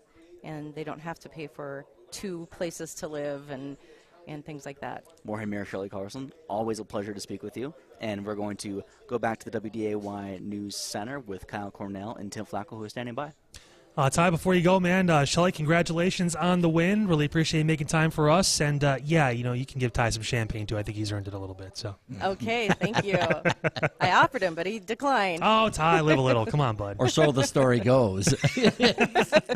and they don't have to pay for 2 places to live and things like that. Moorhead Mayor Shirley Carlson, always a pleasure to speak with you. And we're going to go back to the WDAY News Center with Kyle Cornell and Tim Flakoll, who is standing by. Ty, before you go, man, Shelley, congratulations on the win. Really appreciate you making time for us. And, you can give Ty some champagne, too. I think he's earned it a little bit. So. Okay, thank you. I offered him, but he declined. Oh, Ty, live a little. Come on, bud. Or so the story goes.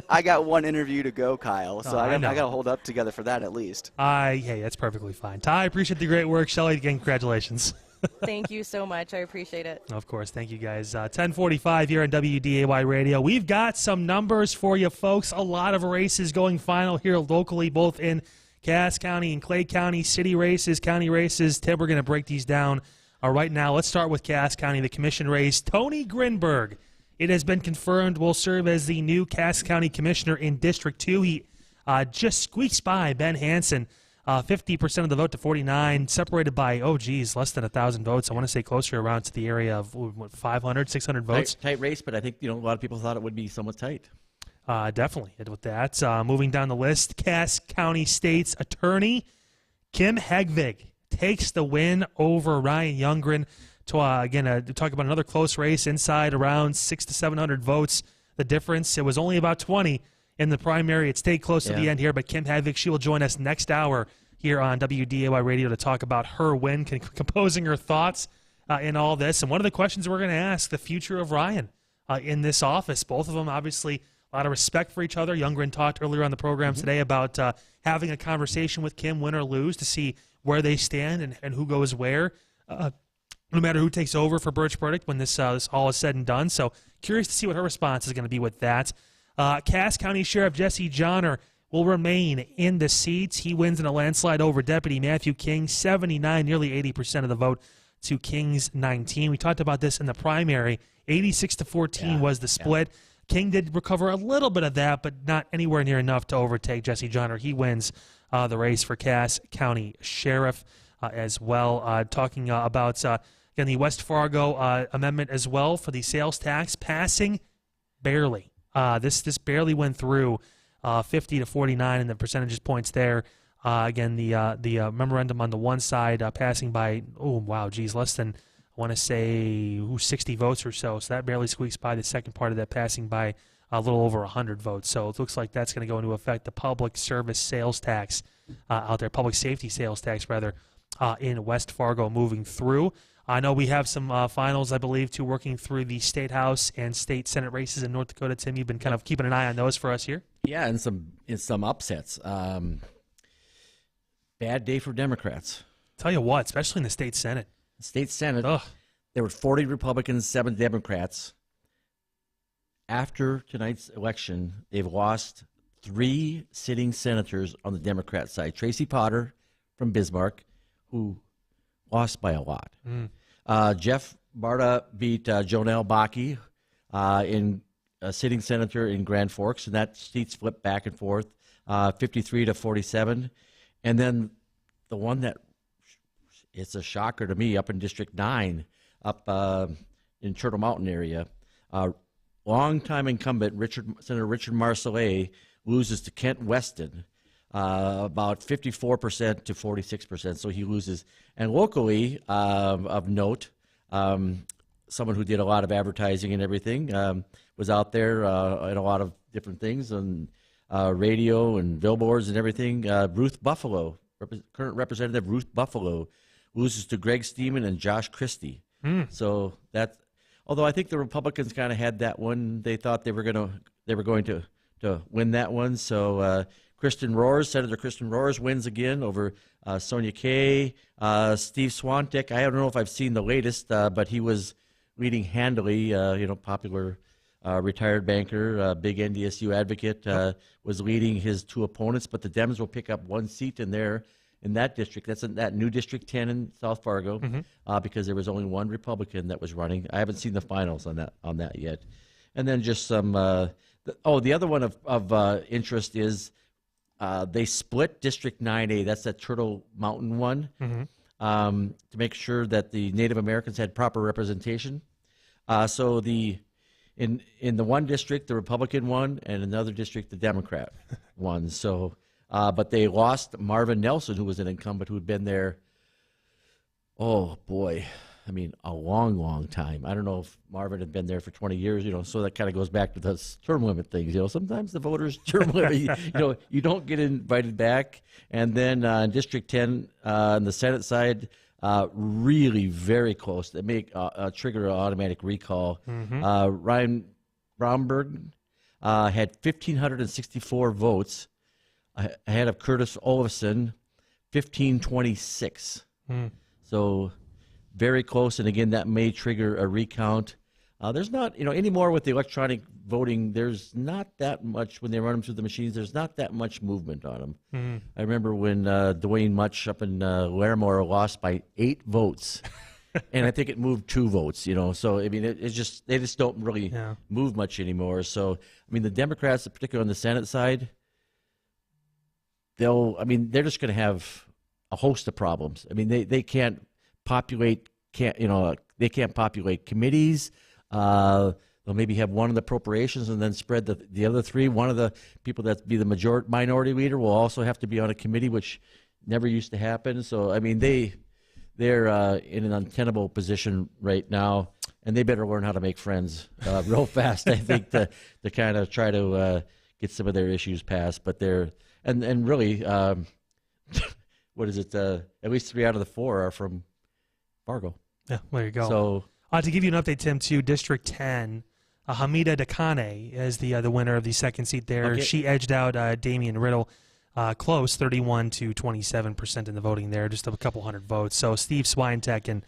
I got one interview to go, Kyle, so I got to hold up together for that at least. Hey, that's perfectly fine. Ty, I appreciate the great work. Shelley, again, congratulations. Thank you so much. I appreciate it. Of course. Thank you, guys. 10:45 here on WDAY Radio. We've got some numbers for you, folks. A lot of races going final here locally, both in Cass County and Clay County, city races, county races. Tim, we're going to break these down right now. Let's start with Cass County, the commission race. Tony Grinberg, it has been confirmed, will serve as the new Cass County commissioner in District 2. He just squeaks by Ben Hansen. 50% of the vote to 49, separated by, less than 1,000 votes. I want to say closer around to the area of 500, 600 votes. Tight race, but I think a lot of people thought it would be somewhat tight. Definitely with that. Moving down the list, Cass County State's Attorney Kim Hegvig takes the win over Ryan Youngren. To talk about another close race inside around 600 to 700 votes. The difference, it was only about 20. In the primary, it stayed close to the end here, but Kim Hegvig, she will join us next hour here on WDAY Radio to talk about her win, composing her thoughts in all this. And one of the questions we're going to ask, the future of Ryan in this office. Both of them, obviously, a lot of respect for each other. Youngren talked earlier on the program today about having a conversation with Kim, win or lose, to see where they stand and who goes where, no matter who takes over for Birch Burdick when this all is said and done. So curious to see what her response is going to be with that. Cass County Sheriff Jesse Johnner will remain in the seats. He wins in a landslide over Deputy Matthew King, 79, nearly 80% of the vote to King's 19. We talked about this in the primary. 86 to 14 was the split. King did recover a little bit of that, but not anywhere near enough to overtake Jesse Johnner. He wins the race for Cass County Sheriff as well. Talking about, again, the West Fargo amendment as well for the sales tax, passing barely. This barely went through 50 to 49 in the percentages points there. Again, the memorandum on the one side passing by, less than, I want to say, 60 votes or so. So that barely squeaks by. The second part of that passing by a little over 100 votes. So it looks like that's going to go into effect, the public service sales tax out there, public safety sales tax, rather, in West Fargo moving through. I know we have some finals, I believe, too, working through the State House and State Senate races in North Dakota. Tim, you've been kind of keeping an eye on those for us here. Yeah, and some upsets. Bad day for Democrats. Tell you what, especially in the State Senate. State Senate, there were 40 Republicans, 7 Democrats. After tonight's election, they've lost 3 sitting senators on the Democrat side. Tracy Potter from Bismarck, who lost by a lot. Jeff Barta beat Jonelle Bakke in a sitting senator in Grand Forks, and that seats flipped back and forth, 53 to 47. And then the one that it's a shocker to me up in District 9, up in Turtle Mountain area, longtime incumbent Senator Richard Marcellet loses to Kent Weston, about 54% to 46%. So he loses. And locally, of note, someone who did a lot of advertising and everything was out there in a lot of different things on radio and billboards and everything. Ruth Buffalo, current Representative Ruth Buffalo, loses to Greg Steeman and Josh Christie. So that, although I think the Republicans kind of had that one, they thought they were going to win that one. So Senator Kristen Rohrs wins again over Sonia Kay. Steve Swantek, I don't know if I've seen the latest, but he was leading handily. Popular retired banker, big NDSU advocate, was leading his two opponents. But the Dems will pick up one seat in that district. That's in that new District 10 in South Fargo, because there was only one Republican that was running. I haven't seen the finals on that yet. And then just some. The other one of interest is they split District 9A. That's that Turtle Mountain one, to make sure that the Native Americans had proper representation. So in the one district, the Republican won, and another district, the Democrat won. So. But they lost Marvin Nelson, who was an incumbent who had been there, oh, boy, I mean, a long, long time. I don't know if Marvin had been there for 20 years, so that kind of goes back to those term limit things. Sometimes the voters' term limit, you don't get invited back. And then in District 10, on the Senate side, really very close. They make trigger an automatic recall. Ryan Bromberg had 1,564 votes. Ahead of Curtis Olafson, 1526. So very close, and again, that may trigger a recount. There's not, anymore with the electronic voting, there's not that much, when they run them through the machines, there's not that much movement on them. I remember when Dwayne Mutch up in Larimore lost by 8 votes, and I think it moved 2 votes, So, I mean, they just don't really move much anymore. So, I mean, the Democrats, particularly on the Senate side, they're just going to have a host of problems. I mean, they can't populate committees. They'll maybe have one of the appropriations and then spread the other 3. One of the people that be the minority leader will also have to be on a committee, which never used to happen. So, I mean, they're in an untenable position right now, and they better learn how to make friends real fast, I think, to kind of try to get some of their issues passed. But they're And really, what is it? At least 3 out of the 4 are from Fargo. Yeah, there you go. So to give you an update, Tim, to District 10, Hamida Dakane is the winner of the second seat there. Okay. She edged out Damian Riddle, close, 31 to 27% in the voting there, just a couple hundred votes. So Steve Swinetek and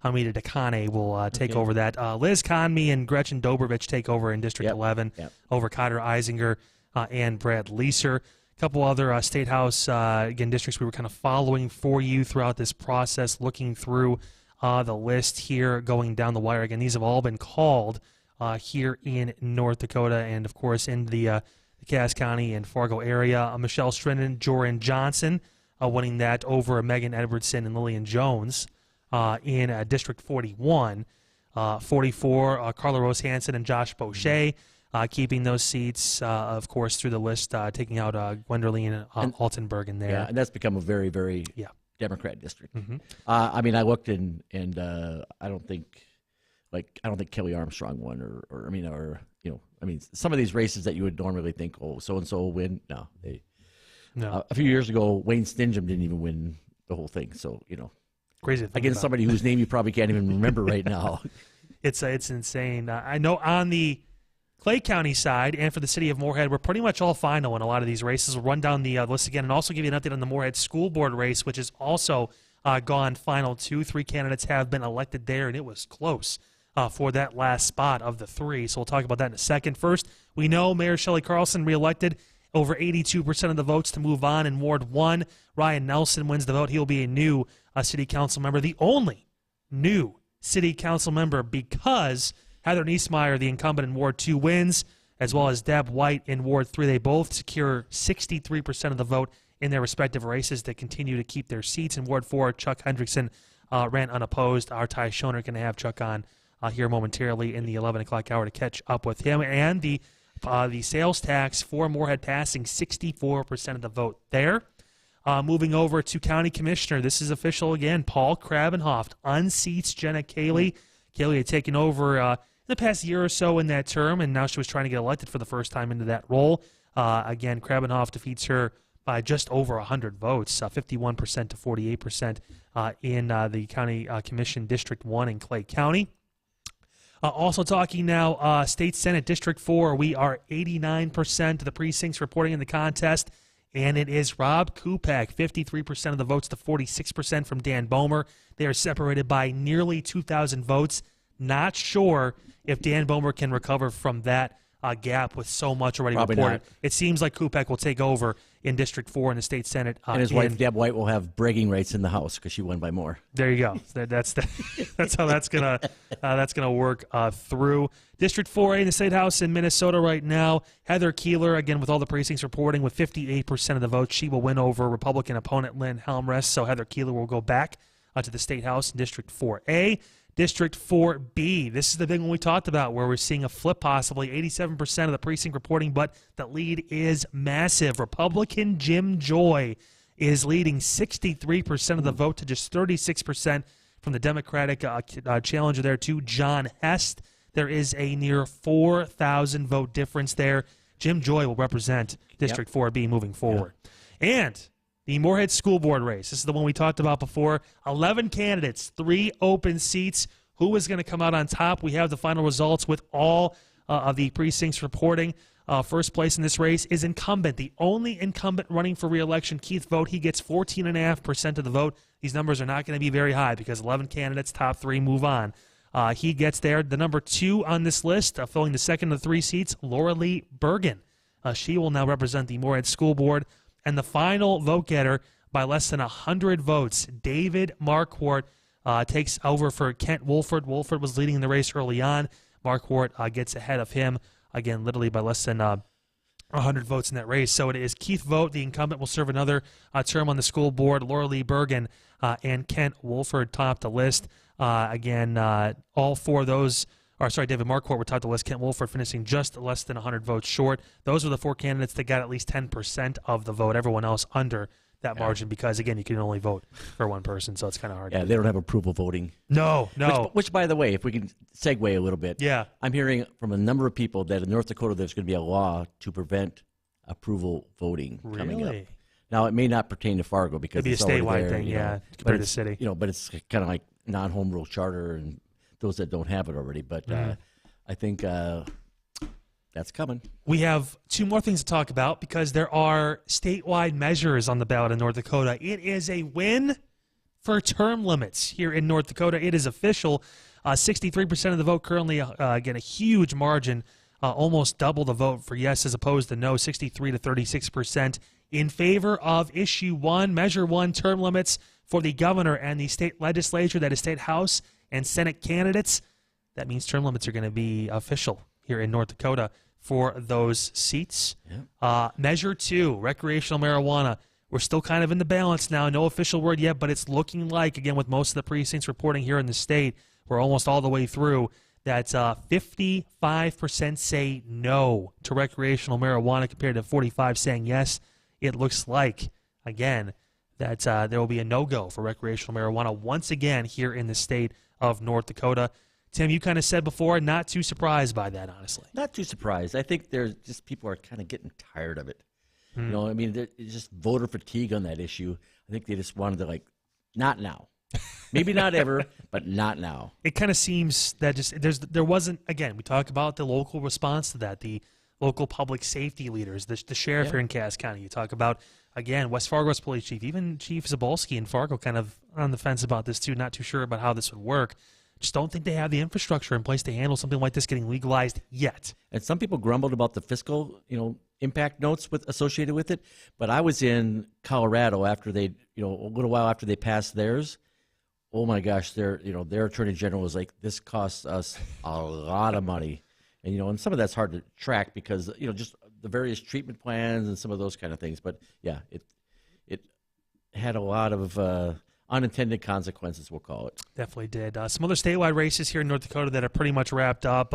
Hamida Dakane will take over that. Liz Conmey and Gretchen Dobrovich take over in District 11 over Carter Eisinger and Brad Leeser. Couple other State House, districts we were kind of following for you throughout this process, looking through the list here, going down the wire. Again, these have all been called here in North Dakota and, of course, in the Cass County and Fargo area. Michelle Strinden, Joran Johnson winning that over Megan Edwardson and Lillian Jones in District 41. 44, Carla Rose Hansen and Josh Boucher. Keeping those seats, of course, through the list, taking out Gwendoline Altenberg in there. Yeah, and that's become a very, very Democrat district. I mean, I looked and I don't think Kelly Armstrong won, or some of these races that you would normally think, oh, so and so will win. No, a few years ago, Wayne Stingham didn't even win the whole thing. So crazy. Against somebody whose name you probably can't even remember right now. It's insane. I know on the Clay County side and for the city of Moorhead, we're pretty much all final in a lot of these races. We'll run down the list again and also give you an update on the Moorhead School Board race, which is also gone final. 3 candidates have been elected there, and it was close for that last spot of the 3. So we'll talk about that in a second. First, we know Mayor Shelley Carlson reelected, over 82% of the votes to move on in Ward 1. Ryan Nelson wins the vote. He'll be a new city council member, the only new city council member, because Heather Niesmeyer, the incumbent in Ward 2, wins, as well as Deb White in Ward 3. They both secure 63% of the vote in their respective races to continue to keep their seats. In Ward 4, Chuck Hendrickson ran unopposed. Our Ty Schonert going to have Chuck on here momentarily in the 11 o'clock hour to catch up with him. And the sales tax for Moorhead passing 64% of the vote there. Moving over to County Commissioner, this is official again. Paul Krabenhoft unseats Jenna Cayley. Cayley had taken over in the past year or so in that term, and now she was trying to get elected for the first time into that role. Again, Krabenhoft defeats her by just over 100 votes, 51% to 48% in the County Commission District 1 in Clay County. Also talking now, State Senate District 4, we are 89% of the precincts reporting in the contest, and it is Rob Kupak, 53% of the votes to 46% from Dan Bomer. They are separated by nearly 2,000 votes. Not sure if Dan Bomer can recover from that gap with so much already Probably reported. not. It seems like Kupak will take over in District 4 in the State Senate. And his wife, Deb White, will have bragging rights in the House because she won by more. There you go. That's how that's gonna work through. District 4A in the State House in Minnesota right now. Heather Keeler, again, with all the precincts reporting with 58% of the votes. She will win over Republican opponent Lynn Helmrest, so Heather Keeler will go back to the State House in District 4A. District 4B, this is the big one we talked about where we're seeing a flip possibly, 87% of the precinct reporting, but the lead is massive. Republican Jim Joy is leading 63% of the vote to just 36% from the Democratic challenger there to John Hest. There is a near 4,000 vote difference there. Jim Joy will represent District 4B moving forward. And the Moorhead School Board race. This is the one we talked about before. 11 candidates, 3 open seats. Who is going to come out on top? We have the final results with all of the precincts reporting. First place in this race is incumbent, the only incumbent running for re-election, Keith Vogt. He gets 14.5% of the vote. These numbers are not going to be very high because 11 candidates, top 3 move on. He gets there. The number 2 on this list, filling the second of the 3 seats, Laura Lee Bergen. She will now represent the Moorhead School Board. And the final vote getter by less than 100 votes, David Marquardt, takes over for Kent Wolford. Wolford was leading the race early on. Marquardt gets ahead of him, again, literally by less than 100 votes in that race. So it is Keith Vogt, the incumbent, will serve another term on the school board. Laura Lee Bergen and Kent Wolford top the list. All 4 of those... David Marquardt would top the list. Kent Wolford finishing just less than 100 votes short. Those were the 4 candidates that got at least 10% of the vote. Everyone else under that margin because, again, you can only vote for one person, so it's kind of hard. Yeah, they don't have approval voting. No. Which, by the way, if we can segue a little bit. Yeah. I'm hearing from a number of people that in North Dakota there's going to be a law to prevent approval voting coming up. Now, it may not pertain to Fargo because it'd be it's a statewide already there, thing, compared to the city. But it's kind of like non-home rule charter and those that don't have it already. But I think that's coming. We have 2 more things to talk about because there are statewide measures on the ballot in North Dakota. It is a win for term limits here in North Dakota. It is official. 63% of the vote currently get a huge margin, almost double the vote for yes as opposed to no, 63 to 36% in favor of Issue 1, Measure 1, term limits for the governor and the state legislature, that is State House and Senate candidates. That means term limits are going to be official here in North Dakota for those seats. Measure 2, recreational marijuana. We're still kind of in the balance now. No official word yet, but it's looking like, again, with most of the precincts reporting here in the state, we're almost all the way through, that 55% say no to recreational marijuana compared to 45% saying yes. It looks like, again, that there will be a no-go for recreational marijuana once again here in the state of North Dakota. Tim, you kind of said before, not too surprised by that, honestly. Not too surprised. I think there's just people are kind of getting tired of it. You know, I mean, there's just voter fatigue on that issue. I think they just wanted to, like, not now. Maybe not ever, but not now. It kind of seems that there wasn't, again, we talk about the local response to that, the local public safety leaders, the sheriff here in Cass County. You talk about, again, West Fargo's police chief, even Chief Zabolski in Fargo kind of on the fence about this too, not too sure about how this would work. Just don't think they have the infrastructure in place to handle something like this getting legalized yet. And some people grumbled about the fiscal, impact notes associated with it. But I was in Colorado after they, a little while after they passed theirs. Oh my gosh, their attorney general was like, this costs us a lot of money. And, and some of that's hard to track because, just the various treatment plans and some of those kind of things. But yeah, it had a lot of unintended consequences, we'll call it. Definitely did. Some other statewide races here in North Dakota that are pretty much wrapped up.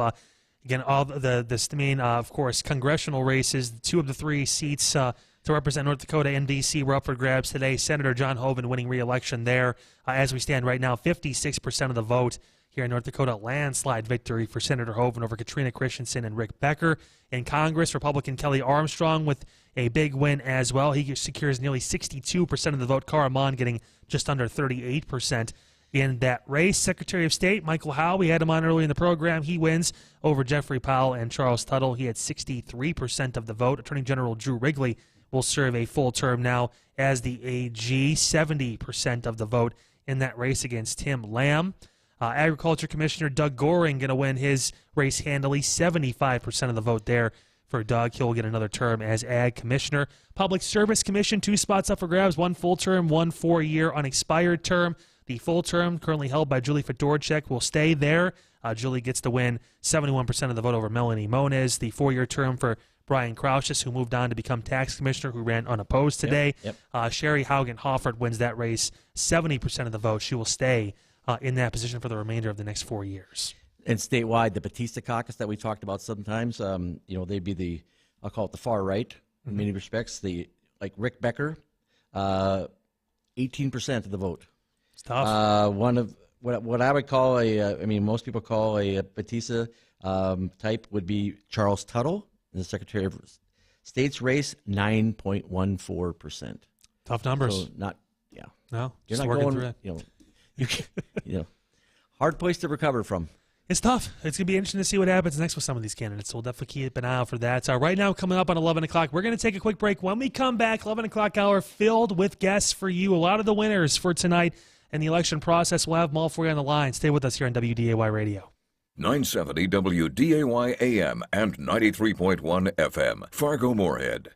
Again, all the main, of course, congressional races. 2 of the 3 seats to represent North Dakota and D.C. were up for grabs today. Senator John Hoeven winning re-election there. As we stand right now, 56% of the vote here in North Dakota. Landslide victory for Senator Hoeven over Katrina Christensen and Rick Becker. In Congress, Republican Kelly Armstrong with a big win as well. He secures nearly 62% of the vote. Cara Mon getting just under 38% in that race. Secretary of State Michael Howe, we had him on early in the program. He wins over Jeffrey Powell and Charles Tuttle. He had 63% of the vote. Attorney General Drew Wrigley will serve a full term now as the AG. 70% of the vote in that race against Tim Lamb. Agriculture Commissioner Doug Goring going to win his race handily. 75% of the vote there for Doug. He'll get another term as Ag Commissioner. Public Service Commission, 2 spots up for grabs. 1 full term, 1 4-year unexpired term. The full term, currently held by Julie Fedorchak, will stay there. Julie gets to win 71% of the vote over Melanie Moniz. The 4-year term for Brian Crouches, who moved on to become tax commissioner, who ran unopposed today. Yep. Sherry Haugen-Hoffert wins that race, 70% of the vote. She will stay in that position for the remainder of the next 4 years. And statewide, the Batista caucus that we talked about sometimes, they'd be I'll call it the far right in many respects. Like Rick Becker, 18% of the vote. It's tough. One of what I would call most people call a Batista type would be Charles Tuttle in the Secretary of State's race, 9.14%. Tough numbers. So not, yeah. No, you're just not working going, through it. Hard place to recover from. It's tough. It's going to be interesting to see what happens next with some of these candidates. So we'll definitely keep an eye out for that. So right now, coming up on 11 o'clock, we're going to take a quick break. When we come back, 11 o'clock hour filled with guests for you. A lot of the winners for tonight and the election process. We'll have them all for you on the line. Stay with us here on WDAY Radio. 970 WDAY AM and 93.1 FM, Fargo-Moorhead.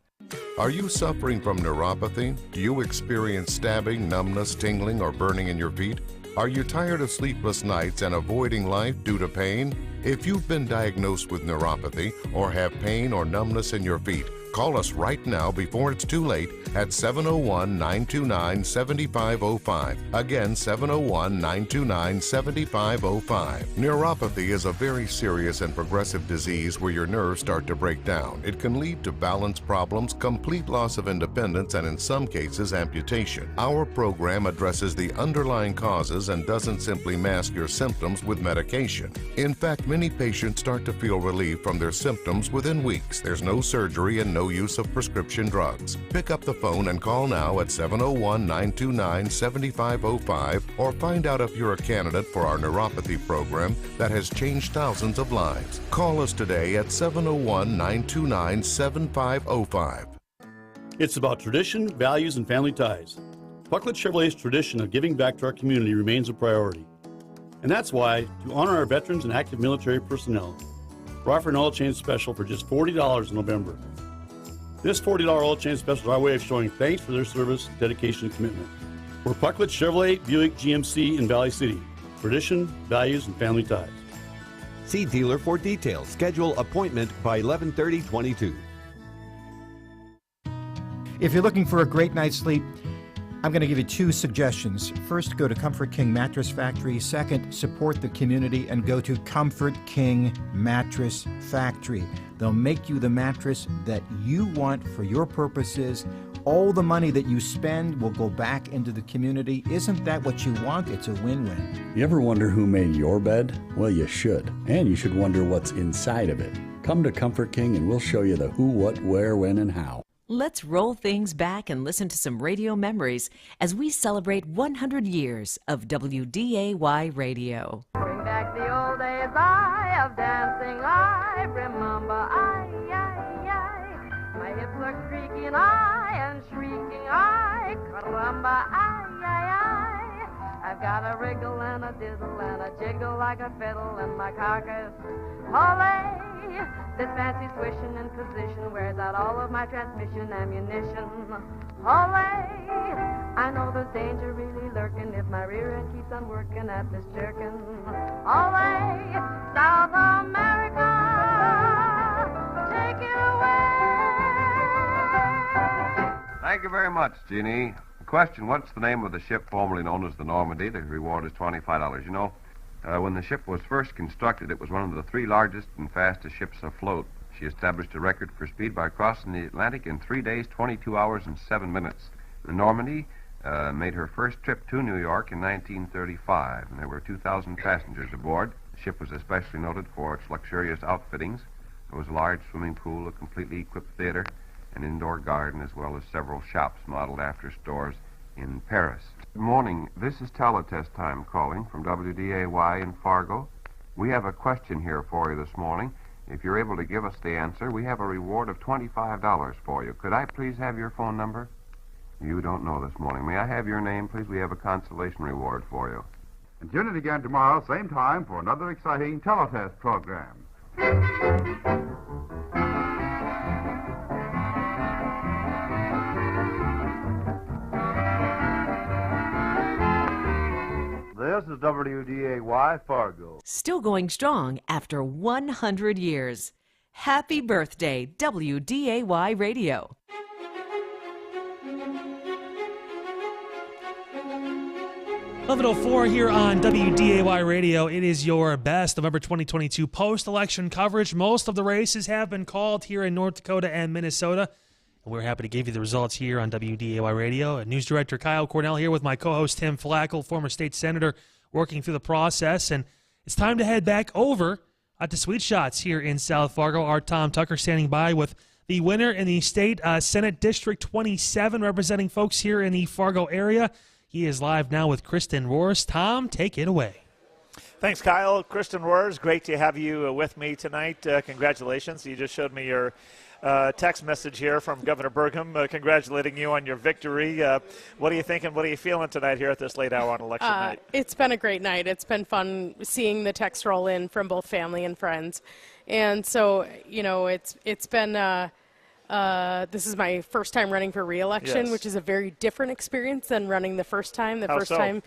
Are you suffering from neuropathy? Do you experience stabbing, numbness, tingling, or burning in your feet? Are you tired of sleepless nights and avoiding life due to pain? If you've been diagnosed with neuropathy or have pain or numbness in your feet, call us right now before it's too late at 701-929-7505. Again, 701-929-7505. Neuropathy is a very serious and progressive disease where your nerves start to break down. It can lead to balance problems, complete loss of independence, and in some cases, amputation. Our program addresses the underlying causes and doesn't simply mask your symptoms with medication. In fact, many patients start to feel relief from their symptoms within weeks. There's no surgery and no use of prescription drugs. Pick up the phone and call now at 701-929-7505 or find out if you're a candidate for our neuropathy program that has changed thousands of lives. Call us today at 701-929-7505. It's about tradition, values, and family ties. Pucklet Chevrolet's tradition of giving back to our community remains a priority. And that's why, to honor our veterans and active military personnel, we're offering an oil change special for just $40 in November. This $40 oil change special is our way of showing thanks for their service, dedication, and commitment. We're Pucklet Chevrolet Buick GMC in Valley City. Tradition, values, and family ties. See dealer for details. Schedule appointment by 11/30/22. If you're looking for a great night's sleep, I'm going to give you 2 suggestions. First, go to Comfort King Mattress Factory. Second, support the community and go to Comfort King Mattress Factory. They'll make you the mattress that you want for your purposes. All the money that you spend will go back into the community. Isn't that what you want? It's a win-win. You ever wonder who made your bed? Well, you should. And you should wonder what's inside of it. Come to Comfort King and we'll show you the who, what, where, when, and how. Let's roll things back and listen to some radio memories as we celebrate 100 years of WDAY Radio. Bring back the old days of dancing live. Remember, my hips are creaking, and shrieking, caramba, I've got a wriggle and a diddle and a jiggle like a fiddle in my carcass. Ole! This fancy swishing in position wears out all of my transmission ammunition. Ole! I know there's danger really lurking if my rear end keeps on working at this jerkin. Ole! South America! Take it away! Thank you very much, Jeannie. Of question, what's the name of the ship formerly known as the Normandy? The reward is $25. You know, when the ship was first constructed, it was one of the 3 largest and fastest ships afloat. She established a record for speed by crossing the Atlantic in 3 days, 22 hours, and 7 minutes. The Normandy made her first trip to New York in 1935, and there were 2,000 passengers aboard. The ship was especially noted for its luxurious outfittings. There was a large swimming pool, a completely equipped theater, an indoor garden, as well as several shops modeled after stores in Paris. Good morning. This is Teletest Time calling from WDAY in Fargo. We have a question here for you this morning. If you're able to give us the answer, we have a reward of $25 for you. Could I please have your phone number? You don't know this morning. May I have your name, please? We have a consolation reward for you. And tune in again tomorrow, same time, for another exciting Teletest program. This is WDAY Fargo. Still going strong after 100 years. Happy birthday, WDAY Radio. 11:04 here on WDAY Radio. It is your best November 2022 post-election coverage. Most of the races have been called here in North Dakota and Minnesota, and we're happy to give you the results here on WDAY Radio. And News Director Kyle Cornell here with my co-host Tim Flakoll, former state senator, working through the process. And it's time to head back over to Sweet Shots here in South Fargo. Our Tom Tucker standing by with the winner in the state Senate District 27, representing folks here in the Fargo area. He is live now with Kristen Roars. Tom, take it away. Thanks, Kyle. Kristen Roars, great to have you with me tonight. Congratulations. You just showed me your text message here from Governor Burgum congratulating you on your victory. What are you thinking? What are you feeling tonight here at this late hour on election night? It's been a great night. It's been fun seeing the text roll in from both family and friends. And so, you know, it's been this is my first time running for re-election, Yes. which is a very different experience than running the first time. How so? I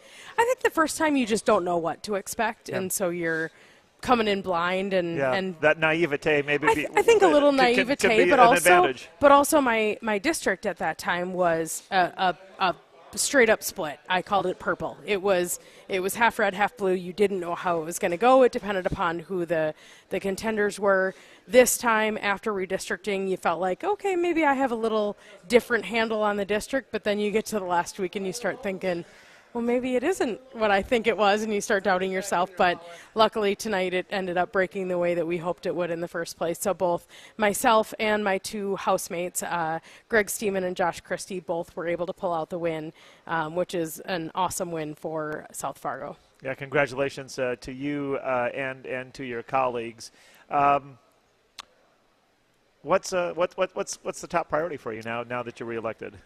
think the first time you just don't know what to expect, and so you're coming in blind and that naivete maybe. I think a little naivete, can be but an also advantage. my district at that time was a straight up split. I called it purple. It was half red, half blue. You didn't know how it was going to go. It depended upon who the contenders were. This time, after redistricting, you felt like, okay, maybe I have a little different handle on the district, but then you get to the last week and you start thinking, well, maybe it isn't what I think it was, and you start doubting yourself. But luckily tonight it ended up breaking the way that we hoped it would in the first place. So both myself and my two housemates, Greg Steeman and Josh Christie, both were able to pull out the win, which is an awesome win for South Fargo. Yeah, congratulations to you and to your colleagues. What's the top priority for you now that you're reelected?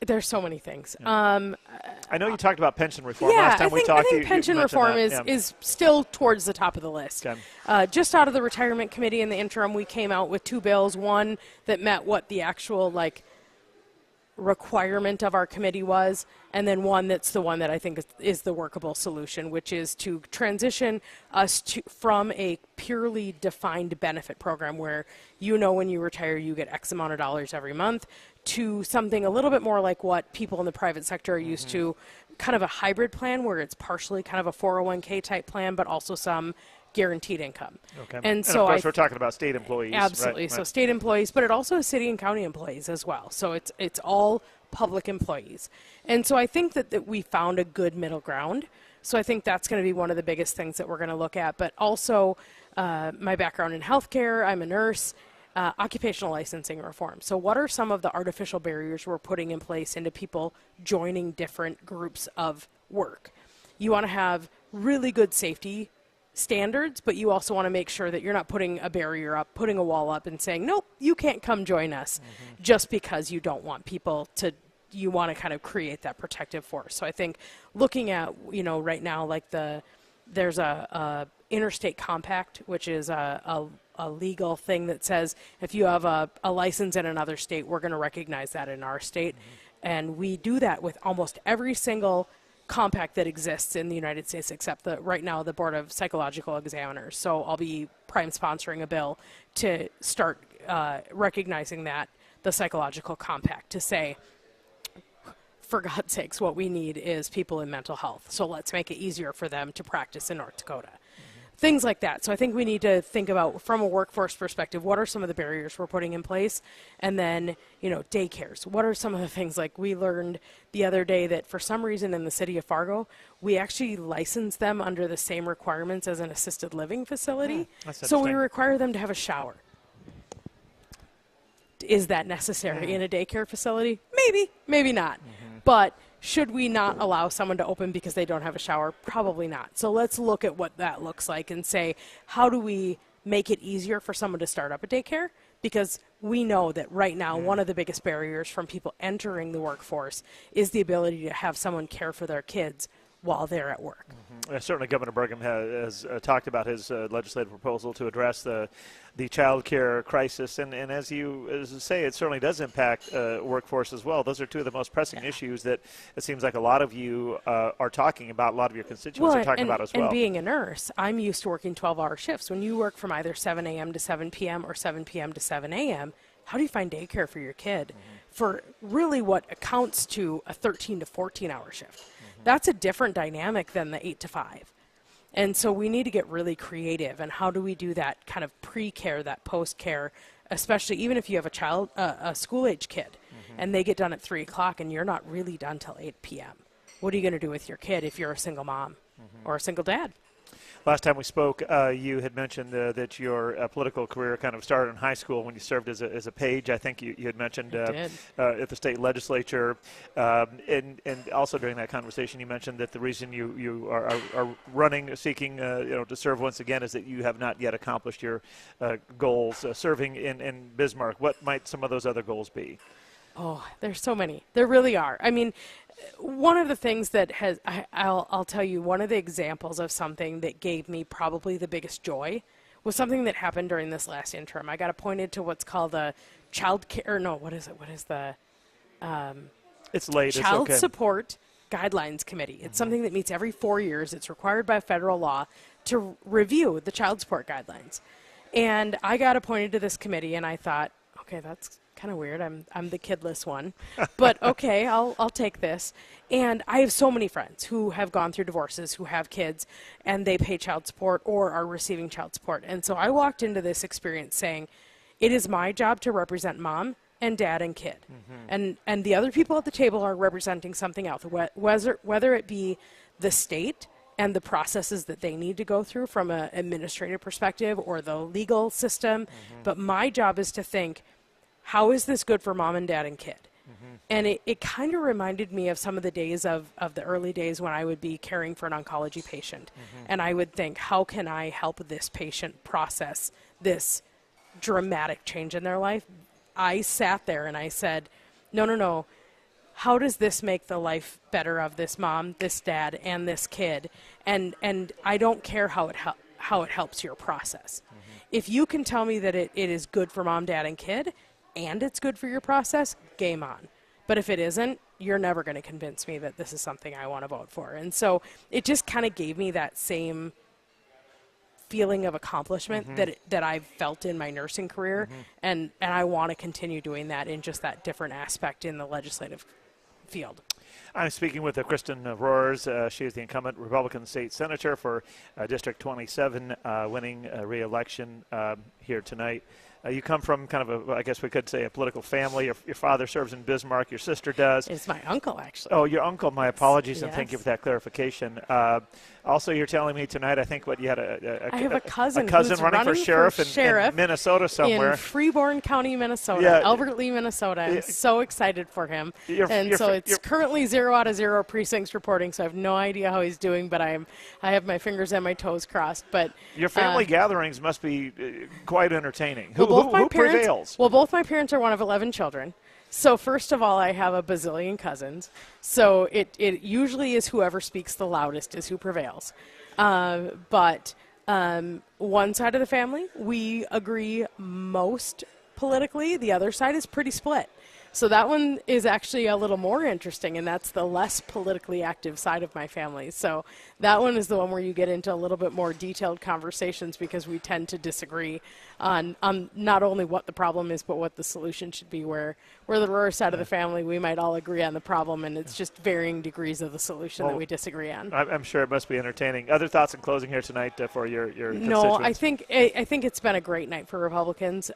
There's so many things. I know you talked about pension reform last time we talked. I think pension reform is still towards the top of the list. Okay. Just out of the retirement committee in the interim, we came out with 2 bills, one that met what the actual requirement of our committee was, and then one that's the one that I think is the workable solution, which is to transition us from a purely defined benefit program where when you retire you get X amount of dollars every month, to something a little bit more like what people in the private sector are used to, kind of a hybrid plan where it's partially kind of a 401k type plan, but also some guaranteed income. Okay. And so of course we're talking about state employees. Absolutely. Right? So state employees, but it also is city and county employees as well. So it's all public employees. And so I think that we found a good middle ground. So I think that's going to be one of the biggest things that we're going to look at. But also my background in healthcare, I'm a nurse. Occupational licensing reform. So what are some of the artificial barriers we're putting in place into people joining different groups of work? You want to have really good safety standards, but you also want to make sure that you're not putting a barrier up, putting a wall up and saying, nope, you can't come join us just because you don't want people to, you want to kind of create that protective force. So I think looking at, right now, there's a interstate compact, which is a legal thing that says if you have a license in another state, we're going to recognize that in our state. And we do that with almost every single compact that exists in the United States, except right now the Board of Psychological Examiners. So I'll be prime sponsoring a bill to start recognizing that, the psychological compact, to say for God's sakes, what we need is people in mental health. So let's make it easier for them to practice in North Dakota. Things like that. So I think we need to think about, from a workforce perspective, what are some of the barriers we're putting in place? And then, daycares. What are some of the things, like we learned the other day that for some reason in the city of Fargo, we actually license them under the same requirements as an assisted living facility. So we require them to have a shower. Is that necessary in a daycare facility? Maybe, maybe not. But should we not allow someone to open because they don't have a shower? Probably not. So let's look at what that looks like and say, how do we make it easier for someone to start up a daycare? Because we know that right now, one of the biggest barriers from people entering the workforce is the ability to have someone care for their kids while they're at work. Certainly Governor Burgum has talked about his legislative proposal to address the child care crisis. And as you say, it certainly does impact workforce as well. Those are two of the most pressing issues that it seems like a lot of you are talking about, a lot of your constituents are talking about as well. And being a nurse, I'm used to working 12-hour shifts. When you work from either 7 a.m. to 7 p.m. or 7 p.m. to 7 a.m., how do you find daycare for your kid for really what accounts to a 13 to 14-hour shift? That's a different dynamic than the 8 to 5. And so we need to get really creative. And how do we do that kind of pre-care, that post-care, especially even if you have a school-age kid and they get done at 3 o'clock and you're not really done till 8 p.m. What are you going to do with your kid if you're a single mom or a single dad? Last time we spoke, you had mentioned that your political career kind of started in high school when you served as a page. I think you had mentioned at the state legislature. And also during that conversation, you mentioned that the reason you are running, seeking to serve once again is that you have not yet accomplished your goals serving in Bismarck. What might some of those other goals be? Oh, there's so many. There really are. I mean, one of the things that I'll tell you, one of the examples of something that gave me probably the biggest joy was something that happened during this last interim. I got appointed to what's called a child care, no, what is it? What is the it's late. Child it's okay. Support Guidelines Committee. It's something that meets every 4 years. It's required by federal law to review the child support guidelines. And I got appointed to this committee, and I thought, okay, that's kind of weird. I'm the kidless one, but okay, I'll take this. And I have so many friends who have gone through divorces, who have kids, and they pay child support or are receiving child support. And so I walked into this experience saying, it is my job to represent mom and dad and kid. And the other people at the table are representing something else, whether it be the state and the processes that they need to go through from an administrative perspective or the legal system. But my job is to think, how is this good for mom and dad and kid? And it kind of reminded me of some of the days of the early days when I would be caring for an oncology patient. And I would think, how can I help this patient process this dramatic change in their life? I sat there and I said, no. How does this make the life better of this mom, this dad, and this kid? And I don't care how it helps your process. If you can tell me that it is good for mom, dad, and kid, and it's good for your process, game on. But if it isn't, you're never going to convince me that this is something I want to vote for. And so it just kind of gave me that same feeling of accomplishment that I've felt in my nursing career, and I want to continue doing that in just that different aspect in the legislative field. I'm speaking with Kristen Rohrs. She is the incumbent Republican state senator for District 27, winning re-election here tonight. You come from kind of I guess we could say a political family. Your father serves in Bismarck. Your sister does. It's my uncle, actually. Oh, your uncle. My apologies, and Yes. thank you for that clarification. Also, you're telling me tonight, I think, you had I have a cousin who's running for sheriff, in Minnesota somewhere. In Freeborn County, Minnesota. Yeah. Albert Lee, Minnesota. I'm so excited for him. It's currently 0 out of 0 precincts reporting, so I have no idea how he's doing, but I have my fingers and my toes crossed. But your family gatherings must be quite entertaining. Well, Who prevails? Well, both my parents are one of 11 children. So first of all, I have a bazillion cousins. So it usually is whoever speaks the loudest is who prevails. But one side of the family, we agree most politically. The other side is pretty split. So that one is actually a little more interesting, and that's the less politically active side of my family. So that one is the one where you get into a little bit more detailed conversations because we tend to disagree on not only what the problem is, but what the solution should be. Where the Rohr side of the family, we might all agree on the problem, and it's just varying degrees of the solution that we disagree on. I'm sure it must be entertaining. Other thoughts in closing here tonight for your constituents? No, I think it's been a great night for Republicans.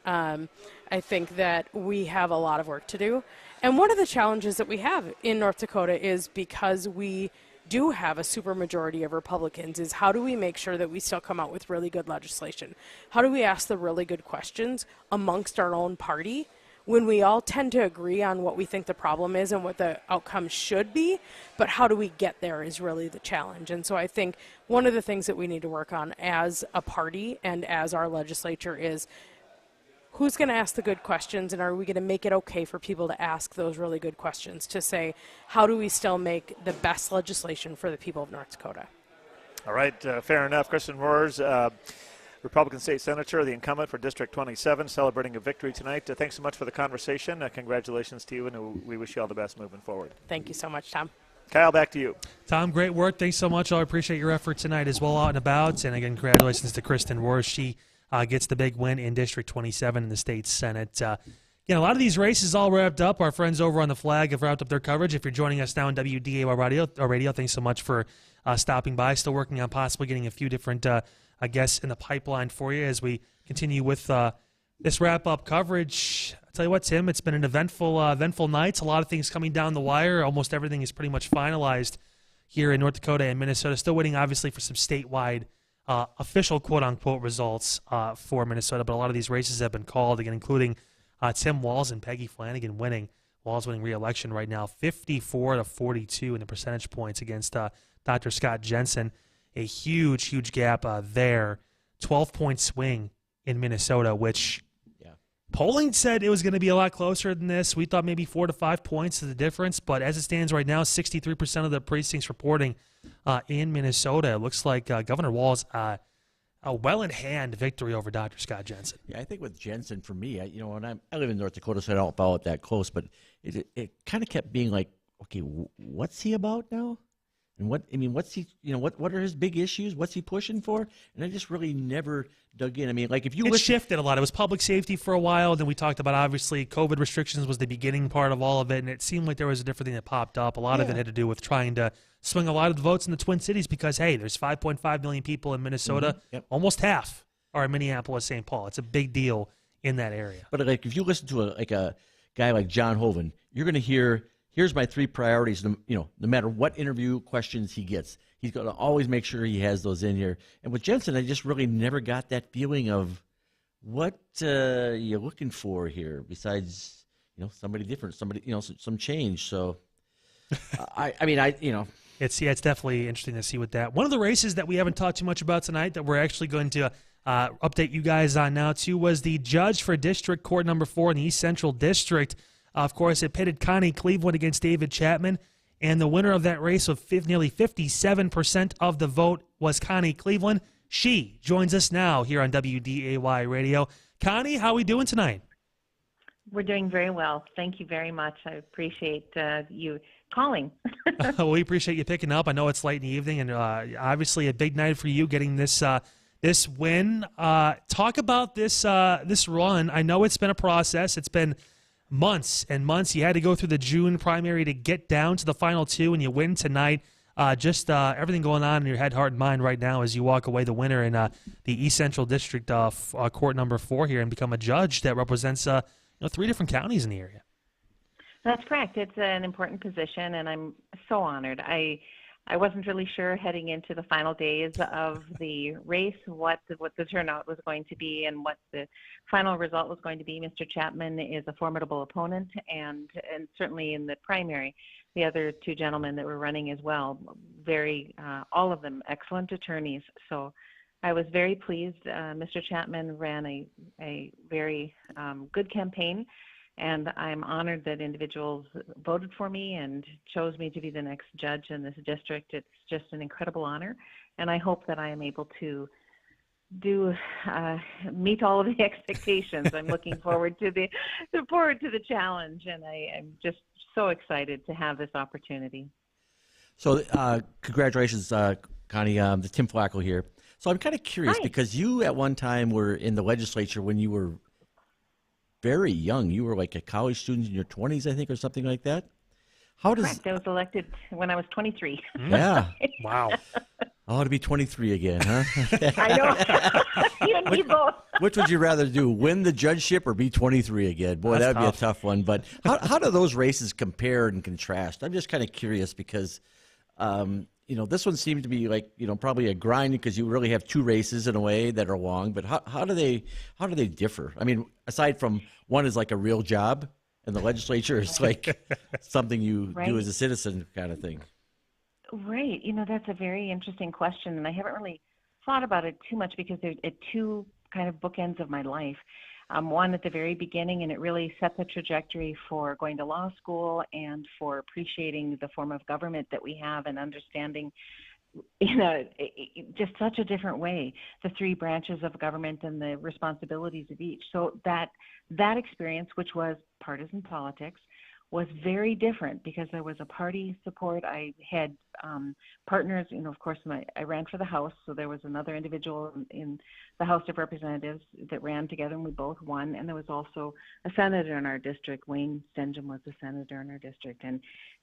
I think that we have a lot of work to do. And one of the challenges that we have in North Dakota is because we do have a supermajority of Republicans is how do we make sure that we still come out with really good legislation? How do we ask the really good questions amongst our own party when we all tend to agree on what we think the problem is and what the outcome should be, but how do we get there is really the challenge. And so I think one of the things that we need to work on as a party and as our legislature is who's going to ask the good questions, and are we going to make it okay for people to ask those really good questions to say, how do we still make the best legislation for the people of North Dakota? All right, fair enough. Kristen Rohrs, Republican State Senator, the incumbent for District 27, celebrating a victory tonight. Thanks so much for the conversation. Congratulations to you, and we wish you all the best moving forward. Thank you so much, Tom. Kyle, back to you. Tom, great work. Thanks so much. I appreciate your effort tonight as well out and about. And again, congratulations to Kristen Rohrs. She gets the big win in District 27 in the state Senate. A lot of these races all wrapped up. Our friends over on the Flag have wrapped up their coverage. If you're joining us now on WDAY Radio, thanks so much for stopping by. Still working on possibly getting a few different guests in the pipeline for you as we continue with this wrap-up coverage. I'll tell you what, Tim, it's been an eventful night. A lot of things coming down the wire. Almost everything is pretty much finalized here in North Dakota and Minnesota. Still waiting, obviously, for some statewide official quote-unquote results for Minnesota, but a lot of these races have been called, again, including Tim Walz and Peggy Flanagan winning. Walz winning re-election right now, 54-42 in the percentage points against Dr. Scott Jensen. A huge, huge gap there. 12-point swing in Minnesota, which polling said it was going to be a lot closer than this. We thought maybe 4 to 5 points is the difference, but as it stands right now, 63% of the precincts reporting in Minnesota. It looks like Governor Walz a well-in-hand victory over Dr. Scott Jensen. Yeah, I think with Jensen, for me, when I live in North Dakota, so I don't follow it that close, but it kind of kept being like, okay, what's he about now? And what's he? What are his big issues? What's he pushing for? And I just really never dug in. If you shifted a lot. It was public safety for a while. Then we talked about obviously COVID restrictions was the beginning part of all of it, and it seemed like there was a different thing that popped up. A lot of it had to do with trying to swing a lot of the votes in the Twin Cities because hey, there's 5.5 million people in Minnesota. Mm-hmm. Yep. Almost half are in Minneapolis, St. Paul. It's a big deal in that area. But if you listen to a guy like John Hoeven, you're going to hear. Here's my 3 priorities. No matter what interview questions he gets, he's going to always make sure he has those in here. And with Jensen, I just really never got that feeling of what you're looking for here. Besides, somebody different, some change. So, it's definitely interesting to see with that. One of the races that we haven't talked too much about tonight that we're actually going to update you guys on now too was the judge for District Court number 4 in the East Central District. Of course, it pitted Connie Cleveland against David Chapman, and the winner of that race with nearly 57% of the vote was Connie Cleveland. She joins us now here on WDAY Radio. Connie, how are we doing tonight? We're doing very well. Thank you very much. I appreciate you calling. We appreciate you picking up. I know it's late in the evening, and obviously a big night for you getting this this win. Talk about this run. I know it's been a process. It's been months and months. You had to go through the June primary to get down to the final 2, and you win tonight. Everything going on in your head, heart, and mind right now as you walk away the winner in the East Central District Court number 4 here and become a judge that represents 3 different counties in the area. That's correct. It's an important position, and I'm so honored. I wasn't really sure heading into the final days of the race what the turnout was going to be and what the final result was going to be. Mr. Chapman is a formidable opponent, and certainly in the primary, the other 2 gentlemen that were running as well, all of them excellent attorneys. So I was very pleased. Mr. Chapman ran a very good campaign, and I'm honored that individuals voted for me and chose me to be the next judge in this district. It's just an incredible honor, and I hope that I am able to meet all of the expectations. I'm looking forward to the challenge, and I'm just so excited to have this opportunity. So, congratulations, Connie. Tim Flakoll here. So I'm kind of curious because you at one time were in the legislature when you were very young. You were like a college student in your 20s, I think, or something like that. Correct. I was elected when I was 23. Yeah. Wow. I ought to be 23 again, huh? I know. You and me both. Which would you rather do, win the judgeship or be 23 again? Boy, that would be a tough one. But how do those races compare and contrast? I'm just kind of curious because, this one seemed to be like, probably a grind because you really have two races in a way that are long. But how do they differ? I mean, aside from one is like a real job and the legislature is like something you do as a citizen kind of thing. Right. That's a very interesting question, and I haven't really thought about it too much because they're at two kind of bookends of my life. One at the very beginning, and it really set the trajectory for going to law school and for appreciating the form of government that we have and understanding, just such a different way, the three branches of government and the responsibilities of each. So that experience, which was partisan politics, was very different because there was a party support. I had partners, of course, I ran for the House, so there was another individual in the House of Representatives that ran together, and we both won. And there was also a senator in our district. Wayne Stenjum was a senator in our district. And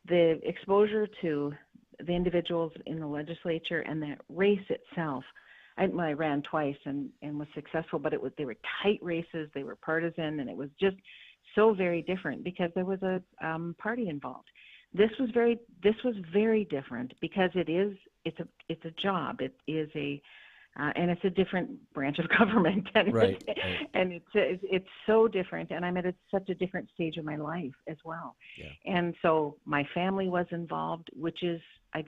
the exposure to the individuals in the legislature and that race itself, I ran twice and was successful, but they were tight races, they were partisan, and it was just so very different because there was a party involved. This was very different because it's a job. It is and it's a different branch of government, and and it's so different. And I'm at such a different stage of my life as well. Yeah. And so my family was involved, which is I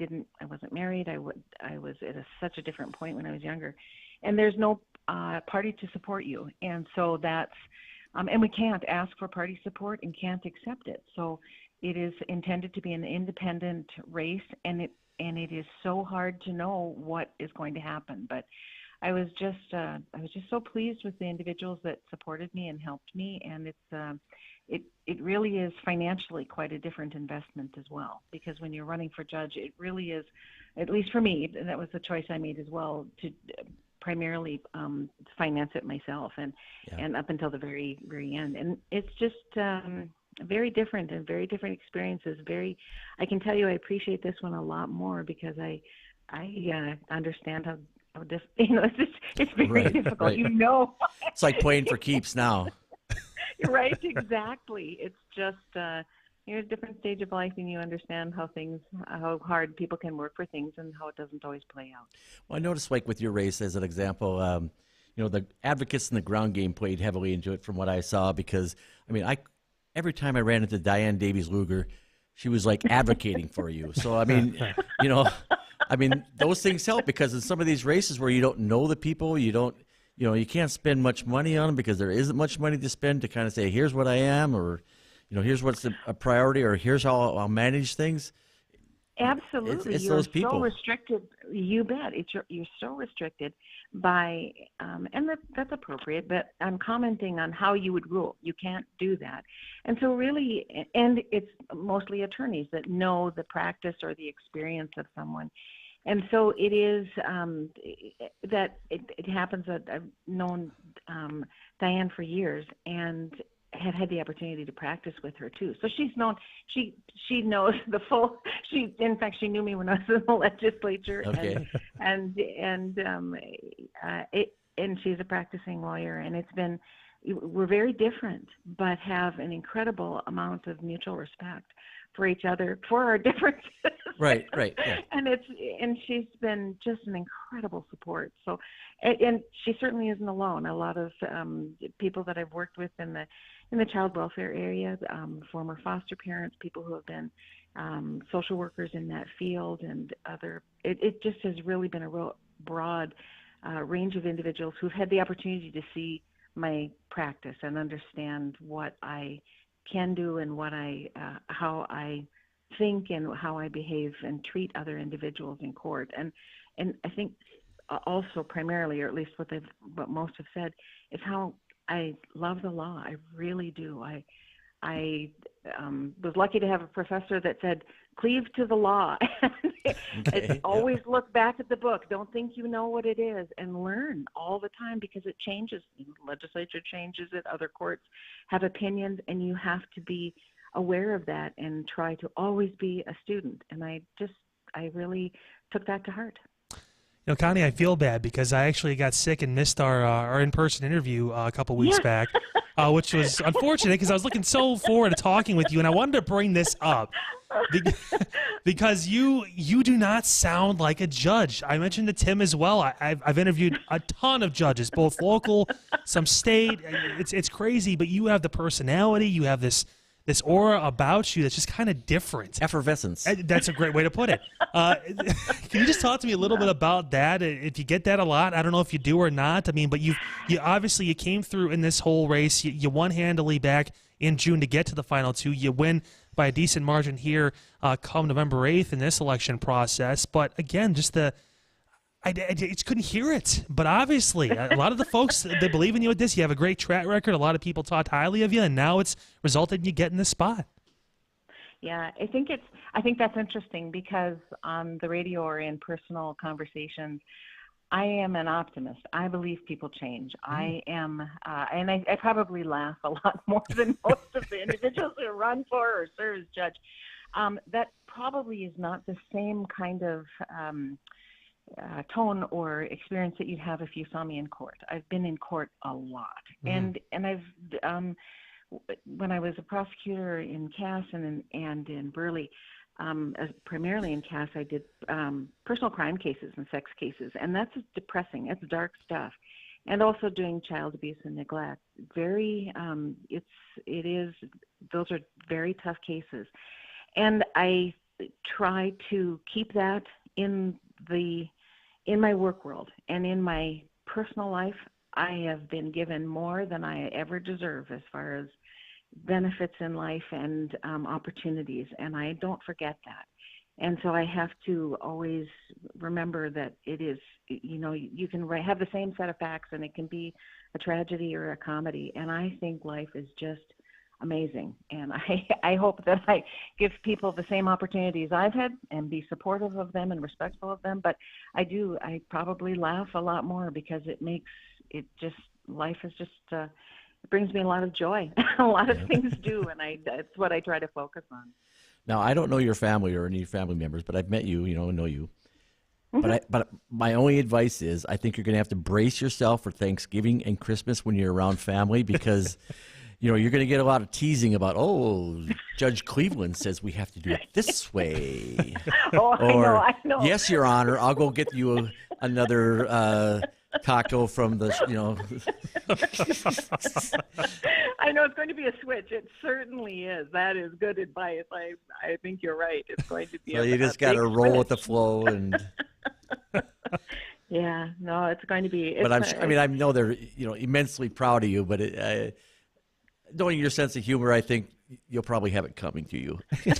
wasn't married. I was at such a different point when I was younger, and there's no party to support you, and so that's. And we can't ask for party support and can't accept it. So it is intended to be an independent race, and it is so hard to know what is going to happen. But I was just so pleased with the individuals that supported me and helped me, and it really is financially quite a different investment as well. Because when you're running for judge, it really is, at least for me, and that was the choice I made as well, to primarily finance it myself and up until the very, very end. And it's just very different and very different experiences. I can tell you I appreciate this one a lot more because I understand how it's very difficult. Right. It's like playing for keeps now. Right, exactly. It's just you're at a different stage of life and you understand how hard people can work for things and how it doesn't always play out. Well, I noticed, like with your race as an example, the advocates in the ground game played heavily into it from what I saw because, every time I ran into Diane Davies-Lugar, she was like advocating for you. So, those things help because in some of these races where you don't know the people, you can't spend much money on them because there isn't much money to spend to kind of say, here's what I am, or here's what's a priority, or here's how I'll manage things. Absolutely. It's those people. So restricted. You bet. You're so restricted by, and that's appropriate, but I'm commenting on how you would rule. You can't do that. And so really, and it's mostly attorneys that know the practice or the experience of someone. And so it is that it happens that I've known Diane for years and have had the opportunity to practice with her too. So she knows the full. In fact, she knew me when I was in the legislature. Okay. And she's a practicing lawyer, and we're very different, but have an incredible amount of mutual respect for each other, for our differences. Right. Yeah. And she's been just an incredible support. So, and she certainly isn't alone. A lot of people that I've worked with in the child welfare area, former foster parents, people who have been social workers in that field, and it just has really been a real broad range of individuals who've had the opportunity to see my practice and understand what I can do and how I think and how I behave and treat other individuals in court. And I think also primarily, or at least what most have said, is how I love the law. I really do. I was lucky to have a professor that said, cleave to the law. Okay, always look back at the book. Don't think you know what it is, and learn all the time because it changes. The legislature changes it. Other courts have opinions, and you have to be aware of that and try to always be a student. And I really took that to heart. You know, Connie, I feel bad because I actually got sick and missed our in-person interview a couple weeks back, which was unfortunate because I was looking so forward to talking with you, and I wanted to bring this up because you do not sound like a judge. I mentioned to Tim as well. I've interviewed a ton of judges, both local, some state. It's crazy, but you have the personality. You have this aura about you that's just kind of different. Effervescence. That's a great way to put it. Can you just talk to me a little bit about that? If you get that a lot, I don't know if you do or not. I mean, but you obviously you came through in this whole race. You won handily back in June to get to the final two. You win by a decent margin here come November 8th in this election process. But again, just I just couldn't hear it. But obviously, a lot of the folks, they believe in you at this. You have a great track record. A lot of people talked highly of you, and now it's resulted in you getting this spot. Yeah, I think that's interesting because on the radio or in personal conversations, I am an optimist. I believe people change. I am, and I probably laugh a lot more than most of the individuals who run for or serve as judge. That probably is not the same kind of tone or experience that you'd have if you saw me in court. I've been in court a lot, and I've when I was a prosecutor in Cass and in Burleigh, primarily in Cass, I did personal crime cases and sex cases, and that's depressing. It's dark stuff, and also doing child abuse and neglect. Very, those are very tough cases, and I try to keep that in my work world. And in my personal life, I have been given more than I ever deserve as far as benefits in life and opportunities, and I don't forget that. And so I have to always remember that it is, you can have the same set of facts and it can be a tragedy or a comedy, and I think life is just amazing, and I hope that I give people the same opportunities I've had and be supportive of them and respectful of them. But I probably laugh a lot more because life is just it brings me a lot of joy. A lot of things do, and that's what I try to focus on. Now, I don't know your family or any family members, but I've met you, know you. But my only advice is I think you're going to have to brace yourself for Thanksgiving and Christmas when you're around family because you're going to get a lot of teasing about, Judge Cleveland says we have to do it this way. I know. Yes, Your Honor, I'll go get you another taco from the, I know it's going to be a switch. It certainly is. That is good advice. I think you're right. It's going to be so you just got to roll with the flow and... Yeah, no, it's going to be... But I know they're, immensely proud of you, but knowing your sense of humor, I think you'll probably have it coming to you. We'll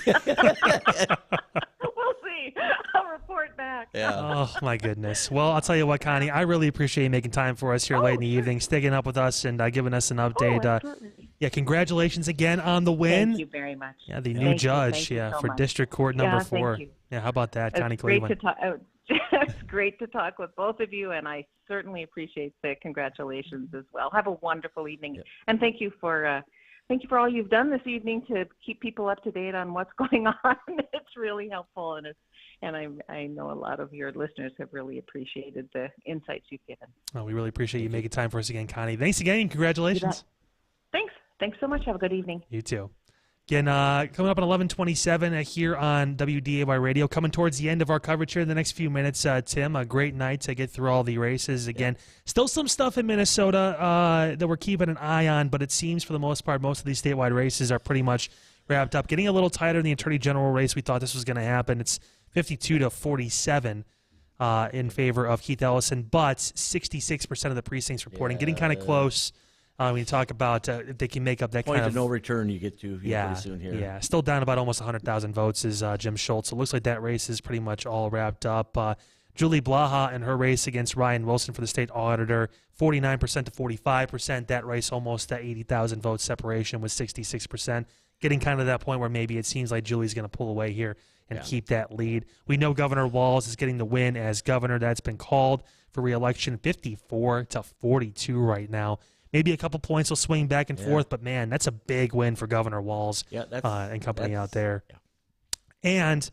see. I'll report back. Yeah. Oh, my goodness. Well, I'll tell you what, Connie, I really appreciate you making time for us here late in the evening, sticking up with us and giving us an update. Absolutely. Congratulations again on the win. Thank you very much. Yeah, the new judge so much. District Court number 4. Thank you. Yeah, how about that, Connie Great Cleveland? It's great to talk with both of you, and I certainly appreciate the congratulations as well. Have a wonderful evening, and thank you for all you've done this evening to keep people up to date on what's going on. It's really helpful, and I know a lot of your listeners have really appreciated the insights you've given. Well, we really appreciate you making time for us again, Connie. Thanks again, and congratulations. Thanks so much. Have a good evening. You too. Again, coming up at 11:27 here on WDAY Radio. Coming towards the end of our coverage here in the next few minutes, Tim, a great night to get through all the races. Again, still some stuff in Minnesota that we're keeping an eye on, but it seems for the most part most of these statewide races are pretty much wrapped up. Getting a little tighter in the Attorney General race. We thought this was going to happen. It's 52-47 in favor of Keith Ellison, but 66% of the precincts reporting. Getting kind of close. When you talk about if they can make up that point kind of no return you get to pretty soon here. Yeah, still down about almost 100,000 votes is Jim Schultz. So it looks like that race is pretty much all wrapped up. Julie Blaha in her race against Ryan Wilson for the state auditor, 49% to 45%. That race almost at 80,000 votes separation was 66%. Getting kind of that point where maybe it seems like Julie's going to pull away here and keep that lead. We know Governor Walz is getting the win as governor. That's been called for re-election, 54 to 42 right now. Maybe a couple points will swing back and forth, but man, that's a big win for Governor Walz and company out there. Yeah. And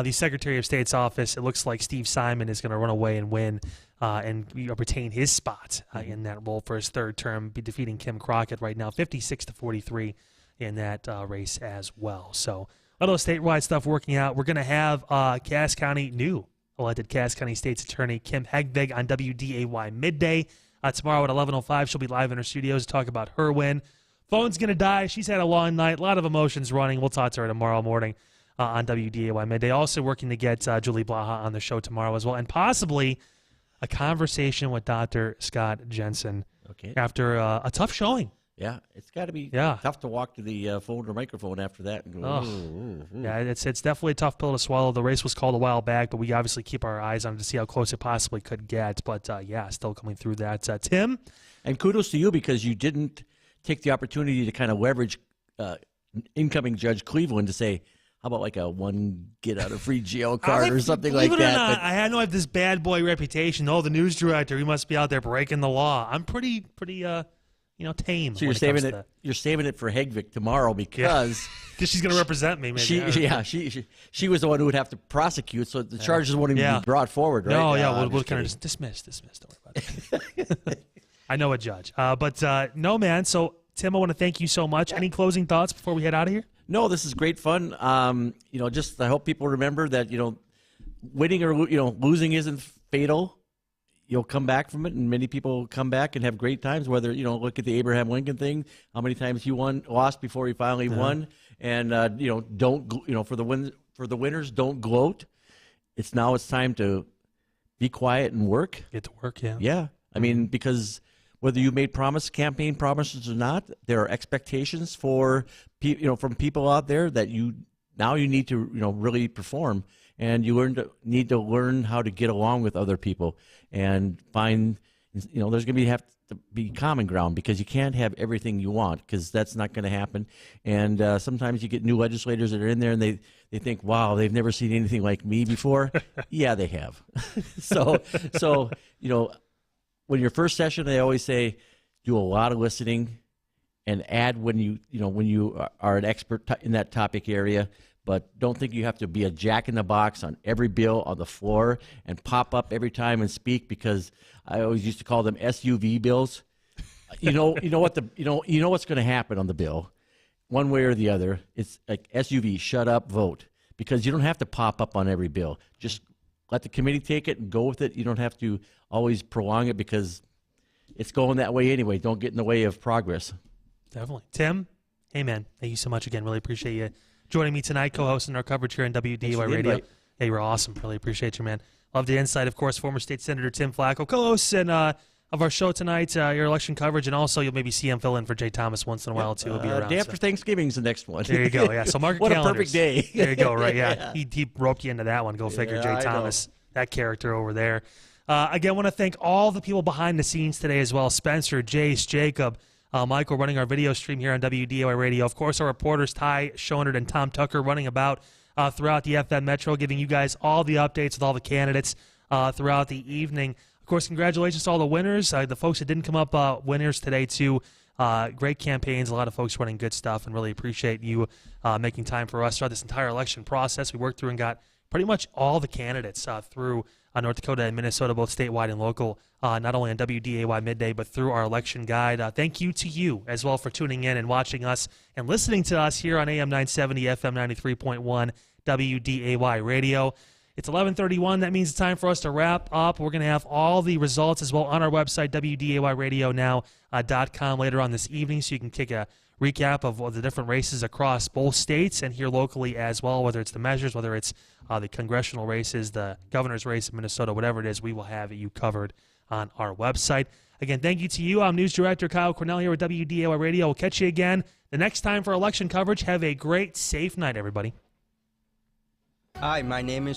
the Secretary of State's office, it looks like Steve Simon is going to run away and win and retain his spot in that role for his third term, be defeating Kim Crockett right now, 56 to 43 in that race as well. So a lot of statewide stuff working out. We're going to have Cass County, new elected Cass County State's Attorney Kim Hegvig on WDAY midday. Tomorrow at 11:05, she'll be live in her studios to talk about her win. Phone's going to die. She's had a long night, a lot of emotions running. We'll talk to her tomorrow morning on WDAY midday. Also working to get Julie Blaha on the show tomorrow as well, and possibly a conversation with Dr. Scott Jensen after a tough showing. Yeah, it's got to be tough to walk to the phone or microphone after that. And go, Yeah, it's definitely a tough pill to swallow. The race was called a while back, but we obviously keep our eyes on it to see how close it possibly could get. But, still coming through that. Tim? And kudos to you because you didn't take the opportunity to kind of leverage incoming Judge Cleveland to say, how about like a one get-out-of-free-jail card or something like that? Believe it or not, I have this bad boy reputation. Oh, the news director, he must be out there breaking the law. I'm pretty tame. So you're saving it. You're saving it for Hegvig tomorrow because she's going to represent me. Maybe. She was the one who would have to prosecute, so the charges won't even be brought forward. Right? No, we'll kind of just dismiss. Don't worry about it. I know a judge, but no, man. So Tim, I want to thank you so much. Any closing thoughts before we head out of here? No, this is great fun. Just I hope people remember that winning or losing isn't fatal. You'll come back from it, and many people come back and have great times. Whether look at the Abraham Lincoln thing, how many times he lost before he finally won, and don't for the winners, don't gloat. It's time to be quiet and work. Get to work, yeah. Yeah, I mean because whether you made campaign promises or not, there are expectations for from people out there that you need to really perform. And you need to learn how to get along with other people and find, there's going to have to be common ground because you can't have everything you want because that's not going to happen. And sometimes you get new legislators that are in there and they think, wow, they've never seen anything like me before. Yeah, they have. So when your first session, they always say, do a lot of listening and add when you are an expert in that topic area. But don't think you have to be a jack in the box on every bill on the floor and pop up every time and speak because I always used to call them SUV bills. You know what's going to happen on the bill, one way or the other. It's like SUV, shut up, vote, because you don't have to pop up on every bill. Just let the committee take it and go with it. You don't have to always prolong it because it's going that way anyway. Don't get in the way of progress. Definitely. Tim, hey man, thank you so much again. Really appreciate you joining me tonight, co-hosting our coverage here on WDAY Radio. Yeah, you were awesome. Really appreciate you, man. Love the insight, of course. Former State Senator Tim Flakoll, co-host of our show tonight, your election coverage, and also you'll maybe see him fill in for Jay Thomas once in a while, too. He'll be around. Day after Thanksgiving's the next one. There you go, yeah. So mark your calendars. What a perfect day. There you go, right, yeah. He roped you into that one. Go figure, Jay Thomas, that character over there. Again, I want to thank all the people behind the scenes today as well. Spencer, Jace, Jacob, Michael running our video stream here on WDAY Radio. Of course, our reporters Ty Schonert and Tom Tucker running about throughout the FM Metro, giving you guys all the updates with all the candidates throughout the evening. Of course, congratulations to all the winners. The folks that didn't come up winners today, too. Great campaigns, a lot of folks running good stuff, and really appreciate you making time for us throughout this entire election process. We worked through and got pretty much all the candidates through North Dakota and Minnesota, both statewide and local, not only on WDAY Midday, but through our election guide. Thank you to you as well for tuning in and watching us and listening to us here on AM 970, FM 93.1, WDAY Radio. It's 11:31. That means it's time for us to wrap up. We're going to have all the results as well on our website, WDAYRadioNow.com, later on this evening, so you can take a recap of the different races across both states and here locally as well, whether it's the measures, whether it's the congressional races, the governor's race in Minnesota, whatever it is, we will have you covered on our website. Again, thank you to you. I'm News Director Kyle Cornell here with WDAY Radio. We'll catch you again the next time for election coverage. Have a great, safe night, everybody. Hi, my name is